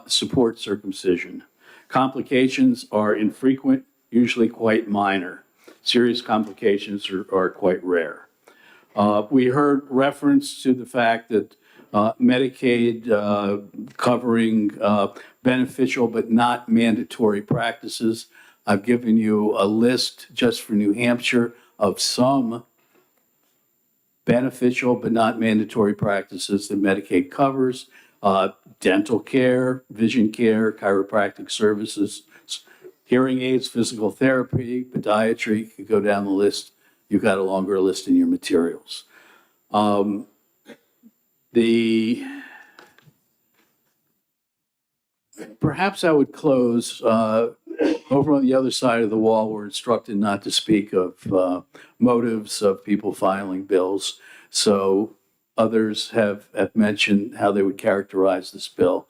support circumcision. Complications are infrequent, usually quite minor. Serious complications are quite rare. We heard reference to the fact that Medicaid covering beneficial but not mandatory practices. I've given you a list just for New Hampshire of some beneficial but not mandatory practices that Medicaid covers. Dental care, vision care, chiropractic services, hearing aids, physical therapy, podiatry. You could go down the list. You've got a longer list in your materials. Perhaps I would close over on the other side of the wall. We're instructed not to speak of motives of people filing bills. So others have mentioned how they would characterize this bill.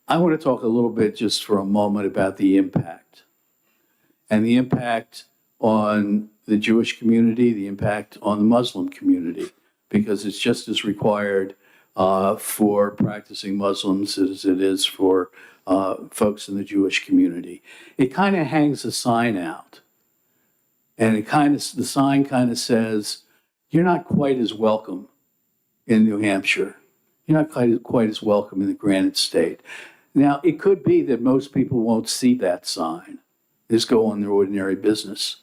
I want to talk a little bit just for a moment about the impact. And the impact on the Jewish community, the impact on the Muslim community, because it's just as required for practicing Muslims as it is for folks in the Jewish community. It kind of hangs a sign out. And the sign kind of says, you're not quite as welcome in New Hampshire. You're not quite as welcome in the Granite State. Now, it could be that most people won't see that sign. They just go on their ordinary business.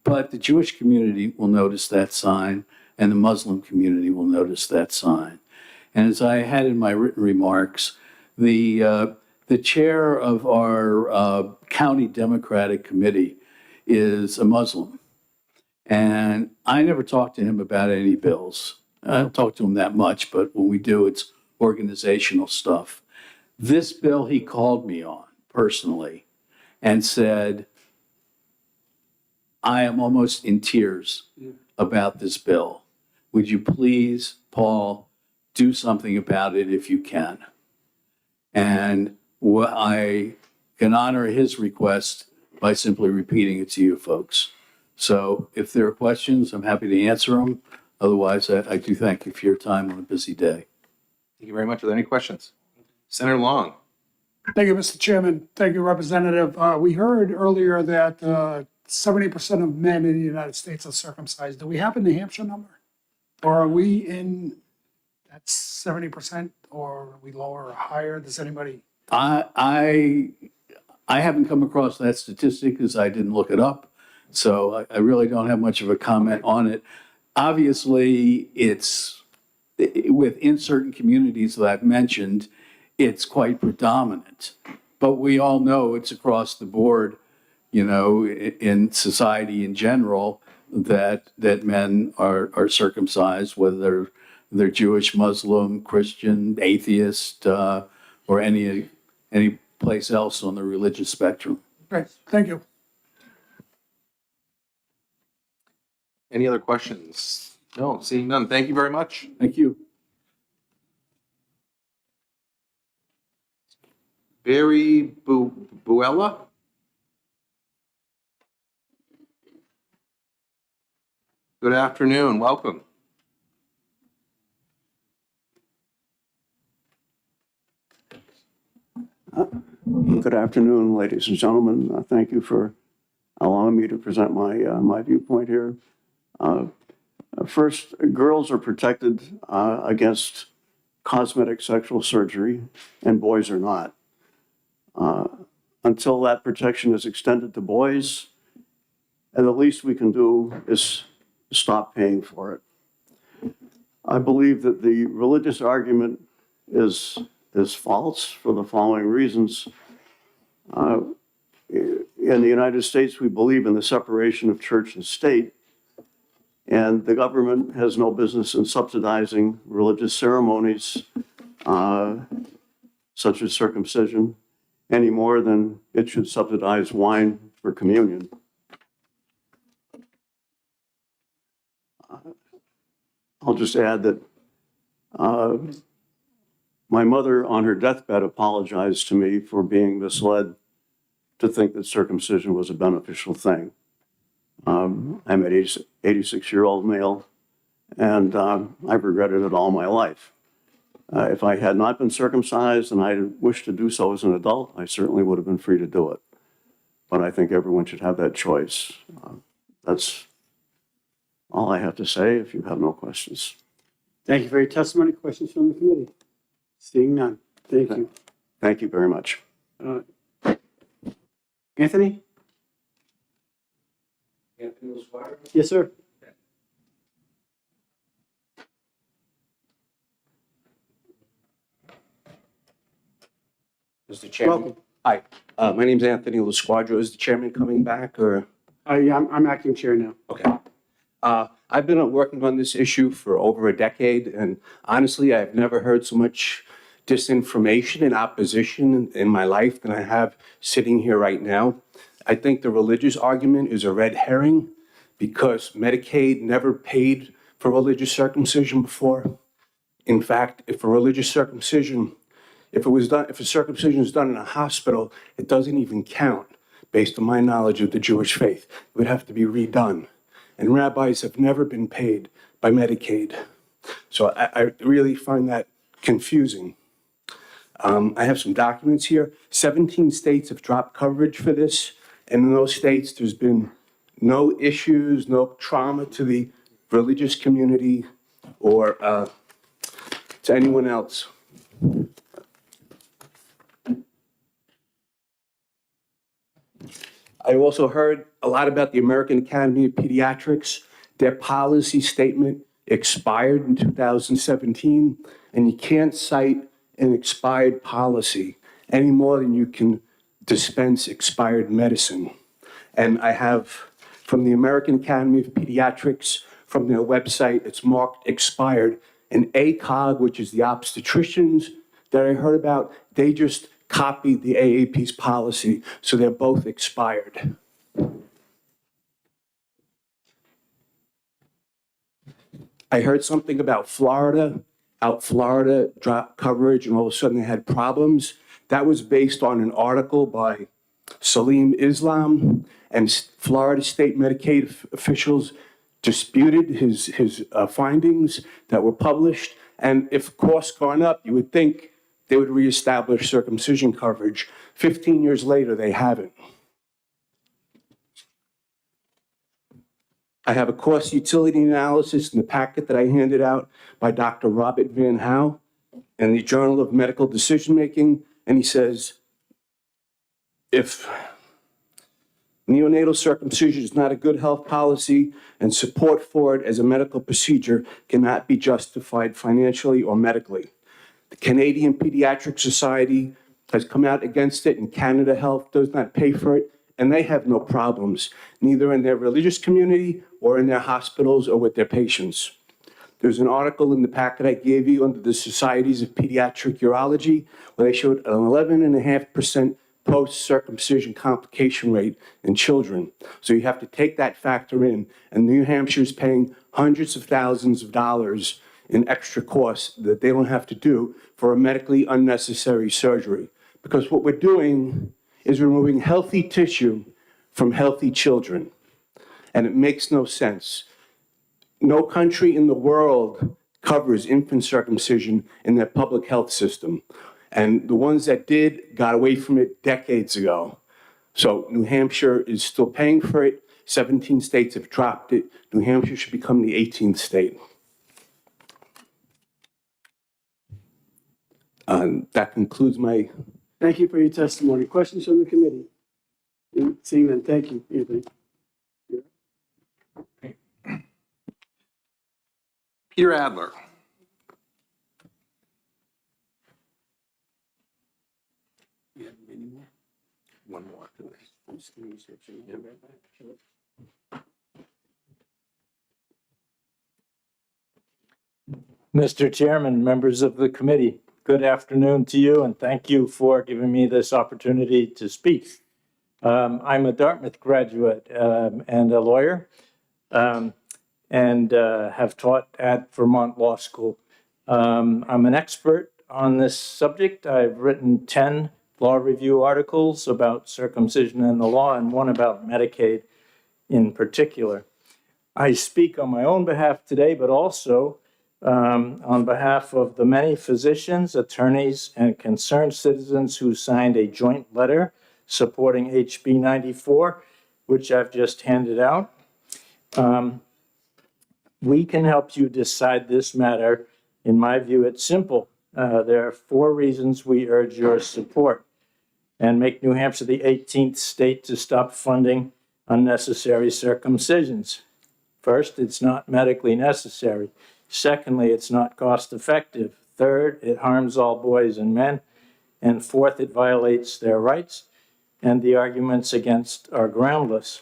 But the Jewish community will notice that sign, and the Muslim community will notice that sign. And as I had in my written remarks, the chair of our county Democratic committee is a Muslim. And I never talked to him about any bills. I don't talk to him that much, but when we do, it's organizational stuff. This bill he called me on personally and said, I am almost in tears about this bill. Would you please, Paul, do something about it if you can? And I can honor his request by simply repeating it to you folks. So if there are questions, I'm happy to answer them. Otherwise, I do thank you for your time on a busy day. Thank you very much. Are there any questions? Senator Long. Thank you, Mr. Chairman. Thank you, Representative. We heard earlier that 70% of men in the United States are circumcised. Do we have a New Hampshire number? Or are we in that 70%, or are we lower or higher? Does anybody? I haven't come across that statistic because I didn't look it up. So I really don't have much of a comment on it. Obviously, it's within certain communities that I've mentioned, it's quite predominant. But we all know it's across the board, you know, in society in general, that men are circumcised, whether they're Jewish, Muslim, Christian, atheist, or any place else on the religious spectrum. Great, thank you. Any other questions? No, seeing none. Thank you very much. Thank you. Barry Buella? Good afternoon. Welcome. Good afternoon, ladies and gentlemen. Thank you for allowing me to present my viewpoint here. First, girls are protected against cosmetic sexual surgery, and boys are not. Until that protection is extended to boys, and the least we can do is stop paying for it. I believe that the religious argument is false for the following reasons. In the United States, we believe in the separation of church and state, and the government has no business in subsidizing religious ceremonies such as circumcision any more than it should subsidize wine for communion. I'll just add that my mother on her deathbed apologized to me for being misled to think that circumcision was a beneficial thing. I'm an 86-year-old male, and I've regretted it all my life. If I had not been circumcised and I wished to do so as an adult, I certainly would have been free to do it. But I think everyone should have that choice. That's all I have to say if you have no questions. Thank you for your testimony. Questions from the committee? Seeing none. Thank you. Thank you very much. Anthony? Yes, sir. Mr. Chairman. Welcome. Hi, my name's Anthony LaSquadra. Is the chairman coming back or? Yeah, I'm acting chair now. Okay. I've been working on this issue for over a decade, and honestly, I've never heard so much disinformation and opposition in my life than I have sitting here right now. I think the religious argument is a red herring because Medicaid never paid for religious circumcision before. In fact, if a circumcision is done in a hospital, it doesn't even count based on my knowledge of the Jewish faith. It would have to be redone. And rabbis have never been paid by Medicaid. So I really find that confusing. I have some documents here. 17 states have dropped coverage for this. And in those states, there's been no issues, no trauma to the religious community or to anyone else. I also heard a lot about the American Academy of Pediatrics. Their policy statement expired in 2017, and you can't cite an expired policy any more than you can dispense expired medicine. And I have from the American Academy of Pediatrics from their website. It's marked expired. And ACOG, which is the obstetricians that I heard about, they just copied the AAP's policy, so they're both expired. I heard something about Florida, Florida dropped coverage and all of a sudden they had problems. That was based on an article by Salim Islam, and Florida state Medicaid officials disputed his findings that were published. And if costs gone up, you would think they would reestablish circumcision coverage. 15 years later, they haven't. I have a cost utility analysis in the packet that I handed out by Dr. Robert Van Howe in the Journal of Medical Decision Making, and he says, if neonatal circumcision is not a good health policy and support for it as a medical procedure cannot be justified financially or medically. The Canadian Pediatric Society has come out against it, and Canada Health does not pay for it, and they have no problems, neither in their religious community or in their hospitals or with their patients. There's an article in the packet I gave you under the Societies of Pediatric Urology where they showed an 11.5% post-circumcision complication rate in children. So you have to take that factor in, and New Hampshire is paying hundreds of thousands of dollars in extra costs that they don't have to do for a medically unnecessary surgery. Because what we're doing is removing healthy tissue from healthy children, and it makes no sense. No country in the world covers infant circumcision in their public health system. And the ones that did got away from it decades ago. So New Hampshire is still paying for it. 17 states have dropped it. New Hampshire should become the 18th state. That concludes my... Thank you for your testimony. Questions from the committee? Seeing none, thank you, Anthony. Peter Adler. One more. Mr. Chairman, members of the committee, good afternoon to you, and thank you for giving me this opportunity to speak. I'm a Dartmouth graduate and a lawyer, and have taught at Vermont Law School. I'm an expert on this subject. I've written 10 law review articles about circumcision and the law, and one about Medicaid in particular. I speak on my own behalf today, but also on behalf of the many physicians, attorneys, and concerned citizens who signed a joint letter supporting HB 94, which I've just handed out. We can help you decide this matter. In my view, it's simple. There are 4 reasons we urge your support and make New Hampshire the 18th state to stop funding unnecessary circumcisions. First, it's not medically necessary. Secondly, it's not cost effective. Third, it harms all boys and men. And fourth, it violates their rights. And the arguments against are groundless.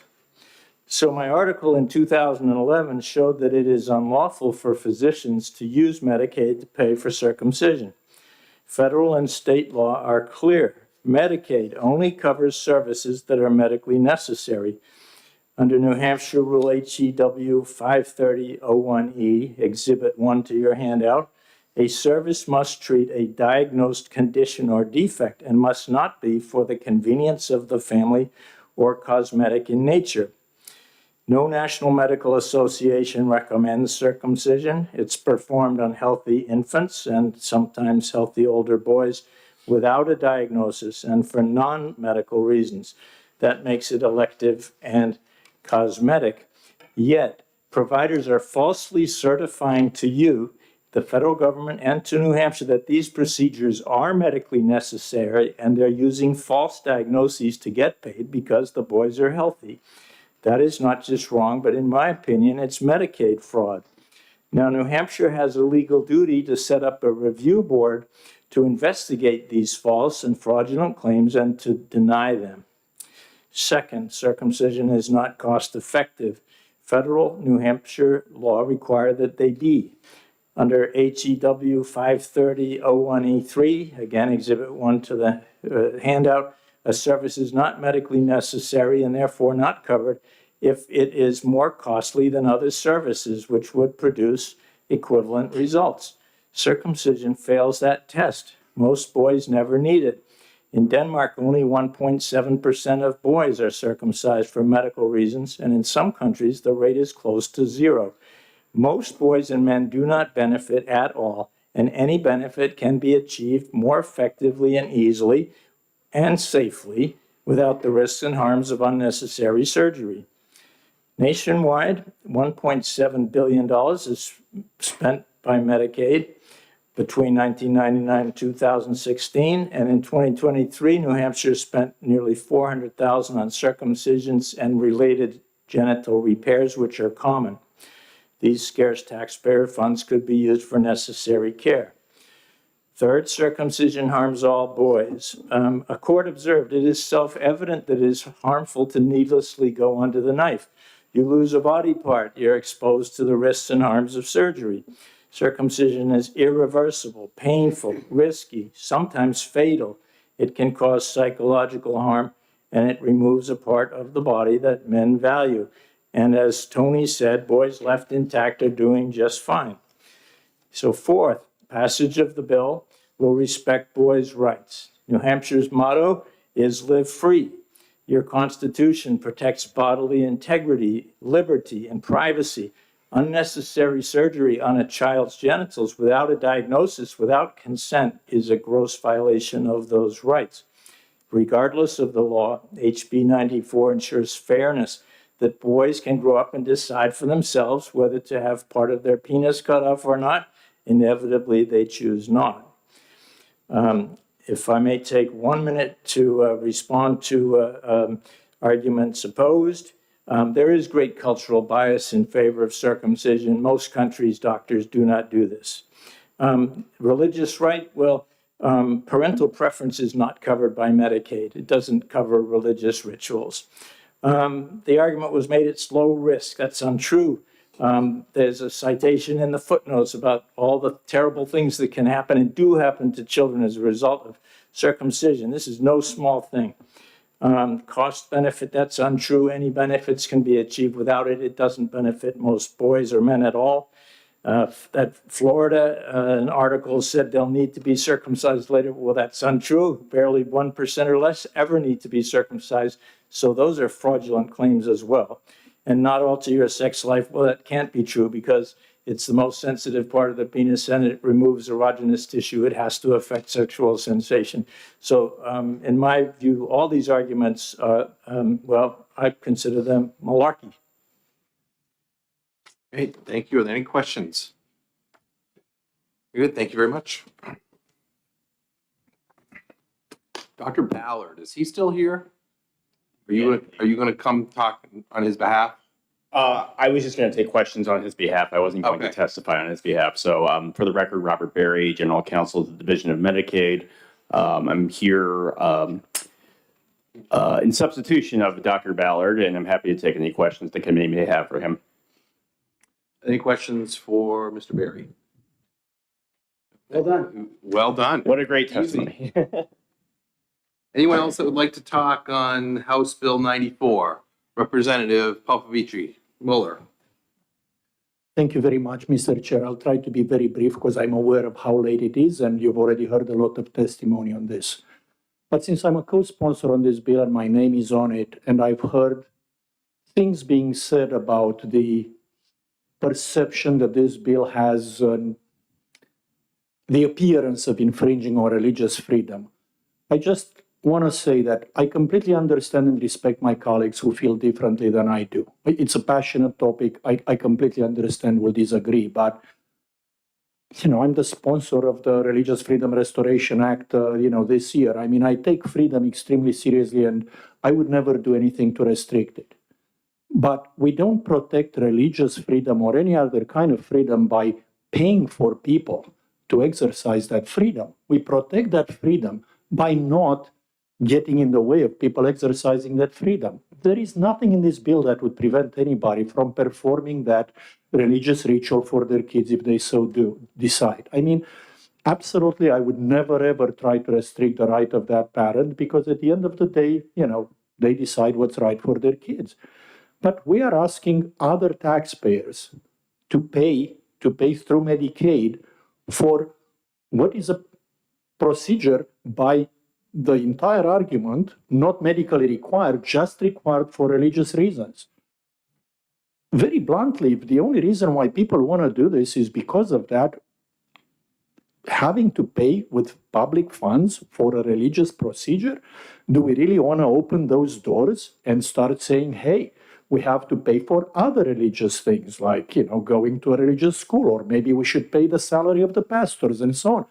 So my article in 2011 showed that it is unlawful for physicians to use Medicaid to pay for circumcision. Federal and state law are clear. Medicaid only covers services that are medically necessary. Under New Hampshire Rule HEW 530-01E, Exhibit 1 to your handout, a service must treat a diagnosed condition or defect and must not be for the convenience of the family or cosmetic in nature. No National Medical Association recommends circumcision. It's performed on healthy infants and sometimes healthy older boys without a diagnosis and for non-medical reasons. That makes it elective and cosmetic. Yet, providers are falsely certifying to you, the federal government, and to New Hampshire that these procedures are medically necessary, and they're using false diagnoses to get paid because the boys are healthy. That is not just wrong, but in my opinion, it's Medicaid fraud. Now, New Hampshire has a legal duty to set up a review board to investigate these false and fraudulent claims and to deny them. Second, circumcision is not cost effective. Federal New Hampshire law require that they be. Under HEW 530-01E3, again, Exhibit 1 to the handout, a service is not medically necessary and therefore not covered if it is more costly than other services which would produce equivalent results. Circumcision fails that test. Most boys never need it. In Denmark, only 1.7% of boys are circumcised for medical reasons, and in some countries, the rate is close to 0. Most boys and men do not benefit at all, and any benefit can be achieved more effectively and easily and safely without the risks and harms of unnecessary surgery. Nationwide, $1.7 billion is spent by Medicaid between 1999 and 2016, and in 2023, New Hampshire spent nearly $400,000 on circumcisions and related genital repairs, which are common. These scarce taxpayer funds could be used for necessary care. Third, circumcision harms all boys. A court observed it is self-evident that it is harmful to needlessly go under the knife. You lose a body part, you're exposed to the risks and harms of surgery. Circumcision is irreversible, painful, risky, sometimes fatal. It can cause psychological harm, and it removes a part of the body that men value. And as Tony said, boys left intact are doing just fine. So fourth, passage of the bill will respect boys' rights. New Hampshire's motto is live free. Your Constitution protects bodily integrity, liberty, and privacy. Unnecessary surgery on a child's genitals without a diagnosis, without consent, is a gross violation of those rights. Regardless of the law, HB 94 ensures fairness, that boys can grow up and decide for themselves whether to have part of their penis cut off or not. Inevitably, they choose not. If I may take 1 minute to respond to arguments opposed. There is great cultural bias in favor of circumcision. Most countries' doctors do not do this. Religious right, well, parental preference is not covered by Medicaid. It doesn't cover religious rituals. The argument was made it's low risk. That's untrue. There's a citation in the footnotes about all the terrible things that can happen and do happen to children as a result of circumcision. This is no small thing. Cost benefit, that's untrue. Any benefits can be achieved without it. It doesn't benefit most boys or men at all. That Florida, an article said they'll need to be circumcised later. Well, that's untrue. Barely 1% or less ever need to be circumcised. So those are fraudulent claims as well. And not alter your sex life, well, that can't be true because it's the most sensitive part of the penis and it removes erogenous tissue. It has to affect sexual sensation. So in my view, all these arguments, well, I consider them malarkey. Great, thank you. Are there any questions? Good, thank you very much. Dr. Ballard, is he still here? Are you going to come talk on his behalf? I was just going to take questions on his behalf. I wasn't going to testify on his behalf. So for the record, Robert Berry, General Counsel of the Division of Medicaid. I'm here in substitution of Dr. Ballard, and I'm happy to take any questions the committee may have for him. Any questions for Mr. Berry? Well done. Well done. What a great testimony. Anyone else that would like to talk on House Bill 94? Representative Popovici Muller. Thank you very much, Mr. Chair. I'll try to be very brief because I'm aware of how late it is and you've already heard a lot of testimony on this. But since I'm a co-sponsor on this bill and my name is on it, and I've heard things being said about the perception that this bill has the appearance of infringing on religious freedom, I just want to say that I completely understand and respect my colleagues who feel differently than I do. It's a passionate topic. I completely understand we'll disagree, but I'm the sponsor of the Religious Freedom Restoration Act, this year. I mean, I take freedom extremely seriously and I would never do anything to restrict it. But we don't protect religious freedom or any other kind of freedom by paying for people to exercise that freedom. We protect that freedom by not getting in the way of people exercising that freedom. there is nothing in this bill that would prevent anybody from performing that religious ritual for their kids if they so do decide. I mean, absolutely, I would never ever try to restrict the right of that parent because at the end of the day, they decide what's right for their kids. But we are asking other taxpayers to pay through Medicaid for what is a procedure by the entire argument not medically required, just required for religious reasons. Very bluntly, if the only reason why people want to do this is because of that, having to pay with public funds for a religious procedure, do we really want to open those doors and start saying, hey, we have to pay for other religious things like, going to a religious school, or maybe we should pay the salary of the pastors and so on.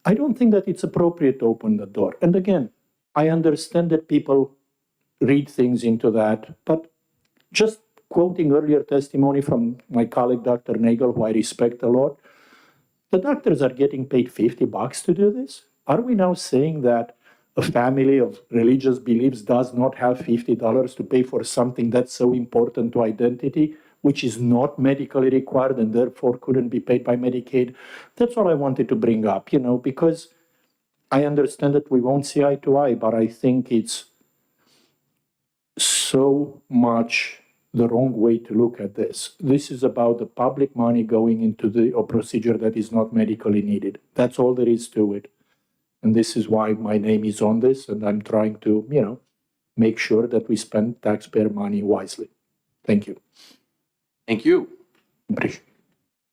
I don't think that it's appropriate to open the door. And again, I understand that people read things into that, but just quoting earlier testimony from my colleague, Dr. Nagel, who I respect a lot, the doctors are getting paid $50 to do this. Are we now saying that a family of religious beliefs does not have $50 to pay for something that's so important to identity, which is not medically required and therefore couldn't be paid by Medicaid? That's all I wanted to bring up, because I understand that we won't see eye to eye, but I think it's so much the wrong way to look at this. This is about the public money going into a procedure that is not medically needed. That's all there is to it. And this is why my name is on this, and I'm trying to, make sure that we spend taxpayer money wisely. Thank you. Thank you. I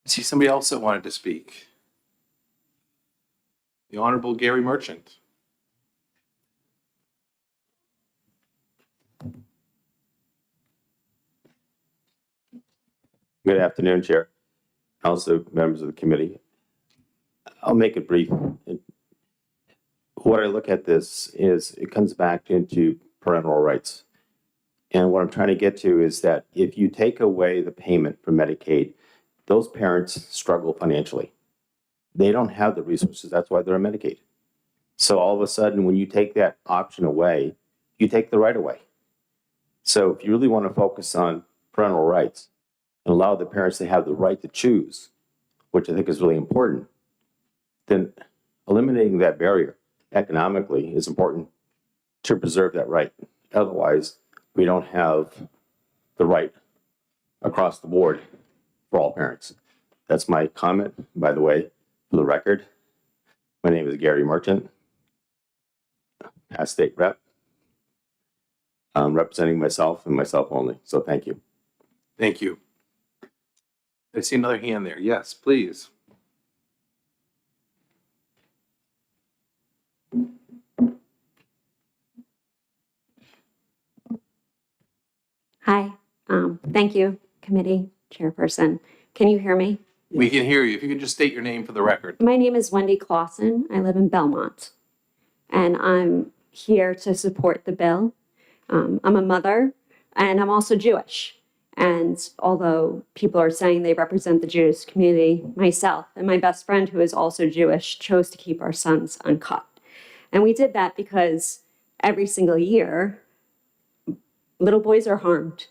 see somebody else that wanted to speak. The Honorable Gary Merchant. Good afternoon, Chair. Also, members of the committee. I'll make it brief. What I look at this is it comes back into parental rights. And what I'm trying to get to is that if you take away the payment from Medicaid, those parents struggle financially. They don't have the resources. That's why they're on Medicaid. So all of a sudden, when you take that option away, you take the right away. So if you really want to focus on parental rights and allow the parents to have the right to choose, which I think is really important, then eliminating that barrier economically is important to preserve that right. Otherwise, we don't have the right across the board for all parents. That's my comment, by the way, for the record. My name is Gary Merchant, past state rep. I'm representing myself and myself only, so thank you. Thank you. I see another hand there. Yes, please. Hi, thank you, committee chairperson. Can you hear me? We can hear you. If you could just state your name for the record. My name is Wendy Clausen. I live in Belmont, and I'm here to support the bill. I'm a mother, and I'm also Jewish. And although people are saying they represent the Jewish community, myself and my best friend, who is also Jewish, chose to keep our sons uncut. And we did that because every single year, little boys are harmed.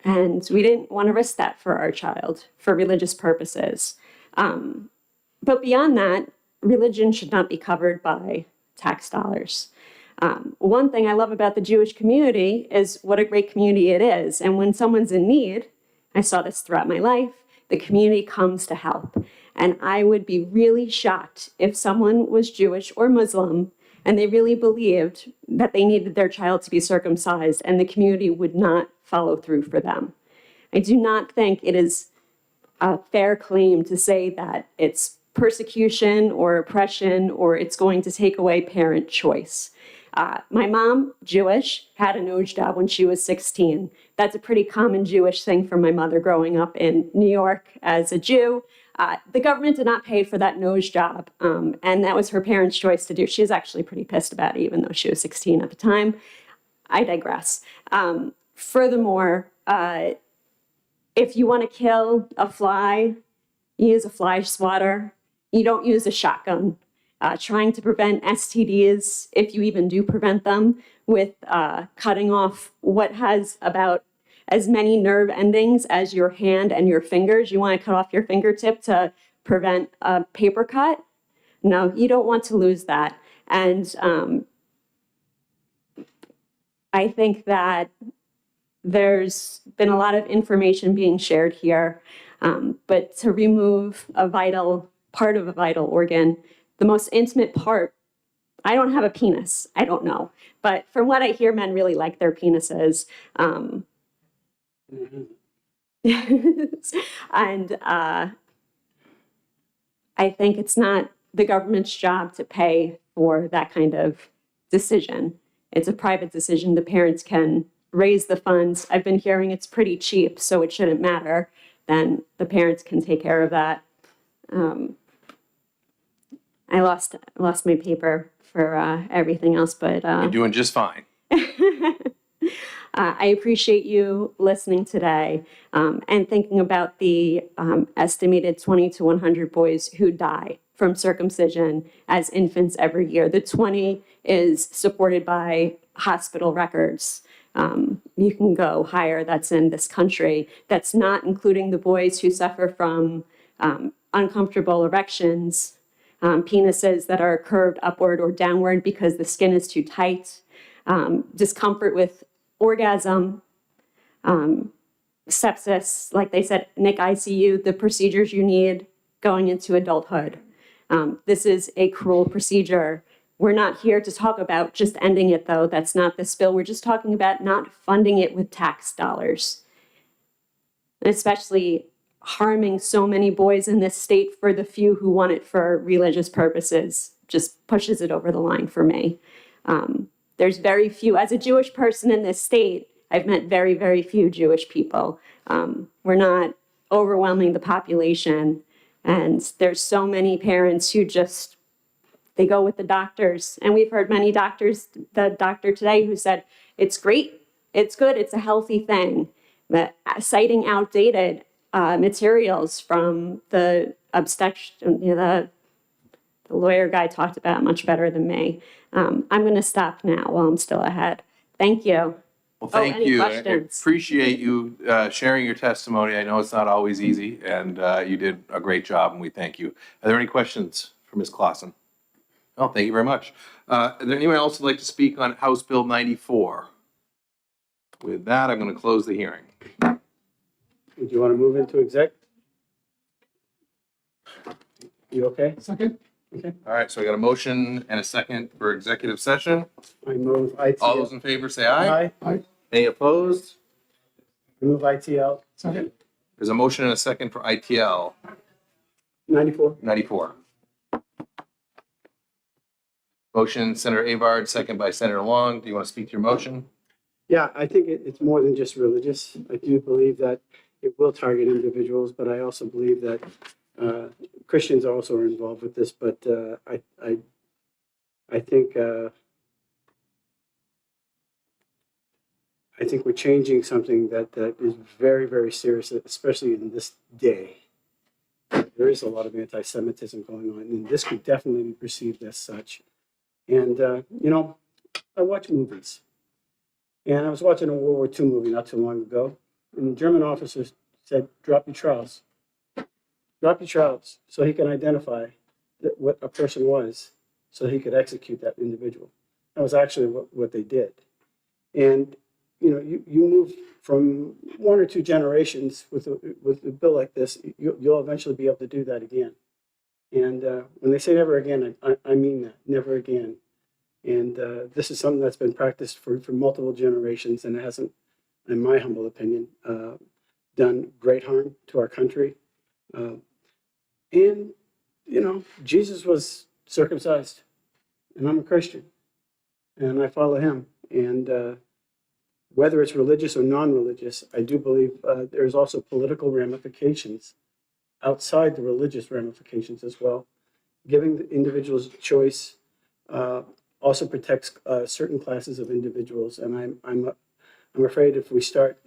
And we didn't want to risk that for our child for religious purposes. But beyond that, religion should not be covered by tax dollars. One thing I love about the Jewish community is what a great community it is. And when someone's in need, I saw this throughout my life, the community comes to help. And I would be really shocked if someone was Jewish or Muslim and they really believed that they needed their child to be circumcised and the community would not follow through for them. I do not think it is a fair claim to say that it's persecution or oppression or it's going to take away parent choice. My mom, Jewish, had a nose job when she was 16. That's a pretty common Jewish thing for my mother growing up in New York as a Jew. The government did not pay for that nose job, and that was her parents' choice to do. She was actually pretty pissed about it, even though she was 16 at the time. I digress. Furthermore, if you want to kill a fly, you use a fly swatter. You don't use a shotgun. trying to prevent STDs, if you even do prevent them, with cutting off what has about as many nerve endings as your hand and your fingers. You want to cut off your fingertip to prevent a paper cut. No, you don't want to lose that. And I think that there's been a lot of information being shared here, but to remove a vital part of a vital organ, the most intimate part, I don't have a penis, I don't know. But from what I hear, men really like their penises. And I think it's not the government's job to pay for that kind of decision. It's a private decision. The parents can raise the funds. I've been hearing it's pretty cheap, so it shouldn't matter. Then the parents can take care of that. I lost my paper for everything else, but You're doing just fine. I appreciate you listening today and thinking about the estimated 20 to 100 boys who die from circumcision as infants every year. The 20 is supported by hospital records. You can go higher, that's in this country. That's not including the boys who suffer from uncomfortable erections, penises that are curved upward or downward because the skin is too tight, discomfort with orgasm, sepsis, like they said, NIC ICU, the procedures you need going into adulthood. This is a cruel procedure. We're not here to talk about just ending it, though. That's not this bill. We're just talking about not funding it with tax dollars, and especially harming so many boys in this state for the few who want it for religious purposes. Just pushes it over the line for me. There's very few, as a Jewish person in this state, I've met very, very few Jewish people. We're not overwhelming the population. And there's so many parents who just, they go with the doctors. And we've heard many doctors, the doctor today who said, it's great, it's good, it's a healthy thing. But citing outdated materials from the obstetrician, the lawyer guy talked about it much better than me. I'm going to stop now while I'm still ahead. Thank you. Well, thank any you. I questions? appreciate you sharing your testimony. I know it's not always easy, and you did a great job, and we thank you. Are there any questions for Ms. Clausen? Oh, thank you very much. Is there anyone else who'd like to speak on House Bill 94? With that, I'm going to close the hearing. Do you want to move into exec? You okay? Second? Okay. All right, so I got a motion and a second for executive session. I move ITL. All those in favor say aye. Aye. Any opposed? I move ITL. Second? There's a motion and a second for ITL 94. 94. Motion, Senator Avard, second by Senator Long. Do you want to speak to your motion? Yeah, I think it's more than just religious. I do believe that it will target individuals, but I also believe that Christians also are involved with this. But I think we're changing something that is very, very serious, especially in this day. There is a lot of anti-Semitism going on, and this could definitely be perceived as such. And I watch movies. And I was watching a World War II movie not too long ago, and the German officer said, "Drop your trowels. Drop your trowels," so he can identify what a person was, so he could execute that individual. That was actually what they did. And you move from one or two generations with a bill like this, you'll eventually be able to do that again. And when they say never again, I mean that, never again. And this is something that's been practiced for multiple generations, and it hasn't, in my humble opinion, done great harm to our country. And Jesus was circumcised, and I'm a Christian, and I follow him. And whether it's religious or non-religious, I do believe there's also political ramifications outside the religious ramifications as well. Giving the individuals choice also protects certain classes of individuals, and I'm afraid if we start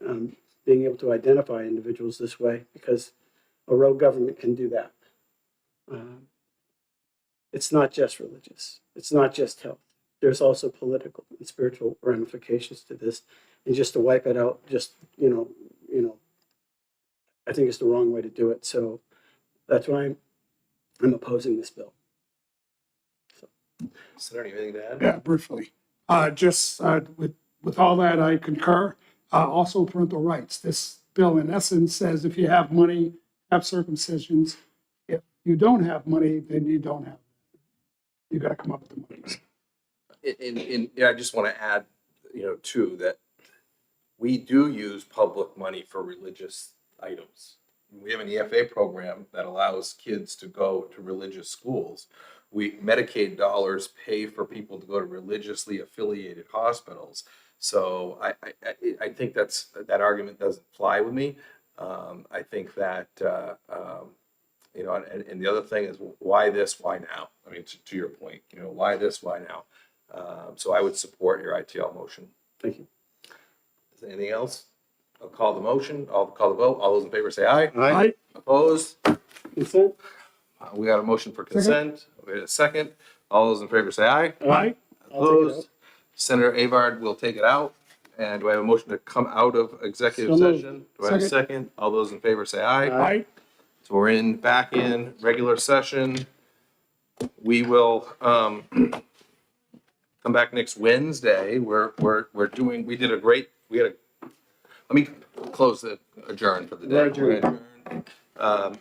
being able to identify individuals this way, because a rogue government can do that. it's not just religious. It's not just health. There's also political and spiritual ramifications to this. And just to wipe it out, just, I think it's the wrong way to do it. So that's why I'm opposing this bill. Senator, anything to add? Yeah, briefly. With all that, I concur. Also parental rights. This bill in essence says if you have money, have circumcisions. If you don't have money, then you don't have. You got to come up with the money. I just want to add, too, that we do use public money for religious items. We have an EFA program that allows kids to go to religious schools. Medicaid dollars pay for people to go to religiously affiliated hospitals. So I think that argument doesn't fly with me. I think that, and the other thing is why this, why now? I mean, to your point, why this, why now? So I would support your ITL motion. Thank you. Is there anything else? I'll call the motion. I'll call the vote. All those in favor say aye. Aye. Opposed? Consent? We got a motion for consent. We had a second. All those in favor say aye. Aye. Opposed? Senator Avard will take it out. And do I have a motion to come out of executive So moved. session? Do I have a second? All those in favor say aye. Aye. So we're back in regular session. We will come back next Wednesday. Let me close the adjourn for the day. We're adjourned. We're adjourned.